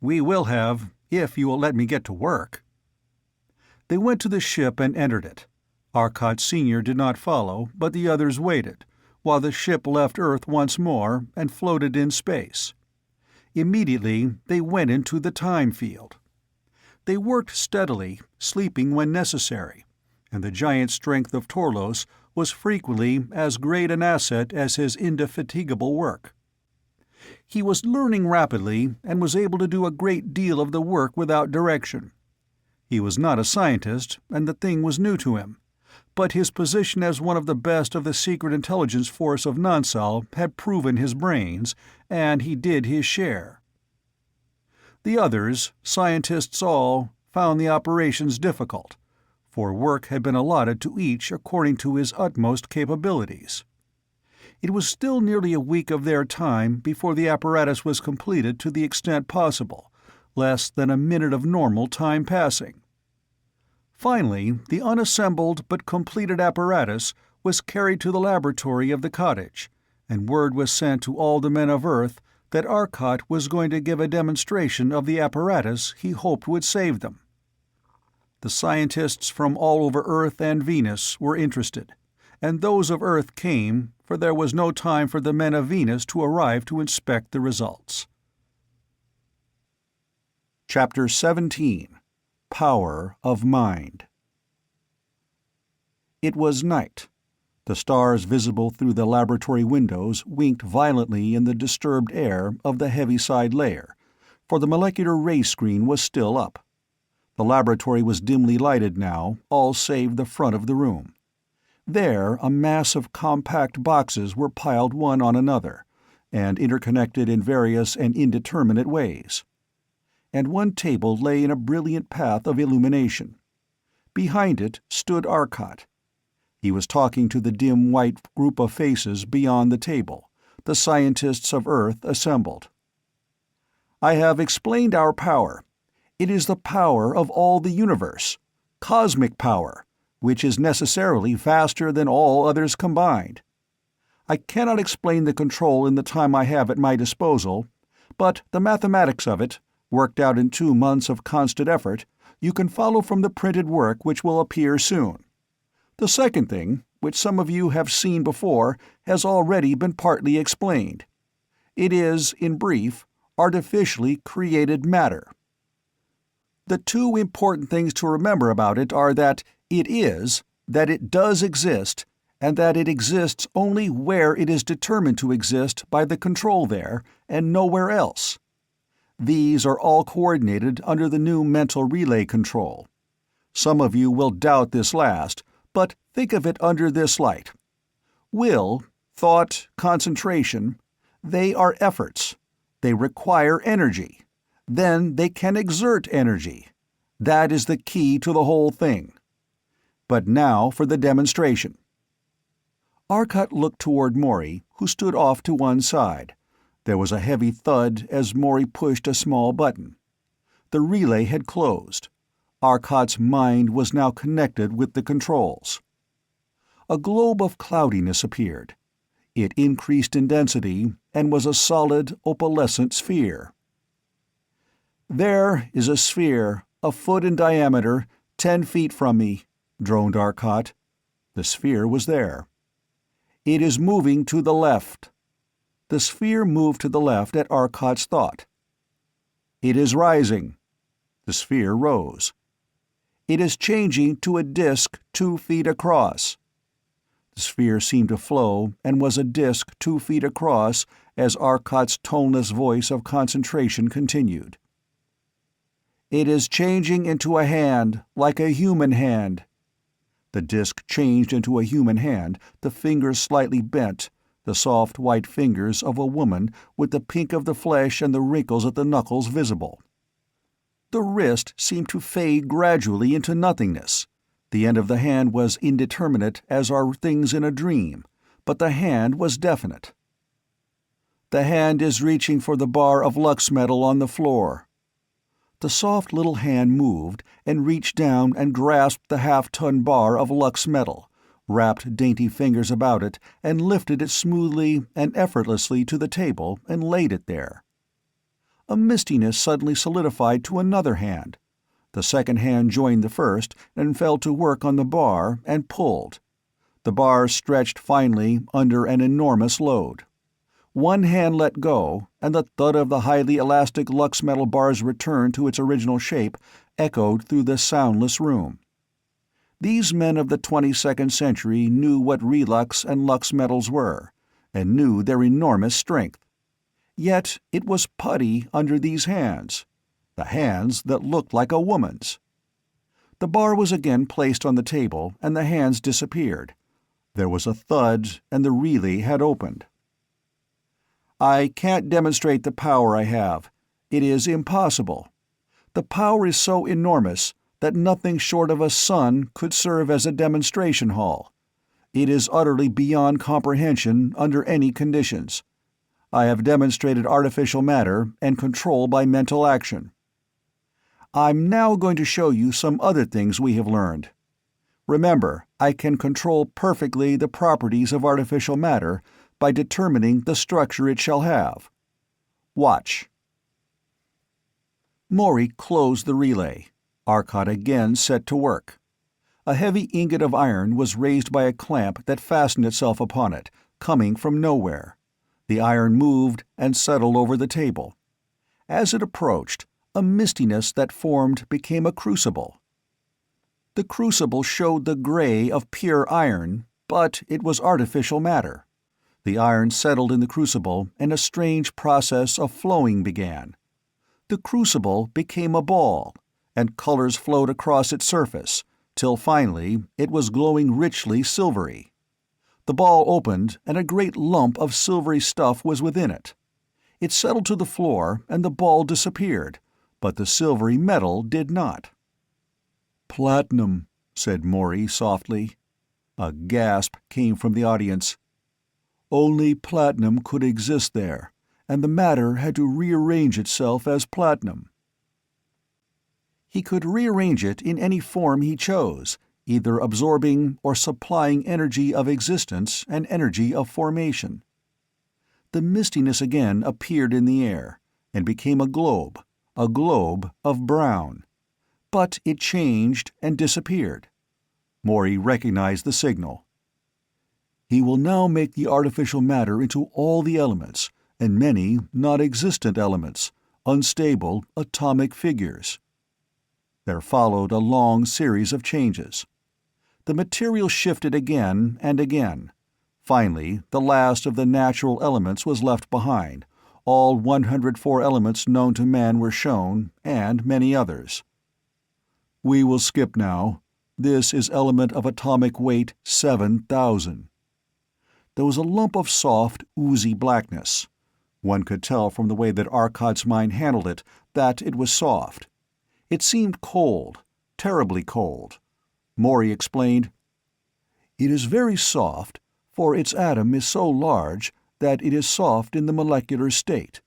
"We will have, if you will let me get to work." They went to the ship and entered it. Arcot Sr. did not follow, but the others waited, while the ship left Earth once more and floated in space. Immediately they went into the time field. They worked steadily, sleeping when necessary, and the giant strength of Torlos was frequently as great an asset as his indefatigable work. He was learning rapidly and was able to do a great deal of the work without direction. He was not a scientist, and the thing was new to him, but his position as one of the best of the secret intelligence force of Nansal had proven his brains, and he did his share. The others, scientists all, found the operations difficult, for work had been allotted to each according to his utmost capabilities. It was still nearly a week of their time before the apparatus was completed to the extent possible, less than a minute of normal time passing. Finally, the unassembled but completed apparatus was carried to the laboratory of the cottage, and word was sent to all the men of Earth that Arcot was going to give a demonstration of the apparatus he hoped would save them. The scientists from all over Earth and Venus were interested, and those of Earth came, for there was no time for the men of Venus to arrive to inspect the results. Chapter 17. Power of Mind. It was night. The stars visible through the laboratory windows winked violently in the disturbed air of the heaviside layer, for the molecular ray screen was still up. The laboratory was dimly lighted now, all save the front of the room. There a mass of compact boxes were piled one on another, and interconnected in various and indeterminate ways. And one table lay in a brilliant path of illumination. Behind it stood Arcot. He was talking to the dim white group of faces beyond the table, the scientists of Earth assembled. "I have explained our power. It is the power of all the universe, cosmic power, which is necessarily vaster than all others combined. I cannot explain the control in the time I have at my disposal, but the mathematics of it, worked out in 2 months of constant effort, you can follow from the printed work which will appear soon. The second thing, which some of you have seen before, has already been partly explained. It is, in brief, artificially created matter. The 2 important things to remember about it are that it does exist, and that it exists only where it is determined to exist by the control there, and nowhere else. These are all coordinated under the new mental relay control. Some of you will doubt this last, but think of it under this light. Will, thought, concentration, they are efforts. They require energy. Then they can exert energy. That is the key to the whole thing. But now for the demonstration." Arcot looked toward Maury, who stood off to one side. There was a heavy thud as Maury pushed a small button. The relay had closed. Arcot's mind was now connected with the controls. A globe of cloudiness appeared. It increased in density and was a solid, opalescent sphere. "There is a sphere, a foot in diameter, 10 feet from me," droned Arcot. The sphere was there. "It is moving to the left." The sphere moved to the left at Arcot's thought. "It is rising." The sphere rose. "It is changing to a disk 2 feet across." The sphere seemed to flow and was a disk 2 feet across as Arcot's toneless voice of concentration continued. "It is changing into a hand, like a human hand." The disk changed into a human hand, the fingers slightly bent, the soft white fingers of a woman with the pink of the flesh and the wrinkles at the knuckles visible. The wrist seemed to fade gradually into nothingness. The end of the hand was indeterminate as are things in a dream, but the hand was definite. "The hand is reaching for the bar of lux metal on the floor." The soft little hand moved and reached down and grasped the half-ton bar of lux metal, wrapped dainty fingers about it, and lifted it smoothly and effortlessly to the table and laid it there. A mistiness suddenly solidified to another hand. The second hand joined the first and fell to work on the bar and pulled. The bar stretched finally under an enormous load. One hand let go, and the thud of the highly elastic lux metal bar's return to its original shape echoed through the soundless room. These men of the 22nd century knew what relux and lux metals were, and knew their enormous strength. Yet it was putty under these hands, the hands that looked like a woman's. The bar was again placed on the table, and the hands disappeared. There was a thud, and the relay had opened. "I can't demonstrate the power I have. It is impossible. The power is so enormous that nothing short of a sun could serve as a demonstration hall. It is utterly beyond comprehension under any conditions. I have demonstrated artificial matter and control by mental action. I'm now going to show you some other things we have learned. Remember, I can control perfectly the properties of artificial matter by determining the structure it shall have. Watch." Maury closed the relay. Arcot again set to work. A heavy ingot of iron was raised by a clamp that fastened itself upon it, coming from nowhere. The iron moved and settled over the table. As it approached, a mistiness that formed became a crucible. The crucible showed the gray of pure iron, but it was artificial matter. The iron settled in the crucible, and a strange process of flowing began. The crucible became a ball, and colors flowed across its surface, till finally it was glowing richly silvery. The ball opened, and a great lump of silvery stuff was within it. It settled to the floor, and the ball disappeared, but the silvery metal did not. "Platinum," said Maury softly. A gasp came from the audience. "Only platinum could exist there, and the matter had to rearrange itself as platinum." He could rearrange it in any form he chose, either absorbing or supplying energy of existence and energy of formation. The mistiness again appeared in the air, and became a globe of brown. But it changed and disappeared. Maury recognized the signal. "He will now make the artificial matter into all the elements, and many not-existent elements, unstable atomic figures." There followed a long series of changes. The material shifted again and again. Finally, the last of the natural elements was left behind. All 104 elements known to man were shown, and many others. "We will skip now. This is element of atomic weight 7,000. There was a lump of soft, oozy blackness. One could tell from the way that Arcot's mind handled it that it was soft. It seemed cold, terribly cold. Maury explained, "It is very soft, for its atom is so large that it is soft in the molecular state.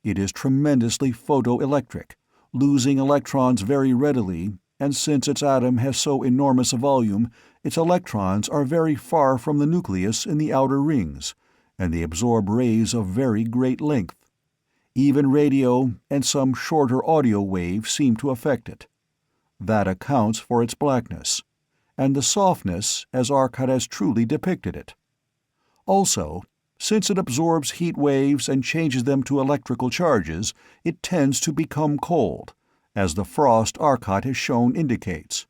It is tremendously photoelectric, losing electrons very readily, and since its atom has so enormous a volume, its electrons are very far from the nucleus in the outer rings, and they absorb rays of very great length. Even radio and some shorter audio waves seem to affect it. That accounts for its blackness, and the softness as Arcot has truly depicted it. Also, since it absorbs heat waves and changes them to electrical charges, it tends to become cold, as the frost Arcot has shown indicates.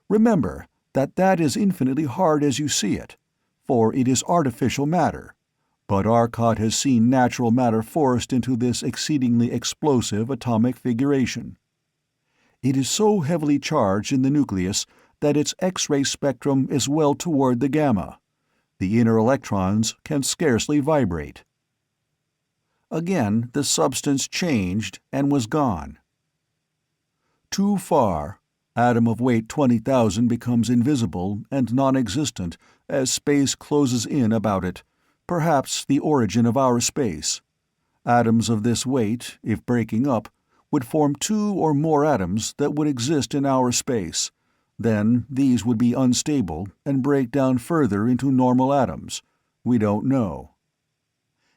Remember that is infinitely hard as you see it, for it is artificial matter, but Arcot has seen natural matter forced into this exceedingly explosive atomic figuration. It is so heavily charged in the nucleus that its X-ray spectrum is well toward the gamma. The inner electrons can scarcely vibrate. Again the substance changed and was gone. Too far, atom of weight 20,000 becomes invisible and non-existent as space closes in about it, perhaps the origin of our space. Atoms of this weight, if breaking up, would form 2 or more atoms that would exist in our space. Then these would be unstable and break down further into normal atoms. We don't know.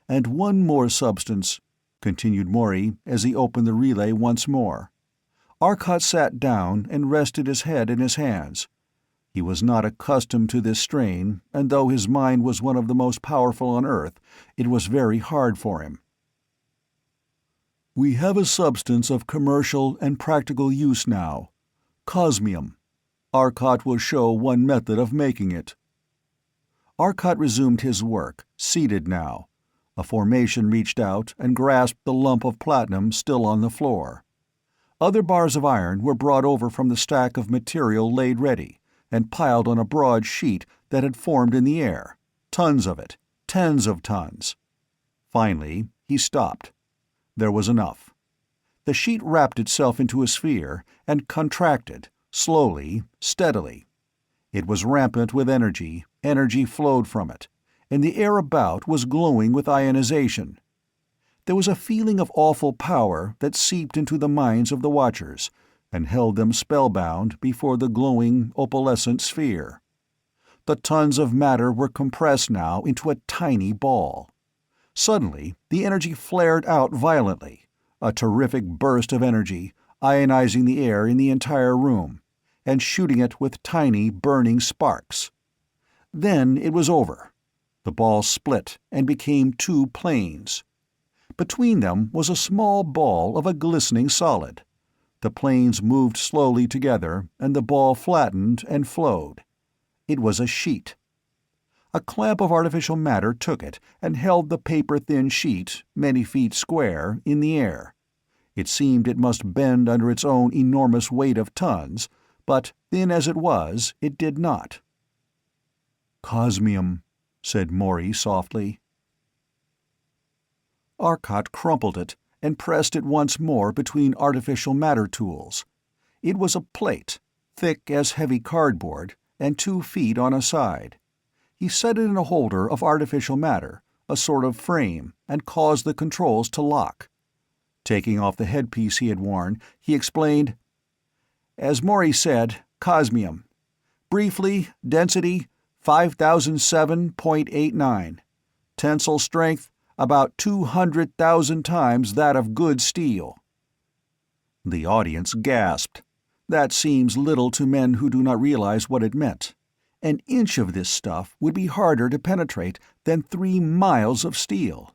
And one more substance, continued Maury as he opened the relay once more. Arcot sat down and rested his head in his hands. He was not accustomed to this strain, and though his mind was one of the most powerful on Earth, it was very hard for him. We have a substance of commercial and practical use now. Cosmium. Arcot will show one method of making it. Arcot resumed his work, seated now. A formation reached out and grasped the lump of platinum still on the floor. Other bars of iron were brought over from the stack of material laid ready, and piled on a broad sheet that had formed in the air. Tons of it, tens of tons. Finally, he stopped. There was enough. The sheet wrapped itself into a sphere and contracted, slowly, steadily. It was rampant with energy, energy flowed from it, and the air about was glowing with ionization. There was a feeling of awful power that seeped into the minds of the watchers, and held them spellbound before the glowing, opalescent sphere. The tons of matter were compressed now into a tiny ball. Suddenly, the energy flared out violently, a terrific burst of energy, ionizing the air in the entire room, and shooting it with tiny, burning sparks. Then it was over. The ball split and became 2 planes. Between them was a small ball of a glistening solid. The planes moved slowly together, and the ball flattened and flowed. It was a sheet. A clamp of artificial matter took it and held the paper-thin sheet, many feet square, in the air. It seemed it must bend under its own enormous weight of tons, but, thin as it was, it did not. "Cosmium," said Maury softly. Arcot crumpled it and pressed it once more between artificial matter tools. It was a plate, thick as heavy cardboard, and 2 feet on a side. He set it in a holder of artificial matter, a sort of frame, and caused the controls to lock. Taking off the headpiece he had worn, he explained, "As Maury said, cosmium. Briefly, density 5007.89. Tensile strength about 200,000 times that of good steel." The audience gasped. That seems little to men who do not realize what it meant. An inch of this stuff would be harder to penetrate than 3 miles of steel.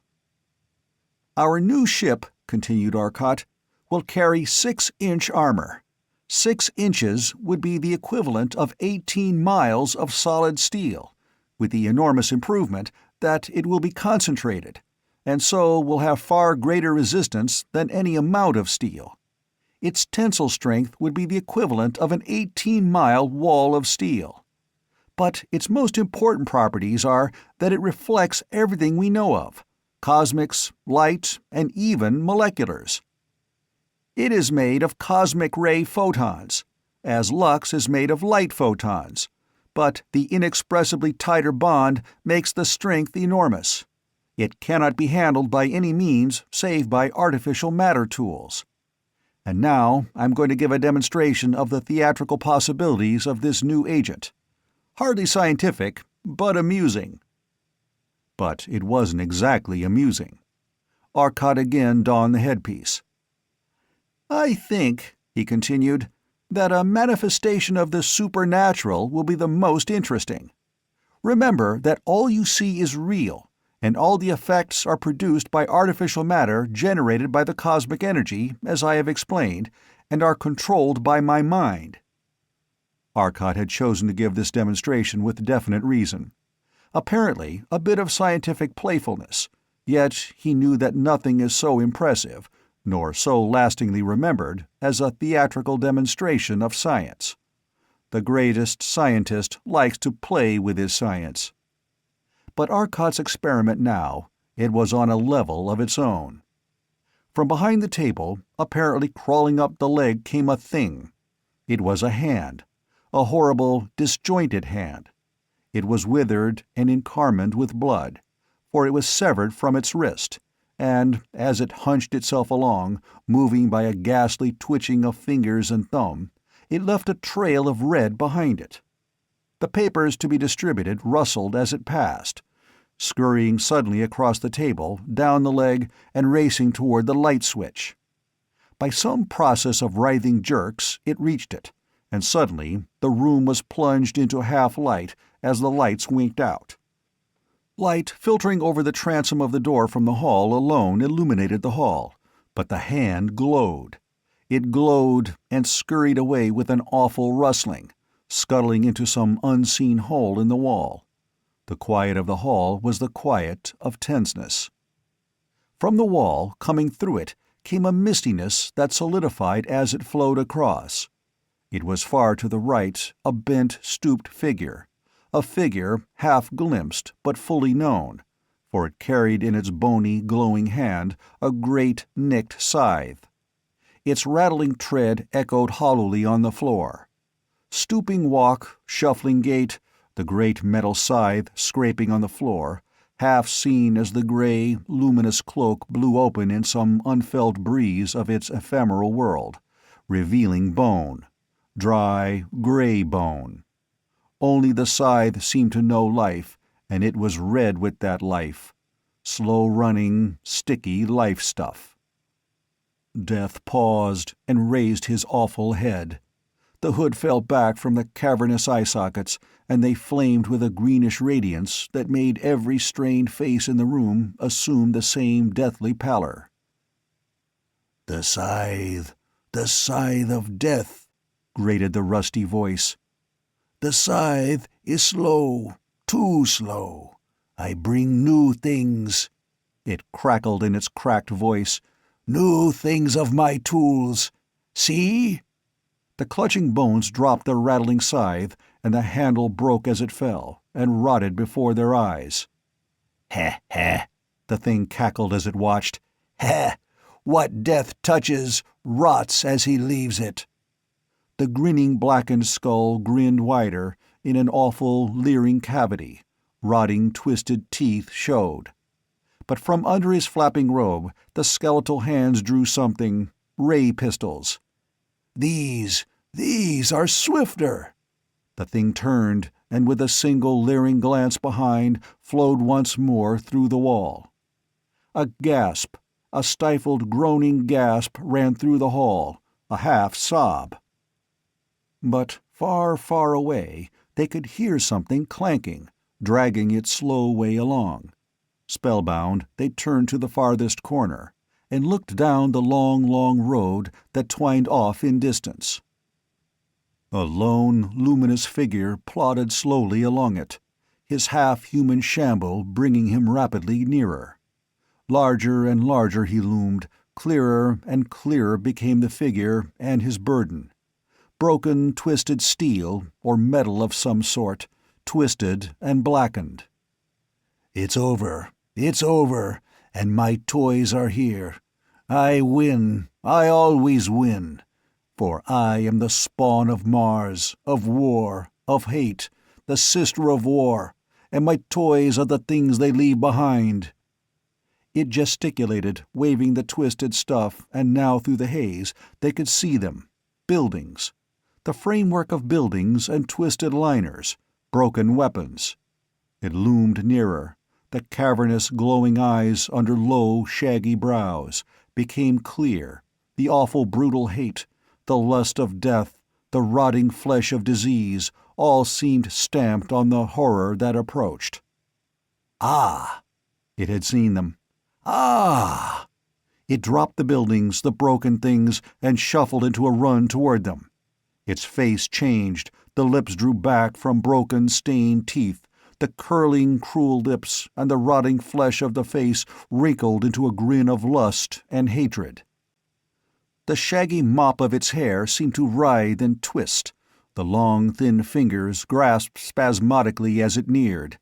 "Our new ship," continued Arcot, "will carry 6-inch armor. 6 inches would be the equivalent of 18 miles of solid steel, with the enormous improvement that it will be concentrated, and so will have far greater resistance than any amount of steel. Its tensile strength would be the equivalent of an 18-mile wall of steel. But its most important properties are that it reflects everything we know of, cosmics, light, and even moleculars. It is made of cosmic ray photons, as lux is made of light photons, but the inexpressibly tighter bond makes the strength enormous. It cannot be handled by any means save by artificial matter tools. And now I'm going to give a demonstration of the theatrical possibilities of this new agent. Hardly scientific, but amusing." But it wasn't exactly amusing. Arcot again donned the headpiece. "I think," he continued, "that a manifestation of the supernatural will be the most interesting. Remember that all you see is real, and all the effects are produced by artificial matter generated by the cosmic energy, as I have explained, and are controlled by my mind." Arcot had chosen to give this demonstration with definite reason. Apparently a bit of scientific playfulness, yet he knew that nothing is so impressive, nor so lastingly remembered, as a theatrical demonstration of science. The greatest scientist likes to play with his science. But Arcot's experiment now, it was on a level of its own. From behind the table, apparently crawling up the leg, came a thing. It was a hand, a horrible, disjointed hand. It was withered and encarmined with blood, for it was severed from its wrist, and, as it hunched itself along, moving by a ghastly twitching of fingers and thumb, it left a trail of red behind it. The papers to be distributed rustled as it passed, scurrying suddenly across the table, down the leg, and racing toward the light switch. By some process of writhing jerks it reached it, and suddenly the room was plunged into half-light as the lights winked out. Light filtering over the transom of the door from the hall alone illuminated the hall, but the hand glowed. It glowed and scurried away with an awful rustling, scuttling into some unseen hole in the wall. The quiet of the hall was the quiet of tenseness. From the wall, coming through it, came a mistiness that solidified as it flowed across. It was far to the right, a bent, stooped figure, a figure half glimpsed but fully known, for it carried in its bony, glowing hand a great, nicked scythe. Its rattling tread echoed hollowly on the floor. Stooping walk, shuffling gait, the great metal scythe scraping on the floor, half seen as the gray, luminous cloak blew open in some unfelt breeze of its ephemeral world, revealing bone, dry, gray bone. Only the scythe seemed to know life, and it was red with that life. Slow-running, sticky life stuff. Death paused and raised his awful head. The hood fell back from the cavernous eye sockets, and they flamed with a greenish radiance that made every strained face in the room assume the same deathly pallor. The scythe of death," grated the rusty voice. "The scythe is slow, too slow. I bring new things," it crackled in its cracked voice, "new things of my tools. See?" The clutching bones dropped their rattling scythe, and the handle broke as it fell, and rotted before their eyes. "Heh, heh," the thing cackled as it watched. "Heh! What death touches, rots as he leaves it." The grinning blackened skull grinned wider, in an awful, leering cavity. Rotting, twisted teeth showed. But from under his flapping robe, the skeletal hands drew something, ray pistols. These are swifter." The thing turned, and with a single leering glance behind, flowed once more through the wall. A gasp, a stifled, groaning gasp ran through the hall, a half-sob. But far, far away, they could hear something clanking, dragging its slow way along. Spellbound, they turned to the farthest corner, and looked down the long, long road that twined off in distance. A lone, luminous figure plodded slowly along it, his half-human shamble bringing him rapidly nearer. Larger and larger he loomed, clearer and clearer became the figure and his burden. Broken, twisted steel, or metal of some sort, twisted and blackened. It's over, and my toys are here. I win, I always win, for I am the spawn of Mars, of war, of hate, the sister of war, and my toys are the things they leave behind." It gesticulated, waving the twisted stuff, and now through the haze they could see them. Buildings. The framework of buildings and twisted liners. Broken weapons. It loomed nearer. The cavernous, glowing eyes under low, shaggy brows became clear. The awful, brutal hate, the lust of death, the rotting flesh of disease, all seemed stamped on the horror that approached. Ah! It had seen them. Ah! It dropped the buildings, the broken things, and shuffled into a run toward them. Its face changed, the lips drew back from broken, stained teeth, the curling, cruel lips and the rotting flesh of the face wrinkled into a grin of lust and hatred. The shaggy mop of its hair seemed to writhe and twist. The long, thin fingers grasped spasmodically as it neared.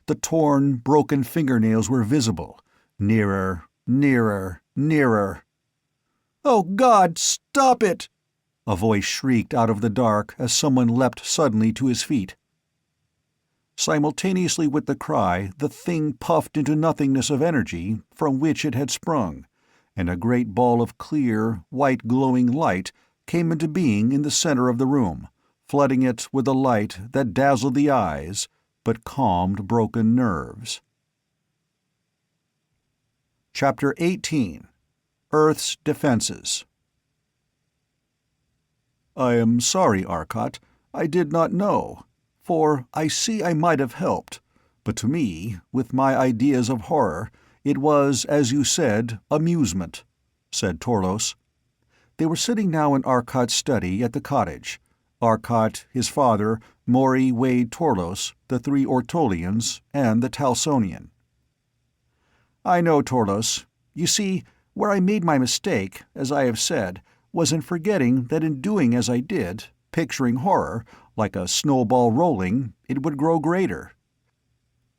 The torn, broken fingernails were visible. Nearer, nearer, nearer. "Oh, God, stop it!" a voice shrieked out of the dark as someone leapt suddenly to his feet. Simultaneously with the cry, the thing puffed into nothingness of energy from which it had sprung, and a great ball of clear, white glowing light came into being in the center of the room, flooding it with a light that dazzled the eyes but calmed broken nerves. Chapter 18. Earth's Defenses. "I am sorry, Arcot. I did not know. For I see I might have helped. But to me, with my ideas of horror, it was, as you said, amusement," said Torlos. They were sitting now in Arcot's study at the cottage. Arcot, his father, Maury, Wade, Torlos, the three Ortolians, and the Talsonian. "I know, Torlos. You see, where I made my mistake, as I have said, was in forgetting that in doing as I did, picturing horror, like a snowball rolling, it would grow greater.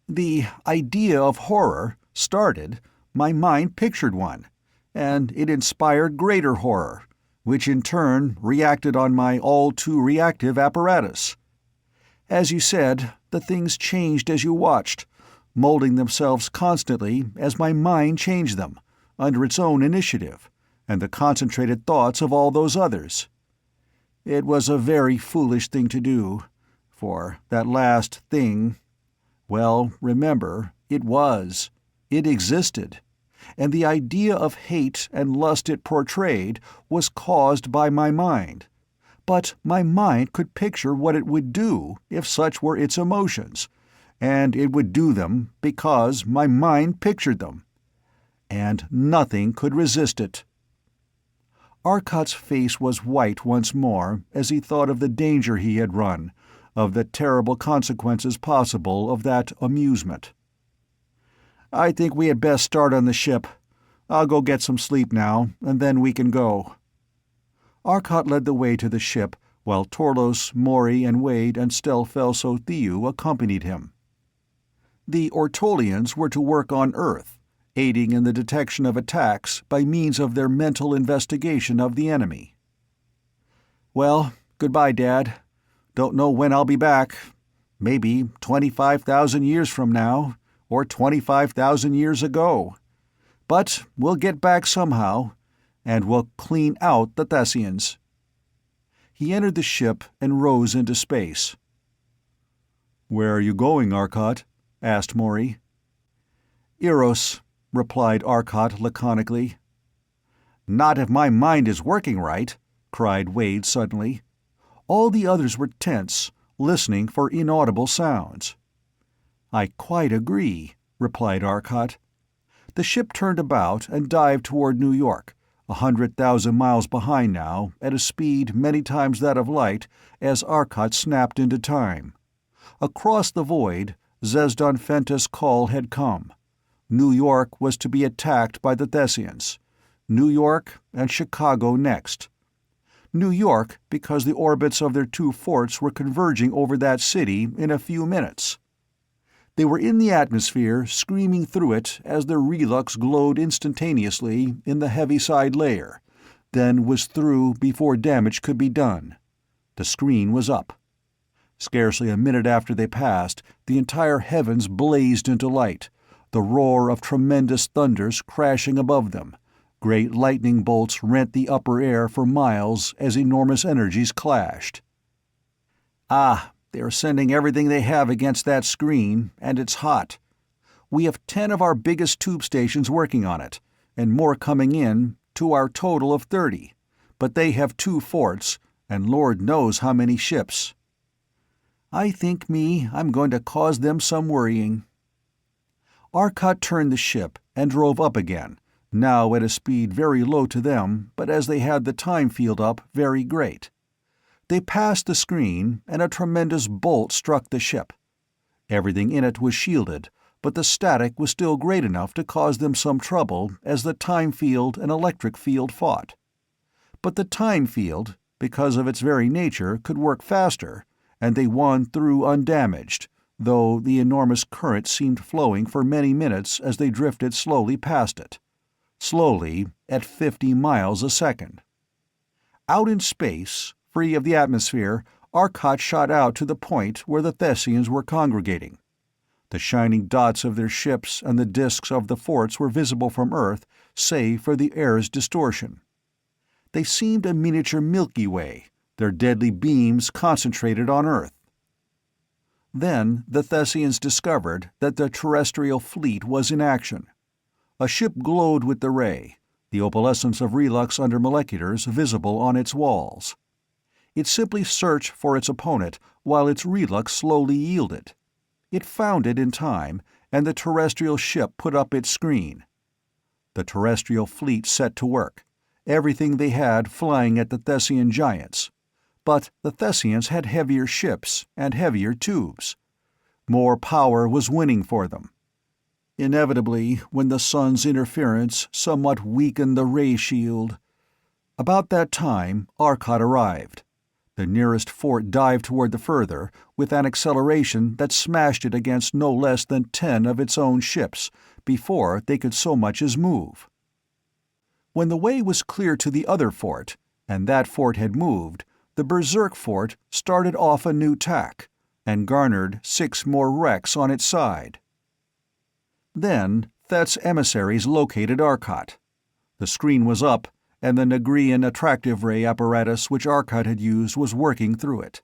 The idea of horror started, my mind pictured one, and it inspired greater horror, which in turn reacted on my all-too-reactive apparatus. As you said, the things changed as you watched, molding themselves constantly as my mind changed them, under its own initiative, and the concentrated thoughts of all those others. It was a very foolish thing to do, for that last thing, well, remember, it existed, and the idea of hate and lust it portrayed was caused by my mind. But my mind could picture what it would do if such were its emotions, and it would do them because my mind pictured them. And nothing could resist it." Arcot's face was white once more as he thought of the danger he had run, of the terrible consequences possible of that amusement. "I think we had best start on the ship. I'll go get some sleep now, and then we can go." Arcot led the way to the ship, while Torlos, Maury, and Wade and Stelfelso Thew accompanied him. The Ortolians were to work on Earth, aiding in the detection of attacks by means of their mental investigation of the enemy. "Well, goodbye, Dad. Don't know when I'll be back. Maybe 25,000 years from now, or 25,000 years ago. But we'll get back somehow, and we'll clean out the Thessians." He entered the ship and rose into space. "Where are you going, Arcot?" asked Maury. "Eros," replied Arcot laconically. "Not if my mind is working right," cried Wade suddenly. All the others were tense, listening for inaudible sounds. "I quite agree," replied Arcot. The ship turned about and dived toward New York, 100,000 miles behind now, at a speed many times that of light, as Arcot snapped into time. Across the void, Zesdon Fentus' call had come. New York was to be attacked by the Thessians. New York and Chicago next. New York because the orbits of their two forts were converging over that city in a few minutes. They were in the atmosphere, screaming through it as their relux glowed instantaneously in the heaviside layer, then was through before damage could be done. The screen was up. Scarcely a minute after they passed, the entire heavens blazed into light, the roar of tremendous thunders crashing above them. Great lightning bolts rent the upper air for miles as enormous energies clashed. "Ah, they're sending everything they have against that screen, and it's hot. We have 10 of our biggest tube stations working on it, and more coming in, to our total of 30. But they have 2 forts, and Lord knows how many ships. I think I'm going to cause them some worrying." Arcot turned the ship and drove up again, now at a speed very low to them, but as they had the time field up, very great. They passed the screen, and a tremendous bolt struck the ship. Everything in it was shielded, but the static was still great enough to cause them some trouble as the time field and electric field fought. But the time field, because of its very nature, could work faster, and they won through undamaged, though the enormous current seemed flowing for many minutes as they drifted slowly past it. Slowly, at 50 miles a second. Out in space, free of the atmosphere, Arcot shot out to the point where the Thessians were congregating. The shining dots of their ships and the disks of the forts were visible from Earth, save for the air's distortion. They seemed a miniature Milky Way, their deadly beams concentrated on Earth. Then the Thessians discovered that the terrestrial fleet was in action. A ship glowed with the ray, the opalescence of relux under moleculars visible on its walls. It simply searched for its opponent while its relux slowly yielded. It found it in time, and the terrestrial ship put up its screen. The terrestrial fleet set to work, everything they had flying at the Thessian giants. But the Thessians had heavier ships and heavier tubes. More power was winning for them. Inevitably, when the sun's interference somewhat weakened the ray shield. About that time, Arcot arrived. The nearest fort dived toward the further, with an acceleration that smashed it against no less than 10 of its own ships, before they could so much as move. When the way was clear to the other fort, and that fort had moved, the Berserk fort started off a new tack, and garnered 6 more wrecks on its side. Then Thett's emissaries located Arcot. The screen was up, and the Nagrian attractive ray apparatus which Arcot had used was working through it.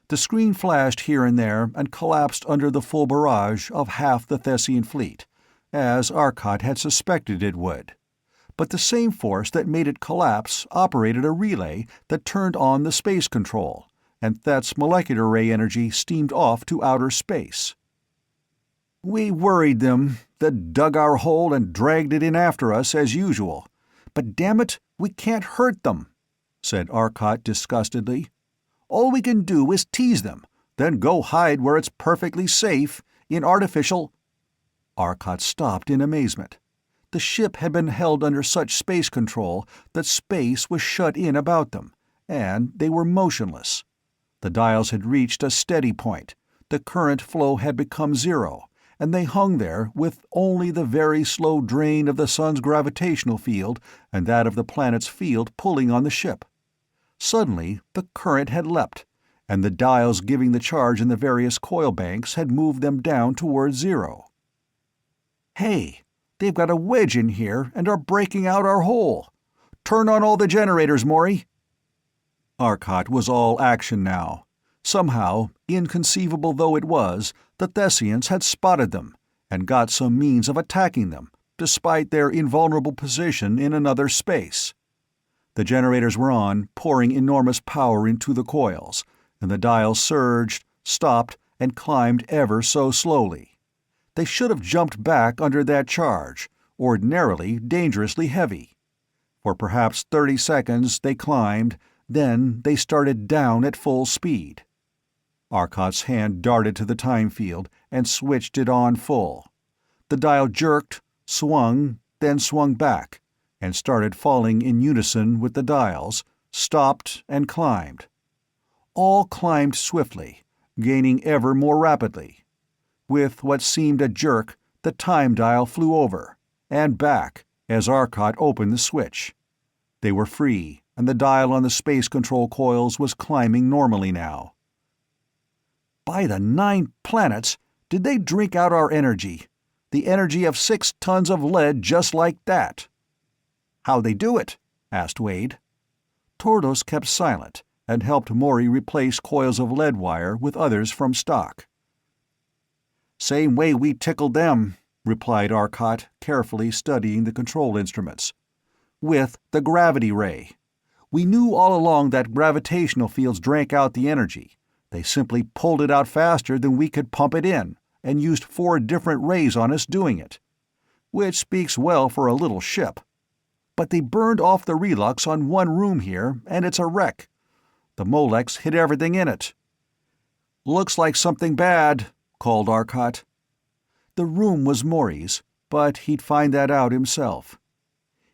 The screen flashed here and there and collapsed under the full barrage of half the Thessian fleet, as Arcot had suspected it would. But the same force that made it collapse operated a relay that turned on the space control, and Thett's molecular ray energy steamed off to outer space. "We worried them, that dug our hole and dragged it in after us as usual. But damn it, we can't hurt them," said Arcot disgustedly. "All we can do is tease them, then go hide where it's perfectly safe, in artificial—" Arcot stopped in amazement. The ship had been held under such space control that space was shut in about them, and they were motionless. The dials had reached a steady point, the current flow had become zero, and they hung there with only the very slow drain of the sun's gravitational field and that of the planet's field pulling on the ship. Suddenly the current had leapt, and the dials giving the charge in the various coil banks had moved them down toward zero. "Hey, they've got a wedge in here and are breaking out our hole. Turn on all the generators, Maury." Arcot was all action now. Somehow, inconceivable though it was, the Thessians had spotted them, and got some means of attacking them, despite their invulnerable position in another space. The generators were on, pouring enormous power into the coils, and the dials surged, stopped, and climbed ever so slowly. They should have jumped back under that charge, ordinarily dangerously heavy. For perhaps 30 seconds they climbed, then they started down at full speed. Arcot's hand darted to the time field and switched it on full. The dial jerked, swung, then swung back, and started falling in unison with the dials, stopped and climbed. All climbed swiftly, gaining ever more rapidly. With what seemed a jerk, the time dial flew over, and back, as Arcot opened the switch. They were free, and the dial on the space control coils was climbing normally now. By the 9 planets, did they drink out our energy? The energy of 6 tons of lead just like that. How'd they do it? Asked Wade. Tordos kept silent and helped Maury replace coils of lead wire with others from stock. Same way we tickled them, replied Arcot, carefully studying the control instruments. With the gravity ray. We knew all along that gravitational fields drank out the energy. They simply pulled it out faster than we could pump it in, and used 4 different rays on us doing it. Which speaks well for a little ship. But they burned off the relux on one room here, and it's a wreck. The Molex hit everything in it. Looks like something bad, called Arcot. The room was Maury's, but he'd find that out himself.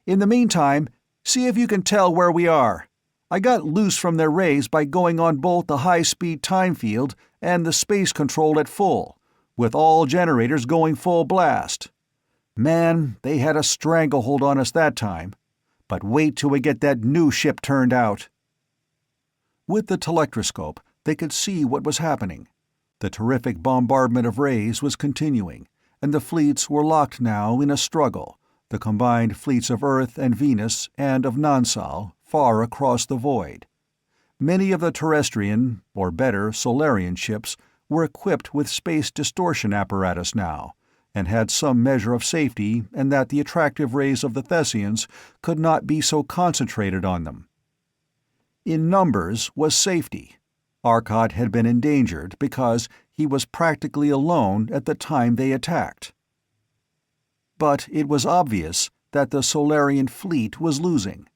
In the meantime, see if you can tell where we are. I got loose from their rays by going on both the high-speed time field and the space control at full, with all generators going full blast. Man, they had a stranglehold on us that time. But wait till we get that new ship turned out. With the telectroscope, they could see what was happening. The terrific bombardment of rays was continuing, and the fleets were locked now in a struggle, the combined fleets of Earth and Venus and of Nansal, far across the void. Many of the terrestrian, or better, Solarian ships were equipped with space distortion apparatus now, and had some measure of safety in that the attractive rays of the Thessians could not be so concentrated on them. In numbers was safety. Arcot had been endangered because he was practically alone at the time they attacked. But it was obvious that the Solarian fleet was losing.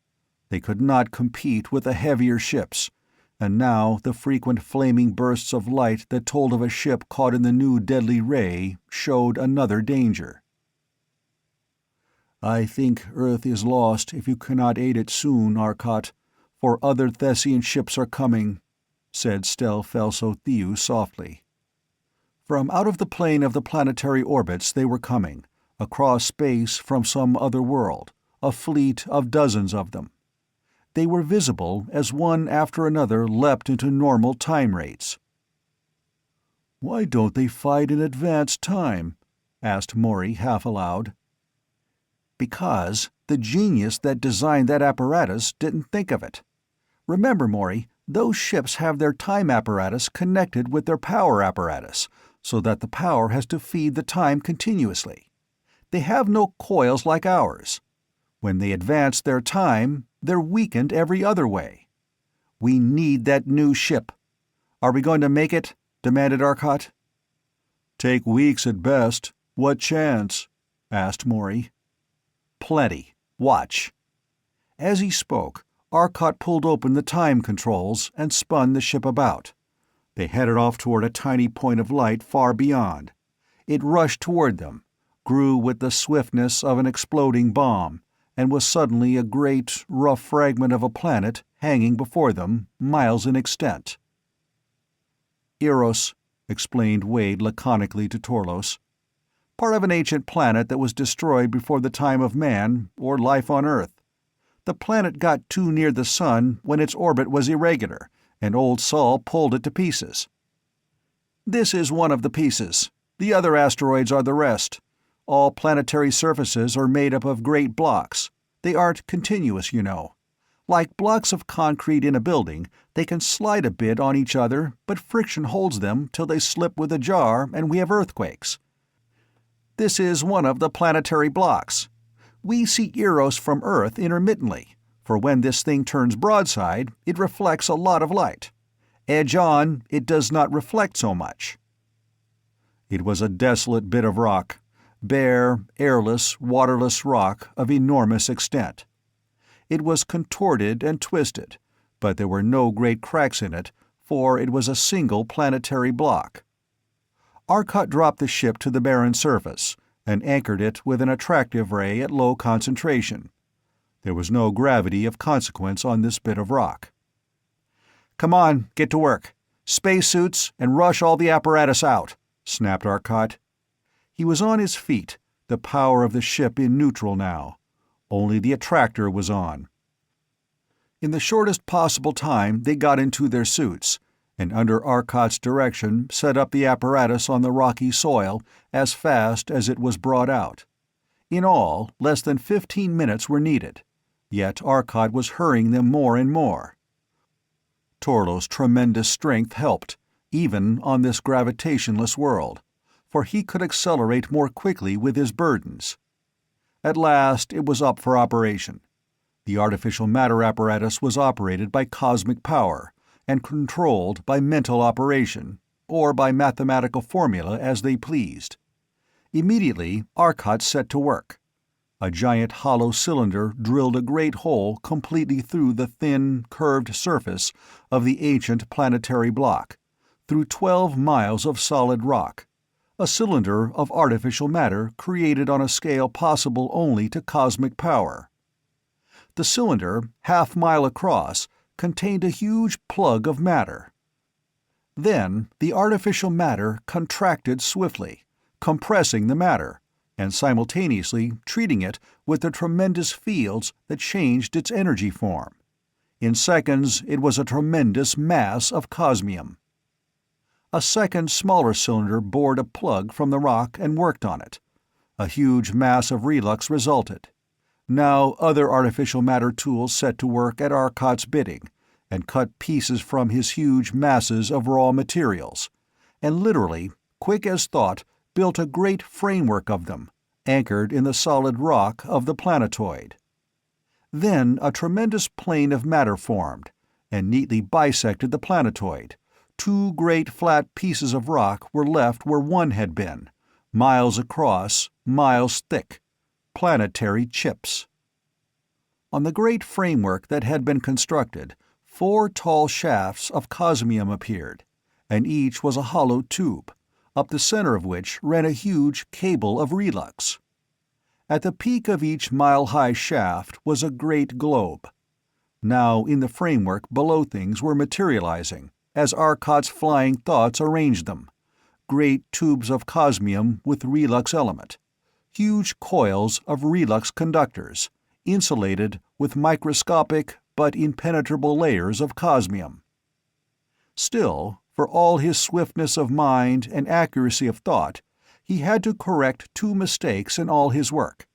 They could not compete with the heavier ships, and now the frequent flaming bursts of light that told of a ship caught in the new deadly ray showed another danger. I think Earth is lost if you cannot aid it soon, Arcot, for other Thessian ships are coming, said Stel Felso Theus softly. From out of the plane of the planetary orbits they were coming, across space from some other world, a fleet of dozens of them. They were visible as one after another leapt into normal time rates. "Why don't they fight in advance time?" asked Maury half aloud. Because the genius that designed that apparatus didn't think of it. Remember, Maury, those ships have their time apparatus connected with their power apparatus, so that the power has to feed the time continuously. They have no coils like ours. When they advance their time, they're weakened every other way. We need that new ship. Are we going to make it? Demanded Arcot. Take weeks at best. What chance? Asked Maury. Plenty. Watch. As he spoke, Arcot pulled open the time controls and spun the ship about. They headed off toward a tiny point of light far beyond. It rushed toward them, grew with the swiftness of an exploding bomb, and was suddenly a great, rough fragment of a planet hanging before them, miles in extent. Eros, explained Wade laconically to Torlos. Part of an ancient planet that was destroyed before the time of man, or life on Earth. The planet got too near the sun when its orbit was irregular, and old Sol pulled it to pieces. This is one of the pieces. The other asteroids are the rest. All planetary surfaces are made up of great blocks. They aren't continuous, you know. Like blocks of concrete in a building, they can slide a bit on each other, but friction holds them till they slip with a jar and we have earthquakes. This is one of the planetary blocks. We see Eros from Earth intermittently, for when this thing turns broadside, it reflects a lot of light. Edge on, it does not reflect so much. It was a desolate bit of rock. Bare, airless, waterless rock of enormous extent. It was contorted and twisted, but there were no great cracks in it, for it was a single planetary block. Arcot dropped the ship to the barren surface, and anchored it with an attractive ray at low concentration. There was no gravity of consequence on this bit of rock. "Come on, get to work. Spacesuits, and rush all the apparatus out," snapped Arcot. He was on his feet, the power of the ship in neutral now. Only the attractor was on. In the shortest possible time they got into their suits, and under Arcot's direction set up the apparatus on the rocky soil as fast as it was brought out. In all, less than 15 minutes were needed, yet Arcot was hurrying them more and more. Torlo's tremendous strength helped, even on this gravitationless world, for he could accelerate more quickly with his burdens. At last it was up for operation. The artificial matter apparatus was operated by cosmic power, and controlled by mental operation, or by mathematical formula as they pleased. Immediately, Arcot set to work. A giant hollow cylinder drilled a great hole completely through the thin, curved surface of the ancient planetary block, through 12 miles of solid rock, a cylinder of artificial matter created on a scale possible only to cosmic power. The cylinder, half-mile across, contained a huge plug of matter. Then the artificial matter contracted swiftly, compressing the matter, and simultaneously treating it with the tremendous fields that changed its energy form. In seconds it was a tremendous mass of cosmium. A second, smaller cylinder bored a plug from the rock and worked on it. A huge mass of relux resulted. Now other artificial matter tools set to work at Arcot's bidding, and cut pieces from his huge masses of raw materials, and literally, quick as thought, built a great framework of them, anchored in the solid rock of the planetoid. Then a tremendous plane of matter formed, and neatly bisected the planetoid. Two great flat pieces of rock were left where one had been, miles across, miles thick, planetary chips. On the great framework that had been constructed, 4 tall shafts of cosmium appeared, and each was a hollow tube, up the center of which ran a huge cable of relux. At the peak of each mile-high shaft was a great globe. Now in the framework below things were materializing, as Arcot's flying thoughts arranged them, great tubes of cosmium with relux element, huge coils of relux conductors, insulated with microscopic but impenetrable layers of cosmium. Still, for all his swiftness of mind and accuracy of thought, he had to correct 2 mistakes in all his work.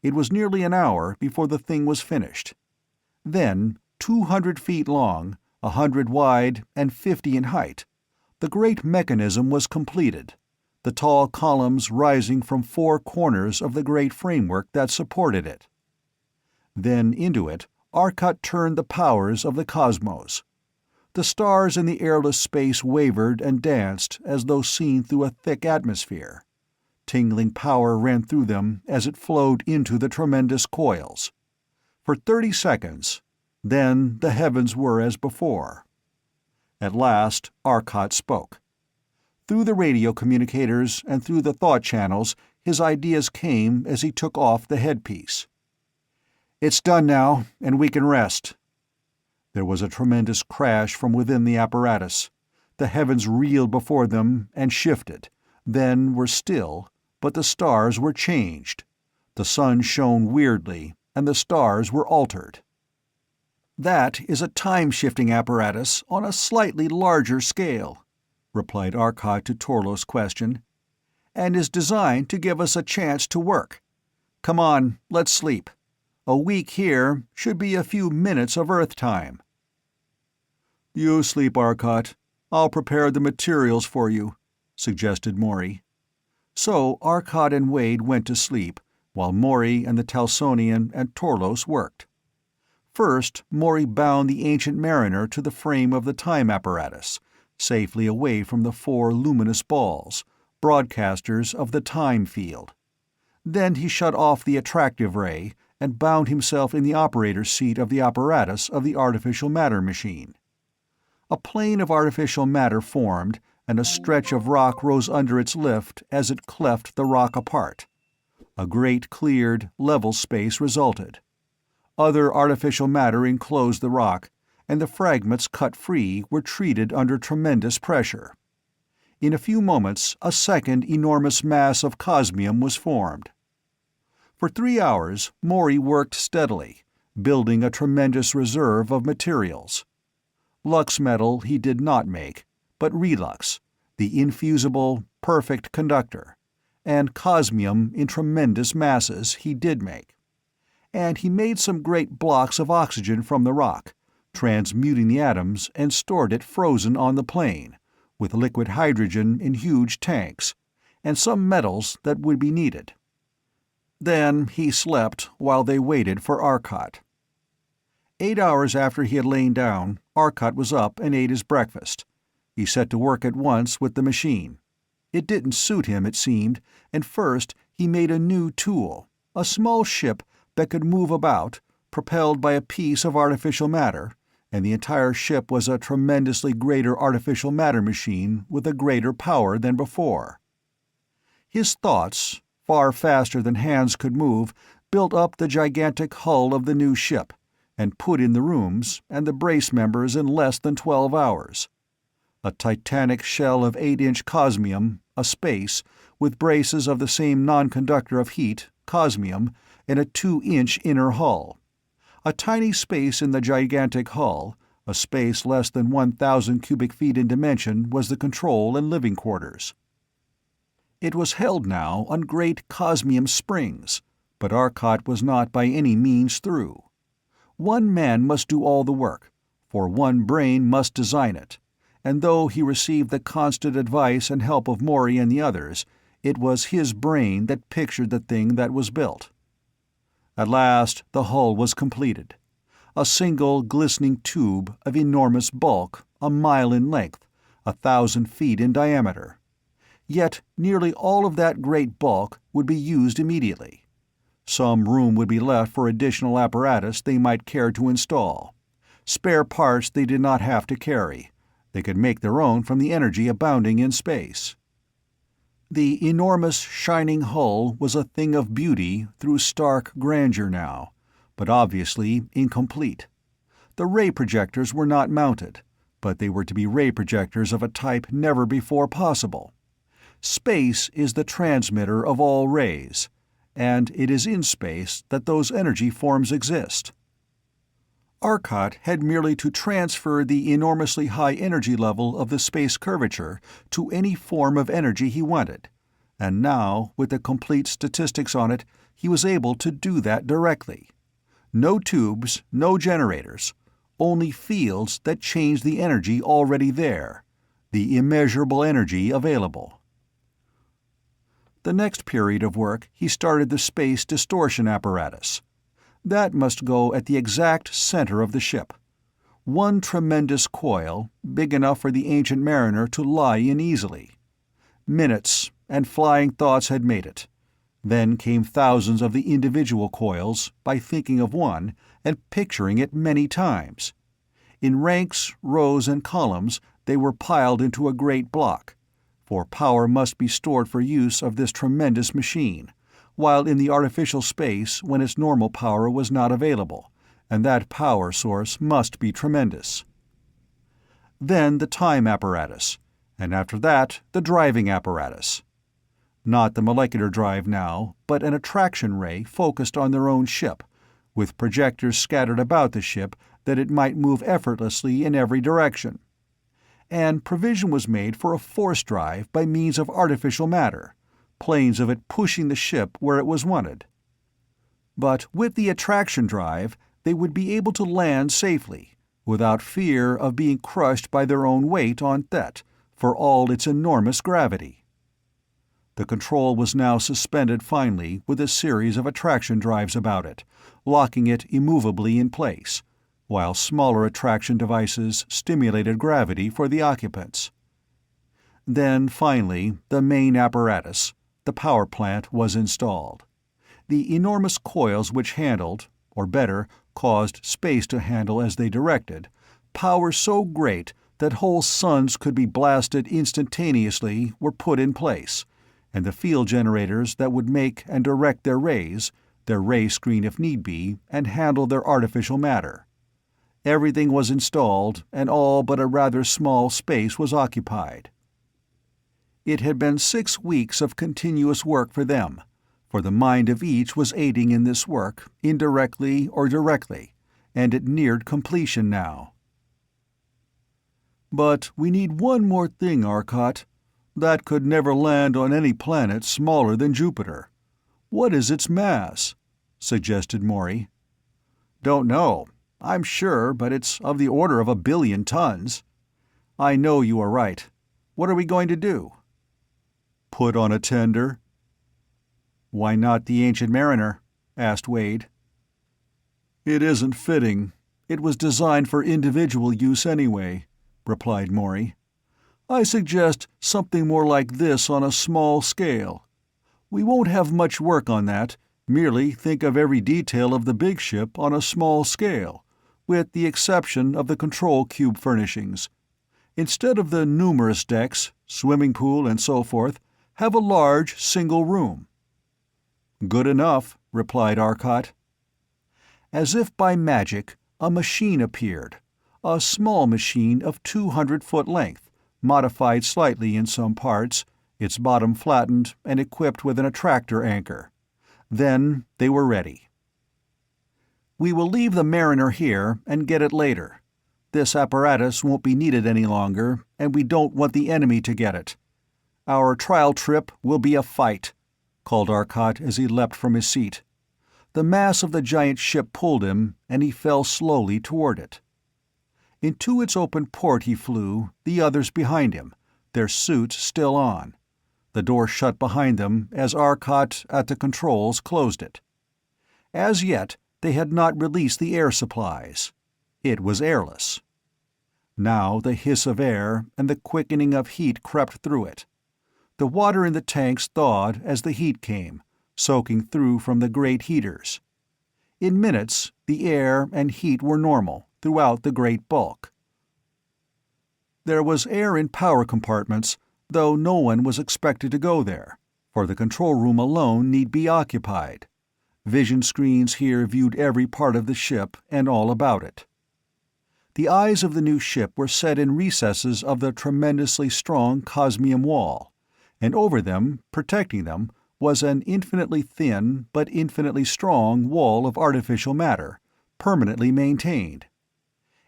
It was nearly an hour before the thing was finished. Then, 200 feet long, 100 wide, and 50 in height, the great mechanism was completed, the tall columns rising from 4 corners of the great framework that supported it. Then into it, Arcot turned the powers of the cosmos. The stars in the airless space wavered and danced as though seen through a thick atmosphere. Tingling power ran through them as it flowed into the tremendous coils. For 30 seconds, then the heavens were as before. At last, Arcot spoke. Through the radio communicators and through the thought channels, his ideas came as he took off the headpiece. "It's done now, and we can rest." There was a tremendous crash from within the apparatus. The heavens reeled before them and shifted, then were still, but the stars were changed. The sun shone weirdly, and the stars were altered. "That is a time-shifting apparatus on a slightly larger scale," replied Arcot to Torlo's question, "and is designed to give us a chance to work. Come on, let's sleep. A week here should be a few minutes of Earth time." "You sleep, Arcot. I'll prepare the materials for you," suggested Maury. So Arcot and Wade went to sleep, while Maury and the Talsonian and Torlos worked. First, Maury bound the Ancient Mariner to the frame of the time apparatus, safely away from the 4 luminous balls, broadcasters of the time field. Then he shut off the attractive ray and bound himself in the operator's seat of the apparatus of the artificial matter machine. A plane of artificial matter formed, and a stretch of rock rose under its lift as it cleft the rock apart. A great cleared, level space resulted. Other artificial matter enclosed the rock, and the fragments cut free were treated under tremendous pressure. In a few moments a second enormous mass of cosmium was formed. For 3 hours Maury worked steadily, building a tremendous reserve of materials. Lux metal he did not make, but relux, the infusible, perfect conductor, and cosmium in tremendous masses he did make. And he made some great blocks of oxygen from the rock, transmuting the atoms, and stored it frozen on the plane, with liquid hydrogen in huge tanks, and some metals that would be needed. Then he slept while they waited for Arcot. 8 hours after he had lain down, Arcot was up and ate his breakfast. He set to work at once with the machine. It didn't suit him, it seemed, and first he made a new tool, a small ship that could move about, propelled by a piece of artificial matter, and the entire ship was a tremendously greater artificial matter machine with a greater power than before. His thoughts, far faster than hands could move, built up the gigantic hull of the new ship, and put in the rooms and the brace members in less than 12 hours. A titanic shell of 8-inch cosmium, a space, with braces of the same non-conductor of heat, cosmium, and a 2-inch inner hull. A tiny space in the gigantic hull, a space less than 1,000 cubic feet in dimension, was the control and living quarters. It was held now on great cosmium springs, but Arcot was not by any means through. One man must do all the work, for one brain must design it, and though he received the constant advice and help of Maury and the others, it was his brain that pictured the thing that was built. At last the hull was completed. A single glistening tube of enormous bulk, a mile in length, 1,000 feet in diameter. Yet nearly all of that great bulk would be used immediately. Some room would be left for additional apparatus they might care to install. Spare parts they did not have to carry. They could make their own from the energy abounding in space. The enormous shining hull was a thing of beauty through stark grandeur now, but obviously incomplete. The ray projectors were not mounted, but they were to be ray projectors of a type never before possible. Space is the transmitter of all rays, and it is in space that those energy forms exist. Arcot had merely to transfer the enormously high energy level of the space curvature to any form of energy he wanted, and now, with the complete statistics on it, he was able to do that directly. No tubes, no generators, only fields that changed the energy already there, the immeasurable energy available. The next period of work he started the space distortion apparatus. That must go at the exact center of the ship. One tremendous coil, big enough for the Ancient Mariner to lie in easily. Minutes, and flying thoughts had made it. Then came thousands of the individual coils, by thinking of one, and picturing it many times. In ranks, rows, and columns they were piled into a great block, for power must be stored for use of this tremendous machine, while in the artificial space when its normal power was not available, and that power source must be tremendous. Then the time apparatus, and after that the driving apparatus. Not the molecular drive now, but an attraction ray focused on their own ship, with projectors scattered about the ship that it might move effortlessly in every direction. And provision was made for a force drive by means of artificial matter, planes of it pushing the ship where it was wanted. But with the attraction drive, they would be able to land safely, without fear of being crushed by their own weight on Thett, for all its enormous gravity. The control was now suspended finally with a series of attraction drives about it, locking it immovably in place, while smaller attraction devices stimulated gravity for the occupants. Then, finally, the main apparatus, the power plant, was installed. The enormous coils which handled, or better, caused space to handle as they directed, power so great that whole suns could be blasted instantaneously, were put in place, and the field generators that would make and direct their ray screen if need be, and handle their artificial matter. Everything was installed, and all but a rather small space was occupied. It had been 6 weeks of continuous work for them, for the mind of each was aiding in this work, indirectly or directly, and it neared completion now. But we need one more thing, Arcot. That could never land on any planet smaller than Jupiter. What is its mass? Suggested Maury. Don't know. I'm sure, but it's of the order of 1 billion tons. I know you are right. What are we going to do? Put on a tender? Why not the Ancient Mariner? Asked Wade. It isn't fitting. It was designed for individual use anyway, replied Maury. I suggest something more like this on a small scale. We won't have much work on that. Merely think of every detail of the big ship on a small scale, with the exception of the control cube furnishings. Instead of the numerous decks, swimming pool, and so forth, have a large single room. Good enough, replied Arcot. As if by magic, a machine appeared, a small machine of 200-foot length, modified slightly in some parts, its bottom flattened and equipped with an attractor anchor. Then they were ready. We will leave the Mariner here and get it later. This apparatus won't be needed any longer, and we don't want the enemy to get it. Our trial trip will be a fight, called Arcot as he leapt from his seat. The mass of the giant ship pulled him, and he fell slowly toward it. Into its open port he flew, the others behind him, their suits still on. The door shut behind them as Arcot at the controls closed it. As yet, they had not released the air supplies. It was airless. Now the hiss of air and the quickening of heat crept through it. The water in the tanks thawed as the heat came, soaking through from the great heaters. In minutes, the air and heat were normal throughout the great bulk. There was air in power compartments, though no one was expected to go there, for the control room alone need be occupied. Vision screens here viewed every part of the ship and all about it. The eyes of the new ship were set in recesses of the tremendously strong cosmium wall, and over them, protecting them, was an infinitely thin but infinitely strong wall of artificial matter, permanently maintained.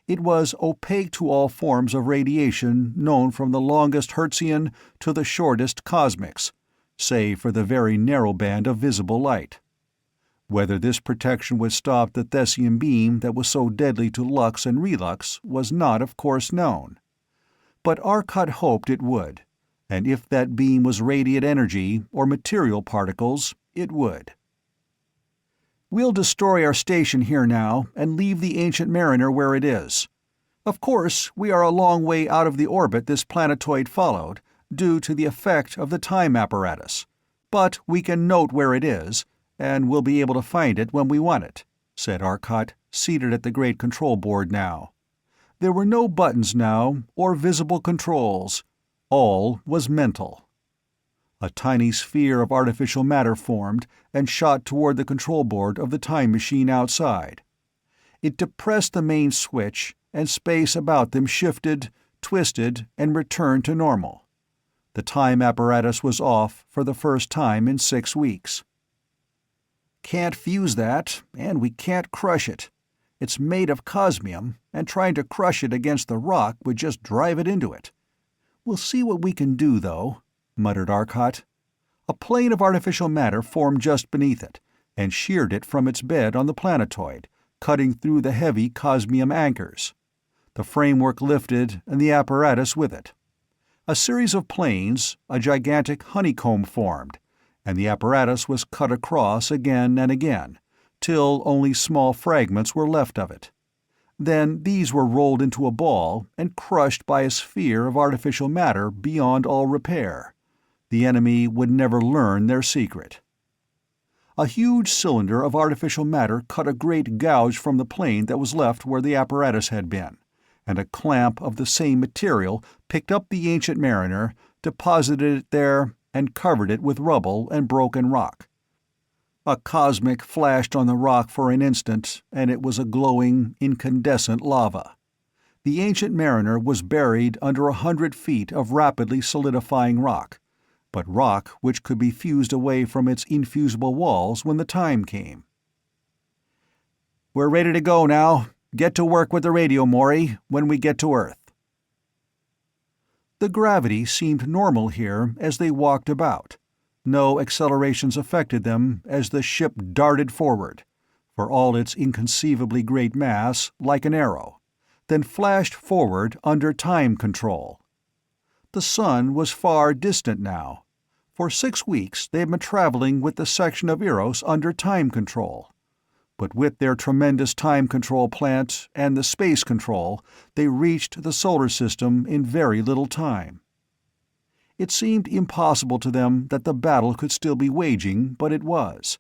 It was opaque to all forms of radiation known from the longest Hertzian to the shortest cosmics, save for the very narrow band of visible light. Whether this protection would stop the Thessian beam that was so deadly to Lux and Relux was not, of course, known. But Arcot hoped it would, and if that beam was radiant energy or material particles, it would. We'll destroy our station here now and leave the Ancient Mariner where it is. Of course, we are a long way out of the orbit this planetoid followed, due to the effect of the time apparatus, but we can note where it is, and we'll be able to find it when we want it, said Arcot, seated at the great control board now. There were no buttons now, or visible controls. All was mental. A tiny sphere of artificial matter formed and shot toward the control board of the time machine outside. It depressed the main switch, and space about them shifted, twisted, and returned to normal. The time apparatus was off for the first time in 6 weeks. Can't fuse that, and we can't crush it. It's made of cosmium, and trying to crush it against the rock would just drive it into it. We'll see what we can do, though, muttered Arcot. A plane of artificial matter formed just beneath it, and sheared it from its bed on the planetoid, cutting through the heavy cosmium anchors. The framework lifted, and the apparatus with it. A series of planes, a gigantic honeycomb formed, and the apparatus was cut across again and again, till only small fragments were left of it. Then these were rolled into a ball and crushed by a sphere of artificial matter beyond all repair. The enemy would never learn their secret. A huge cylinder of artificial matter cut a great gouge from the plane that was left where the apparatus had been, and a clamp of the same material picked up the Ancient Mariner, deposited it there, and covered it with rubble and broken rock. A cosmic flashed on the rock for an instant, and it was a glowing, incandescent lava. The Ancient Mariner was buried under 100 feet of rapidly solidifying rock, but rock which could be fused away from its infusible walls when the time came. "We're ready to go now. Get to work with the radio, Maury, when we get to Earth." The gravity seemed normal here as they walked about. No accelerations affected them as the ship darted forward, for all its inconceivably great mass, like an arrow, then flashed forward under time control. The sun was far distant now. For 6 weeks they had been traveling with the section of Eros under time control. But with their tremendous time control plant and the space control, they reached the solar system in very little time. It seemed impossible to them that the battle could still be waging, but it was.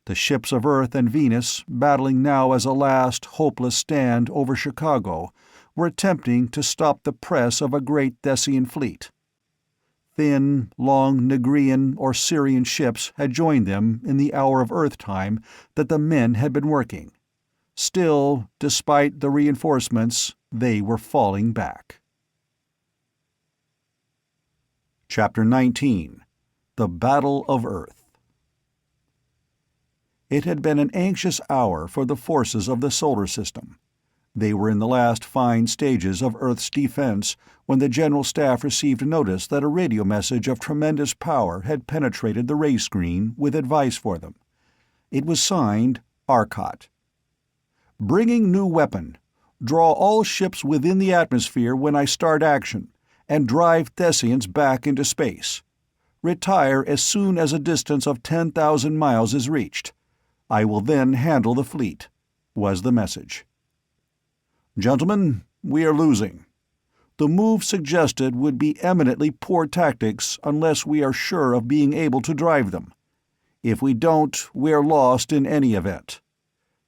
The ships of Earth and Venus, battling now as a last, hopeless stand over Chicago, were attempting to stop the press of a great Thessian fleet. Thin, long Nigrian or Syrian ships had joined them in the hour of Earth time that the men had been working. Still, despite the reinforcements, they were falling back. Chapter 19. The Battle of Earth. It had been an anxious hour for the forces of the solar system. They were in the last fine stages of Earth's defense when the General Staff received notice that a radio message of tremendous power had penetrated the ray screen with advice for them. It was signed Arcot. Bringing new weapon. Draw all ships within the atmosphere when I start action, and drive Thessians back into space. Retire as soon as a distance of 10,000 miles is reached. I will then handle the fleet, was the message. Gentlemen, we are losing. The move suggested would be eminently poor tactics unless we are sure of being able to drive them. If we don't, we are lost in any event.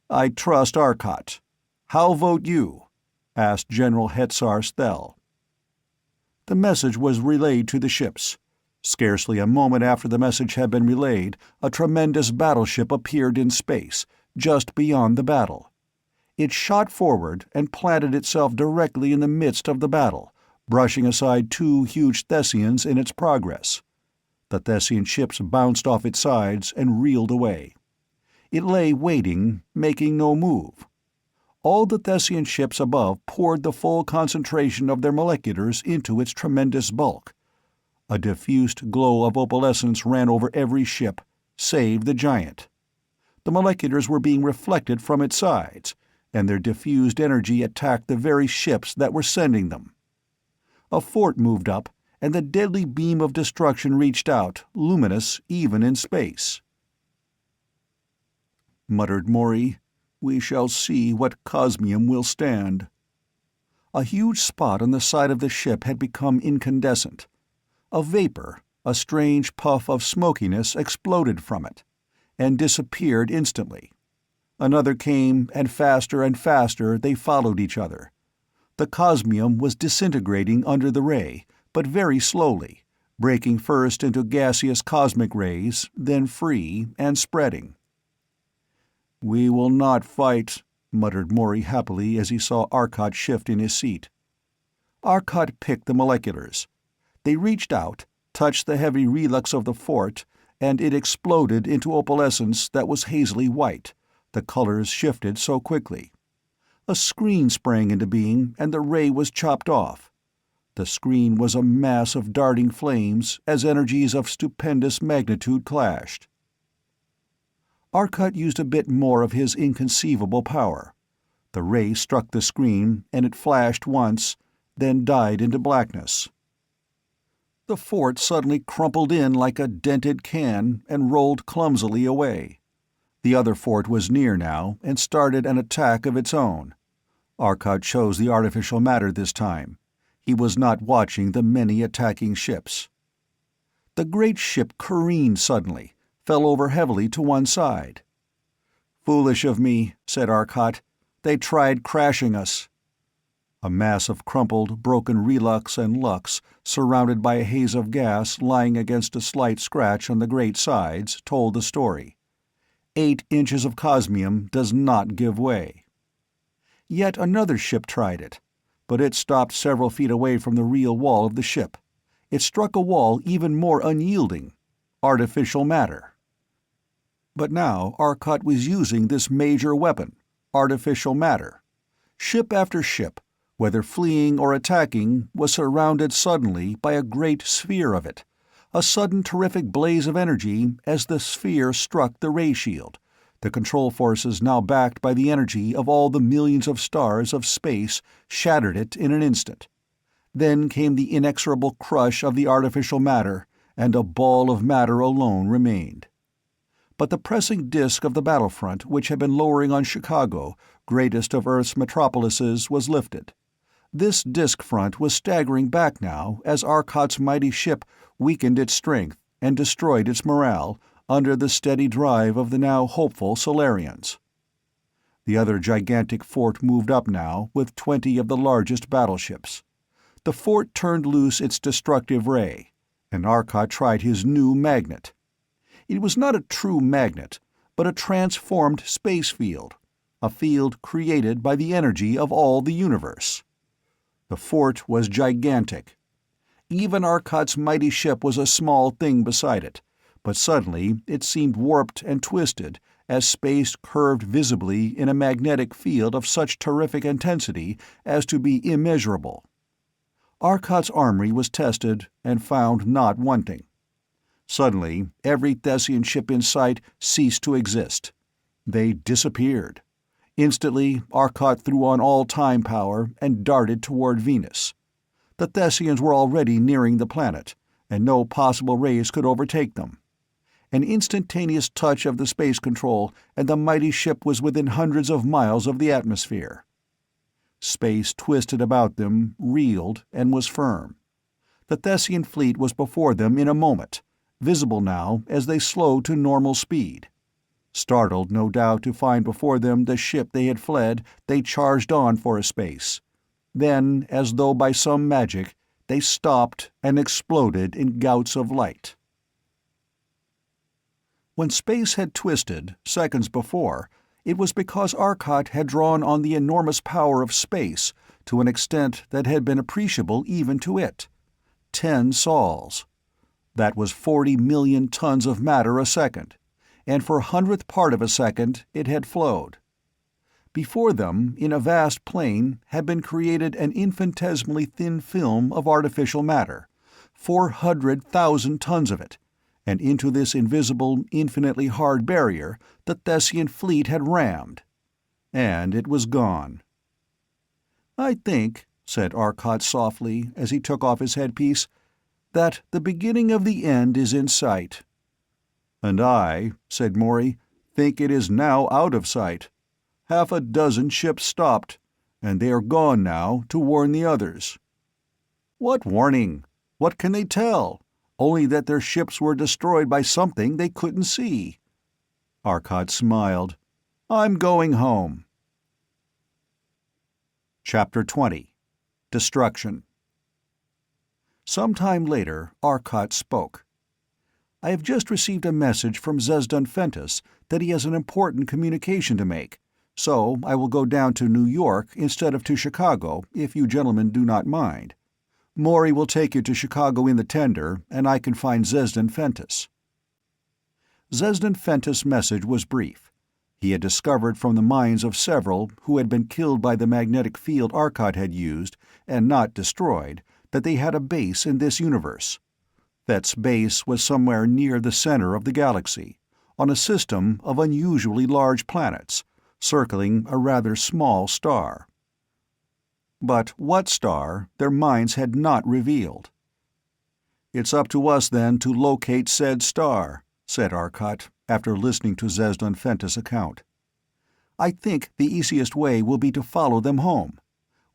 I trust Arcot. How vote you? Asked General Hetzar Sthel. The message was relayed to the ships. Scarcely a moment after the message had been relayed, a tremendous battleship appeared in space, just beyond the battle. It shot forward and planted itself directly in the midst of the battle, brushing aside 2 huge Thessians in its progress. The Thessian ships bounced off its sides and reeled away. It lay waiting, making no move. All the Thessian ships above poured the full concentration of their moleculars into its tremendous bulk. A diffused glow of opalescence ran over every ship, save the giant. The moleculars were being reflected from its sides, and their diffused energy attacked the very ships that were sending them. A fort moved up, and the deadly beam of destruction reached out, luminous even in space. Muttered Maury, "We shall see what Cosmium will stand." A huge spot on the side of the ship had become incandescent. A vapor, a strange puff of smokiness exploded from it, and disappeared instantly. Another came, and faster they followed each other. The Cosmium was disintegrating under the ray, but very slowly, breaking first into gaseous cosmic rays, then free and spreading. "We will not fight," muttered Maury happily as he saw Arcot shift in his seat. Arcot picked the moleculars. They reached out, touched the heavy relux of the fort, and it exploded into opalescence that was hazily white. The colors shifted so quickly. A screen sprang into being, and the ray was chopped off. The screen was a mass of darting flames as energies of stupendous magnitude clashed. Arcot used a bit more of his inconceivable power. The ray struck the screen, and it flashed once, then died into blackness. The fort suddenly crumpled in like a dented can and rolled clumsily away. The other fort was near now, and started an attack of its own. Arcot chose the artificial matter this time. He was not watching the many attacking ships. The great ship careened suddenly, fell over heavily to one side. "Foolish of me," said Arcot. "They tried crashing us." A mass of crumpled, broken relux and lux, surrounded by a haze of gas lying against a slight scratch on the great sides, told the story. 8 inches of cosmium does not give way. Yet another ship tried it, but it stopped several feet away from the real wall of the ship. It struck a wall even more unyielding, artificial matter. But now Arcot was using this major weapon, artificial matter. Ship after ship, whether fleeing or attacking, was surrounded suddenly by a great sphere of it, a sudden terrific blaze of energy as the sphere struck the ray shield, the control forces now backed by the energy of all the millions of stars of space shattered it in an instant. Then came the inexorable crush of the artificial matter, and a ball of matter alone remained. But the pressing disk of the battlefront which had been lowering on Chicago, greatest of Earth's metropolises, was lifted. This disk front was staggering back now as Arcot's mighty ship weakened its strength and destroyed its morale under the steady drive of the now hopeful Solarians. The other gigantic fort moved up now with 20 of the largest battleships. The fort turned loose its destructive ray, and Arcot tried his new magnet. It was not a true magnet, but a transformed space field, a field created by the energy of all the universe. The fort was gigantic. Even Arcot's mighty ship was a small thing beside it, but suddenly it seemed warped and twisted as space curved visibly in a magnetic field of such terrific intensity as to be immeasurable. Arcot's armory was tested and found not wanting. Suddenly, every Thessian ship in sight ceased to exist. They disappeared. Instantly, Arcot threw on all time power and darted toward Venus. The Thessians were already nearing the planet, and no possible rays could overtake them. An instantaneous touch of the space control, and the mighty ship was within hundreds of miles of the atmosphere. Space twisted about them, reeled, and was firm. The Thessian fleet was before them in a moment, visible now as they slowed to normal speed. Startled, no doubt, to find before them the ship they had fled, they charged on for a space. Then, as though by some magic, they stopped and exploded in gouts of light. When space had twisted, seconds before, it was because Arcot had drawn on the enormous power of space to an extent that had been appreciable even to it. 10 sols. That was 40 million tons of matter a second, and for a hundredth part of a second it had flowed. Before them, in a vast plain, had been created an infinitesimally thin film of artificial matter, 400,000 tons of it, and into this invisible, infinitely hard barrier the Thessian fleet had rammed. And it was gone. "I think," said Arcot softly as he took off his headpiece, "that the beginning of the end is in sight." "And I," said Morey, "think it is now out of sight. 6 ships stopped, and they are gone now to warn the others." "What warning? What can they tell? Only that their ships were destroyed by something they couldn't see." Arcot smiled. "I'm going home." Chapter 20. Destruction. Some time later, Arcot spoke. "I have just received a message from Zesdan Fentus that he has an important communication to make, so I will go down to New York instead of to Chicago, if you gentlemen do not mind. Morey will take you to Chicago in the tender, and I can find Zesdan Fentus." Zesdan Fentus' message was brief. He had discovered from the minds of several who had been killed by the magnetic field Arcot had used, and not destroyed, that they had a base in this universe. Thett's base was somewhere near the center of the galaxy, on a system of unusually large planets, circling a rather small star. But what star, their minds had not revealed. "It's up to us, then, to locate said star," said Arcot, after listening to Zesdan Fentus' account. "I think the easiest way will be to follow them home.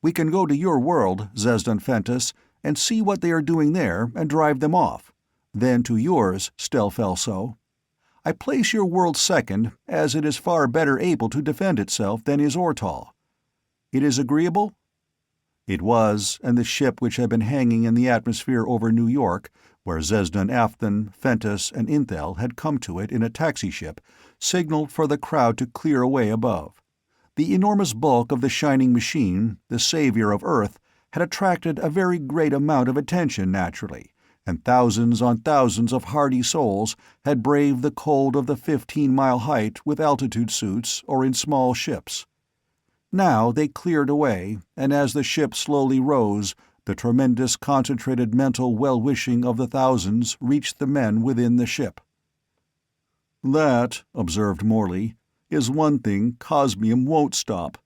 We can go to your world, Zesdan Fentus, and see what they are doing there and drive them off. Then to yours, Stelfelso. I place your world second, as it is far better able to defend itself than is Ortol. It is agreeable?" It was, and the ship which had been hanging in the atmosphere over New York, where Zesdan Afthan, Fentus, and Inthel had come to it in a taxi ship, signaled for the crowd to clear away above. The enormous bulk of the shining machine, the savior of Earth, had attracted a very great amount of attention naturally, and thousands on thousands of hardy souls had braved the cold of the 15-mile height with altitude suits or in small ships. Now they cleared away, and as the ship slowly rose, the tremendous concentrated mental well-wishing of the thousands reached the men within the ship. "That," observed Morley, "is one thing Cosmium won't stop.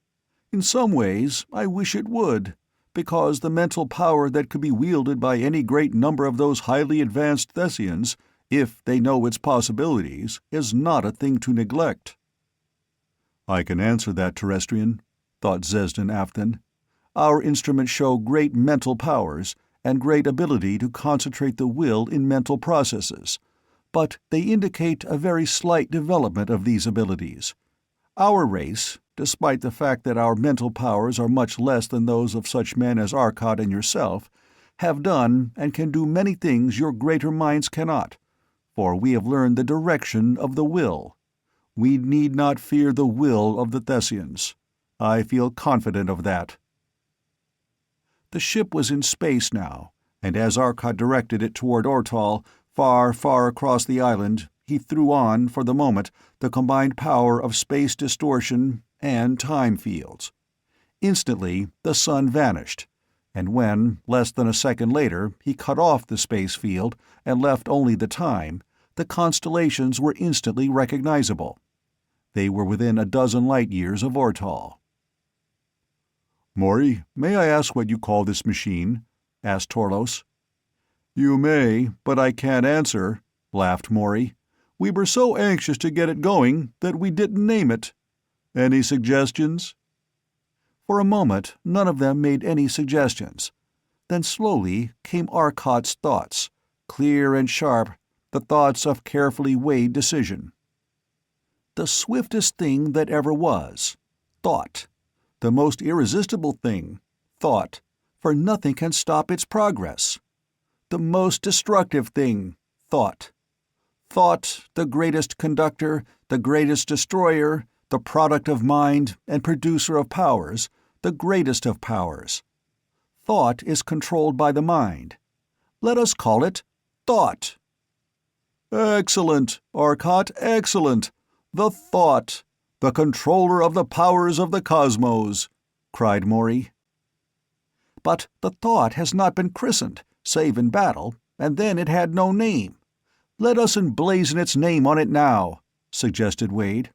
In some ways, I wish it would, because the mental power that could be wielded by any great number of those highly advanced Thessians, if they know its possibilities, is not a thing to neglect." "I can answer that, Terrestrian," thought Zesden Afthan. "Our instruments show great mental powers, and great ability to concentrate the will in mental processes, but they indicate a very slight development of these abilities. Our race, despite the fact that our mental powers are much less than those of such men as Arcot and yourself, have done and can do many things your greater minds cannot, for we have learned the direction of the will. We need not fear the will of the Thessians. I feel confident of that." The ship was in space now, and as Arcot directed it toward Ortol, far, far across the island, he threw on, for the moment, the combined power of space distortion and time fields. Instantly, the sun vanished, and when, less than a second later, he cut off the space field and left only the time, the constellations were instantly recognizable. They were within a dozen light-years of Ortol. "Maury, may I ask what you call this machine?" asked Torlos. "You may, but I can't answer," laughed Maury. "We were so anxious to get it going that we didn't name it. Any suggestions?" For a moment none of them made any suggestions. Then slowly came Arcot's thoughts, clear and sharp, the thoughts of carefully weighed decision. The swiftest thing that ever was, thought. The most irresistible thing, thought, for nothing can stop its progress. The most destructive thing, thought. Thought, the greatest conductor, the greatest destroyer, the product of mind and producer of powers, the greatest of powers. Thought is controlled by the mind. Let us call it thought. "Excellent, Arcot, excellent! The thought! The controller of the powers of the cosmos!" cried Maury. "But the thought has not been christened, save in battle, and then it had no name. Let us emblazon its name on it now," suggested Wade.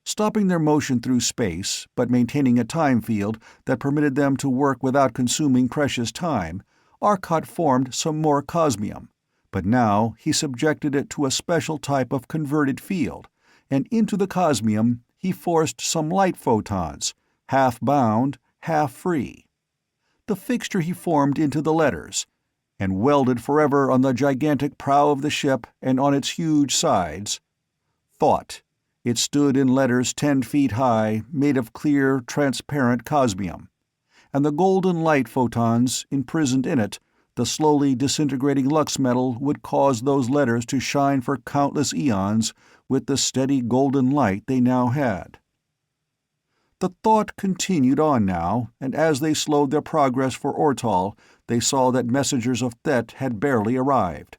Stopping their motion through space, but maintaining a time field that permitted them to work without consuming precious time, Arcot formed some more cosmium, but now he subjected it to a special type of converted field, and into the cosmium he forced some light photons, half bound, half free. The fixture he formed into the letters, and welded forever on the gigantic prow of the ship and on its huge sides. Thought. It stood in letters 10 feet high, made of clear, transparent cosmium, and the golden light photons imprisoned in it, the slowly disintegrating lux metal, would cause those letters to shine for countless eons with the steady golden light they now had. The thought continued on now, and as they slowed their progress for Ortol, they saw that messengers of Thett had barely arrived.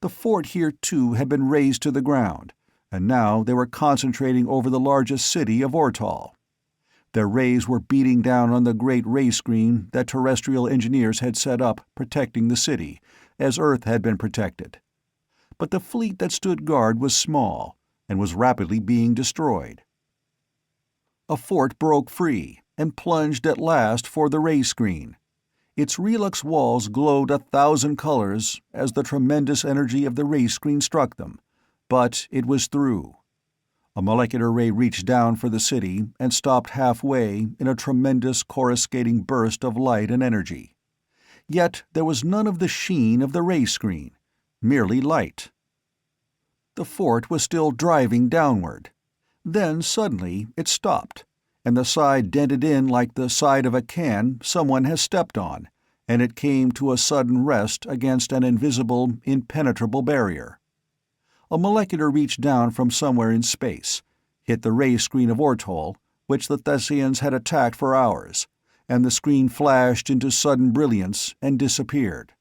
The fort here, too, had been razed to the ground, and now they were concentrating over the largest city of Ortol. Their rays were beating down on the great ray screen that terrestrial engineers had set up protecting the city, as Earth had been protected. But the fleet that stood guard was small, and was rapidly being destroyed. A fort broke free, and plunged at last for the ray screen. Its relux walls glowed 1,000 colors as the tremendous energy of the ray screen struck them, but it was through. A molecular ray reached down for the city and stopped halfway in a tremendous coruscating burst of light and energy. Yet there was none of the sheen of the ray screen, merely light. The fort was still driving downward. Then suddenly it stopped, and the side dented in like the side of a can someone has stepped on, and it came to a sudden rest against an invisible, impenetrable barrier. A molecular reached down from somewhere in space, hit the ray screen of Ortol, which the Thessians had attacked for hours, and the screen flashed into sudden brilliance and disappeared.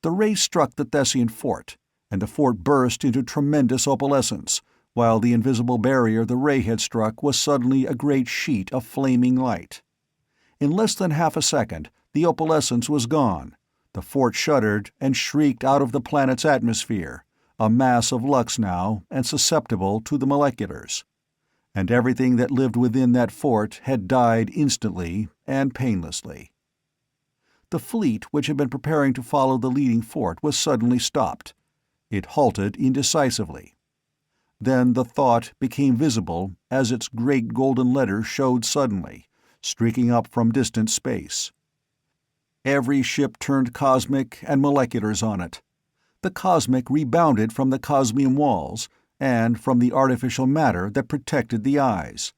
The ray struck the Thessian fort, and the fort burst into tremendous opalescence, while the invisible barrier the ray had struck was suddenly a great sheet of flaming light. In less than half a second, the opalescence was gone. The fort shuddered and shrieked out of the planet's atmosphere, a mass of lux now and susceptible to the moleculars. And everything that lived within that fort had died instantly and painlessly. The fleet which had been preparing to follow the leading fort was suddenly stopped. It halted indecisively. Then the thought became visible as its great golden letters showed suddenly, streaking up from distant space. Every ship turned cosmic and moleculars on it. The cosmic rebounded from the cosmium walls and from the artificial matter that protected the eyes.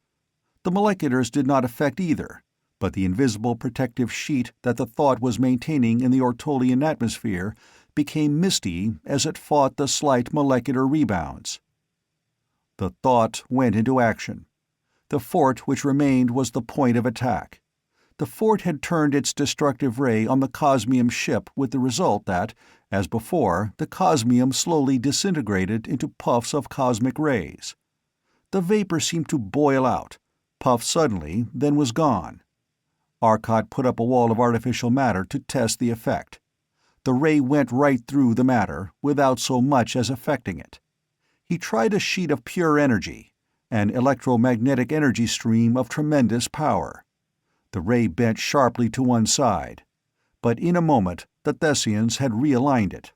The moleculars did not affect either, but the invisible protective sheet that the thought was maintaining in the Ortolian atmosphere became misty as it fought the slight molecular rebounds. The thought went into action. The fort which remained was the point of attack. The fort had turned its destructive ray on the cosmium ship with the result that, as before, the cosmium slowly disintegrated into puffs of cosmic rays. The vapor seemed to boil out, puffed suddenly, then was gone. Arcot put up a wall of artificial matter to test the effect. The ray went right through the matter, without so much as affecting it. He tried a sheet of pure energy, an electromagnetic energy stream of tremendous power. The ray bent sharply to one side, but in a moment the Thessians had realigned it.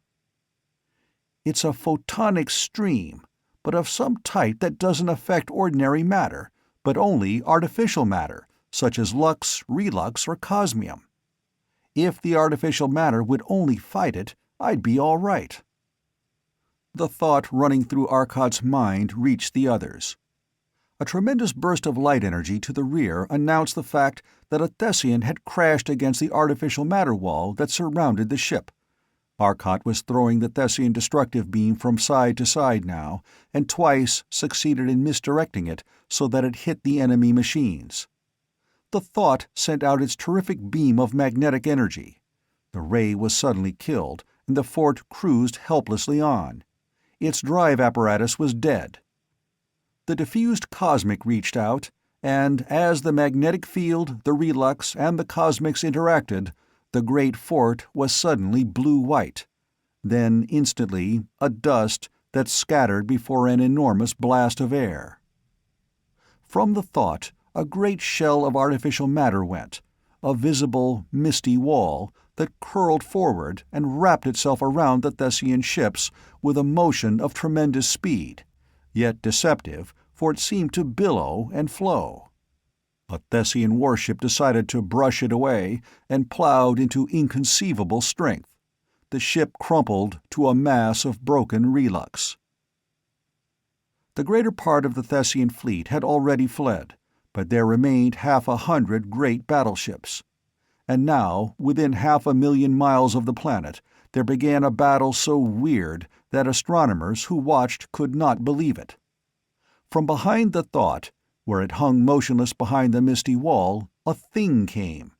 "It's a photonic stream, but of some type that doesn't affect ordinary matter, but only artificial matter, such as lux, relux, or cosmium. If the artificial matter would only fight it, I'd be all right." The thought running through Arcot's mind reached the others. A tremendous burst of light energy to the rear announced the fact that a Thessian had crashed against the artificial matter wall that surrounded the ship. Arcot was throwing the Thessian destructive beam from side to side now, and twice succeeded in misdirecting it so that it hit the enemy machines. The thought sent out its terrific beam of magnetic energy. The ray was suddenly killed, and the fort cruised helplessly on. Its drive apparatus was dead. The diffused cosmic reached out, and as the magnetic field, the relux, and the cosmics interacted, the great fort was suddenly blue-white. Then, instantly, a dust that scattered before an enormous blast of air. From the thought, a great shell of artificial matter went, a visible, misty wall that curled forward and wrapped itself around the Thessian ships with a motion of tremendous speed, yet deceptive, for it seemed to billow and flow. A Thessian warship decided to brush it away and plowed into inconceivable strength. The ship crumpled to a mass of broken relux. The greater part of the Thessian fleet had already fled, but there remained 100 great battleships. And now, within 500,000 miles of the planet, there began a battle so weird that astronomers who watched could not believe it. From behind the thought, where it hung motionless behind the misty wall, a thing came.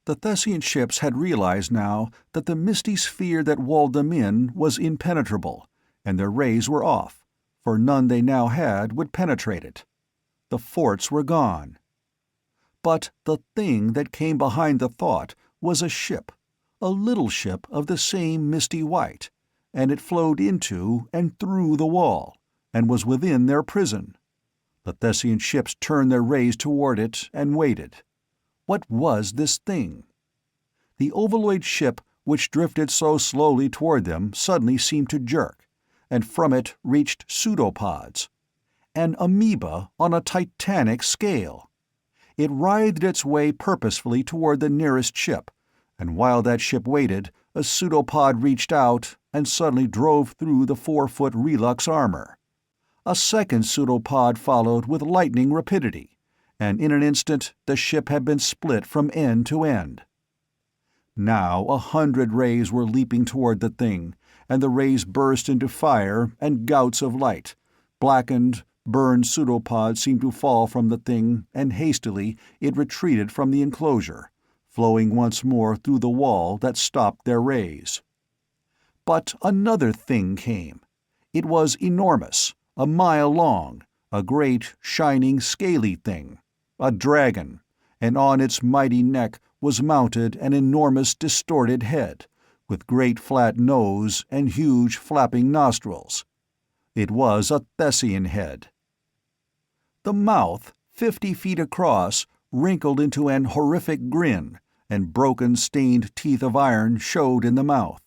The Thessian ships had realized now that the misty sphere that walled them in was impenetrable, and their rays were off, for none they now had would penetrate it. The forts were gone. But the thing that came behind the thought was a ship, a little ship of the same misty white, and it flowed into and through the wall, and was within their prison. The Thessian ships turned their rays toward it and waited. What was this thing? The ovaloid ship which drifted so slowly toward them suddenly seemed to jerk, and from it reached pseudopods. An amoeba on a titanic scale. It writhed its way purposefully toward the nearest ship, and while that ship waited, a pseudopod reached out and suddenly drove through the 4-foot relux armor. A second pseudopod followed with lightning rapidity, and in an instant the ship had been split from end to end. Now 100 rays were leaping toward the thing, and the rays burst into fire and gouts of light. Blackened, burned pseudopods seemed to fall from the thing, and hastily it retreated from the enclosure, flowing once more through the wall that stopped their rays. But another thing came. It was enormous, a mile long, a great, shining, scaly thing, a dragon, and on its mighty neck was mounted an enormous distorted head, with great flat nose and huge flapping nostrils. It was a Thessian head. The mouth, 50 feet across, wrinkled into an horrific grin, and broken stained teeth of iron showed in the mouth.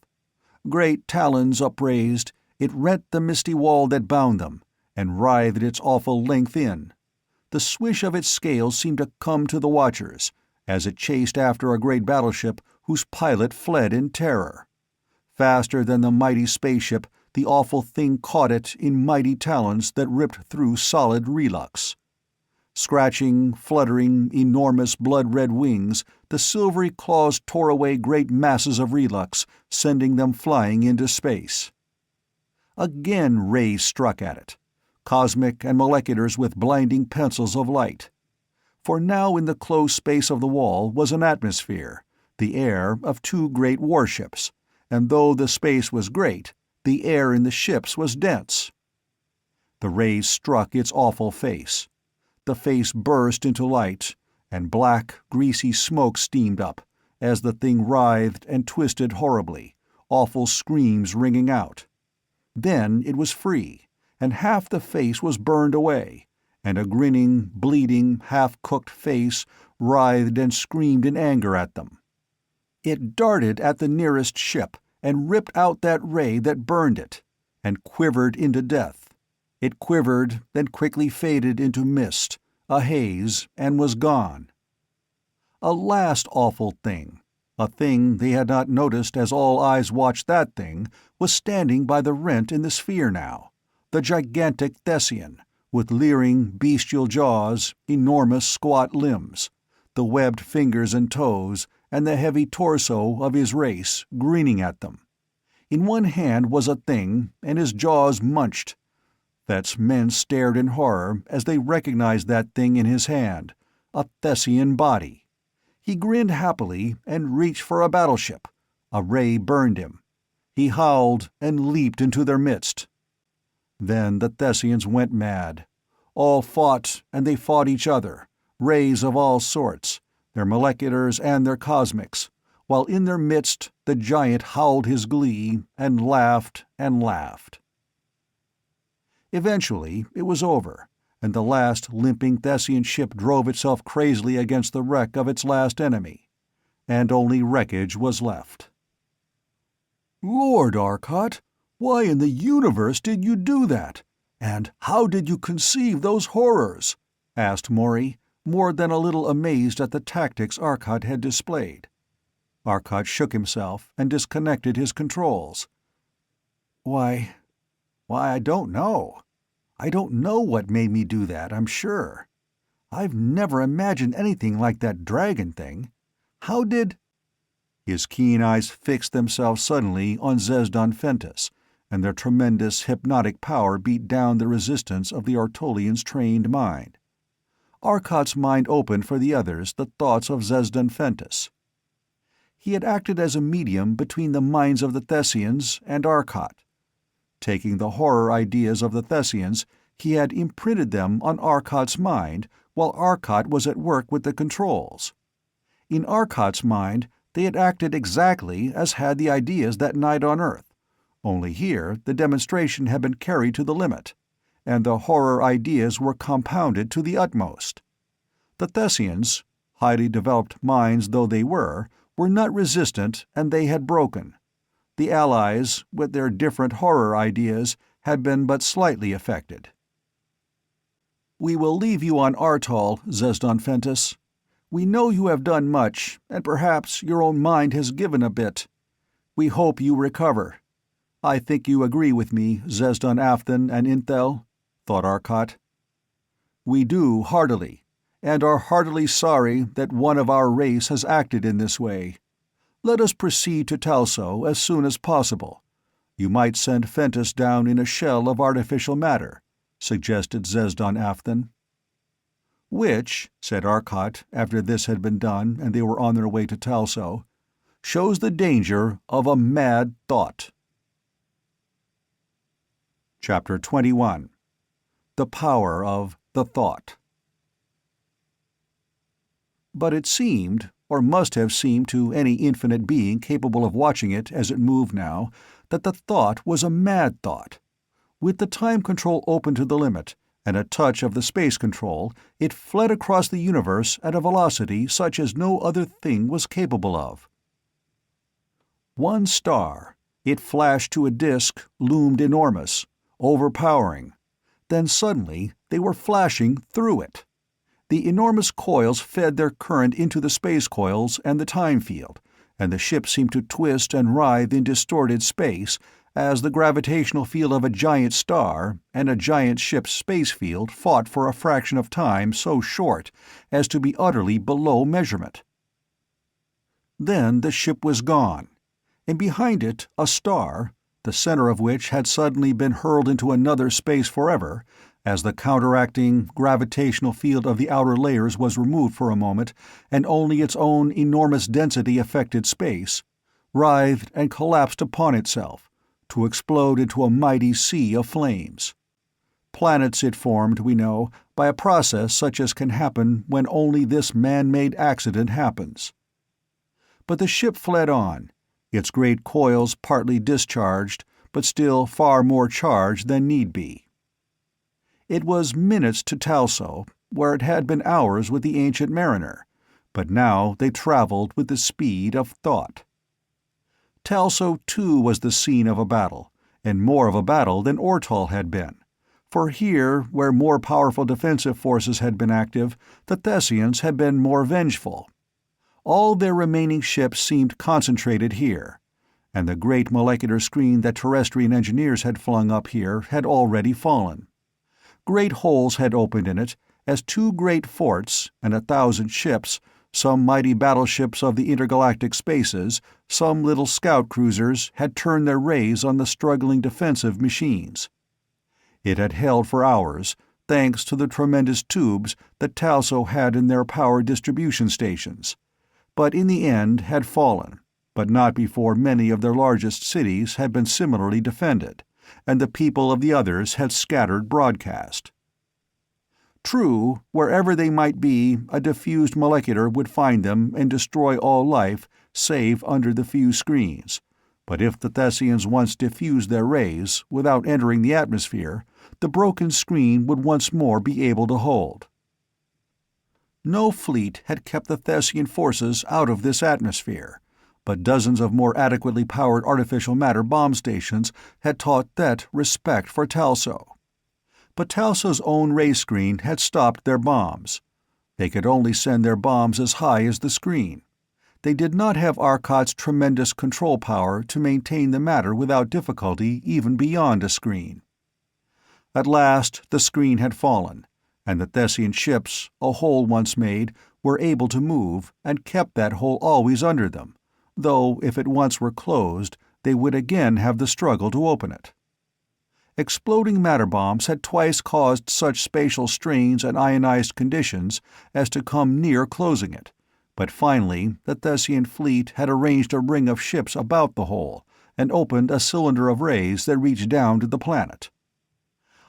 Great talons upraised, it rent the misty wall that bound them, and writhed its awful length in. The swish of its scales seemed to come to the watchers, as it chased after a great battleship whose pilot fled in terror. Faster than the mighty spaceship, the awful thing caught it in mighty talons that ripped through solid relux. Scratching, fluttering, enormous blood-red wings, the silvery claws tore away great masses of relux, sending them flying into space. Again rays struck at it, cosmic and moleculars with blinding pencils of light. For now in the closed space of the wall was an atmosphere, the air of 2 great warships, and though the space was great, the air in the ships was dense. The rays struck its awful face. The face burst into light, and black, greasy smoke steamed up, as the thing writhed and twisted horribly, awful screams ringing out. Then it was free, and half the face was burned away, and a grinning, bleeding, half-cooked face writhed and screamed in anger at them. It darted at the nearest ship and ripped out that ray that burned it, and quivered into death. It quivered, then quickly faded into mist, a haze, and was gone. A last awful thing, a thing they had not noticed as all eyes watched that thing, was standing by the rent in the sphere now, the gigantic Thessian, with leering, bestial jaws, enormous squat limbs, the webbed fingers and toes, and the heavy torso of his race, grinning at them. In one hand was a thing, and his jaws munched. Thett's men stared in horror as they recognized that thing in his hand, a Thessian body. He grinned happily and reached for a battleship. A ray burned him. He howled and leaped into their midst. Then the Thessians went mad. All fought, and they fought each other, rays of all sorts, their moleculars and their cosmics, while in their midst the giant howled his glee and laughed and laughed. Eventually it was over, and the last limping Thessian ship drove itself crazily against the wreck of its last enemy, and only wreckage was left. "Lord Arcot, why in the universe did you do that? And how did you conceive those horrors?" asked Maury, more than a little amazed at the tactics Arcot had displayed. Arcot shook himself and disconnected his controls. Why, I don't know. I don't know what made me do that, I'm sure. I've never imagined anything like that dragon thing. How did—" His keen eyes fixed themselves suddenly on Zesdan Fentis, and their tremendous hypnotic power beat down the resistance of the Ortolian's trained mind. Arcot's mind opened for the others the thoughts of Zesdan Fentis. He had acted as a medium between the minds of the Thessians and Arcot. Taking the horror ideas of the Thessians, he had imprinted them on Arcot's mind while Arcot was at work with the controls. In Arcot's mind, they had acted exactly as had the ideas that night on Earth, only here the demonstration had been carried to the limit, and the horror ideas were compounded to the utmost. The Thessians, highly developed minds though they were not resistant, and they had broken. The Allies, with their different horror ideas, had been but slightly affected. "We will leave you on Ortol, Zesdan Fentis. We know you have done much, and perhaps your own mind has given a bit. We hope you recover. I think you agree with me, Zesdan Afthan and Inthel," thought Arcot. "We do, heartily, and are heartily sorry that one of our race has acted in this way. Let us proceed to Talso as soon as possible. You might send Fentis down in a shell of artificial matter," suggested Zesdan Afthan. "Which," said Arcot after this had been done and they were on their way to Talso, "shows the danger of a mad thought." Chapter 21. the power of the thought. But it seemed, or must have seemed to any infinite being capable of watching it as it moved now, that the thought was a mad thought. With the time control open to the limit, and a touch of the space control, it fled across the universe at a velocity such as no other thing was capable of. One star, it flashed to a disk, loomed enormous, overpowering. Then suddenly they were flashing through it. The enormous coils fed their current into the space coils and the time field, and the ship seemed to twist and writhe in distorted space as the gravitational field of a giant star and a giant ship's space field fought for a fraction of time so short as to be utterly below measurement. Then the ship was gone, and behind it a star, the center of which had suddenly been hurled into another space forever, as the counteracting gravitational field of the outer layers was removed for a moment and only its own enormous density affected space, writhed and collapsed upon itself, to explode into a mighty sea of flames. Planets it formed, we know, by a process such as can happen when only this man-made accident happens. But the ship fled on, its great coils partly discharged, but still far more charged than need be. It was minutes to Talso, where it had been hours with the Ancient Mariner, but now they traveled with the speed of thought. Talso, too, was the scene of a battle, and more of a battle than Ortol had been, for here, where more powerful defensive forces had been active, the Thessians had been more vengeful. All their remaining ships seemed concentrated here, and the great molecular screen that Terrestrian engineers had flung up here had already fallen. Great holes had opened in it, as two great forts and 1,000 ships, some mighty battleships of the intergalactic spaces, some little scout cruisers, had turned their rays on the struggling defensive machines. It had held for hours, thanks to the tremendous tubes that Talso had in their power distribution stations, but in the end had fallen, but not before many of their largest cities had been similarly defended, and the people of the others had scattered broadcast. True, wherever they might be, a diffused molecular would find them and destroy all life save under the fused screens, but if the Thessians once diffused their rays, without entering the atmosphere, the broken screen would once more be able to hold. No fleet had kept the Thessian forces out of this atmosphere, but dozens of more adequately powered artificial matter bomb stations had taught Thett respect for Talso. But Talso's own ray screen had stopped their bombs. They could only send their bombs as high as the screen. They did not have Arcot's tremendous control power to maintain the matter without difficulty even beyond a screen. At last the screen had fallen, and the Thessian ships, a hole once made, were able to move, and kept that hole always under them, though if it once were closed, they would again have the struggle to open it. Exploding matter bombs had twice caused such spatial strains and ionized conditions as to come near closing it, but finally the Thessian fleet had arranged a ring of ships about the hole and opened a cylinder of rays that reached down to the planet.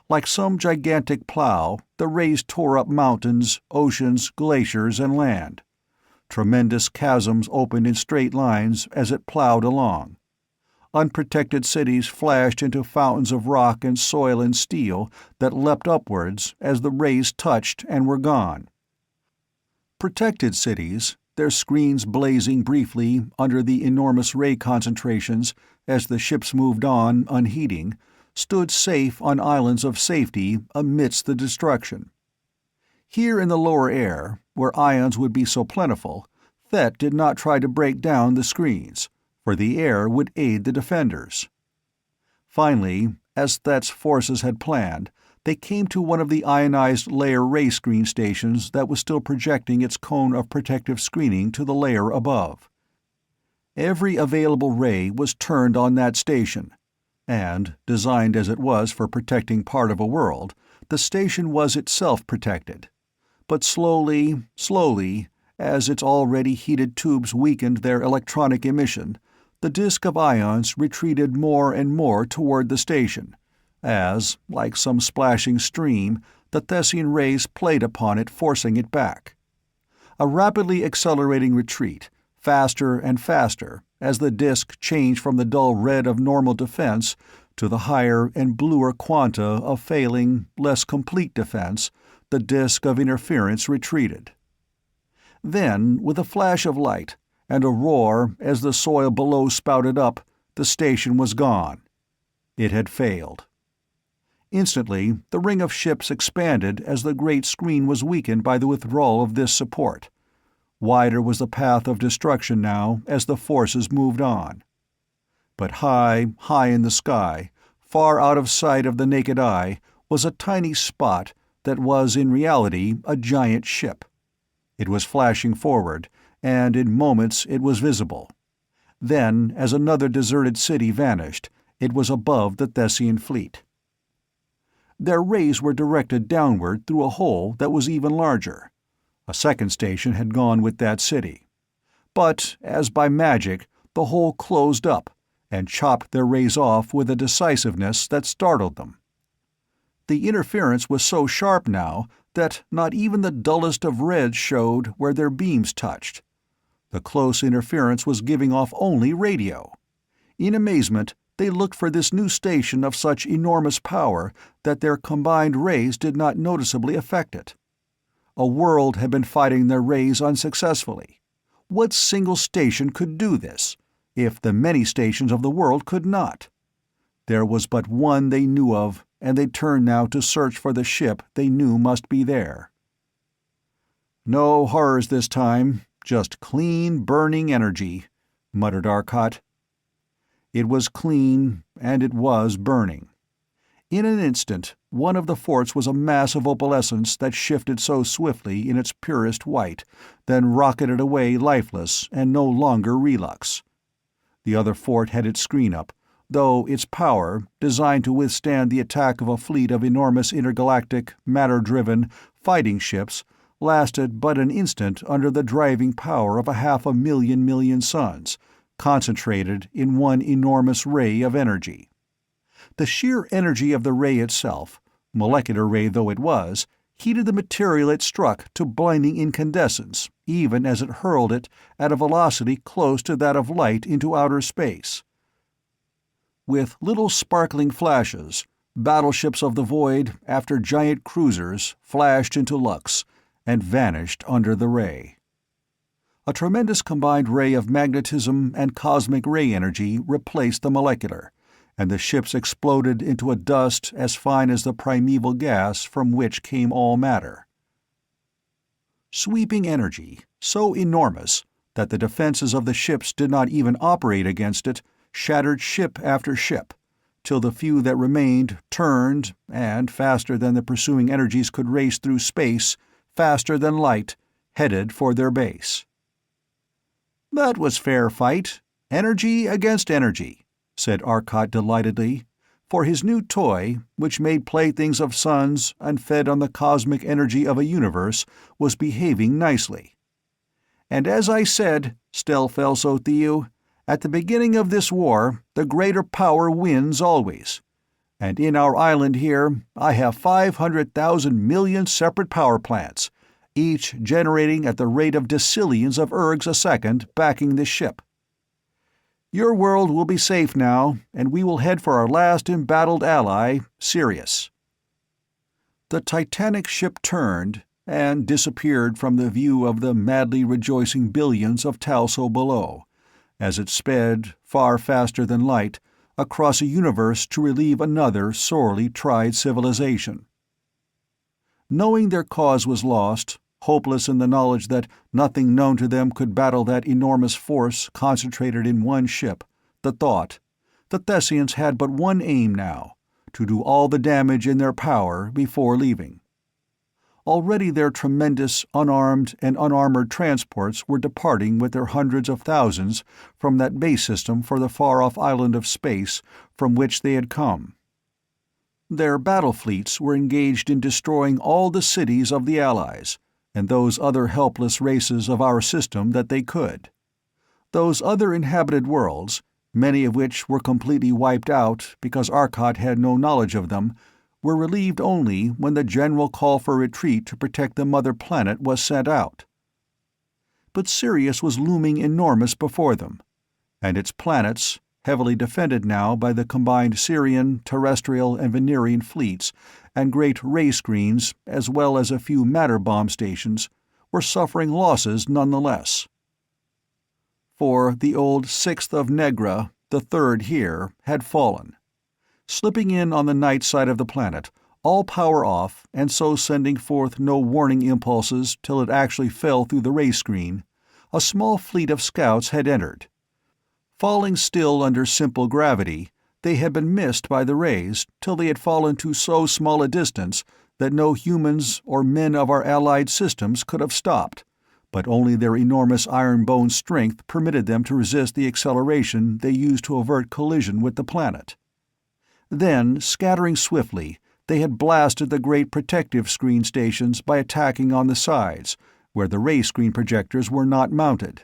Like some gigantic plow, the rays tore up mountains, oceans, glaciers, and land. Tremendous chasms opened in straight lines as it plowed along. Unprotected cities flashed into fountains of rock and soil and steel that leapt upwards as the rays touched and were gone. Protected cities, their screens blazing briefly under the enormous ray concentrations as the ships moved on unheeding, stood safe on islands of safety amidst the destruction. Here in the lower air, where ions would be so plentiful, Thett did not try to break down the screens, for the air would aid the defenders. Finally, as Thett's forces had planned, they came to one of the ionized layer ray screen stations that was still projecting its cone of protective screening to the layer above. Every available ray was turned on that station, and, designed as it was for protecting part of a world, the station was itself protected. But slowly, as its already heated tubes weakened their electronic emission, the disk of ions retreated more and more toward the station, as, like some splashing stream, the Thessian rays played upon it, forcing it back. A rapidly accelerating retreat, faster and faster, as the disk changed from the dull red of normal defense to the higher and bluer quanta of failing, less complete defense. The disk of interference retreated. Then, with a flash of light, and a roar as the soil below spouted up, the station was gone. It had failed. Instantly, the ring of ships expanded as the great screen was weakened by the withdrawal of this support. Wider was the path of destruction now as the forces moved on. But high, high in the sky, far out of sight of the naked eye, was a tiny spot that was in reality a giant ship. It was flashing forward, and in moments it was visible. Then, as another deserted city vanished, it was above the Thessian fleet. Their rays were directed downward through a hole that was even larger. A second station had gone with that city. But, as by magic, the hole closed up, and chopped their rays off with a decisiveness that startled them. The interference was so sharp now that not even the dullest of reds showed where their beams touched. The close interference was giving off only radio. In amazement, they looked for this new station of such enormous power that their combined rays did not noticeably affect it. A world had been fighting their rays unsuccessfully. What single station could do this, if the many stations of the world could not? There was but one they knew of, and they turned now to search for the ship they knew must be there. "No horrors this time, just clean, burning energy," muttered Arcot. It was clean, and it was burning. In an instant, one of the forts was a mass of opalescence that shifted so swiftly in its purest white, then rocketed away lifeless and no longer relux. The other fort had its screen up, though its power, designed to withstand the attack of a fleet of enormous intergalactic, matter-driven, fighting ships, lasted but an instant under the driving power of 500,000 suns, concentrated in one enormous ray of energy. The sheer energy of the ray itself, molecular ray though it was, heated the material it struck to blinding incandescence, even as it hurled it at a velocity close to that of light into outer space. With little sparkling flashes, battleships of the void, after giant cruisers, flashed into lux, and vanished under the ray. A tremendous combined ray of magnetism and cosmic ray energy replaced the molecular, and the ships exploded into a dust as fine as the primeval gas from which came all matter. Sweeping energy, so enormous that the defenses of the ships did not even operate against it, shattered ship after ship, till the few that remained turned, and, faster than the pursuing energies could race through space, faster than light, headed for their base. "That was fair fight. Energy against energy," said Arcot delightedly, for his new toy, which made playthings of suns and fed on the cosmic energy of a universe, was behaving nicely. "And as I said, Stelfelso Theo, at the beginning of this war, the greater power wins always. And in our island here, I have 500,000 million separate power plants, each generating at the rate of decillions of ergs a second, backing this ship. Your world will be safe now, and we will head for our last embattled ally, Sirius." The Titanic ship turned and disappeared from the view of the madly rejoicing billions of Talso below, as it sped, far faster than light, across a universe to relieve another sorely tried civilization. Knowing their cause was lost, hopeless in the knowledge that nothing known to them could battle that enormous force concentrated in one ship, the Thessians had but one aim now, to do all the damage in their power before leaving. Already their tremendous, unarmed and unarmored transports were departing with their hundreds of thousands from that base system for the far-off island of space from which they had come. Their battle fleets were engaged in destroying all the cities of the Allies, and those other helpless races of our system that they could. Those other inhabited worlds, many of which were completely wiped out because Arcot had no knowledge of them, were relieved only when the general call for retreat to protect the mother planet was sent out. But Sirius was looming enormous before them, and its planets, heavily defended now by the combined Sirian, terrestrial, and Venerian fleets, and great ray screens as well as a few matter bomb stations, were suffering losses nonetheless. For the old 6th of Negra, the third here, had fallen, slipping in on the night side of the planet, all power off, and so sending forth no warning impulses till it actually fell through the ray screen. A small fleet of scouts had entered. Falling still under simple gravity, they had been missed by the rays till they had fallen to so small a distance that no humans or men of our allied systems could have stopped, but only their enormous iron-bone strength permitted them to resist the acceleration they used to avert collision with the planet. Then, scattering swiftly, they had blasted the great protective screen stations by attacking on the sides, where the ray screen projectors were not mounted.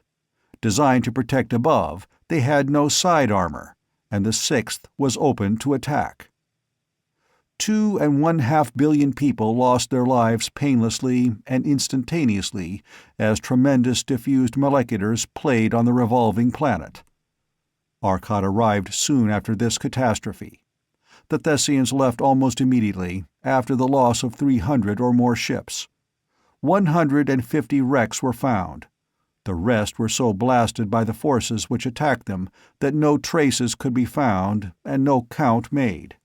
Designed to protect above, they had no side armor, and the 6th was open to attack. 2.5 billion people lost their lives painlessly and instantaneously as tremendous diffused moleculars played on the revolving planet. Arcot arrived soon after this catastrophe. The Thessians left almost immediately, after the loss of 300 or more ships. 150 wrecks were found. The rest were so blasted by the forces which attacked them that no traces could be found and no count made.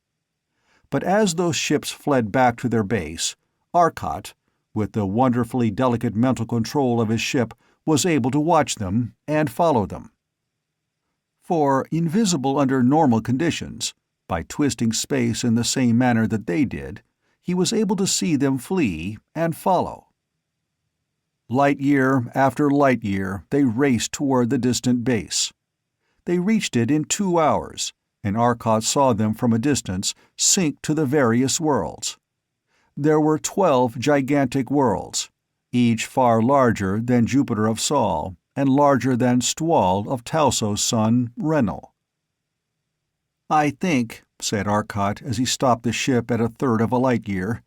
But as those ships fled back to their base, Arcot, with the wonderfully delicate mental control of his ship, was able to watch them and follow them. For, invisible under normal conditions, by twisting space in the same manner that they did, he was able to see them flee and follow. Light year after light year they raced toward the distant base. They reached it in 2 hours, and Arcot saw them from a distance sink to the various worlds. There were 12 gigantic worlds, each far larger than Jupiter of Sol, and larger than Stwal of Talso's son, Renal. "I think," said Arcot as he stopped the ship at 1/3 of a light year,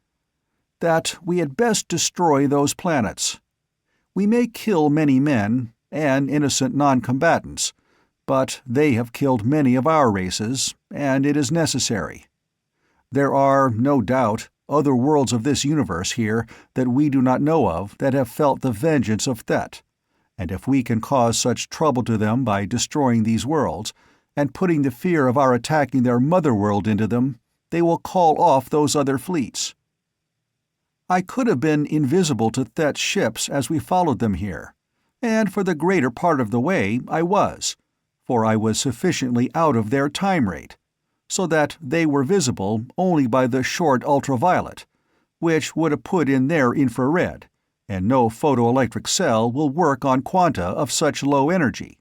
"that we had best destroy those planets. We may kill many men, and innocent non-combatants, but they have killed many of our races, and it is necessary. There are, no doubt, other worlds of this universe here that we do not know of that have felt the vengeance of Thett, and if we can cause such trouble to them by destroying these worlds, and putting the fear of our attacking their mother world into them, they will call off those other fleets. I could have been invisible to Thett's ships as we followed them here, and for the greater part of the way I was, for I was sufficiently out of their time rate, so that they were visible only by the short ultraviolet, which would have put in their infrared, and no photoelectric cell will work on quanta of such low energy.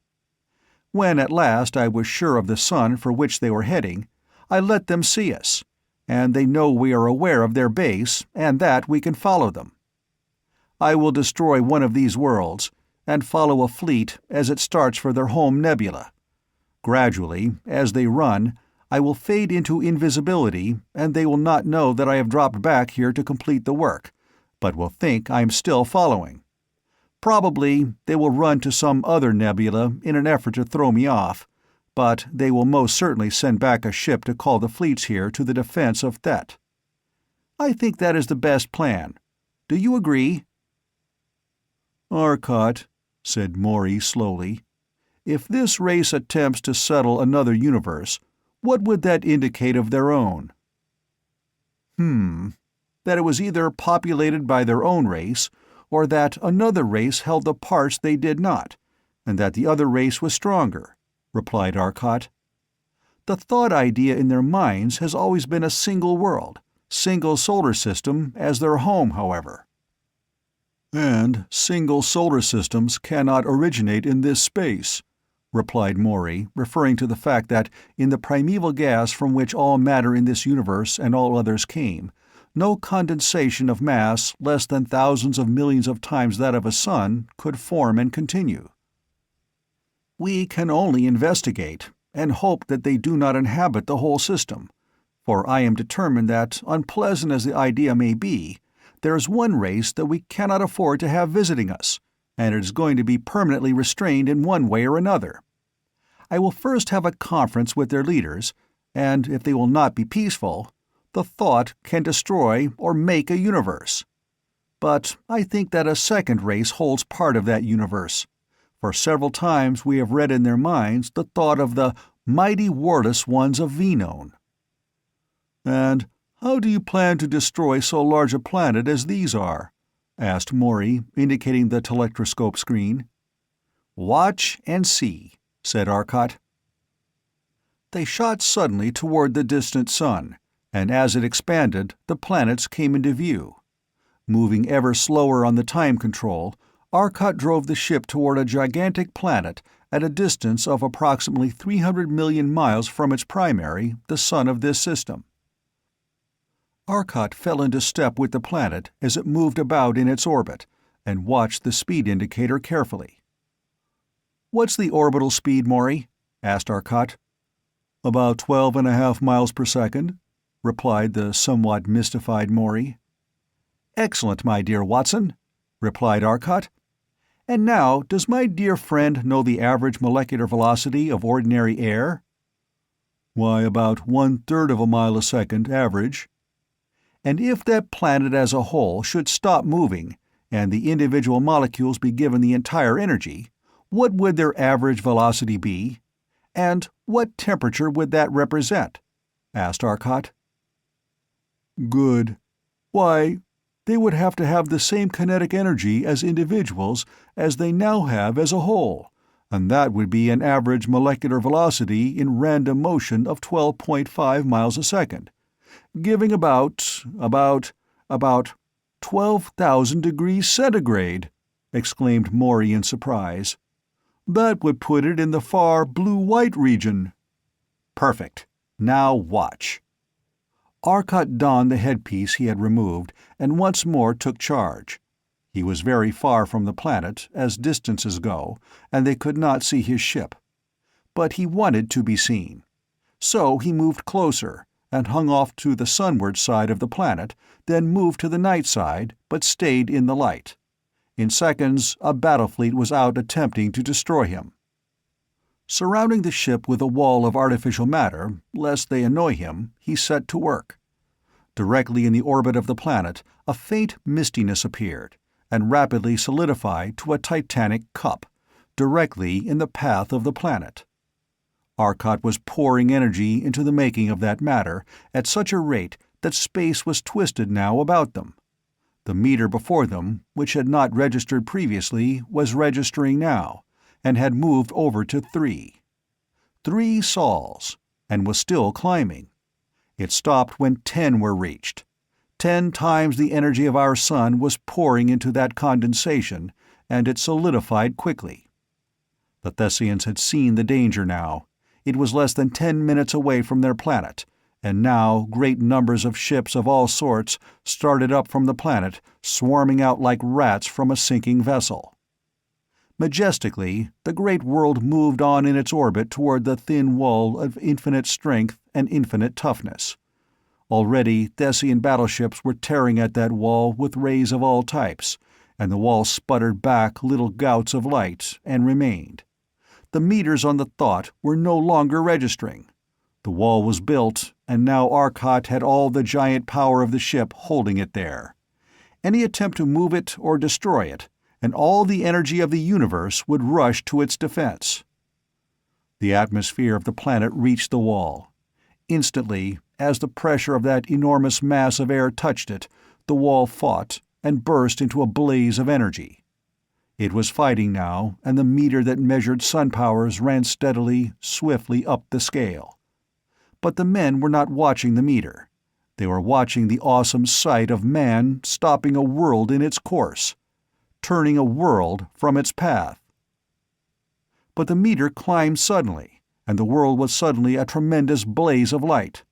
When at last I was sure of the sun for which they were heading, I let them see us, and they know we are aware of their base and that we can follow them. I will destroy one of these worlds, and follow a fleet as it starts for their home nebula. Gradually, as they run, I will fade into invisibility, and they will not know that I have dropped back here to complete the work, but will think I am still following. Probably they will run to some other nebula in an effort to throw me off, but they will most certainly send back a ship to call the fleets here to the defense of Thett. I think that is the best plan. Do you agree?" "Arcot," said Maury slowly, "if this race attempts to settle another universe, what would that indicate of their own?" That it was either populated by their own race, or that another race held the parts they did not, and that the other race was stronger," replied Arcot. "The thought idea in their minds has always been a single world, single solar system as their home, however." "And single solar systems cannot originate in this space," replied Maury, referring to the fact that in the primeval gas from which all matter in this universe and all others came, no condensation of mass less than thousands of millions of times that of a sun could form and continue. "We can only investigate, and hope that they do not inhabit the whole system, for I am determined that, unpleasant as the idea may be, there is one race that we cannot afford to have visiting us, and it is going to be permanently restrained in one way or another. I will first have a conference with their leaders, and if they will not be peaceful, the thought can destroy or make a universe. But I think that a second race holds part of that universe, for several times we have read in their minds the thought of the mighty warless ones of Venone. And how do you plan to destroy so large a planet as these are? Asked Maury, indicating the telectroscope screen. Watch and see, said Arcot. They shot suddenly toward the distant sun, and as it expanded, the planets came into view. Moving ever slower on the time control, Arcot drove the ship toward a gigantic planet at a distance of approximately 300 million miles from its primary, the sun of this system. Arcot fell into step with the planet as it moved about in its orbit, and watched the speed indicator carefully. "What's the orbital speed, Maury?" asked Arcot. "About 12.5 miles per second," replied the somewhat mystified Maury. "Excellent, my dear Watson," replied Arcot. "And now, does my dear friend know the average molecular velocity of ordinary air?" "Why, about 1/3 of a mile a second, average." "And if that planet as a whole should stop moving, and the individual molecules be given the entire energy, what would their average velocity be? And what temperature would that represent?" asked Arcot. "Good. Why, they would have to have the same kinetic energy as individuals as they now have as a whole, and that would be an average molecular velocity in random motion of 12.5 miles a second, giving about 12,000 degrees centigrade," exclaimed Maury in surprise. "That would put it in the far blue-white region." "Perfect. Now watch." Arcot donned the headpiece he had removed and once more took charge. He was very far from the planet, as distances go, and they could not see his ship. But he wanted to be seen. So he moved closer, and hung off to the sunward side of the planet, then moved to the night side, but stayed in the light. In seconds, a battle fleet was out attempting to destroy him. Surrounding the ship with a wall of artificial matter, lest they annoy him, he set to work. Directly in the orbit of the planet, a faint mistiness appeared, and rapidly solidified to a titanic cup, directly in the path of the planet. Arcot was pouring energy into the making of that matter at such a rate that space was twisted now about them. The meter before them, which had not registered previously, was registering now, and had moved over to 3. 3 sols, and was still climbing. It stopped when 10 were reached. 10 times the energy of our sun was pouring into that condensation, and it solidified quickly. The Thessians had seen the danger now. It was less than 10 minutes away from their planet, and now great numbers of ships of all sorts started up from the planet, swarming out like rats from a sinking vessel. Majestically, the great world moved on in its orbit toward the thin wall of infinite strength and infinite toughness. Already Thessian battleships were tearing at that wall with rays of all types, and the wall sputtered back little gouts of light, and remained. The meters on the thought were no longer registering. The wall was built, and now Arcot had all the giant power of the ship holding it there. Any attempt to move it or destroy it, and all the energy of the universe would rush to its defense. The atmosphere of the planet reached the wall. Instantly, as the pressure of that enormous mass of air touched it, the wall fought and burst into a blaze of energy. It was fighting now, and the meter that measured sun powers ran steadily, swiftly up the scale. But the men were not watching the meter. They were watching the awesome sight of man stopping a world in its course, turning a world from its path. But the meter climbed suddenly, and the world was suddenly a tremendous blaze of light.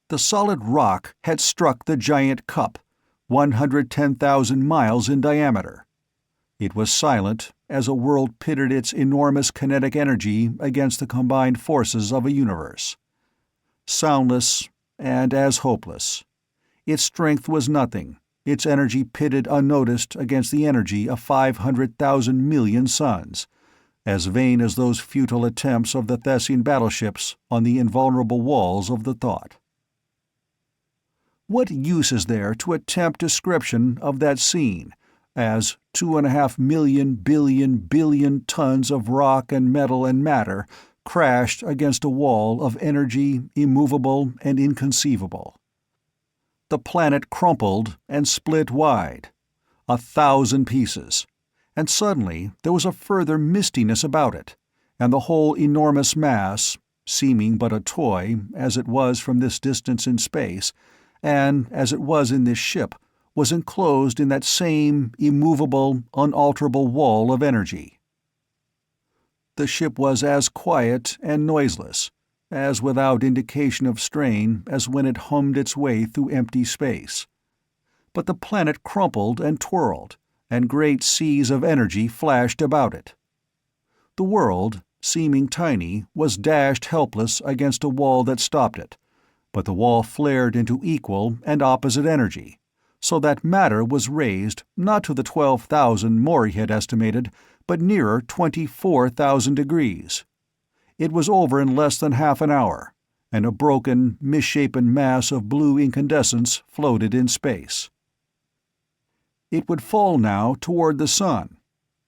The solid rock had struck the giant cup, 110,000 miles in diameter. It was silent as a world pitted its enormous kinetic energy against the combined forces of a universe. Soundless and as hopeless. Its strength was nothing, its energy pitted unnoticed against the energy of 500,000 million suns, as vain as those futile attempts of the Thessian battleships on the invulnerable walls of the thought. What use is there to attempt description of that scene, as 2.5 million billion tons of rock and metal and matter crashed against a wall of energy immovable and inconceivable? The planet crumpled and split wide, 1,000 pieces, and suddenly there was a further mistiness about it, and the whole enormous mass, seeming but a toy as it was from this distance in space, and as it was in this ship, was enclosed in that same immovable, unalterable wall of energy. The ship was as quiet and noiseless, as without indication of strain as when it hummed its way through empty space. But the planet crumpled and twirled, and great seas of energy flashed about it. The world, seeming tiny, was dashed helpless against a wall that stopped it, but the wall flared into equal and opposite energy, so that matter was raised not to the 12,000 Maury had estimated, but nearer 24,000 degrees. It was over in less than half an hour, and a broken, misshapen mass of blue incandescence floated in space. It would fall now toward the sun,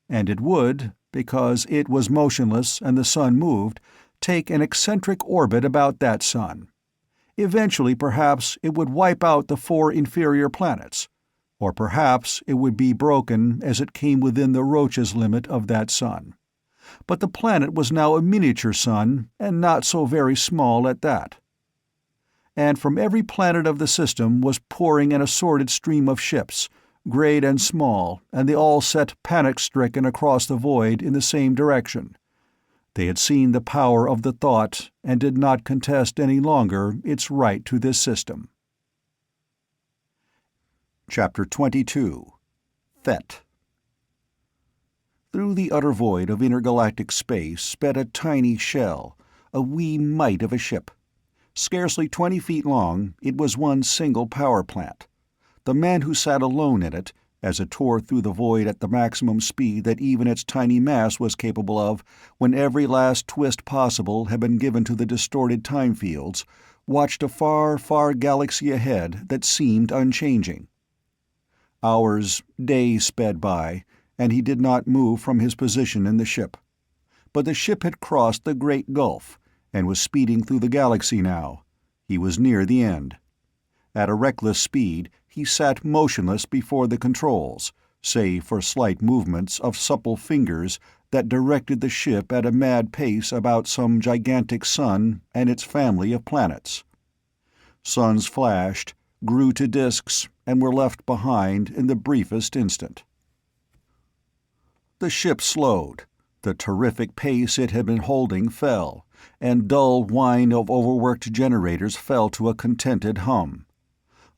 and it would, because it was motionless and the sun moved, take an eccentric orbit about that sun. Eventually, perhaps, it would wipe out the 4 inferior planets, or perhaps it would be broken as it came within the Roche's limit of that sun. But the planet was now a miniature sun, and not so very small at that. And from every planet of the system was pouring an assorted stream of ships, great and small, and they all set panic-stricken across the void in the same direction. They had seen the power of the thought, and did not contest any longer its right to this system. Chapter 22. Thett. Through the utter void of intergalactic space sped a tiny shell, a wee mite of a ship. Scarcely 20 feet long, it was one single power plant. The man who sat alone in it, as it tore through the void at the maximum speed that even its tiny mass was capable of, when every last twist possible had been given to the distorted time fields, watched a far, far galaxy ahead that seemed unchanging. Hours, days sped by, and he did not move from his position in the ship. But the ship had crossed the Great Gulf, and was speeding through the galaxy now. He was near the end. At a reckless speed, he sat motionless before the controls, save for slight movements of supple fingers that directed the ship at a mad pace about some gigantic sun and its family of planets. Suns flashed, grew to disks, and were left behind in the briefest instant. The ship slowed. The terrific pace it had been holding fell, and dull whine of overworked generators fell to a contented hum.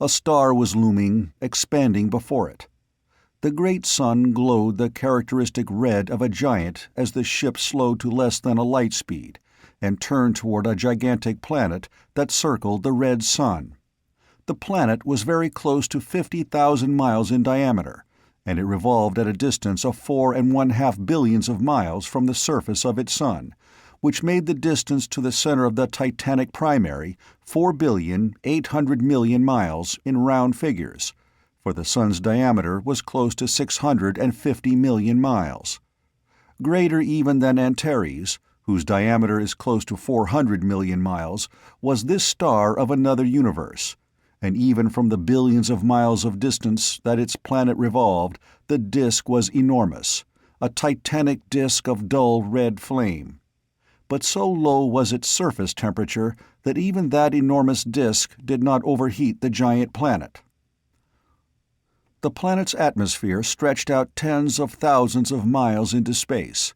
A star was looming, expanding before it. The great sun glowed the characteristic red of a giant as the ship slowed to less than a light speed, and turned toward a gigantic planet that circled the red sun. The planet was very close to 50,000 miles in diameter, and it revolved at a distance of 4.5 billions of miles from the surface of its sun, which made the distance to the center of the Titanic primary 4,800,000,000 miles in round figures, for the sun's diameter was close to 650 million miles. Greater even than Antares, whose diameter is close to 400 million miles, was this star of another universe, and even from the billions of miles of distance that its planet revolved, the disk was enormous, a titanic disk of dull red flame. But so low was its surface temperature that even that enormous disk did not overheat the giant planet. The planet's atmosphere stretched out tens of thousands of miles into space,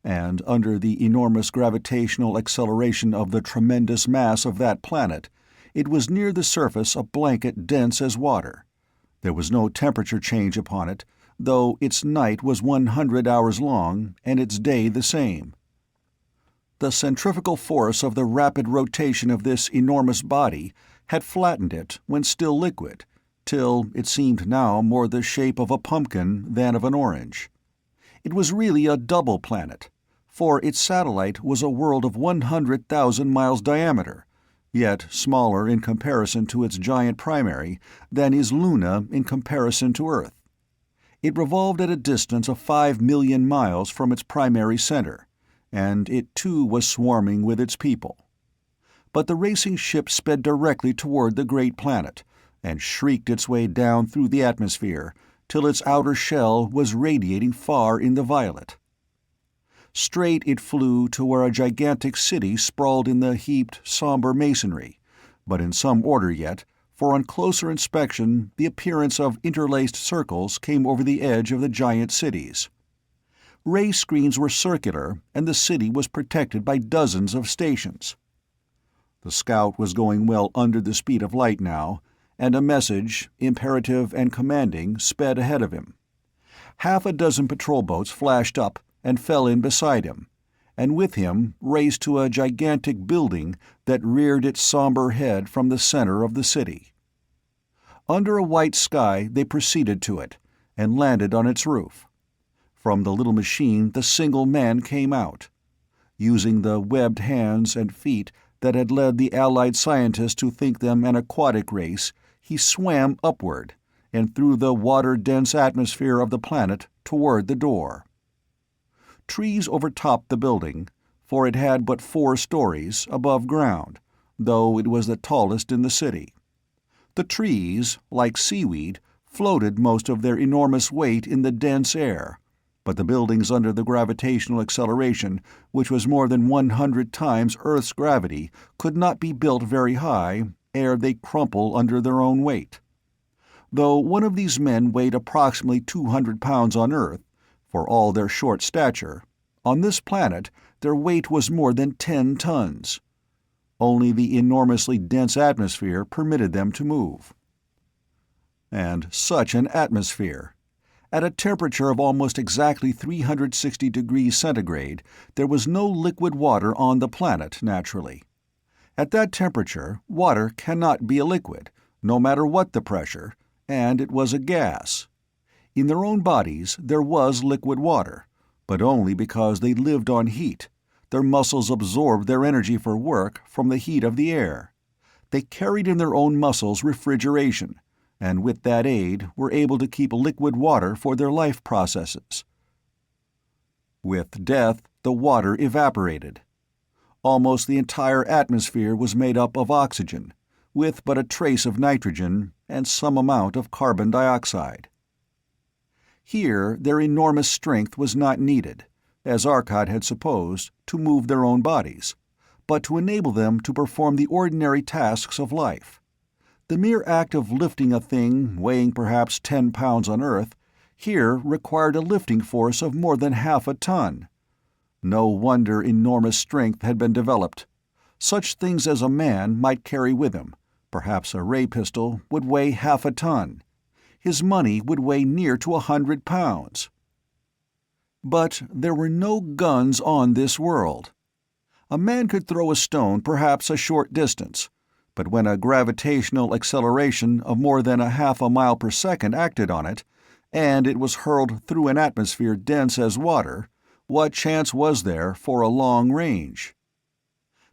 and under the enormous gravitational acceleration of the tremendous mass of that planet, it was near the surface a blanket dense as water. There was no temperature change upon it, though its night was 100 hours long and its day the same. The centrifugal force of the rapid rotation of this enormous body had flattened it when still liquid, till it seemed now more the shape of a pumpkin than of an orange. It was really a double planet, for its satellite was a world of 100,000 miles diameter, yet smaller in comparison to its giant primary than is Luna in comparison to Earth. It revolved at a distance of 5 million miles from its primary center, and it too was swarming with its people. But the racing ship sped directly toward the great planet, and shrieked its way down through the atmosphere, till its outer shell was radiating far in the violet. Straight it flew to where a gigantic city sprawled in the heaped, somber masonry, but in some order yet, for on closer inspection the appearance of interlaced circles came over the edge of the giant cities. Ray screens were circular, and the city was protected by dozens of stations. The scout was going well under the speed of light now, and a message, imperative and commanding, sped ahead of him. Half a dozen patrol boats flashed up and fell in beside him, and with him raced to a gigantic building that reared its somber head from the center of the city. Under a white sky they proceeded to it, and landed on its roof. From the little machine the single man came out. Using the webbed hands and feet that had led the Allied scientists to think them an aquatic race, he swam upward, and through the water-dense atmosphere of the planet toward the door. Trees overtopped the building, for it had but 4 stories above ground, though it was the tallest in the city. The trees, like seaweed, floated most of their enormous weight in the dense air, but the buildings under the gravitational acceleration, which was more than 100 times Earth's gravity, could not be built very high ere they crumple under their own weight. Though one of these men weighed approximately 200 pounds on Earth, for all their short stature, on this planet their weight was more than 10 tons. Only the enormously dense atmosphere permitted them to move. And such an atmosphere! At a temperature of almost exactly 360 degrees centigrade, there was no liquid water on the planet, naturally. At that temperature, water cannot be a liquid, no matter what the pressure, and it was a gas. In their own bodies there was liquid water, but only because they lived on heat. Their muscles absorbed their energy for work from the heat of the air. They carried in their own muscles refrigeration, and with that aid were able to keep liquid water for their life processes. With death, the water evaporated. Almost the entire atmosphere was made up of oxygen, with but a trace of nitrogen and some amount of carbon dioxide. Here their enormous strength was not needed, as Arcot had supposed, to move their own bodies, but to enable them to perform the ordinary tasks of life. The mere act of lifting a thing weighing perhaps 10 pounds on Earth here required a lifting force of more than half a ton. No wonder enormous strength had been developed. Such things as a man might carry with him, perhaps a ray pistol, would weigh half a ton. His money would weigh near to 100 pounds. But there were no guns on this world. A man could throw a stone perhaps a short distance, but when a gravitational acceleration of more than a half a mile per second acted on it, and it was hurled through an atmosphere dense as water, what chance was there for a long range?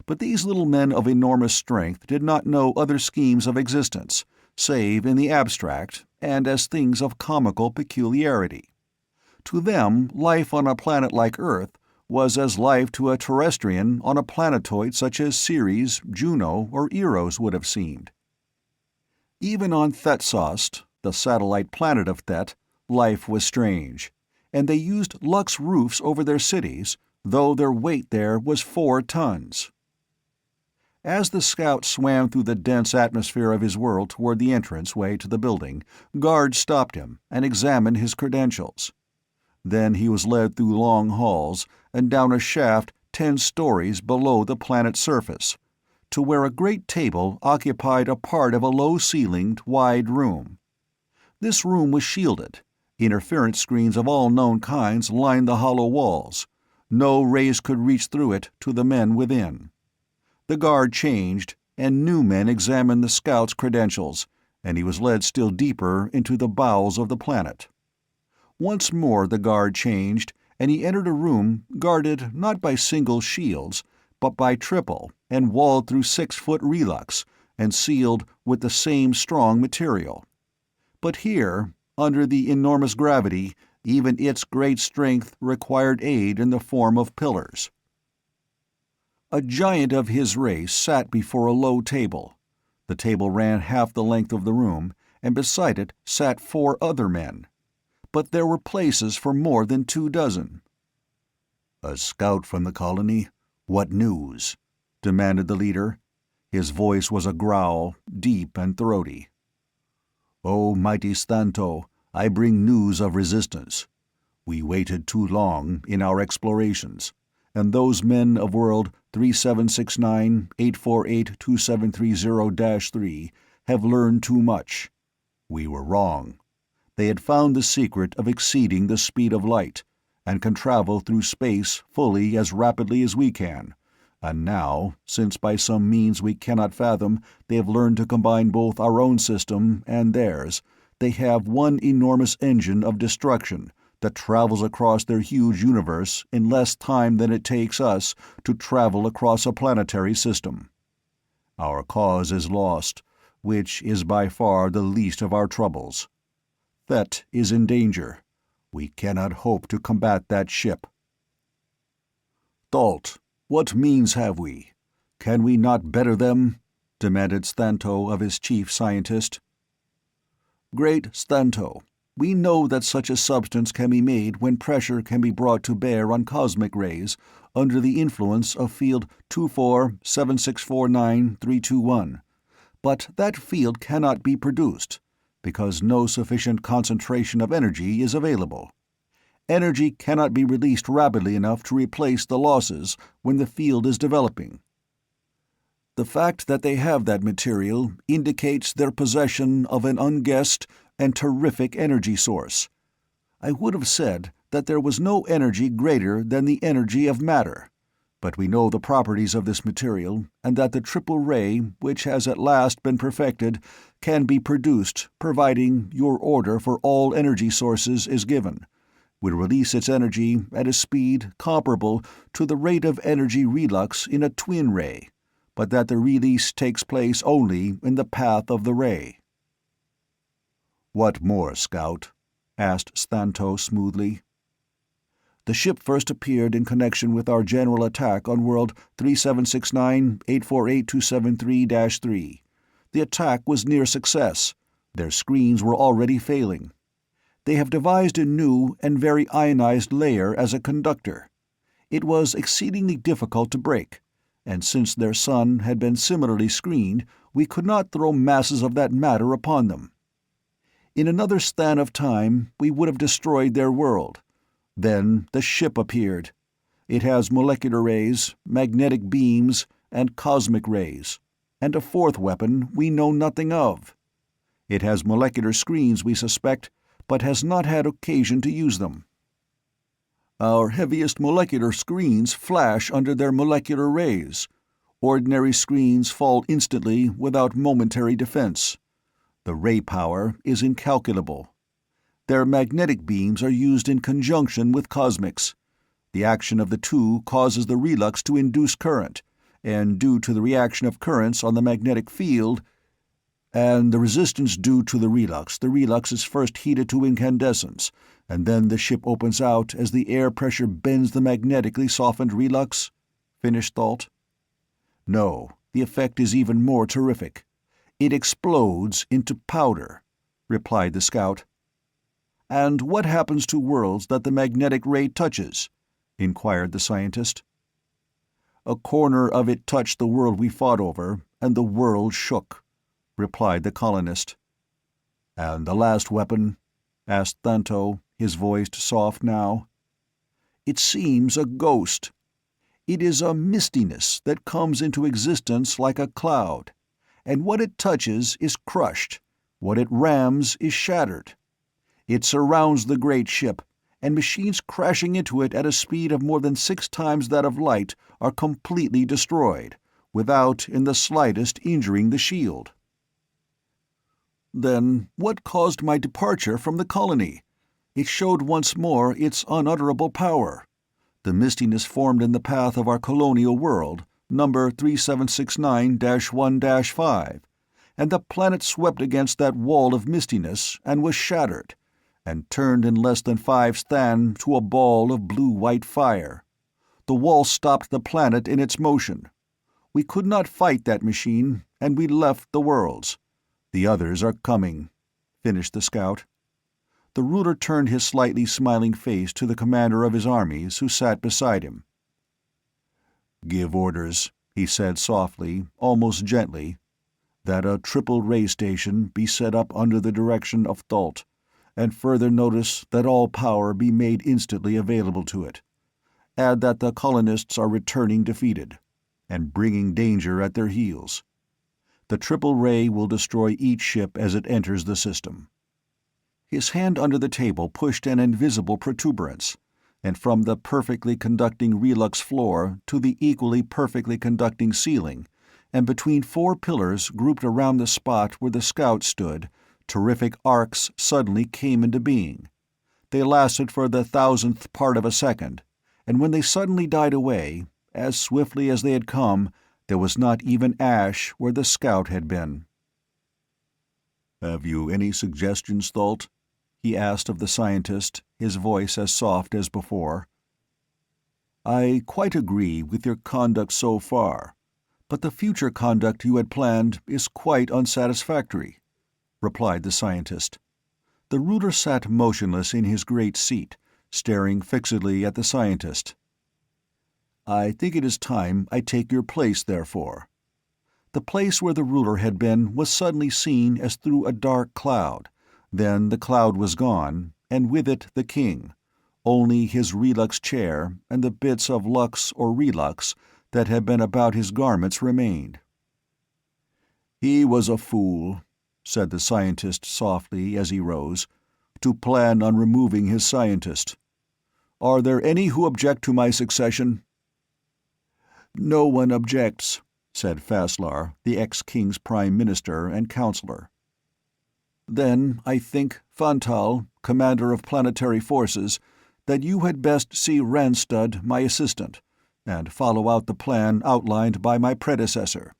But these little men of enormous strength did not know other schemes of existence, save in the abstract and as things of comical peculiarity. To them, life on a planet like Earth was as life to a terrestrian on a planetoid such as Ceres, Juno, or Eros would have seemed. Even on Thetsost, the satellite planet of Thett, life was strange, and they used Lux roofs over their cities, though their weight there was 4 tons. As the scout swam through the dense atmosphere of his world toward the entrance-way to the building, guards stopped him and examined his credentials. Then he was led through long halls and down a shaft 10 stories below the planet's surface, to where a great table occupied a part of a low-ceilinged, wide room. This room was shielded, Interference screens of all known kinds lined the hollow walls. No rays could reach through it to the men within. The guard changed, and new men examined the scout's credentials, and he was led still deeper into the bowels of the planet. Once more the guard changed, and he entered a room guarded not by single shields, but by triple, and walled through 6-foot relux, and sealed with the same strong material. But here, under the enormous gravity, even its great strength required aid in the form of pillars. A giant of his race sat before a low table. The table ran half the length of the room, and beside it sat 4 other men. But there were places for more than 24. "A scout from the colony? What news?" demanded the leader. His voice was a growl, deep and throaty. "Oh, mighty Stanto, I bring news of resistance. We waited too long in our explorations, and those men of world 3769-848-2730-3 have learned too much. We were wrong. They had found the secret of exceeding the speed of light, and can travel through space fully as rapidly as we can. And now, since by some means we cannot fathom they have learned to combine both our own system and theirs, they have one enormous engine of destruction that travels across their huge universe in less time than it takes us to travel across a planetary system. Our cause is lost, which is by far the least of our troubles. Thett is in danger. We cannot hope to combat that ship." "Thalt, what means have we? Can we not better them?" demanded Stanto of his chief scientist. "Great Stanto, we know that such a substance can be made when pressure can be brought to bear on cosmic rays under the influence of field 247649-321. But that field cannot be produced, because no sufficient concentration of energy is available. Energy cannot be released rapidly enough to replace the losses when the field is developing. The fact that they have that material indicates their possession of an unguessed and terrific energy source. I would have said that there was no energy greater than the energy of matter, but we know the properties of this material, and that the triple ray, which has at last been perfected, can be produced providing your order for all energy sources is given. We release its energy at a speed comparable to the rate of energy relux in a twin ray, but that the release takes place only in the path of the ray." "What more, Scout?" asked Stanto smoothly. "The ship first appeared in connection with our general attack on world 3769-848-273-3. The attack was near success. Their screens were already failing. They have devised a new and very ionized layer as a conductor. It was exceedingly difficult to break, and since their sun had been similarly screened, we could not throw masses of that matter upon them. In another span of time, we would have destroyed their world. Then the ship appeared. It has molecular rays, magnetic beams, and cosmic rays, and a fourth weapon we know nothing of. It has molecular screens, we suspect, but has not had occasion to use them. Our heaviest molecular screens flash under their molecular rays. Ordinary screens fall instantly without momentary defense. The ray power is incalculable. Their magnetic beams are used in conjunction with cosmics. The action of the two causes the relux to induce current, and due to the reaction of currents on the magnetic field, and the resistance due to the relux is first heated to incandescence, and then the ship opens out as the air pressure bends the magnetically softened relux," finished Thalt. "No, the effect is even more terrific. It explodes into powder," replied the scout. "And what happens to worlds that the magnetic ray touches?" inquired the scientist. "A corner of it touched the world we fought over, and the world shook," replied the colonist. "And the last weapon?" asked Stanto, his voice soft now. "It seems a ghost. It is a mistiness that comes into existence like a cloud, and what it touches is crushed, what it rams is shattered. It surrounds the great ship, and machines crashing into it at a speed of more than 6 times that of light are completely destroyed, without in the slightest injuring the shield." "Then what caused my departure from the colony? It showed once more its unutterable power. The mistiness formed in the path of our colonial world, number 3769-1-5, and the planet swept against that wall of mistiness and was shattered, and turned in less than 5 stan to a ball of blue-white fire. The wall stopped the planet in its motion. We could not fight that machine, and we left the worlds. The others are coming," finished the scout. The ruler turned his slightly smiling face to the commander of his armies, who sat beside him. "Give orders," he said softly, almost gently, "that a triple ray station be set up under the direction of Thett, and further notice that all power be made instantly available to it. Add that the colonists are returning defeated, and bringing danger at their heels. The triple ray will destroy each ship as it enters the system." His hand under the table pushed an invisible protuberance, and from the perfectly conducting relux floor to the equally perfectly conducting ceiling, and between 4 pillars grouped around the spot where the scout stood, terrific arcs suddenly came into being. They lasted for the 1,000th part of a second, and when they suddenly died away, as swiftly as they had come, there was not even ash where the scout had been. "Have you any suggestions, Thett?" he asked of the scientist, his voice as soft as before. "I quite agree with your conduct so far, but the future conduct you had planned is quite unsatisfactory," replied the scientist. The ruler sat motionless in his great seat, staring fixedly at the scientist. "I think it is time I take your place, therefore." The place where the ruler had been was suddenly seen as through a dark cloud. Then the cloud was gone, and with it the king. Only his relux chair and the bits of lux or relux that had been about his garments remained. "He was a fool," said the scientist softly as he rose, "to plan on removing his scientist. Are there any who object to my succession?" "No one objects," said Faslar, the ex-king's prime minister and counselor. "Then I think, Fantal, commander of planetary forces, that you had best see Ranstud, my assistant, and follow out the plan outlined by my predecessor.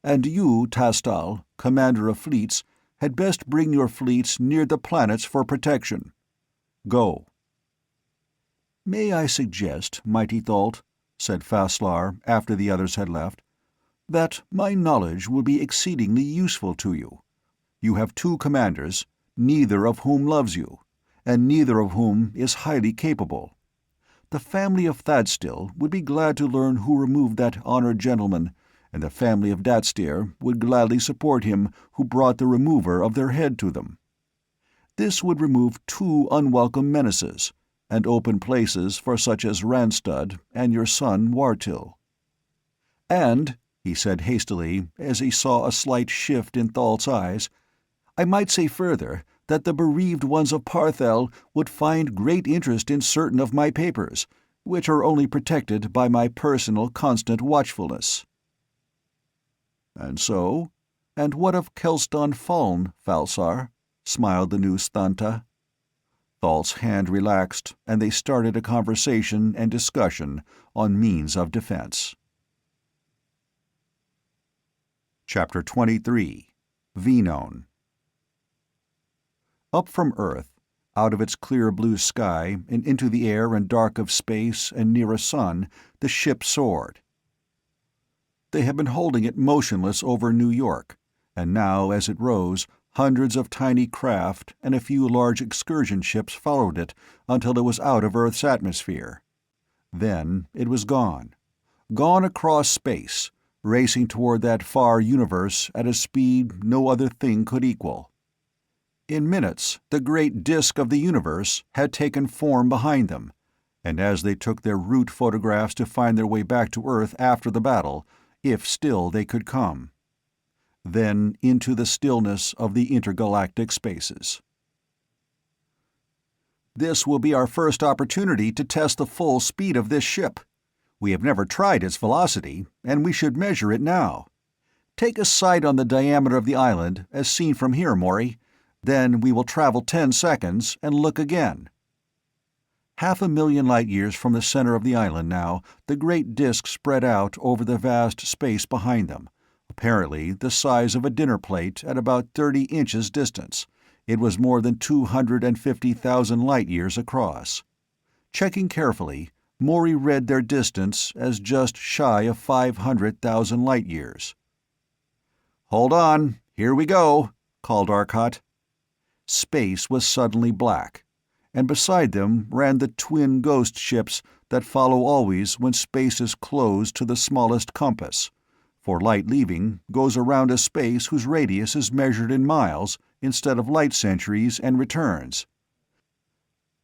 And you, Tastal, commander of fleets, had best bring your fleets near the planets for protection. Go." "May I suggest, mighty Thett," said Faslar after the others had left, "that my knowledge will be exceedingly useful to you. You have 2 commanders, neither of whom loves you, and neither of whom is highly capable. The family of Thadstill would be glad to learn who removed that honored gentleman, and the family of Datstir would gladly support him who brought the remover of their head to them. This would remove 2 unwelcome menaces, and open places for such as Ranstud and your son Wartil. And," he said hastily, as he saw a slight shift in Thalt's eyes, "I might say further that the bereaved ones of Parthel would find great interest in certain of my papers, which are only protected by my personal constant watchfulness." And what of Kelston Faln, Falsar?" smiled the new Stanta. Thalt's hand relaxed, and they started a conversation and discussion on means of defense. Chapter 23. Venone. Up from Earth, out of its clear blue sky and into the air and dark of space and near a sun, the ship soared. They had been holding it motionless over New York, and now, as it rose, hundreds of tiny craft and a few large excursion ships followed it until it was out of Earth's atmosphere. Then it was gone. Gone across space, racing toward that far universe at a speed no other thing could equal. In minutes, the great disk of the universe had taken form behind them, and as they took their route photographs to find their way back to Earth after the battle, if still they could come. Then into the stillness of the intergalactic spaces. This will be our first opportunity to test the full speed of this ship. We have never tried its velocity, and we should measure it now. Take a sight on the diameter of the island, as seen from here, Maury. Then we will travel 10 seconds and look again." 500,000 light-years from the center of the island now, the great disk spread out over the vast space behind them, apparently the size of a dinner plate at about 30 inches distance. It was more than 250,000 light-years across. Checking carefully, Maury read their distance as just shy of 500,000 light-years. "Hold on, here we go," called Arcot. Space was suddenly black, and beside them ran the twin ghost ships that follow always when space is closed to the smallest compass, for light leaving goes around a space whose radius is measured in miles instead of light centuries and returns.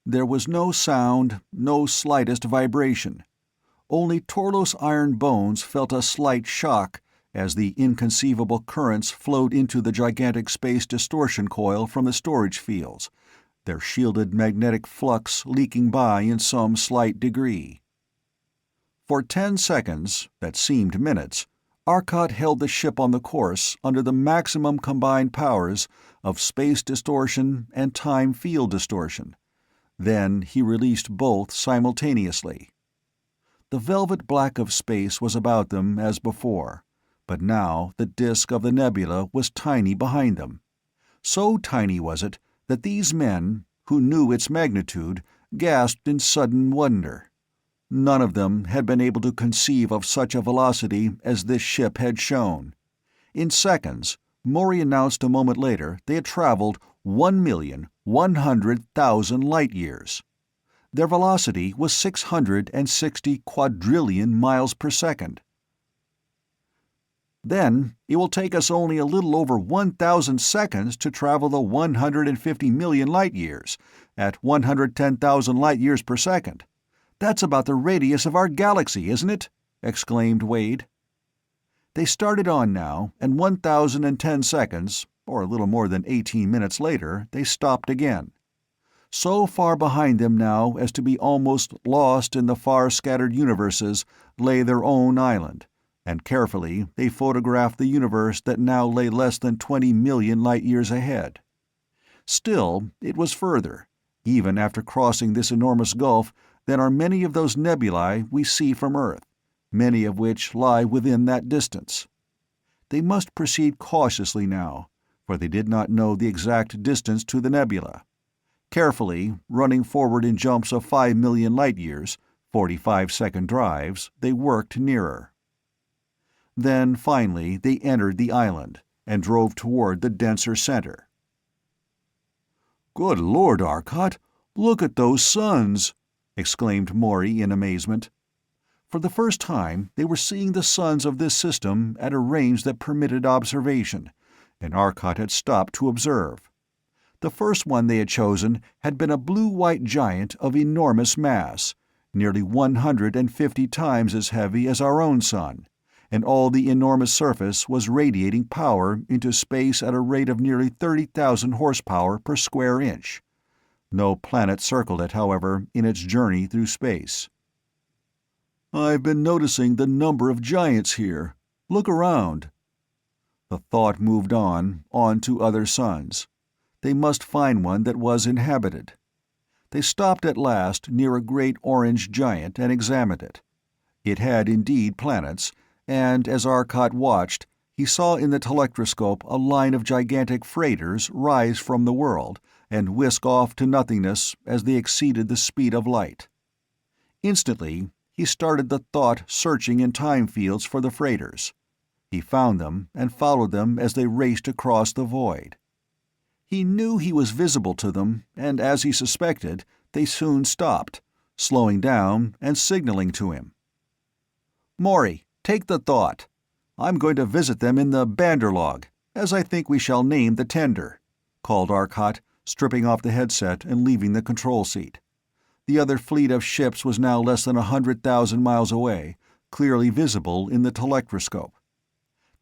There was no sound, no slightest vibration. Only Torlos' iron bones felt a slight shock as the inconceivable currents flowed into the gigantic space distortion coil from the storage fields, their shielded magnetic flux leaking by in some slight degree. For 10 seconds, that seemed minutes, Arcot held the ship on the course under the maximum combined powers of space distortion and time field distortion. Then he released both simultaneously. The velvet black of space was about them as before, but now the disk of the nebula was tiny behind them. So tiny was it that these men, who knew its magnitude, gasped in sudden wonder. None of them had been able to conceive of such a velocity as this ship had shown. In seconds, Maury announced a moment later, they had traveled 1,100,000 light-years. Their velocity was 660 quadrillion miles per second. "Then it will take us only a little over 1,000 seconds to travel the 150 million light-years at 110,000 light-years per second. That's about the radius of our galaxy, isn't it?" exclaimed Wade. They started on now, and 1,010 seconds, or a little more than 18 minutes later, they stopped again. So far behind them now as to be almost lost in the far-scattered universes lay their own island, and carefully they photographed the universe that now lay less than 20 million light-years ahead. Still, it was further, even after crossing this enormous gulf, than are many of those nebulae we see from Earth, many of which lie within that distance. They must proceed cautiously now, for they did not know the exact distance to the nebula. Carefully, running forward in jumps of 5 million light-years, 45-second drives, they worked nearer. Then, finally, they entered the island, and drove toward the denser center. "Good Lord, Arcot, look at those suns!" exclaimed Maury in amazement. For the first time, they were seeing the suns of this system at a range that permitted observation, and Arcot had stopped to observe. The first one they had chosen had been a blue-white giant of enormous mass, nearly 150 times as heavy as our own sun, and all the enormous surface was radiating power into space at a rate of nearly 30,000 horsepower per square inch. No planet circled it, however, in its journey through space. "I've been noticing the number of giants here. Look around." The thought moved on to other suns. They must find one that was inhabited. They stopped at last near a great orange giant and examined it. It had indeed planets, and as Arcot watched, he saw in the telectroscope a line of gigantic freighters rise from the world and whisk off to nothingness as they exceeded the speed of light. Instantly, he started the thought searching in time fields for the freighters. He found them and followed them as they raced across the void. He knew he was visible to them, and as he suspected, they soon stopped, slowing down and signaling to him. "Maury, take the thought. I'm going to visit them in the Banderlog, as I think we shall name the tender," called Arcot, stripping off the headset and leaving the control seat. The other fleet of ships was now less than 100,000 miles away, clearly visible in the telectroscope.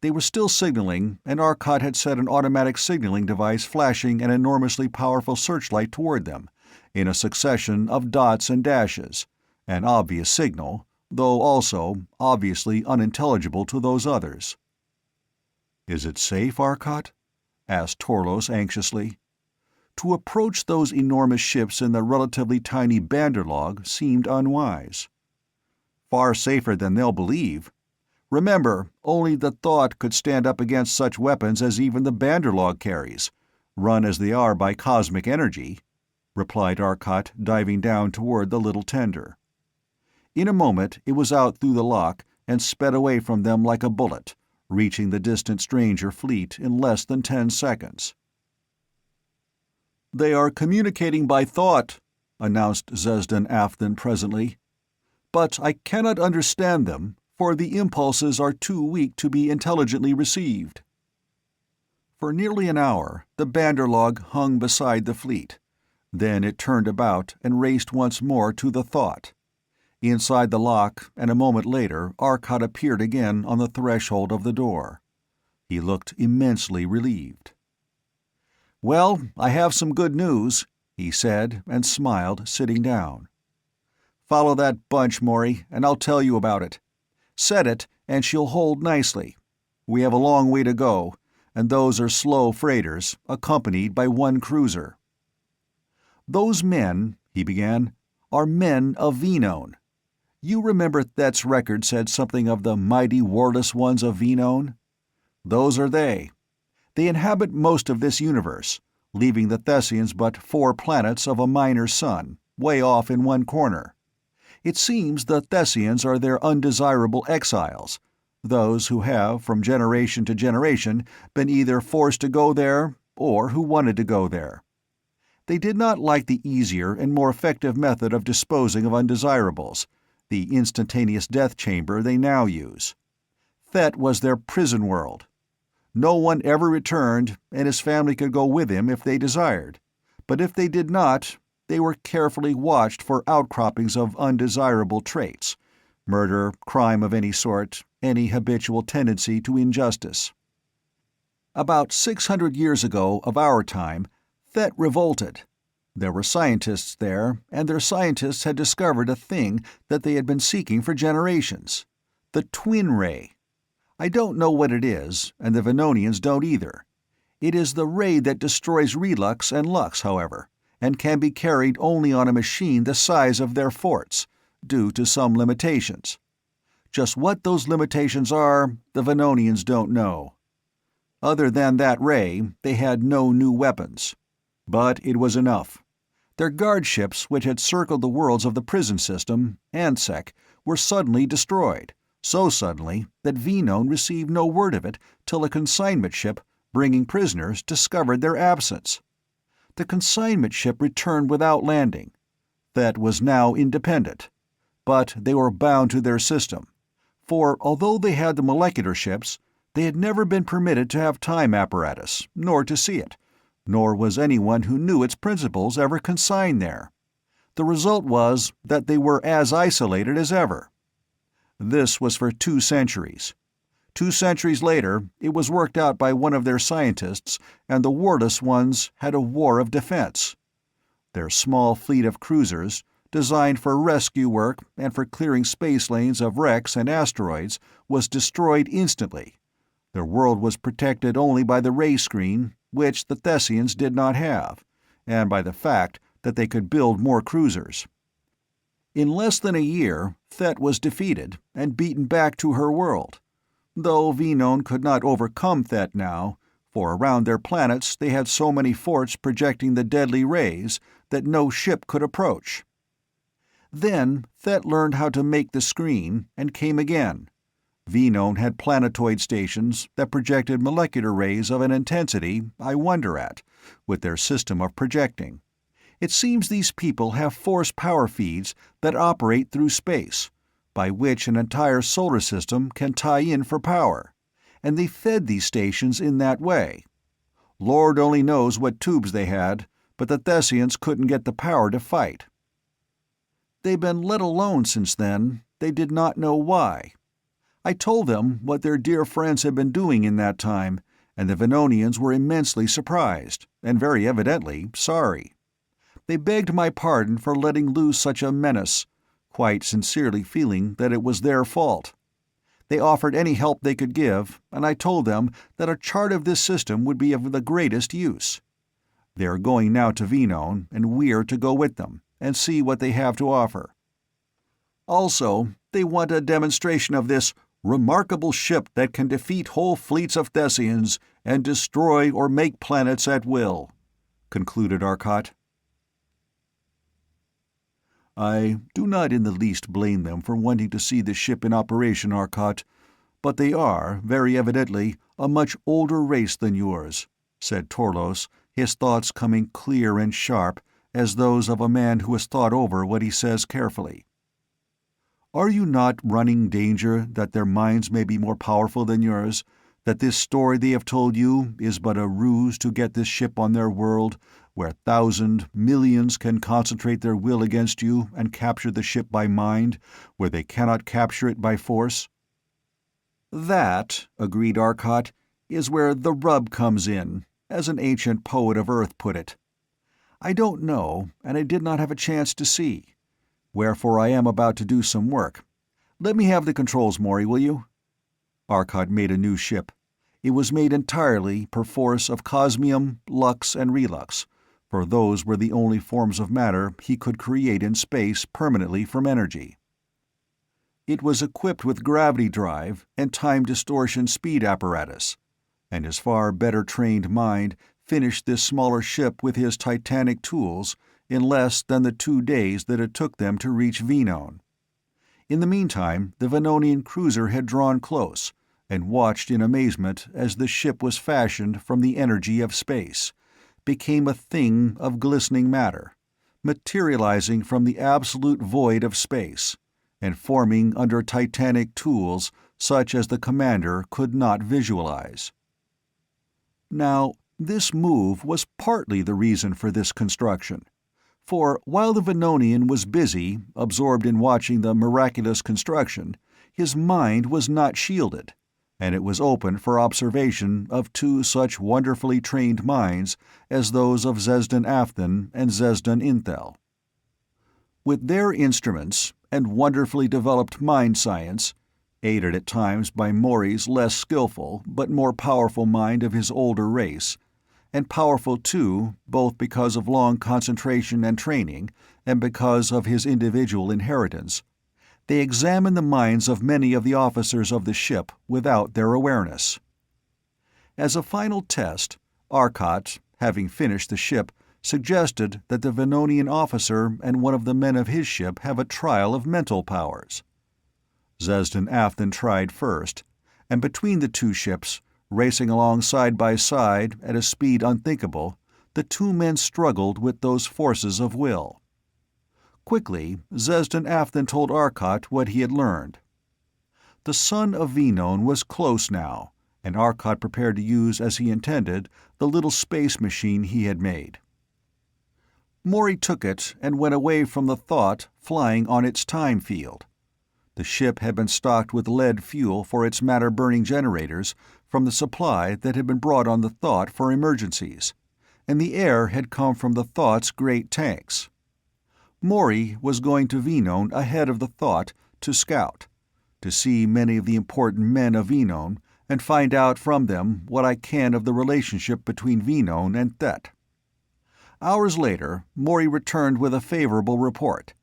They were still signaling, and Arcot had set an automatic signaling device flashing an enormously powerful searchlight toward them, in a succession of dots and dashes, an obvious signal, though also obviously unintelligible to those others. "Is it safe, Arcot?" asked Torlos anxiously. To approach those enormous ships in the relatively tiny Banderlog seemed unwise. "Far safer than they'll believe. Remember, only the thought could stand up against such weapons as even the Banderlog carries, run as they are by cosmic energy," replied Arcot, diving down toward the little tender. In a moment it was out through the lock and sped away from them like a bullet, reaching the distant stranger fleet in less than 10 seconds. "They are communicating by thought," announced Zesdan Afthan presently. "But I cannot understand them, for the impulses are too weak to be intelligently received." For nearly an hour the Banderlog hung beside the fleet. Then it turned about and raced once more to the thought. Inside the lock, and a moment later Arcot appeared again on the threshold of the door. He looked immensely relieved. "Well, I have some good news," he said, and smiled, sitting down. "Follow that bunch, Maury, and I'll tell you about it. Set it, and she'll hold nicely. We have a long way to go, and those are slow freighters, accompanied by one cruiser." "Those men," he began, "are men of Venone. You remember Thett's record said something of the mighty warless ones of Venone? Those are they. They inhabit most of this universe, leaving the Thessians but 4 planets of a minor sun, way off in one corner. It seems the Thessians are their undesirable exiles, those who have, from generation to generation, been either forced to go there or who wanted to go there. They did not like the easier and more effective method of disposing of undesirables, the instantaneous death chamber they now use. Thett was their prison world. No one ever returned, and his family could go with him if they desired, but if they did not, they were carefully watched for outcroppings of undesirable traits: murder, crime of any sort, any habitual tendency to injustice. About 600 years ago of our time, Thett revolted. There were scientists there, and their scientists had discovered a thing that they had been seeking for generations: the twin ray. I don't know what it is, and the Venonians don't either. It is the ray that destroys relux and lux, however, and can be carried only on a machine the size of their forts, due to some limitations. Just what those limitations are, the Venonians don't know. Other than that ray, they had no new weapons. But it was enough. Their guard ships, which had circled the worlds of the prison system, ANSEC, were suddenly destroyed, so suddenly that Venone received no word of it till a consignment ship, bringing prisoners, discovered their absence. The consignment ship returned without landing. Thett was now independent. But they were bound to their system, for although they had the molecular ships, they had never been permitted to have time apparatus, nor to see it, nor was anyone who knew its principles ever consigned there. The result was that they were as isolated as ever. This was for 2 centuries. 2 centuries later, it was worked out by one of their scientists, and the warless ones had a war of defense. Their small fleet of cruisers, designed for rescue work and for clearing space lanes of wrecks and asteroids, was destroyed instantly. Their world was protected only by the ray screen, which the Thessians did not have, and by the fact that they could build more cruisers. In less than a year, Thett was defeated and beaten back to her world, though Venone could not overcome Thett now, for around their planets they had so many forts projecting the deadly rays that no ship could approach. Then Thett learned how to make the screen, and came again. Venone had planetoid stations that projected molecular rays of an intensity I wonder at, with their system of projecting. It seems these people have force power feeds that operate through space, by which an entire solar system can tie in for power, and they fed these stations in that way. Lord only knows what tubes they had, but the Thessians couldn't get the power to fight. They've been let alone since then. They did not know why. I told them what their dear friends had been doing in that time, and the Venonians were immensely surprised, and very evidently sorry. They begged my pardon for letting loose such a menace, quite sincerely feeling that it was their fault. They offered any help they could give, and I told them that a chart of this system would be of the greatest use. They are going now to Venone, and we're to go with them, and see what they have to offer. Also, they want a demonstration of this remarkable ship that can defeat whole fleets of Thessians and destroy or make planets at will," concluded Arcot. "I do not in the least blame them for wanting to see the ship in operation, Arcot, but they are, very evidently, a much older race than yours," said Torlos, his thoughts coming clear and sharp, as those of a man who has thought over what he says carefully. "Are you not running danger that their minds may be more powerful than yours, that this story they have told you is but a ruse to get this ship on their world, where millions can concentrate their will against you and capture the ship by mind, where they cannot capture it by force?" "That," agreed Arcot, "is where the rub comes in, as an ancient poet of Earth put it. I don't know, and I did not have a chance to see. Wherefore I am about to do some work. Let me have the controls, Maury, will you?" Arcot made a new ship. It was made entirely, perforce, of cosmium, lux, and relux, for those were the only forms of matter he could create in space permanently from energy. It was equipped with gravity drive and time distortion speed apparatus, and his far better trained mind finished this smaller ship with his titanic tools in less than the 2 days that it took them to reach Venone. In the meantime, the Venonian cruiser had drawn close, and watched in amazement as the ship was fashioned from the energy of space, became a thing of glistening matter, materializing from the absolute void of space, and forming under titanic tools such as the commander could not visualize. Now, this move was partly the reason for this construction. For while the Venonian was busy, absorbed in watching the miraculous construction, his mind was not shielded, and it was open for observation of 2 such wonderfully trained minds as those of Zesdan Afthan and Zesdan Inthel. With their instruments and wonderfully developed mind science, aided at times by Maury's less skillful but more powerful mind of his older race, and powerful too, both because of long concentration and training, and because of his individual inheritance, they examined the minds of many of the officers of the ship without their awareness. As a final test, Arcot, having finished the ship, suggested that the Venonian officer and one of the men of his ship have a trial of mental powers. Zesdan Afthan tried first, and between the 2 ships, racing along side by side at a speed unthinkable, the 2 men struggled with those forces of will. Quickly, Zesdan Afthan told Arcot what he had learned. The sun of Venone was close now, and Arcot prepared to use as he intended the little space machine he had made. Maury took it and went away from the thought flying on its time field. The ship had been stocked with lead fuel for its matter-burning generators from the supply that had been brought on the Thought for emergencies, and the air had come from the Thought's great tanks. Maury was going to Venone ahead of the Thought to scout, to see many of the important men of Venone and find out from them what I can of the relationship between Venone and Thett. Hours later, Maury returned with a favorable report.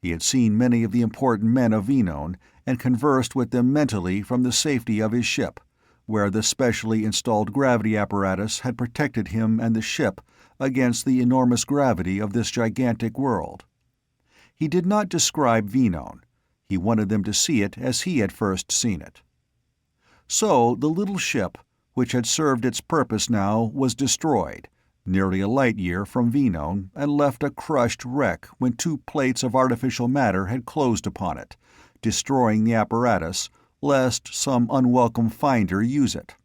He had seen many of the important men of Venone and conversed with them mentally from the safety of his ship, where the specially installed gravity apparatus had protected him and the ship against the enormous gravity of this gigantic world. He did not describe Venone. He wanted them to see it as he had first seen it. So the little ship, which had served its purpose now, was destroyed, nearly a light-year from Venone, and left a crushed wreck when 2 plates of artificial matter had closed upon it, destroying the apparatus, lest some unwelcome finder use it.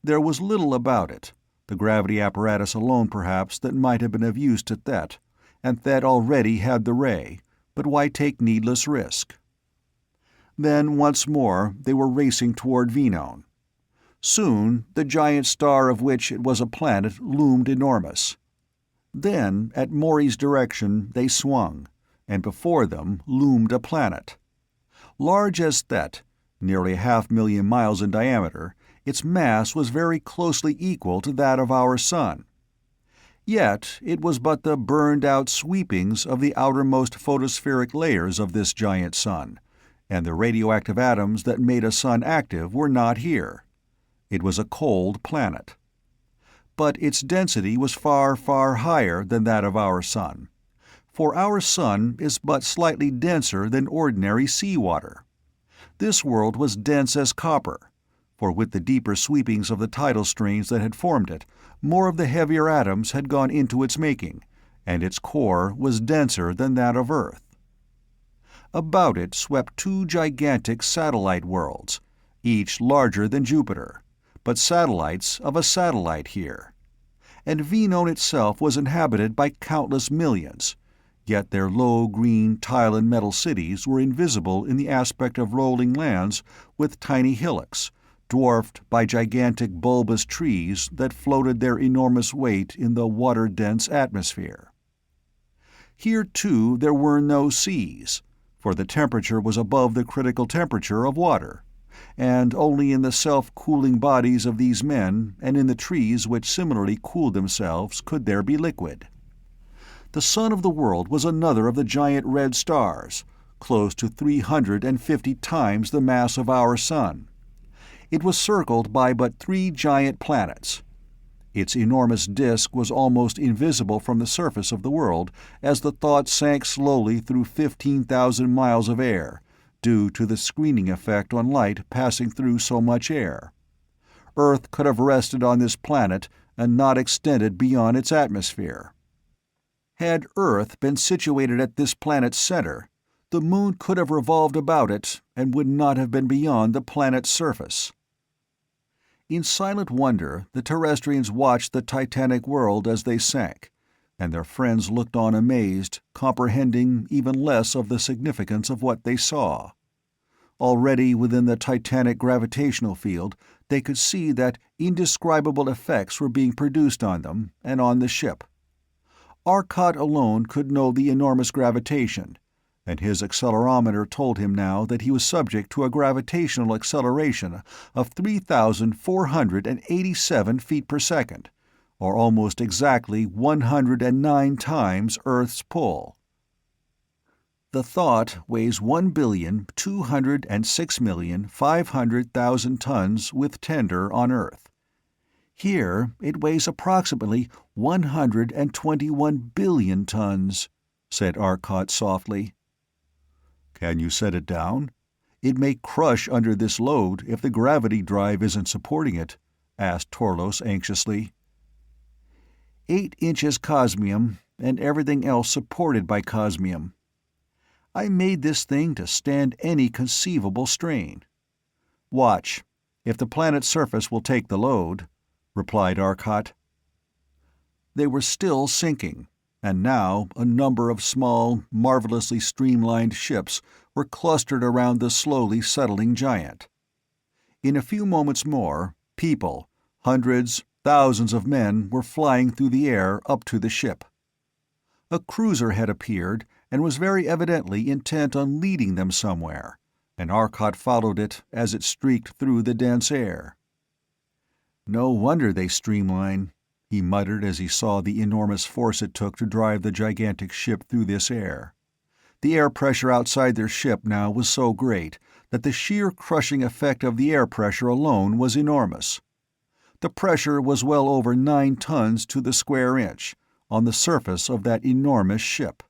There was little about it, the gravity apparatus alone perhaps, that might have been of use to Thett, and Thett already had the ray, but why take needless risk? Then once more they were racing toward Venone. Soon the giant star of which it was a planet loomed enormous. Then, at Maury's direction, they swung, and before them loomed a planet. Large as Thett, nearly 500,000 miles in diameter, its mass was very closely equal to that of our Sun. Yet it was but the burned-out sweepings of the outermost photospheric layers of this giant sun, and the radioactive atoms that made a sun active were not here. It was a cold planet. But its density was far, far higher than that of our Sun, for our Sun is but slightly denser than ordinary seawater. This world was dense as copper, for with the deeper sweepings of the tidal strains that had formed it, more of the heavier atoms had gone into its making, and its core was denser than that of Earth. About it swept two gigantic satellite worlds, each larger than Jupiter, but satellites of a satellite here. And Venone itself was inhabited by countless millions, yet their low green tile and metal cities were invisible in the aspect of rolling lands with tiny hillocks, dwarfed by gigantic bulbous trees that floated their enormous weight in the water-dense atmosphere. Here, too, there were no seas, for the temperature was above the critical temperature of water, and only in the self-cooling bodies of these men and in the trees which similarly cooled themselves could there be liquid. The sun of the world was another of the giant red stars, close to 350 times the mass of our sun. It was circled by but 3 giant planets. Its enormous disk was almost invisible from the surface of the world as the thought sank slowly through 15,000 miles of air, due to the screening effect on light passing through so much air. Earth could have rested on this planet and not extended beyond its atmosphere. Had Earth been situated at this planet's center, the moon could have revolved about it and would not have been beyond the planet's surface. In silent wonder, the terrestrians watched the titanic world as they sank, and their friends looked on amazed, comprehending even less of the significance of what they saw. Already within the titanic gravitational field, they could see that indescribable effects were being produced on them and on the ship. Arcot alone could know the enormous gravitation, and his accelerometer told him now that he was subject to a gravitational acceleration of 3,487 feet per second, or almost exactly 109 times Earth's pull. The thought weighs 1,206,500,000 tons with tender on Earth. Here it weighs approximately 121 billion tons, said Arcot softly. Can you set it down? It may crush under this load if the gravity drive isn't supporting it, asked Torlos anxiously. 8 inches cosmium, and everything else supported by cosmium. I made this thing to stand any conceivable strain. Watch, if the planet's surface will take the load, replied Arcot. They were still sinking, and now a number of small, marvelously streamlined ships were clustered around the slowly settling giant. In a few moments more, people, hundreds, thousands of men were flying through the air up to the ship. A cruiser had appeared and was very evidently intent on leading them somewhere, and Arcot followed it as it streaked through the dense air. No wonder they streamline, he muttered as he saw the enormous force it took to drive the gigantic ship through this air. The air pressure outside their ship now was so great that the sheer crushing effect of the air pressure alone was enormous. The pressure was well over 9 tons to the square inch on the surface of that enormous ship.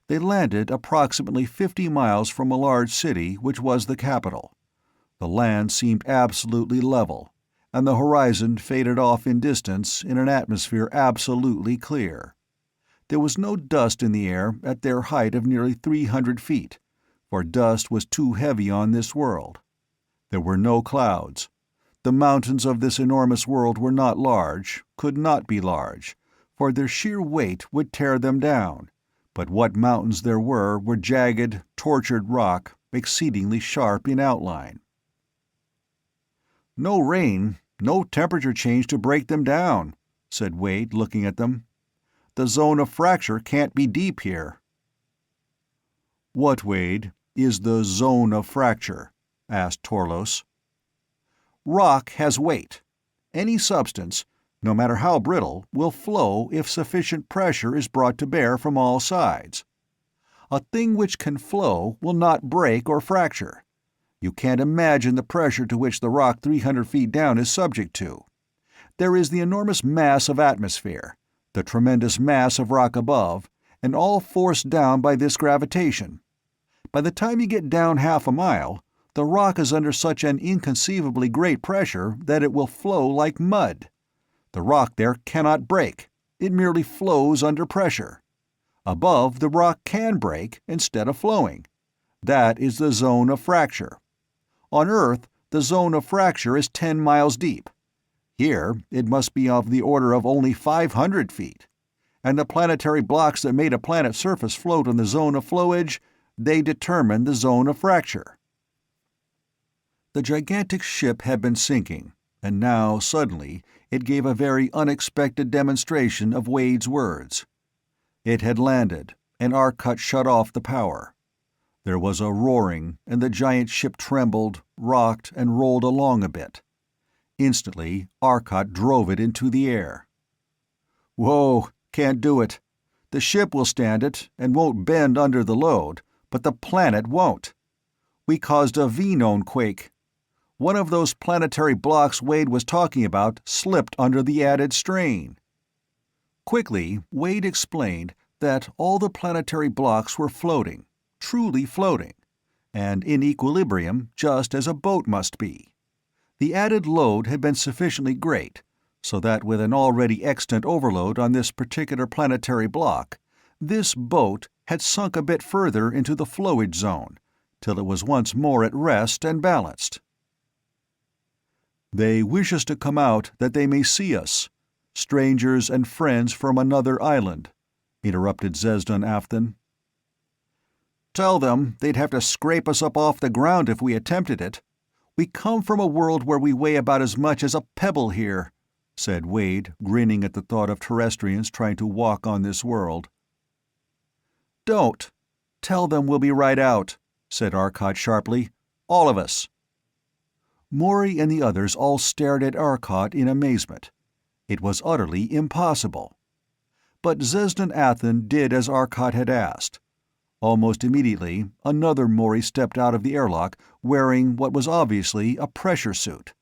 They landed approximately 50 miles from a large city which was the capital. The land seemed absolutely level, and the horizon faded off in distance in an atmosphere absolutely clear. There was no dust in the air at their height of nearly 300 feet, for dust was too heavy on this world. There were no clouds. The mountains of this enormous world were not large, could not be large, for their sheer weight would tear them down, but what mountains there were jagged, tortured rock, exceedingly sharp in outline. No rain, no temperature change to break them down, said Wade, looking at them. the zone of fracture can't be deep here." "What, Wade, is the zone of fracture?" asked Torlos. "Rock has weight. Any substance, no matter how brittle, will flow if sufficient pressure is brought to bear from all sides. A thing which can flow will not break or fracture. You can't imagine the pressure to which the rock 300 feet down is subject to. There is the enormous mass of atmosphere, the tremendous mass of rock above, and all forced down by this gravitation. By the time you get down half a mile, the rock is under such an inconceivably great pressure that it will flow like mud. The rock there cannot break. It merely flows under pressure. Above, the rock can break instead of flowing. That is the zone of fracture. On Earth, the zone of fracture is 10 miles deep. Here, it must be of the order of only 500 feet. And the planetary blocks that made a planet's surface float in the zone of flowage, they determine the zone of fracture." The gigantic ship had been sinking, and now, suddenly, it gave a very unexpected demonstration of Wade's words. It had landed, and Arcot shut off the power. There was a roaring, and the giant ship trembled, rocked, and rolled along a bit. Instantly, Arcot drove it into the air. "Whoa, can't do it. The ship will stand it, and won't bend under the load, but the planet won't. We caused a Venone quake. One of those planetary blocks Wade was talking about slipped under the added strain." Quickly, Wade explained that all the planetary blocks were floating, truly floating, and in equilibrium just as a boat must be. The added load had been sufficiently great, so that with an already extant overload on this particular planetary block, this boat had sunk a bit further into the flowage zone, till it was once more at rest and balanced. "They wish us to come out that they may see us, strangers and friends from another island," interrupted Zesdan Afthan. "Tell them they'd have to scrape us up off the ground if we attempted it. We come from a world where we weigh about as much as a pebble here," said Wade, grinning at the thought of Terrestrians trying to walk on this world. "Don't. Tell them we'll be right out," said Arcot sharply. "All of us." Maury and the others all stared at Arcot in amazement. It was utterly impossible. But Zesdan Afthan did as Arcot had asked. Almost immediately, another Maury stepped out of the airlock wearing what was obviously a pressure suit.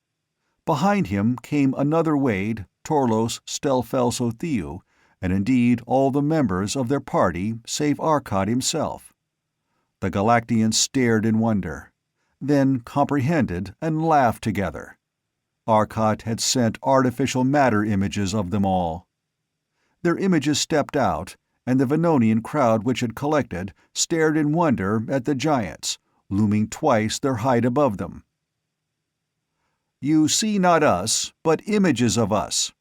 Behind him came another Wade, Torlos, Stelfelso Theou, and indeed all the members of their party save Arcot himself. The Galactians stared in wonder, then comprehended and laughed together. Arcot had sent artificial matter images of them all. Their images stepped out, and the Venonian crowd which had collected stared in wonder at the giants, looming twice their height above them. "You see not us, but images of us.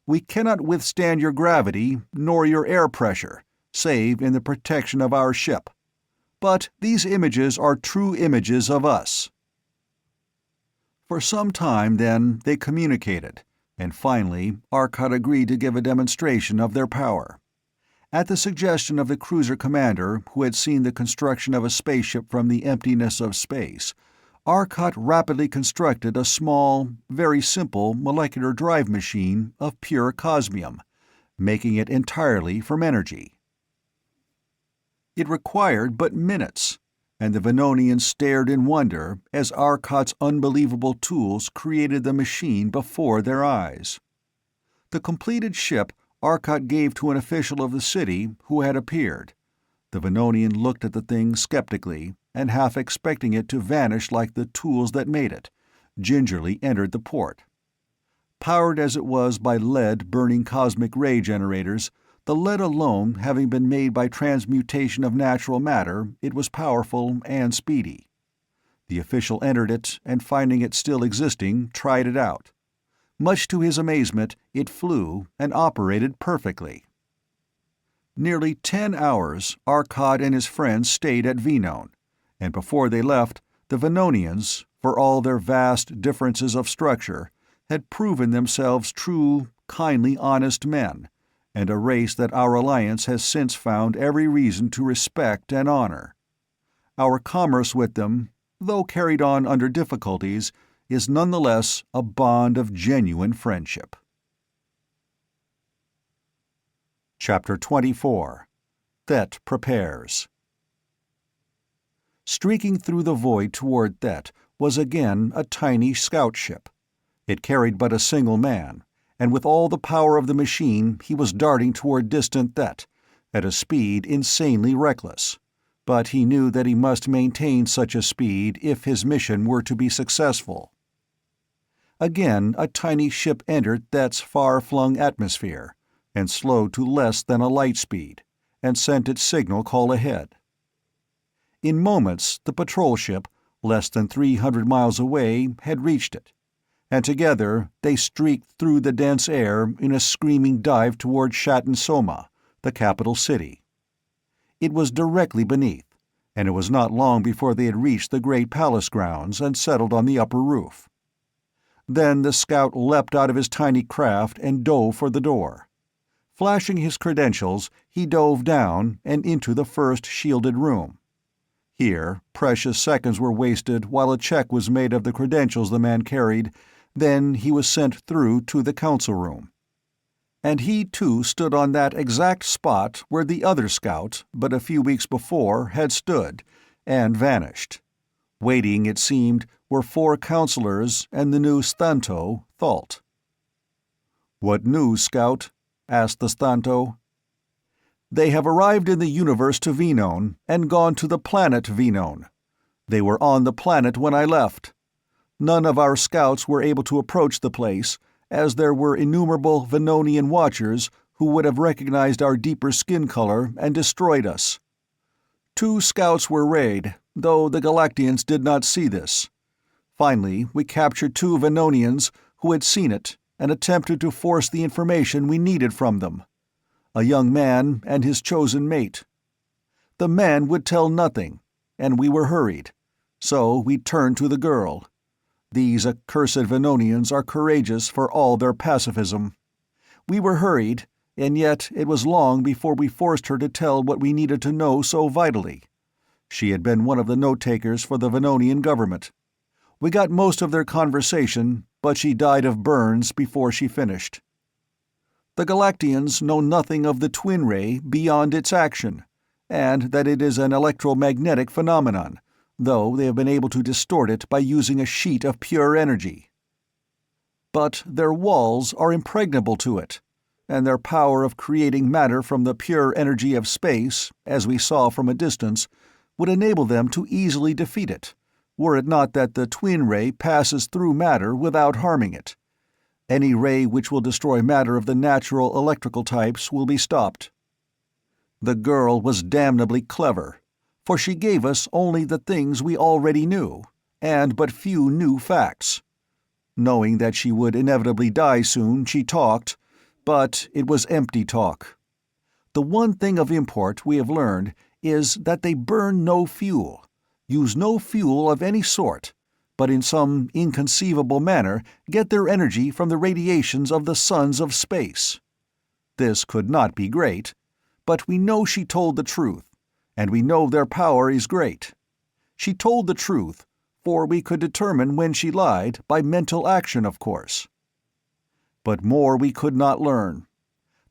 We cannot withstand your gravity nor your air pressure, save in the protection of our ship. But these images are true images of us." For some time, then, they communicated, and finally Arcot agreed to give a demonstration of their power. At the suggestion of the cruiser commander who had seen the construction of a spaceship from the emptiness of space, Arcot rapidly constructed a small, very simple molecular drive machine of pure cosmium, making it entirely from energy. It required but minutes, and the Venonians stared in wonder as Arcot's unbelievable tools created the machine before their eyes. The completed ship Arcot gave to an official of the city who had appeared. The Venonian looked at the thing skeptically, and half expecting it to vanish like the tools that made it, gingerly entered the port. Powered as it was by lead-burning cosmic ray generators, the lead alone having been made by transmutation of natural matter, it was powerful and speedy. The official entered it, and finding it still existing, tried it out. Much to his amazement, it flew and operated perfectly. Nearly 10 hours Arcot and his friends stayed at Venone, and before they left, the Venonians, for all their vast differences of structure, had proven themselves true, kindly, honest men, and a race that our alliance has since found every reason to respect and honor. Our commerce with them, though carried on under difficulties, is nonetheless a bond of genuine friendship. Chapter 24. Thett Prepares. Streaking through the void toward Thett was again a tiny scout ship. It carried but a single man, and with all the power of the machine he was darting toward distant Thett, at a speed insanely reckless. But he knew that he must maintain such a speed if his mission were to be successful. Again a tiny ship entered Thett's far-flung atmosphere, and slowed to less than a light speed, and sent its signal call ahead. In moments the patrol ship, less than 300 miles away, had reached it, and together they streaked through the dense air in a screaming dive toward Shatten Soma, the capital city. It was directly beneath, and it was not long before they had reached the great palace grounds and settled on the upper roof. Then the scout leapt out of his tiny craft and dove for the door. Flashing his credentials, he dove down and into the first shielded room. Here, precious seconds were wasted while a check was made of the credentials the man carried, then he was sent through to the council room. And he too stood on that exact spot where the other scout, but a few weeks before, had stood, and vanished. Waiting, it seemed, were 4 counselors and the new Stanto, Thalt. "What news, Scout?" asked the Stanto. "They have arrived in the universe to Venone, and gone to the planet Venone. They were on the planet when I left. None of our scouts were able to approach the place, as there were innumerable Venonian watchers who would have recognized our deeper skin color and destroyed us. 2 scouts were rayed, though the Galactians did not see this. Finally, we captured 2 Venonians who had seen it and attempted to force the information we needed from them. A young man and his chosen mate. The man would tell nothing, and we were hurried. So we turned to the girl. These accursed Venonians are courageous for all their pacifism. We were hurried, and yet it was long before we forced her to tell what we needed to know so vitally. She had been one of the note-takers for the Venonian government. We got most of their conversation, but she died of burns before she finished. The Galactians know nothing of the twin ray beyond its action, and that it is an electromagnetic phenomenon, though they have been able to distort it by using a sheet of pure energy. But their walls are impregnable to it, and their power of creating matter from the pure energy of space, as we saw from a distance, would enable them to easily defeat it, were it not that the twin ray passes through matter without harming it. Any ray which will destroy matter of the natural electrical types will be stopped. The girl was damnably clever, for she gave us only the things we already knew, and but few new facts. Knowing that she would inevitably die soon, she talked, but it was empty talk. The one thing of import we have learned is that they burn no fuel, use no fuel of any sort, but in some inconceivable manner get their energy from the radiations of the suns of space. This could not be great, but we know she told the truth, and we know their power is great. She told the truth, for we could determine when she lied by mental action, of course. But more we could not learn.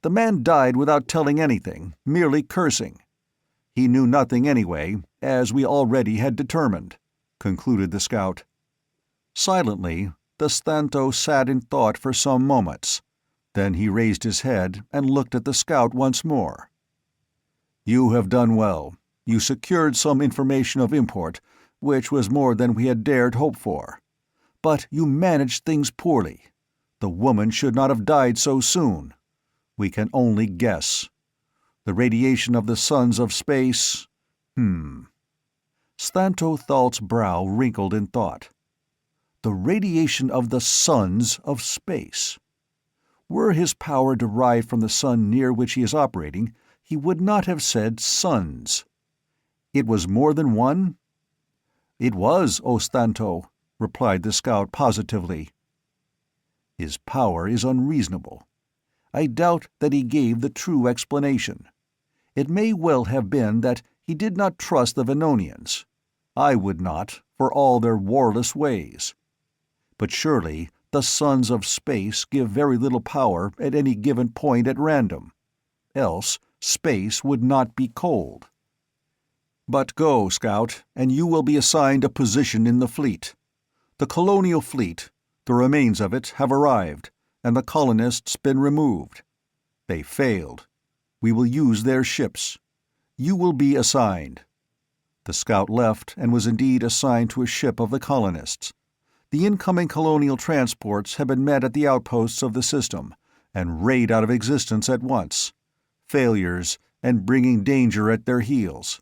The man died without telling anything, merely cursing. He knew nothing anyway, as we already had determined," concluded the scout. Silently, the Stanto sat in thought for some moments. Then he raised his head and looked at the scout once more. "You have done well. You secured some information of import, which was more than we had dared hope for. But you managed things poorly. The woman should not have died so soon. We can only guess. The radiation of the suns of space— Stanto Thalt's brow wrinkled in thought. The radiation of the suns of space. Were his power derived from the sun near which he is operating, he would not have said suns. It was more than one? "It was, O Stanto," replied the scout positively. "His power is unreasonable. I doubt that he gave the true explanation. It may well have been that he did not trust the Venonians. I would not, for all their warless ways. But surely the sons of space give very little power at any given point at random. Else space would not be cold. But go, Scout, and you will be assigned a position in the fleet. The colonial fleet, the remains of it, have arrived, and the colonists been removed. They failed. We will use their ships. You will be assigned. The scout left and was indeed assigned to a ship of the colonists. The incoming colonial transports had been met at the outposts of the system, and rayed out of existence at once. Failures, and bringing danger at their heels.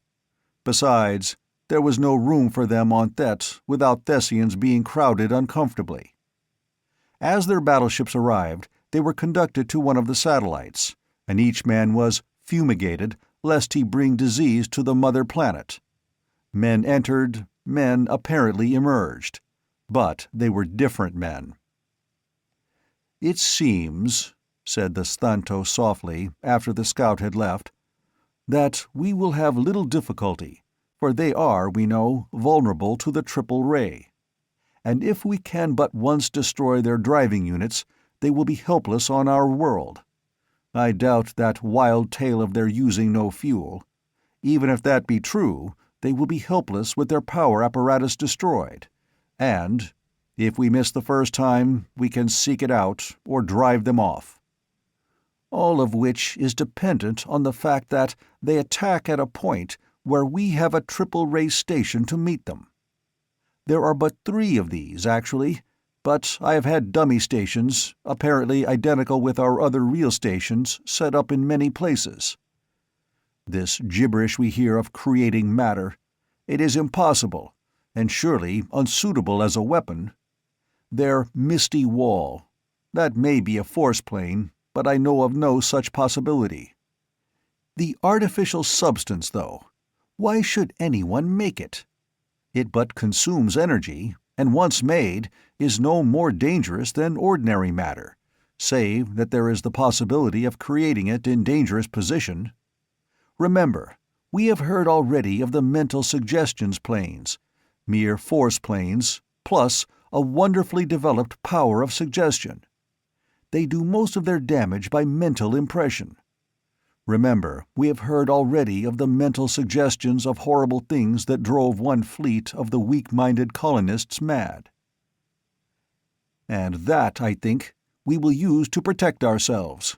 Besides, there was no room for them on Thett without Thessians being crowded uncomfortably. As their battleships arrived, they were conducted to one of the satellites, and each man was fumigated lest he bring disease to the mother planet. Men entered, men apparently emerged. But they were different men. "It seems," said the Stanto softly, after the scout had left, "that we will have little difficulty, for they are, we know, vulnerable to the triple ray. And if we can but once destroy their driving units, they will be helpless on our world. I doubt that wild tale of their using no fuel. Even if that be true, they will be helpless with their power apparatus destroyed. And, if we miss the first time, we can seek it out or drive them off. All of which is dependent on the fact that they attack at a point where we have a triple ray station to meet them. There are but 3 of these, actually, but I have had dummy stations, apparently identical with our other real stations, set up in many places. This gibberish we hear of creating matter, it is impossible, and surely unsuitable as a weapon. Their misty wall, that may be a force plane, but I know of no such possibility. The artificial substance, though, why should anyone make it? It but consumes energy, and once made, is no more dangerous than ordinary matter, save that there is the possibility of creating it in dangerous position. Remember, we have heard already of the mental suggestions planes, mere force planes, plus a wonderfully developed power of suggestion. They do most of their damage by mental impression. Remember, we have heard already of the mental suggestions of horrible things that drove one fleet of the weak-minded colonists mad. And that, I think, we will use to protect ourselves.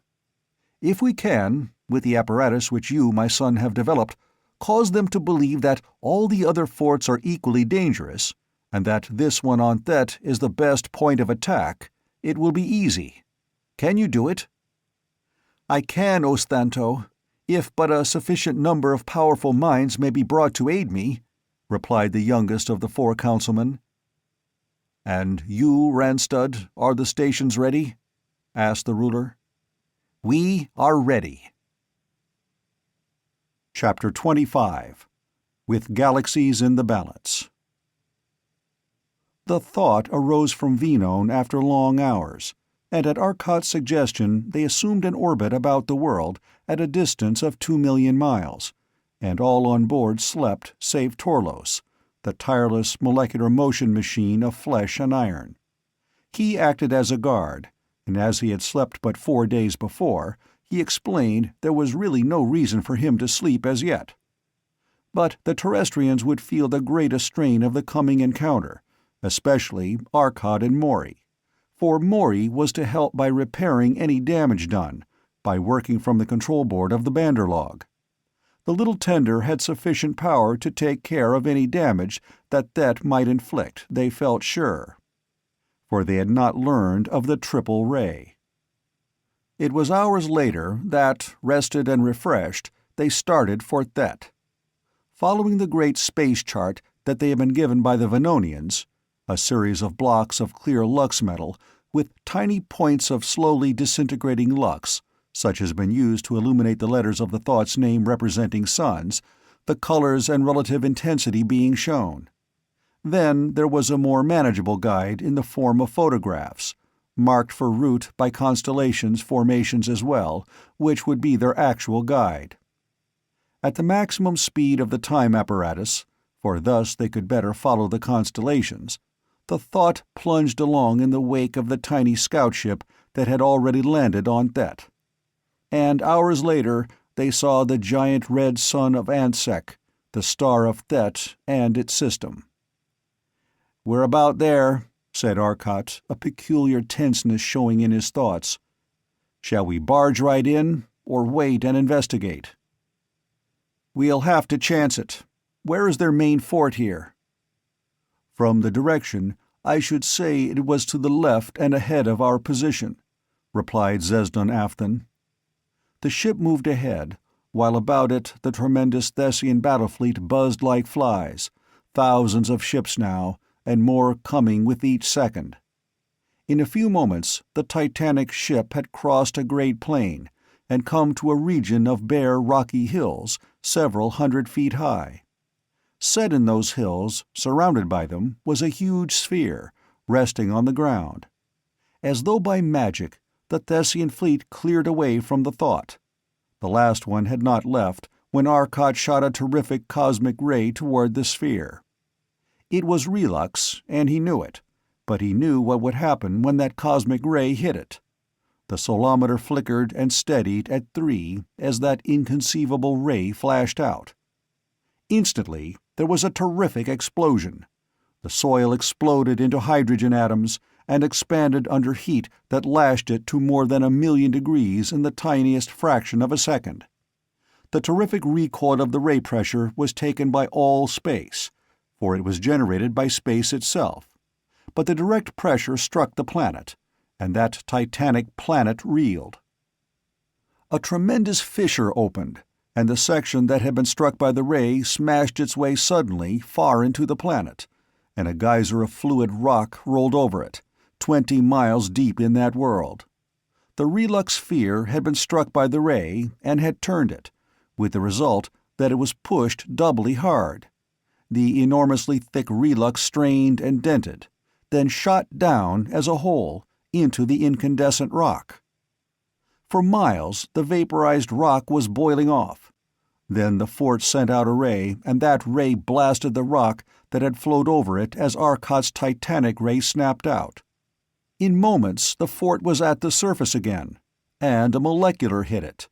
If we can, with the apparatus which you, my son, have developed, cause them to believe that all the other forts are equally dangerous, and that this one on Thett is the best point of attack, it will be easy. Can you do it?" "I can, O Stanto, if but a sufficient number of powerful minds may be brought to aid me," replied the youngest of the 4 councilmen. "And you, Ranstud, are the stations ready?" asked the ruler. "We are ready." Chapter 25. With Galaxies in the Balance. The thought arose from Venone after long hours, and at Arcot's suggestion they assumed an orbit about the world at a distance of 2 million miles, and all on board slept save Torlos, the tireless molecular motion machine of flesh and iron. He acted as a guard, and as he had slept but 4 days before, he explained there was really no reason for him to sleep as yet. But the Terrestrians would feel the greatest strain of the coming encounter, especially Arcot and Maury, for Maury was to help by repairing any damage done, by working from the control board of the Banderlog. The little tender had sufficient power to take care of any damage that Thett might inflict, they felt sure. For they had not learned of the triple ray. It was hours later that, rested and refreshed, they started for Thett. Following the great space chart that they had been given by the Venonians, a series of blocks of clear lux metal with tiny points of slowly disintegrating lux, such as has been used to illuminate the letters of the thought's name representing suns, the colors and relative intensity being shown. Then there was a more manageable guide in the form of photographs, marked for route by constellations formations as well, which would be their actual guide. At the maximum speed of the time apparatus, for thus they could better follow the constellations, the Thought plunged along in the wake of the tiny scout ship that had already landed on Thett. And hours later they saw the giant red sun of Ansec, the star of Thett and its system. "We're about there," said Arcot, a peculiar tenseness showing in his thoughts. "Shall we barge right in, or wait and investigate?" "We'll have to chance it. Where is their main fort here?" "From the direction, I should say it was to the left and ahead of our position," replied Zezdon Afthan. The ship moved ahead, while about it the tremendous Thessian battle fleet buzzed like flies, thousands of ships now, and more coming with each second. In a few moments the titanic ship had crossed a great plain and come to a region of bare rocky hills several 100 feet high. Set in those hills, surrounded by them, was a huge sphere, resting on the ground. As though by magic, the Thessian fleet cleared away from the Thought. The last one had not left when Arcot shot a terrific cosmic ray toward the sphere. It was Relux, and he knew it, but he knew what would happen when that cosmic ray hit it. The solometer flickered and steadied at 3 as that inconceivable ray flashed out. Instantly, there was a terrific explosion. The soil exploded into hydrogen atoms and expanded under heat that lashed it to more than 1,000,000 degrees in the tiniest fraction of a second. The terrific recoil of the ray pressure was taken by all space, for it was generated by space itself, but the direct pressure struck the planet, and that titanic planet reeled. A tremendous fissure opened, and the section that had been struck by the ray smashed its way suddenly far into the planet, and a geyser of fluid rock rolled over it, 20 miles deep in that world. The Relux sphere had been struck by the ray and had turned it, with the result that it was pushed doubly hard. The enormously thick Relux strained and dented, then shot down as a whole into the incandescent rock. For miles the vaporized rock was boiling off. Then the fort sent out a ray, and that ray blasted the rock that had flowed over it as Arcot's titanic ray snapped out. In moments the fort was at the surface again, and a molecular hit it.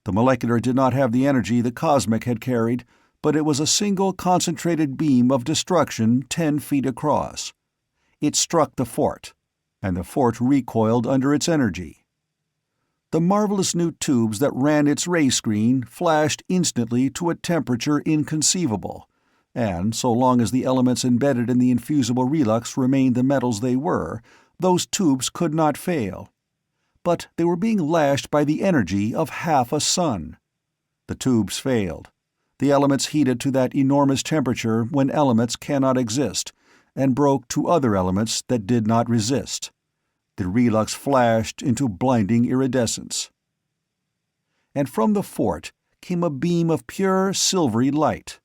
The molecular did not have the energy the cosmic had carried, but it was a single concentrated beam of destruction 10 feet across. It struck the fort, and the fort recoiled under its energy. The marvelous new tubes that ran its ray screen flashed instantly to a temperature inconceivable, and so long as the elements embedded in the infusible Relux remained the metals they were, those tubes could not fail. But they were being lashed by the energy of half a sun. The tubes failed. The elements heated to that enormous temperature when elements cannot exist, and broke to other elements that did not resist. The Relux flashed into blinding iridescence. And from the fort came a beam of pure silvery light.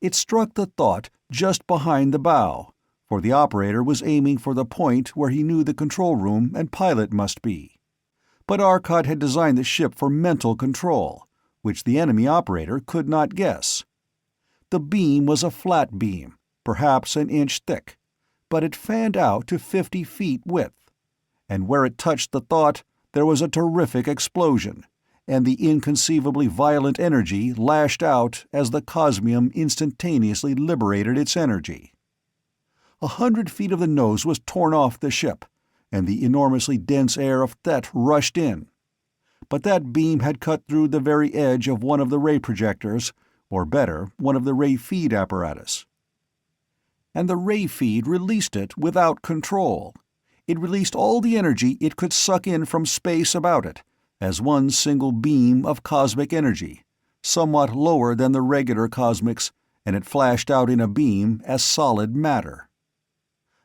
It struck the Thought just behind the bow, for the operator was aiming for the point where he knew the control room and pilot must be. But Arcot had designed the ship for mental control, which the enemy operator could not guess. The beam was a flat beam, perhaps an inch thick, but it fanned out to 50 feet width. And where it touched the Thought, there was a terrific explosion, and the inconceivably violent energy lashed out as the cosmium instantaneously liberated its energy. 100 feet of the nose was torn off the ship, and the enormously dense air of Thett rushed in. But that beam had cut through the very edge of one of the ray projectors, or better, one of the ray feed apparatus. And the ray feed released it without control. It released all the energy it could suck in from space about it, as one single beam of cosmic energy, somewhat lower than the regular cosmics, and it flashed out in a beam as solid matter.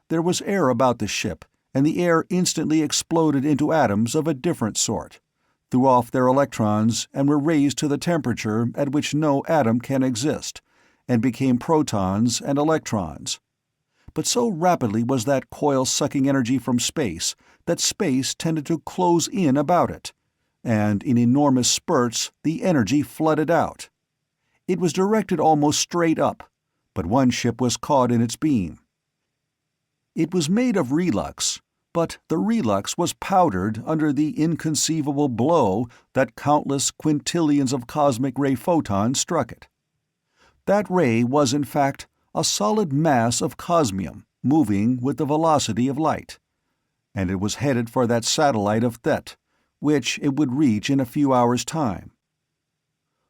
There was air about the ship, and the air instantly exploded into atoms of a different sort, threw off their electrons and were raised to the temperature at which no atom can exist, and became protons and electrons. but so rapidly was that coil sucking energy from space that space tended to close in about it, and in enormous spurts the energy flooded out. It was directed almost straight up, but one ship was caught in its beam. It was made of relux, but the relux was powdered under the inconceivable blow that countless quintillions of cosmic ray photons struck it. That ray was, in fact, a solid mass of cosmium moving with the velocity of light, and it was headed for that satellite of Thett, which it would reach in a few hours' time.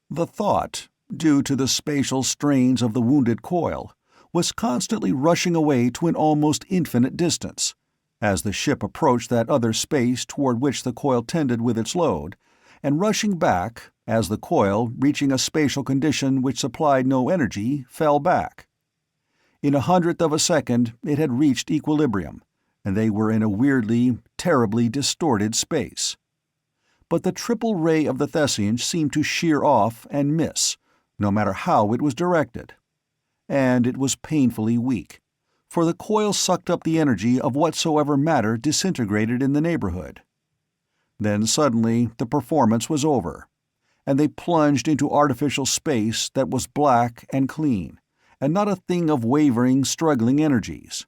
The thought, due to the spatial strains of the wounded coil, was constantly rushing away to an almost infinite distance, as the ship approached that other space toward which the coil tended with its load, and rushing back as the coil, reaching a spatial condition which supplied no energy, fell back. In 1/100th of a second it had reached equilibrium, and they were in a weirdly, terribly distorted space. But the triple ray of the Thessian seemed to shear off and miss, no matter how it was directed. And it was painfully weak, for the coil sucked up the energy of whatsoever matter disintegrated in the neighborhood. Then suddenly the performance was over, and they plunged into artificial space that was black and clean, and not a thing of wavering, struggling energies.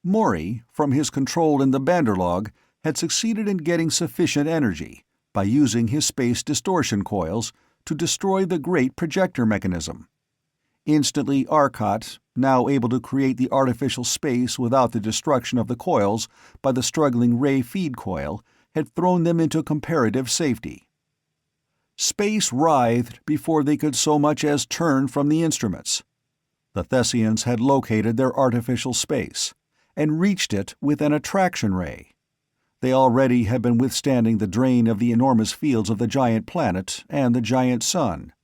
Maury, from his control in the Banderlog, had succeeded in getting sufficient energy, by using his space distortion coils, to destroy the great projector mechanism. Instantly Arcot, now able to create the artificial space without the destruction of the coils by the struggling ray feed coil, had thrown them into comparative safety. Space writhed before they could so much as turn from the instruments. The Thessians had located their artificial space, and reached it with an attraction ray. They already had been withstanding the drain of the enormous fields of the giant planet and the giant sun.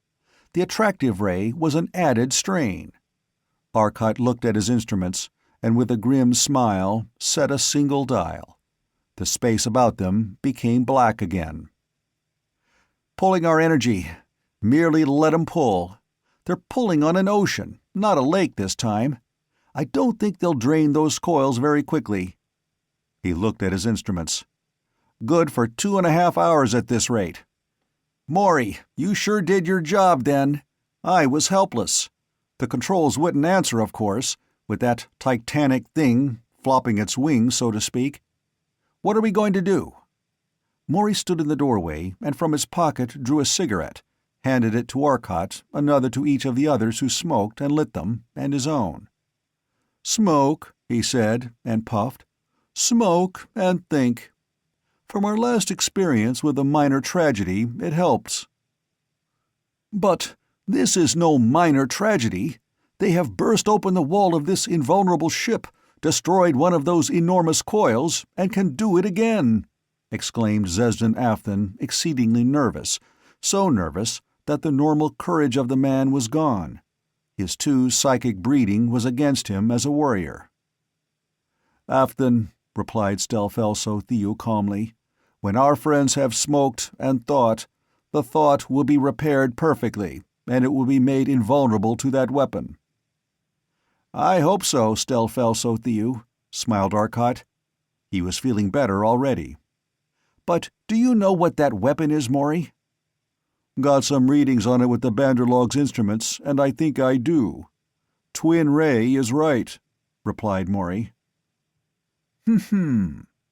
The attractive ray was an added strain. Arcot looked at his instruments, and with a grim smile set a single dial. The space about them became black again. "Pulling our energy. Merely let 'em pull. They're pulling on an ocean, not a lake this time. I don't think they'll drain those coils very quickly." He looked at his instruments. "Good for 2.5 hours at this rate. Maury, you sure did your job then. I was helpless. The controls wouldn't answer, of course, with that titanic thing flopping its wings, so to speak. What are we going to do?" Maury stood in the doorway and from his pocket drew a cigarette, handed it to Arcot, another to each of the others who smoked and lit them, and his own. "Smoke," he said, and puffed. "Smoke and think. From our last experience with a minor tragedy, it helps." "But this is no minor tragedy. They have burst open the wall of this invulnerable ship, destroyed one of those enormous coils, and can do it again," exclaimed Zesden Afthan, exceedingly nervous, so nervous that the normal courage of the man was gone. His too psychic breeding was against him as a warrior. "Afthan," replied Stelfelso Theo calmly, "when our friends have smoked and thought, the thought will be repaired perfectly, and it will be made invulnerable to that weapon." "I hope so, Stelfelso Theo," smiled Arcot. He was feeling better already. "But do you know what that weapon is, Maury?" "Got some readings on it with the Banderlog's instruments, and I think I do. Twin Ray is right," replied Maury.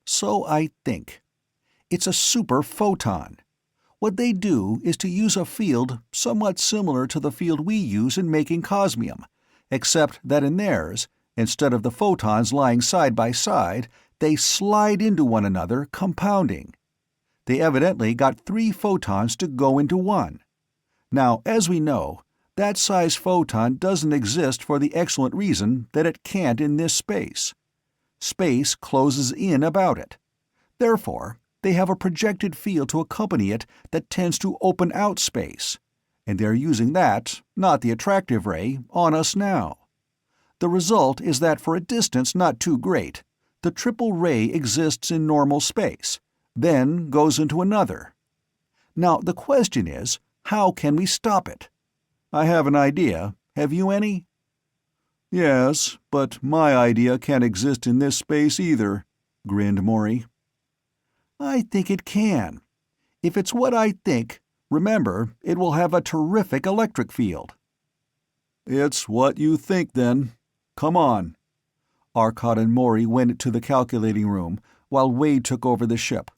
So I think. It's a super photon. What they do is to use a field somewhat similar to the field we use in making cosmium, except that in theirs, instead of the photons lying side by side, they slide into one another, compounding. They evidently got 3 photons to go into one. Now, as we know, that size photon doesn't exist for the excellent reason that it can't in this space. Space closes in about it. Therefore, they have a projected field to accompany it that tends to open out space, and they're using that, not the attractive ray, on us now. The result is that for a distance not too great, the triple ray exists in normal space, then goes into another. Now the question is, how can we stop it? I have an idea. Have you any?" Yes, but my idea can't exist in this space either, grinned Maury. I think it can. If it's what I think, remember, it will have a terrific electric field. It's what you think, then. Come on. Arcot and Maury went to the calculating room, while Wade took over the ship.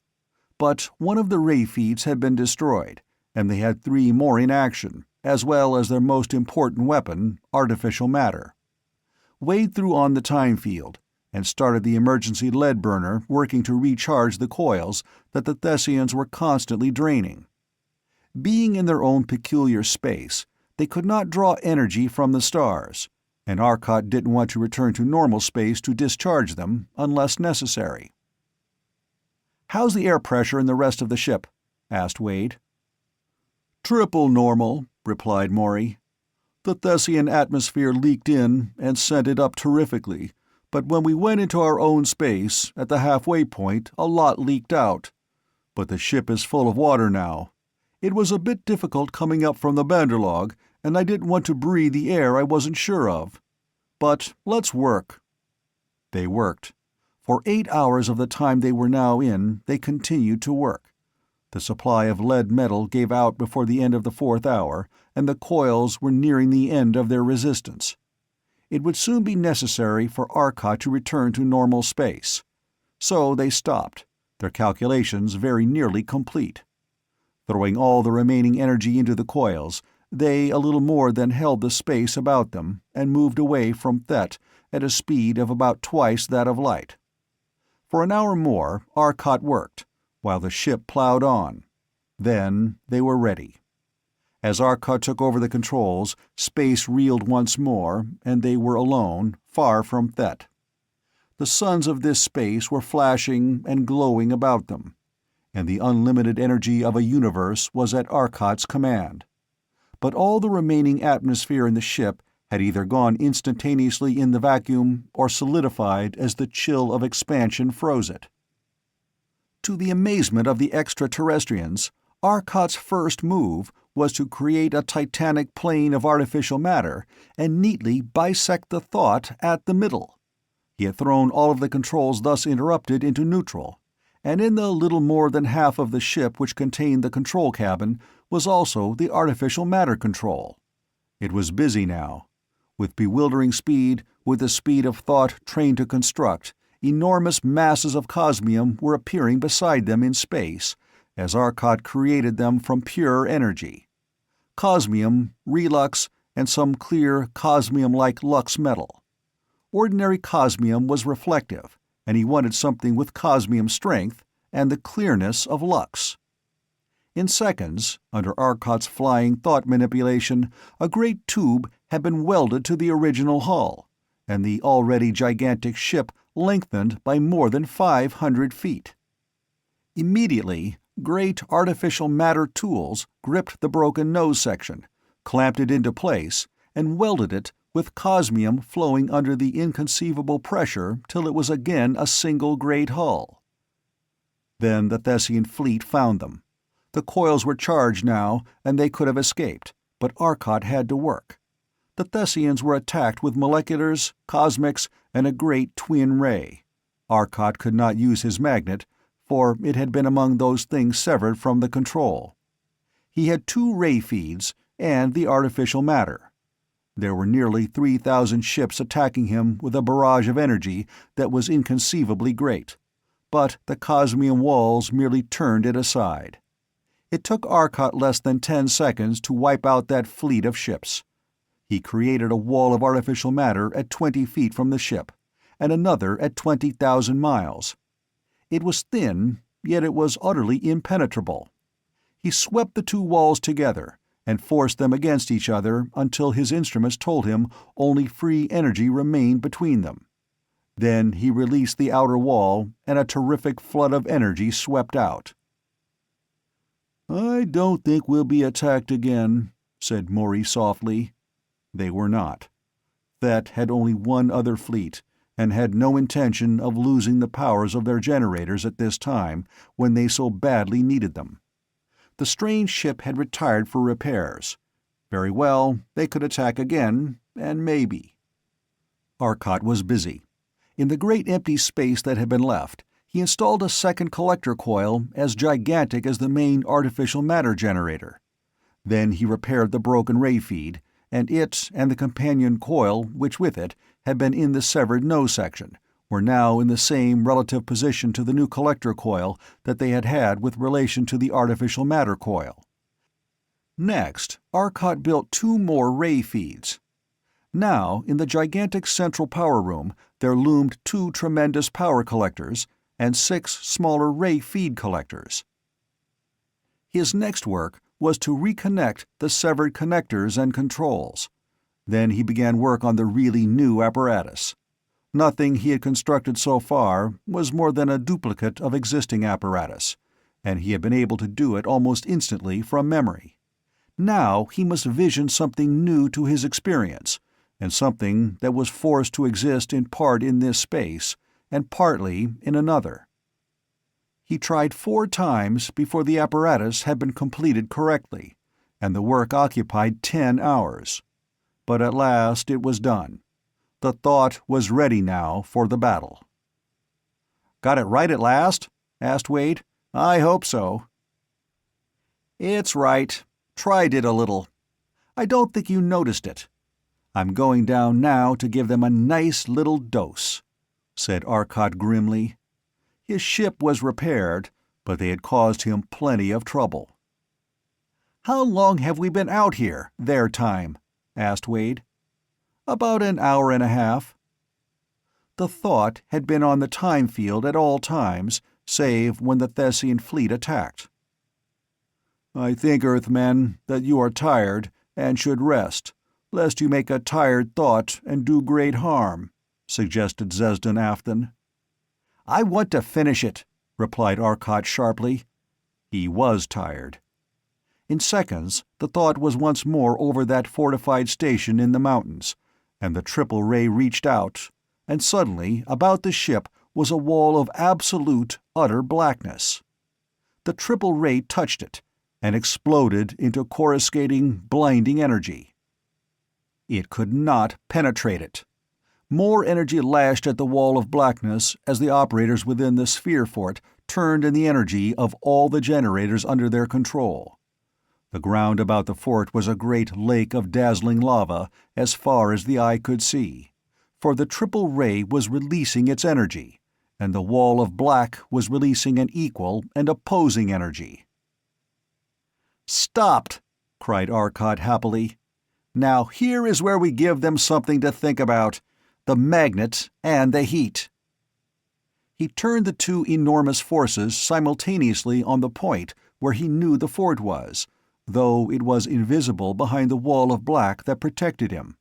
But one of the ray feeds had been destroyed, and they had 3 more in action, as well as their most important weapon, artificial matter. Wade threw on the time field, and started the emergency lead burner working to recharge the coils that the Thessians were constantly draining. Being in their own peculiar space, they could not draw energy from the stars, and Arcot didn't want to return to normal space to discharge them unless necessary. "How's the air pressure in the rest of the ship?" asked Wade. "Triple normal," replied Maury. "The Thessian atmosphere leaked in and sent it up terrifically, but when we went into our own space, at the halfway point, a lot leaked out. But the ship is full of water now. It was a bit difficult coming up from the Banderlog, and I didn't want to breathe the air I wasn't sure of. But let's work." They worked. For 8 hours of the time they were now in, they continued to work. The supply of lead metal gave out before the end of the 4th hour, and the coils were nearing the end of their resistance. It would soon be necessary for Arcot to return to normal space. So they stopped, their calculations very nearly complete. Throwing all the remaining energy into the coils, they a little more than held the space about them and moved away from Thett at a speed of about twice that of light. For an hour more, Arcot worked, while the ship plowed on. Then they were ready. As Arcot took over the controls, space reeled once more, and they were alone, far from Thett. The suns of this space were flashing and glowing about them, and the unlimited energy of a universe was at Arcot's command. But all the remaining atmosphere in the ship had either gone instantaneously in the vacuum or solidified as the chill of expansion froze it. To the amazement of the extraterrestrians, Arcot's first move was to create a titanic plane of artificial matter and neatly bisect the thought at the middle. He had thrown all of the controls thus interrupted into neutral, and in the little more than half of the ship which contained the control cabin was also the artificial matter control. It was busy now. With bewildering speed, with the speed of thought trained to construct, enormous masses of cosmium were appearing beside them in space, as Arcot created them from pure energy. Cosmium, relux, and some clear, cosmium-like lux metal. Ordinary cosmium was reflective, and he wanted something with cosmium strength and the clearness of lux. In seconds, under Arcot's flying thought manipulation, a great tube had been welded to the original hull, and the already gigantic ship lengthened by more than 500 feet. Immediately, great artificial matter tools gripped the broken nose section, clamped it into place, and welded it with cosmium flowing under the inconceivable pressure till it was again a single great hull. Then the Thessian fleet found them. The coils were charged now, and they could have escaped, but Arcot had to work. The Thessians were attacked with moleculars, cosmics, and a great twin ray. Arcot could not use his magnet, for it had been among those things severed from the control. He had 2 ray feeds and the artificial matter. There were nearly 3,000 ships attacking him with a barrage of energy that was inconceivably great, but the cosmium walls merely turned it aside. It took Arcot less than 10 seconds to wipe out that fleet of ships. He created a wall of artificial matter at 20 feet from the ship, and another at 20,000 miles. It was thin, yet it was utterly impenetrable. He swept the 2 walls together and forced them against each other until his instruments told him only free energy remained between them. Then he released the outer wall, and a terrific flood of energy swept out. "I don't think we'll be attacked again," said Maury softly. They were not. Thett had only one other fleet, and had no intention of losing the powers of their generators at this time, when they so badly needed them. The strange ship had retired for repairs. Very well, they could attack again, and maybe. Arcot was busy. In the great empty space that had been left, he installed a second collector coil as gigantic as the main artificial matter generator. Then he repaired the broken ray feed, and it and the companion coil, which with it had been in the severed nose section, were now in the same relative position to the new collector coil that they had had with relation to the artificial matter coil. Next, Arcot built 2 more ray feeds. Now, in the gigantic central power room, there loomed 2 tremendous power collectors and 6 smaller ray feed collectors. His next work was to reconnect the severed connectors and controls. Then he began work on the really new apparatus. Nothing he had constructed so far was more than a duplicate of existing apparatus, and he had been able to do it almost instantly from memory. Now he must vision something new to his experience, and something that was forced to exist in part in this space, and partly in another. He tried 4 times before the apparatus had been completed correctly, and the work occupied 10 hours. But at last it was done. The thought was ready now for the battle. "Got it right at last?" asked Wade. "I hope so." "It's right. Tried it a little. I don't think you noticed it. I'm going down now to give them a nice little dose," said Arcot grimly. His ship was repaired, but they had caused him plenty of trouble. "How long have we been out here, their time?" asked Wade. "About an hour and a half." The thought had been on the time field at all times, save when the Thessian fleet attacked. "I think, Earthmen, that you are tired and should rest, lest you make a tired thought and do great harm," suggested Zesdan Afton. "I want to finish it," replied Arcot sharply. He was tired. In seconds, the thought was once more over that fortified station in the mountains, and the triple ray reached out, and suddenly about the ship was a wall of absolute, utter blackness. The triple ray touched it, and exploded into coruscating, blinding energy. It could not penetrate it. More energy lashed at the wall of blackness as the operators within the sphere fort turned in the energy of all the generators under their control. The ground about the fort was a great lake of dazzling lava as far as the eye could see, for the triple ray was releasing its energy, and the wall of black was releasing an equal and opposing energy. "Stopped!" cried Arcot happily. "Now here is where we give them something to think about. The magnet and the heat." He turned the 2 enormous forces simultaneously on the point where he knew the fort was, though it was invisible behind the wall of black that protected him.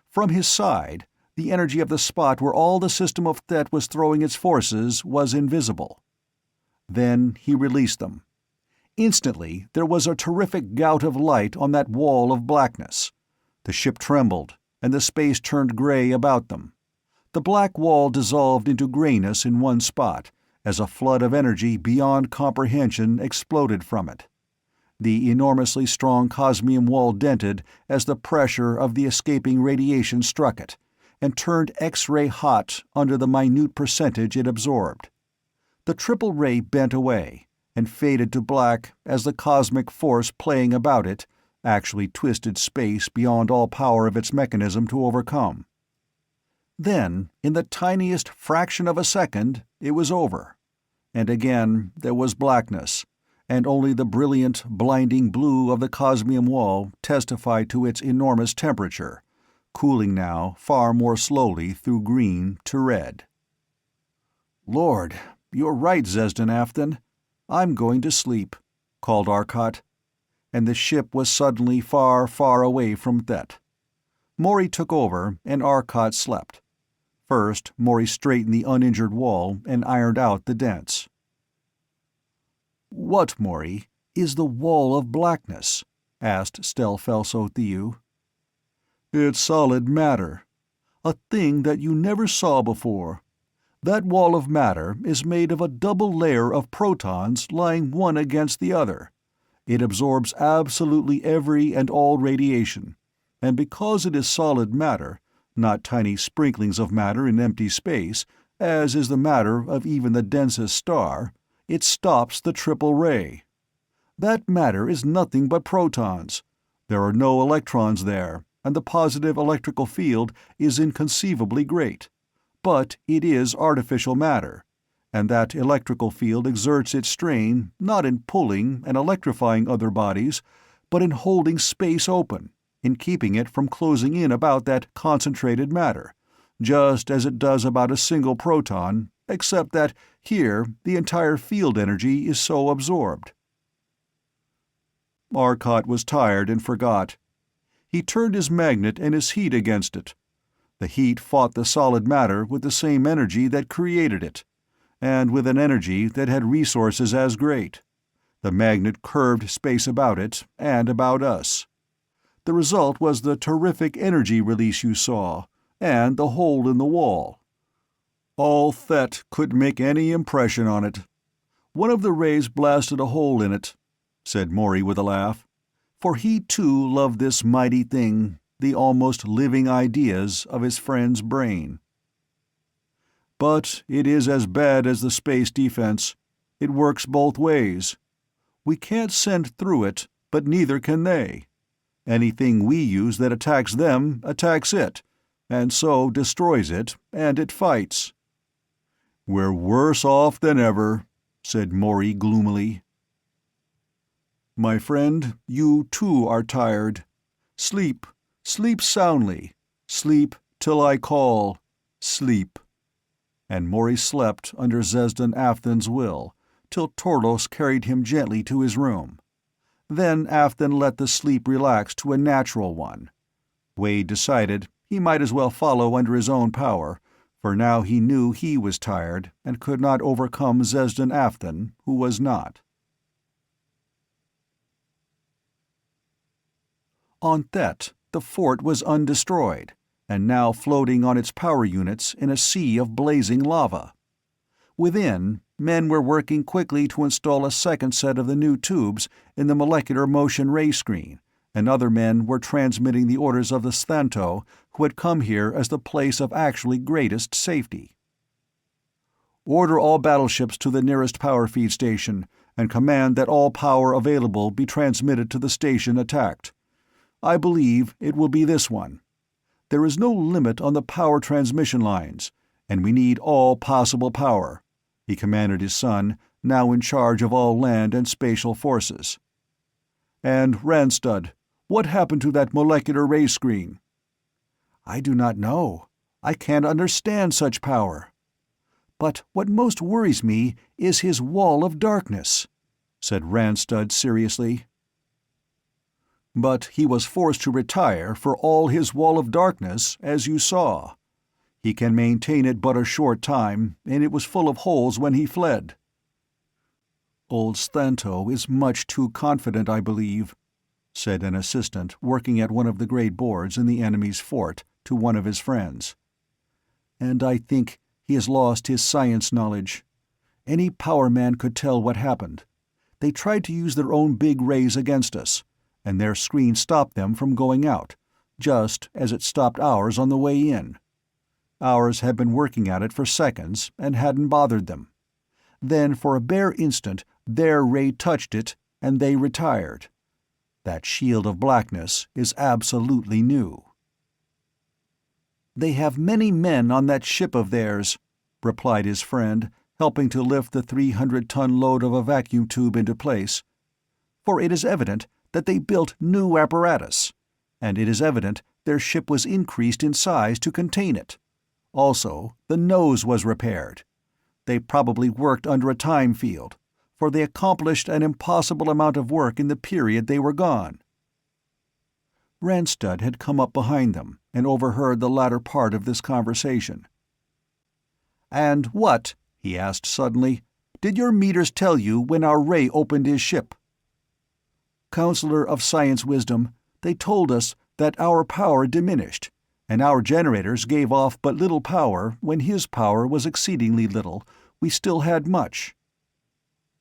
From his side, the energy of the spot where all the system of Thett was throwing its forces was invisible. Then he released them. Instantly there was a terrific gout of light on that wall of blackness. The ship trembled, and the space turned gray about them. The black wall dissolved into grayness in one spot, as a flood of energy beyond comprehension exploded from it. The enormously strong cosmium wall dented as the pressure of the escaping radiation struck it, and turned X-ray hot under the minute percentage it absorbed. The triple ray bent away, and faded to black as the cosmic force playing about it actually twisted space beyond all power of its mechanism to overcome. Then, in the tiniest fraction of a second, it was over. And again there was blackness, and only the brilliant, blinding blue of the cosmium wall testified to its enormous temperature, cooling now far more slowly through green to red. "Lord, you're right, Zesdan Afton. I'm going to sleep," called Arcot. And the ship was suddenly far, far away from Thett. Maury took over, and Arcot slept. First, Maury straightened the uninjured wall and ironed out the dents. "What, Maury, is the wall of blackness?" asked Stelfelso Thiu. "It's solid matter. A thing that you never saw before. That wall of matter is made of a double layer of protons lying one against the other. It absorbs absolutely every and all radiation, and because it is solid matter, not tiny sprinklings of matter in empty space, as is the matter of even the densest star. It stops the triple ray. That matter is nothing but protons. There are no electrons there, and the positive electrical field is inconceivably great. But it is artificial matter, and that electrical field exerts its strain not in pulling and electrifying other bodies, but in holding space open, in keeping it from closing in about that concentrated matter, just as it does about a single proton, except that here the entire field energy is so absorbed. Arcot was tired and forgot. He turned his magnet and his heat against it. The heat fought the solid matter with the same energy that created it, and with an energy that had resources as great. The magnet curved space about it and about us. The result was the terrific energy release you saw, and the hole in the wall. All Thett could make any impression on it. One of the rays blasted a hole in it, said Morey with a laugh, for he too loved this mighty thing, the almost living ideas of his friend's brain. But it is as bad as the space defense. It works both ways. We can't send through it, but neither can they. Anything we use that attacks them attacks it, and so destroys it, and it fights. "We're worse off than ever," said Morey gloomily. "My friend, you too are tired. Sleep, sleep soundly. Sleep till I call. Sleep." And Morey slept under Zesdan Afthan's will, till Torlos carried him gently to his room. Then Afthan let the sleep relax to a natural one. Wade decided he might as well follow under his own power, for now he knew he was tired and could not overcome Zesdan Afthan, who was not. On Thett, the fort was undestroyed, and now floating on its power units in a sea of blazing lava. Within, men were working quickly to install a second set of the new tubes in the molecular motion ray screen, and other men were transmitting the orders of the Sthanto, who had come here as the place of actually greatest safety. "Order all battleships to the nearest power feed station, and command that all power available be transmitted to the station attacked. I believe it will be this one. There is no limit on the power transmission lines, and we need all possible power," he commanded his son, now in charge of all land and spatial forces. "And Randstad, what happened to that molecular ray screen?" "I do not know. I can't understand such power. But what most worries me is his wall of darkness," said Randstad seriously. "But he was forced to retire for all his wall of darkness, as you saw. He can maintain it but a short time, and it was full of holes when he fled." "Old Sthanto is much too confident, I believe," said an assistant working at one of the great boards in the enemy's fort to one of his friends. "And I think he has lost his science knowledge. Any power man could tell what happened. They tried to use their own big rays against us, and their screen stopped them from going out, just as it stopped ours on the way in. Ours had been working at it for seconds and hadn't bothered them. Then for a bare instant their ray touched it, and they retired. That shield of blackness is absolutely new." "They have many men on that ship of theirs," replied his friend, helping to lift the 300-ton load of a vacuum tube into place. "For it is evident that they built new apparatus, and it is evident their ship was increased in size to contain it. Also, the nose was repaired. They probably worked under a time field, for they accomplished an impossible amount of work in the period they were gone." Randstad had come up behind them and overheard the latter part of this conversation. "And what," he asked suddenly, "did your meters tell you when our ray opened his ship?" "Counselor of Science Wisdom, they told us that our power diminished, and our generators gave off but little power when his power was exceedingly little. We still had much."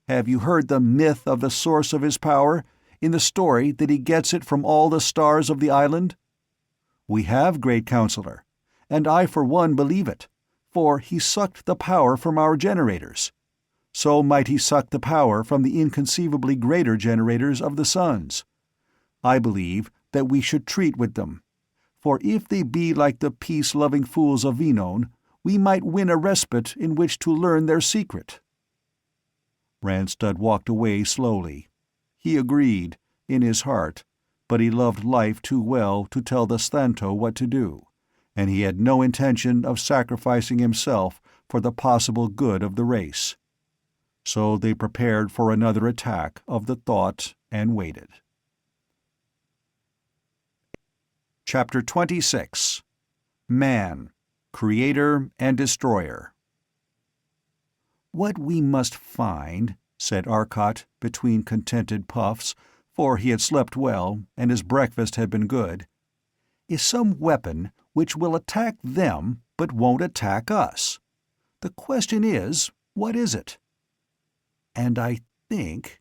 "Have you heard the myth of the source of his power, in the story that he gets it from all the stars of the island?" "We have, Great Counselor. and I for one believe it, for he sucked the power from our generators. So might he suck the power from the inconceivably greater generators of the suns. I believe that we should treat with them, for if they be like the peace-loving fools of Venone, we might win a respite in which to learn their secret." Randstad walked away slowly. He agreed, in his heart, but he loved life too well to tell the Sthanto what to do, and he had no intention of sacrificing himself for the possible good of the race. So they prepared for another attack of the thought and waited. Chapter 26. Man, Creator and Destroyer. "What we must find," said Arcot between contented puffs, for he had slept well and his breakfast had been good, "is some weapon which will attack them but won't attack us. The question is, what is it? And I think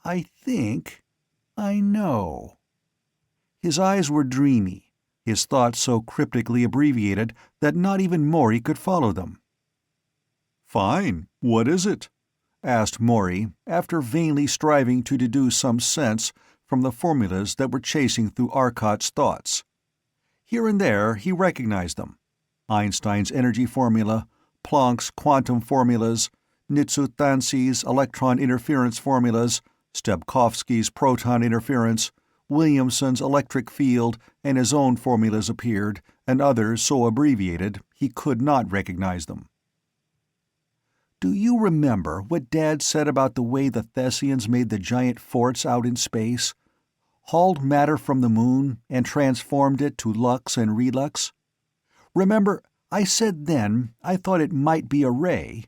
I know." His eyes were dreamy, his thoughts so cryptically abbreviated that not even Maury could follow them. "Fine. What is it?" asked Maury, after vainly striving to deduce some sense from the formulas that were chasing through Arcot's thoughts. Here and there he recognized them: Einstein's energy formula, Planck's quantum formulas, Nitsuthansi's electron interference formulas, Stepkovsky's proton interference, Williamson's electric field, and his own formulas appeared, and others so abbreviated he could not recognize them. "Do you remember what Dad said about the way the Thessians made the giant forts out in space? Hauled matter from the moon and transformed it to lux and relux? Remember, I said then I thought it might be a ray,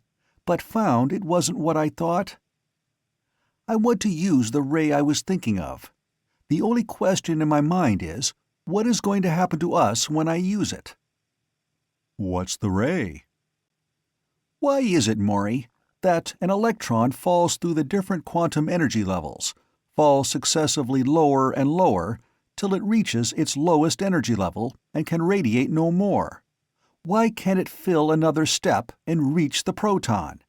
but found it wasn't what I thought? I want to use the ray I was thinking of. The only question in my mind is, what is going to happen to us when I use it?" "What's the ray?" "Why is it, Maury, that an electron falls through the different quantum energy levels, falls successively lower and lower, till it reaches its lowest energy level and can radiate no more? Why can't it fill another step and reach the proton?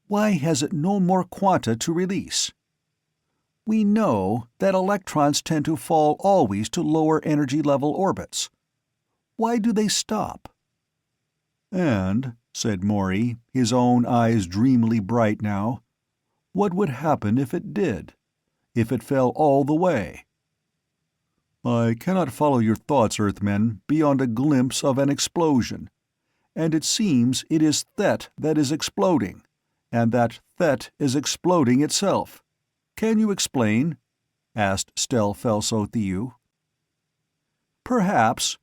Why has it no more quanta to release? We know that electrons tend to fall always to lower energy level orbits. Why do they stop?" "And," said Maury, his own eyes dreamily bright now, "what would happen if it did? If it fell all the way?" "I cannot follow your thoughts, Earthmen, beyond a glimpse of an explosion. And it seems it is Thett that is exploding, and that Thett is exploding itself. Can you explain?" asked Stel Felso Thiu. "Perhaps.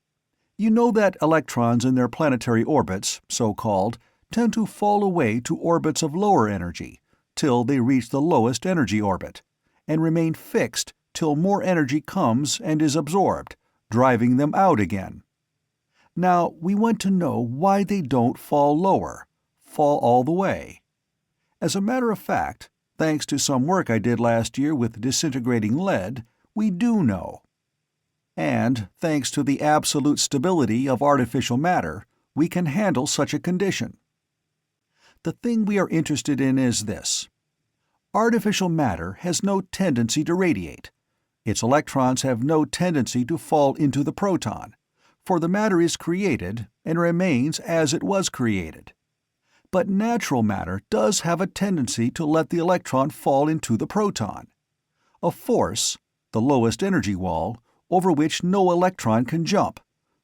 You know that electrons in their planetary orbits, so-called, tend to fall away to orbits of lower energy, till they reach the lowest energy orbit, and remain fixed till more energy comes and is absorbed, driving them out again. Now we want to know why they don't fall lower, fall all the way. As a matter of fact, thanks to some work I did last year with disintegrating lead, we do know. And, thanks to the absolute stability of artificial matter, we can handle such a condition. The thing we are interested in is this. Artificial matter has no tendency to radiate. Its electrons have no tendency to fall into the proton, for the matter is created and remains as it was created. But natural matter does have a tendency to let the electron fall into the proton. A force, the lowest energy wall, over which no electron can jump,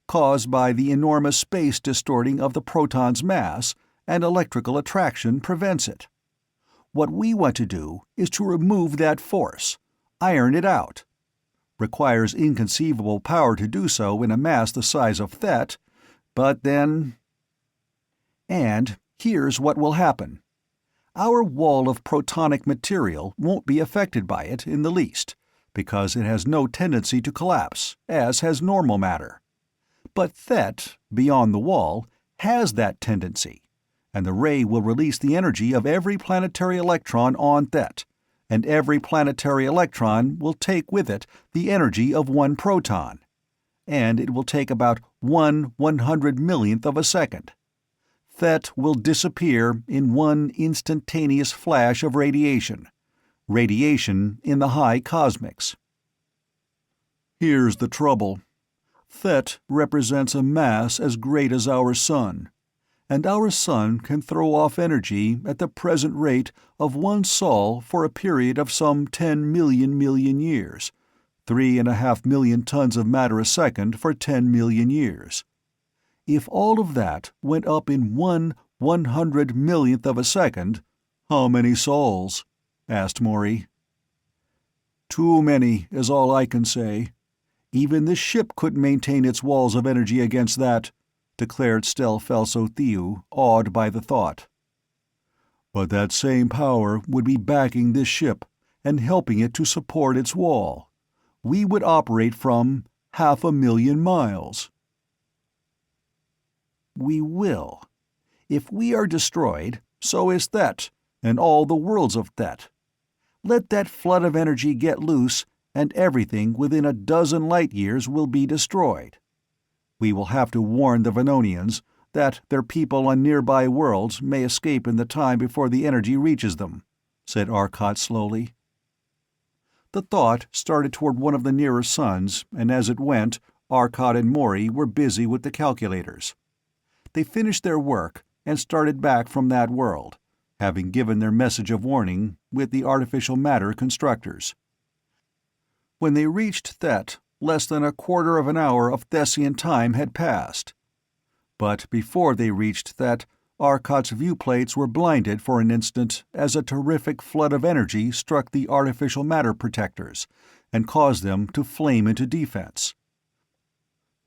caused by the enormous space distorting of the proton's mass, and electrical attraction prevents it. What we want to do is to remove that force, iron it out. Requires inconceivable power to do so in a mass the size of Thett, but then... And here's what will happen. Our wall of protonic material won't be affected by it in the least, because it has no tendency to collapse, as has normal matter. But Thett, beyond the wall, has that tendency, and the ray will release the energy of every planetary electron on Thett, and every planetary electron will take with it the energy of one proton, and it will take about 1/100 millionth of a second. Thett will disappear in one instantaneous flash of radiation. Radiation in the high cosmics. Here's the trouble. Thett represents a mass as great as our sun, and our sun can throw off energy at the present rate of 1 sol for a period of some 10 million years, 3.5 million tons of matter a second for 10 million years. If all of that went up in 1/100 millionth of a second, how many sols? Asked Maury. Too many is all I can say. Even this ship couldn't maintain its walls of energy against that, declared Stelfelso-Theou, awed by the thought. But that same power would be backing this ship and helping it to support its wall. We would operate from 500,000 miles. We will. If we are destroyed, so is Thett, and all the worlds of Thett. Let that flood of energy get loose, and everything within a dozen light-years will be destroyed. We will have to warn the Venonians that their people on nearby worlds may escape in the time before the energy reaches them, said Arcot slowly. The thought started toward one of the nearer suns, and as it went, Arcot and Maury were busy with the calculators. They finished their work and started back from that world, having given their message of warning with the artificial matter constructors. When they reached Thett, less than a quarter of an hour of Thessian time had passed. But before they reached Thett, Arcot's viewplates were blinded for an instant as a terrific flood of energy struck the artificial matter protectors and caused them to flame into defense.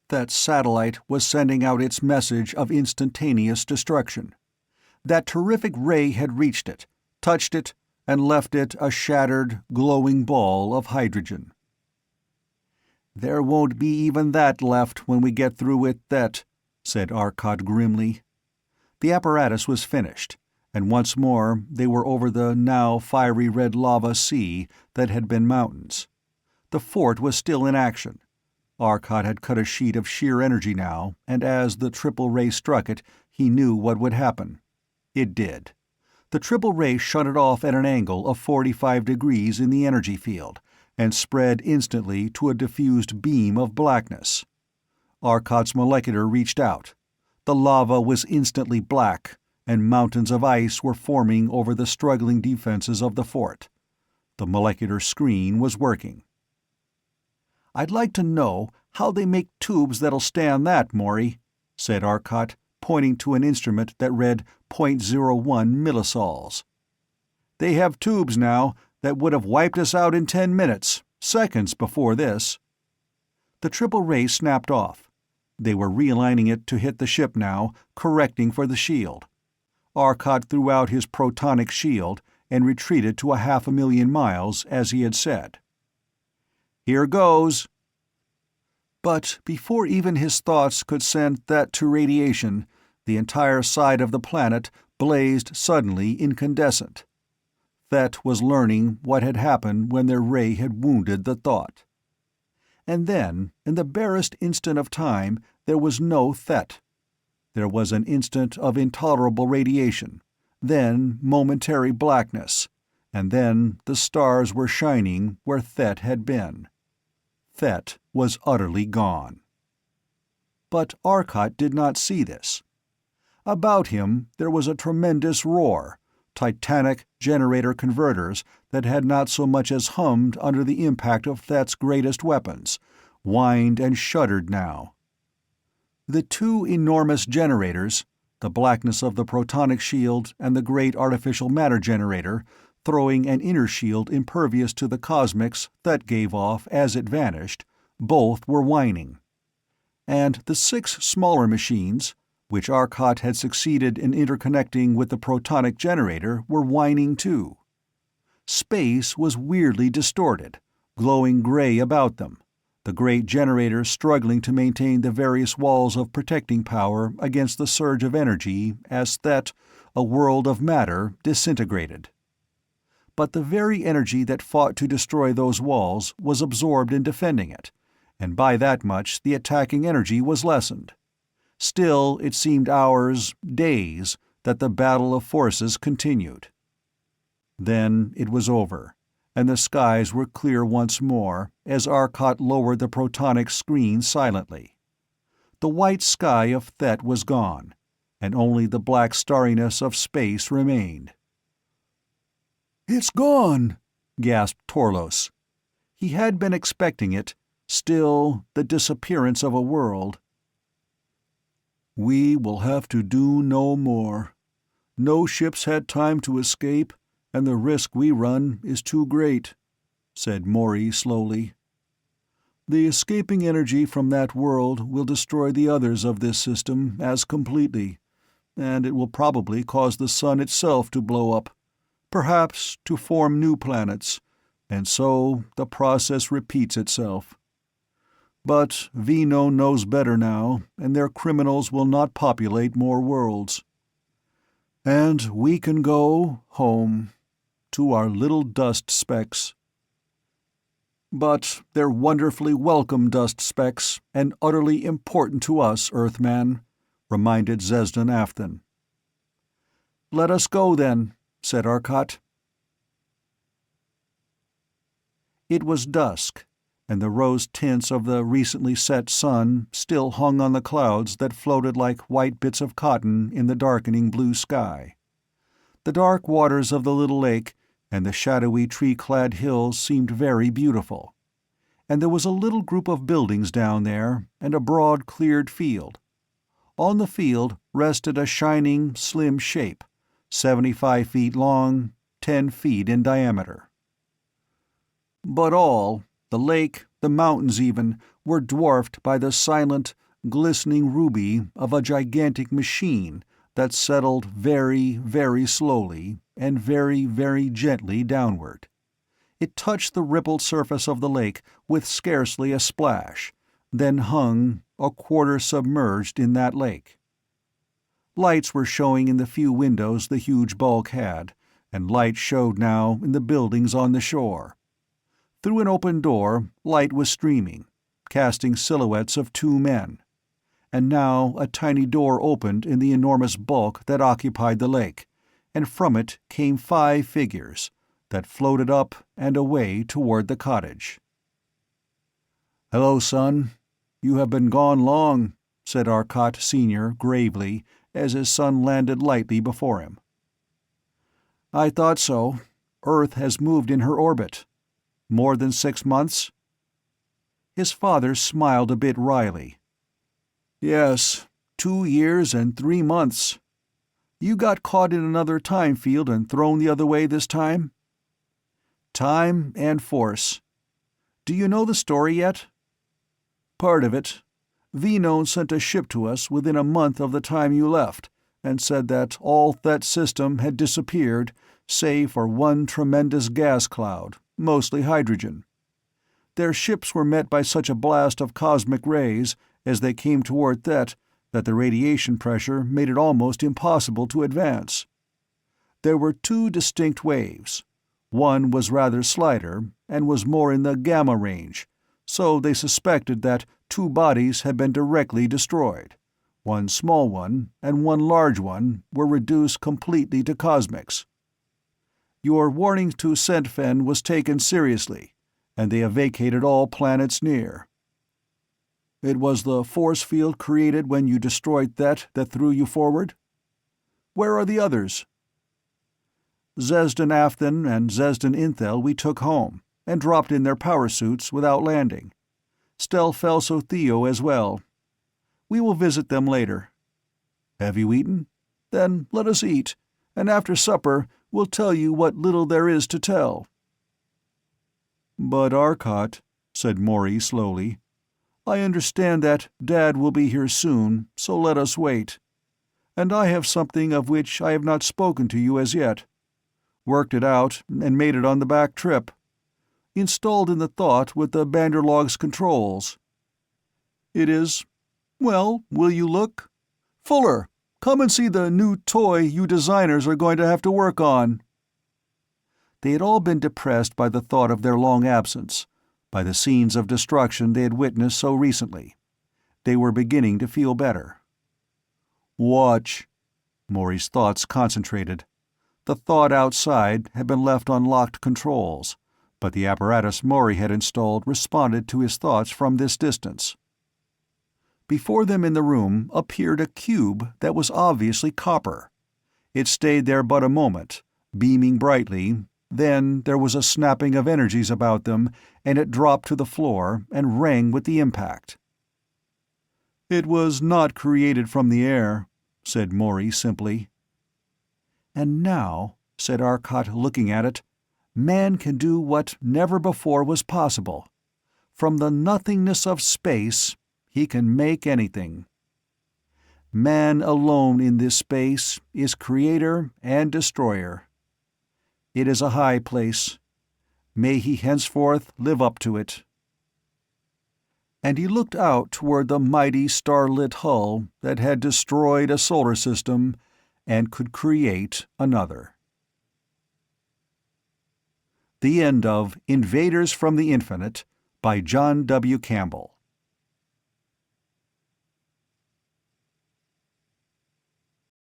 That satellite was sending out its message of instantaneous destruction. That terrific ray had reached it, touched it, and left it a shattered, glowing ball of hydrogen. There won't be even that left when we get through with Thett, said Arcot grimly. The apparatus was finished, and once more they were over the now fiery red lava sea that had been mountains. The fort was still in action. Arcot had cut a sheet of sheer energy now, and as the triple ray struck it, he knew what would happen. It did. The triple ray shut it off at an angle of 45 degrees in the energy field, and spread instantly to a diffused beam of blackness. Arcot's molecular reached out. The lava was instantly black, and mountains of ice were forming over the struggling defenses of the fort. The molecular screen was working. "I'd like to know how they make tubes that'll stand that, Maury," said Arcot, pointing to an instrument that read .01 millisols. "They have tubes now that would have wiped us out in 10 minutes, seconds before this." The triple ray snapped off. They were realigning it to hit the ship now, correcting for the shield. Arcot threw out his protonic shield and retreated to 500,000 miles, as he had said. "Here goes." But before even his thoughts could send Thett to radiation, the entire side of the planet blazed suddenly incandescent. Thett was learning what had happened when their ray had wounded the thought. And then, in the barest instant of time, there was no Thett. There was an instant of intolerable radiation, then momentary blackness, and then the stars were shining where Thett had been. Thett was utterly gone. But Arcot did not see this. About him there was a tremendous roar, titanic generator converters that had not so much as hummed under the impact of Thett's greatest weapons, whined and shuddered now. The two enormous generators, the blackness of the protonic shield and the great artificial matter generator, throwing an inner shield impervious to the cosmics Thett gave off as it vanished, both were whining. And the 6 smaller machines, which Arcot had succeeded in interconnecting with the protonic generator, were whining too. Space was weirdly distorted, glowing gray about them, the great generators struggling to maintain the various walls of protecting power against the surge of energy as Thett, a world of matter, disintegrated. But the very energy that fought to destroy those walls was absorbed in defending it, and by that much the attacking energy was lessened. Still, it seemed hours, days, that the battle of forces continued. Then it was over, and the skies were clear once more as Arcot lowered the protonic screen silently. The white sky of Thett was gone, and only the black starriness of space remained. "It's gone," gasped Torlos. He had been expecting it, still the disappearance of a world. "We will have to do no more. No ships had time to escape, and the risk we run is too great," said Maury slowly. "The escaping energy from that world will destroy the others of this system as completely, and it will probably cause the sun itself to blow up, perhaps to form new planets, and so the process repeats itself. But Venone knows better now, and their criminals will not populate more worlds. And we can go home, to our little dust specks." "But they're wonderfully welcome dust specks, and utterly important to us, Earthman," reminded Zesdan Afthan. "Let us go, then," said Arcot. It was dusk, and the rose tints of the recently set sun still hung on the clouds that floated like white bits of cotton in the darkening blue sky. The dark waters of the little lake and the shadowy tree-clad hills seemed very beautiful. And there was a little group of buildings down there, and a broad cleared field. On the field rested a shining, slim shape, 75 feet long, 10 feet in diameter. But all, the lake, the mountains even, were dwarfed by the silent, glistening ruby of a gigantic machine that settled very, very slowly and very, very gently downward. It touched the rippled surface of the lake with scarcely a splash, then hung, a quarter submerged in that lake. Lights were showing in the few windows the huge bulk had, and light showed now in the buildings on the shore. Through an open door, light was streaming, casting silhouettes of 2 men. And now a tiny door opened in the enormous bulk that occupied the lake, and from it came 5 figures that floated up and away toward the cottage. "Hello, son. You have been gone long," said Arcot Sr. gravely, as his son landed lightly before him. "I thought so. Earth has moved in her orbit. More than 6 months?" His father smiled a bit wryly. "Yes, 2 years and 3 months. You got caught in another time field and thrown the other way this time?" "Time and force. Do you know the story yet?" "Part of it. Venone sent a ship to us within a month of the time you left, and said that all Thett's system had disappeared, save for one tremendous gas cloud, mostly hydrogen. Their ships were met by such a blast of cosmic rays as they came toward Thett that the radiation pressure made it almost impossible to advance. There were 2 distinct waves. One was rather slighter, and was more in the gamma range, so they suspected that 2 bodies had been directly destroyed. One small one and one large one were reduced completely to cosmics. Your warning to Sentfen was taken seriously, and they have vacated all planets near." "It was the force field created when you destroyed Thett that threw you forward? Where are the others?" "Zesdan Afthan and Zesdan Inthel we took home, and dropped in their power suits without landing. Stelfelso Theo as well. We will visit them later." "Have you eaten? Then let us eat, and after supper we'll tell you what little there is to tell." "But Arcot," said Maury slowly, "I understand that Dad will be here soon, so let us wait. And I have something of which I have not spoken to you as yet. Worked it out and made it on the back trip. Installed in the Thought with the Banderlog's controls. It is... well, will you look? Fuller, come and see the new toy you designers are going to have to work on." They had all been depressed by the thought of their long absence, by the scenes of destruction they had witnessed so recently. They were beginning to feel better. "Watch." Maury's thoughts concentrated. The thought outside had been left on locked controls, but the apparatus Maury had installed responded to his thoughts from this distance. Before them in the room appeared a cube that was obviously copper. It stayed there but a moment, beaming brightly. Then there was a snapping of energies about them, and it dropped to the floor and rang with the impact. "It was not created from the air," said Maury simply. "And now," said Arcot, looking at it, "man can do what never before was possible. From the nothingness of space, he can make anything. Man alone in this space is creator and destroyer. It is a high place. May he henceforth live up to it." And he looked out toward the mighty starlit hull that had destroyed a solar system and could create another. The end of Invaders from the Infinite by John W. Campbell.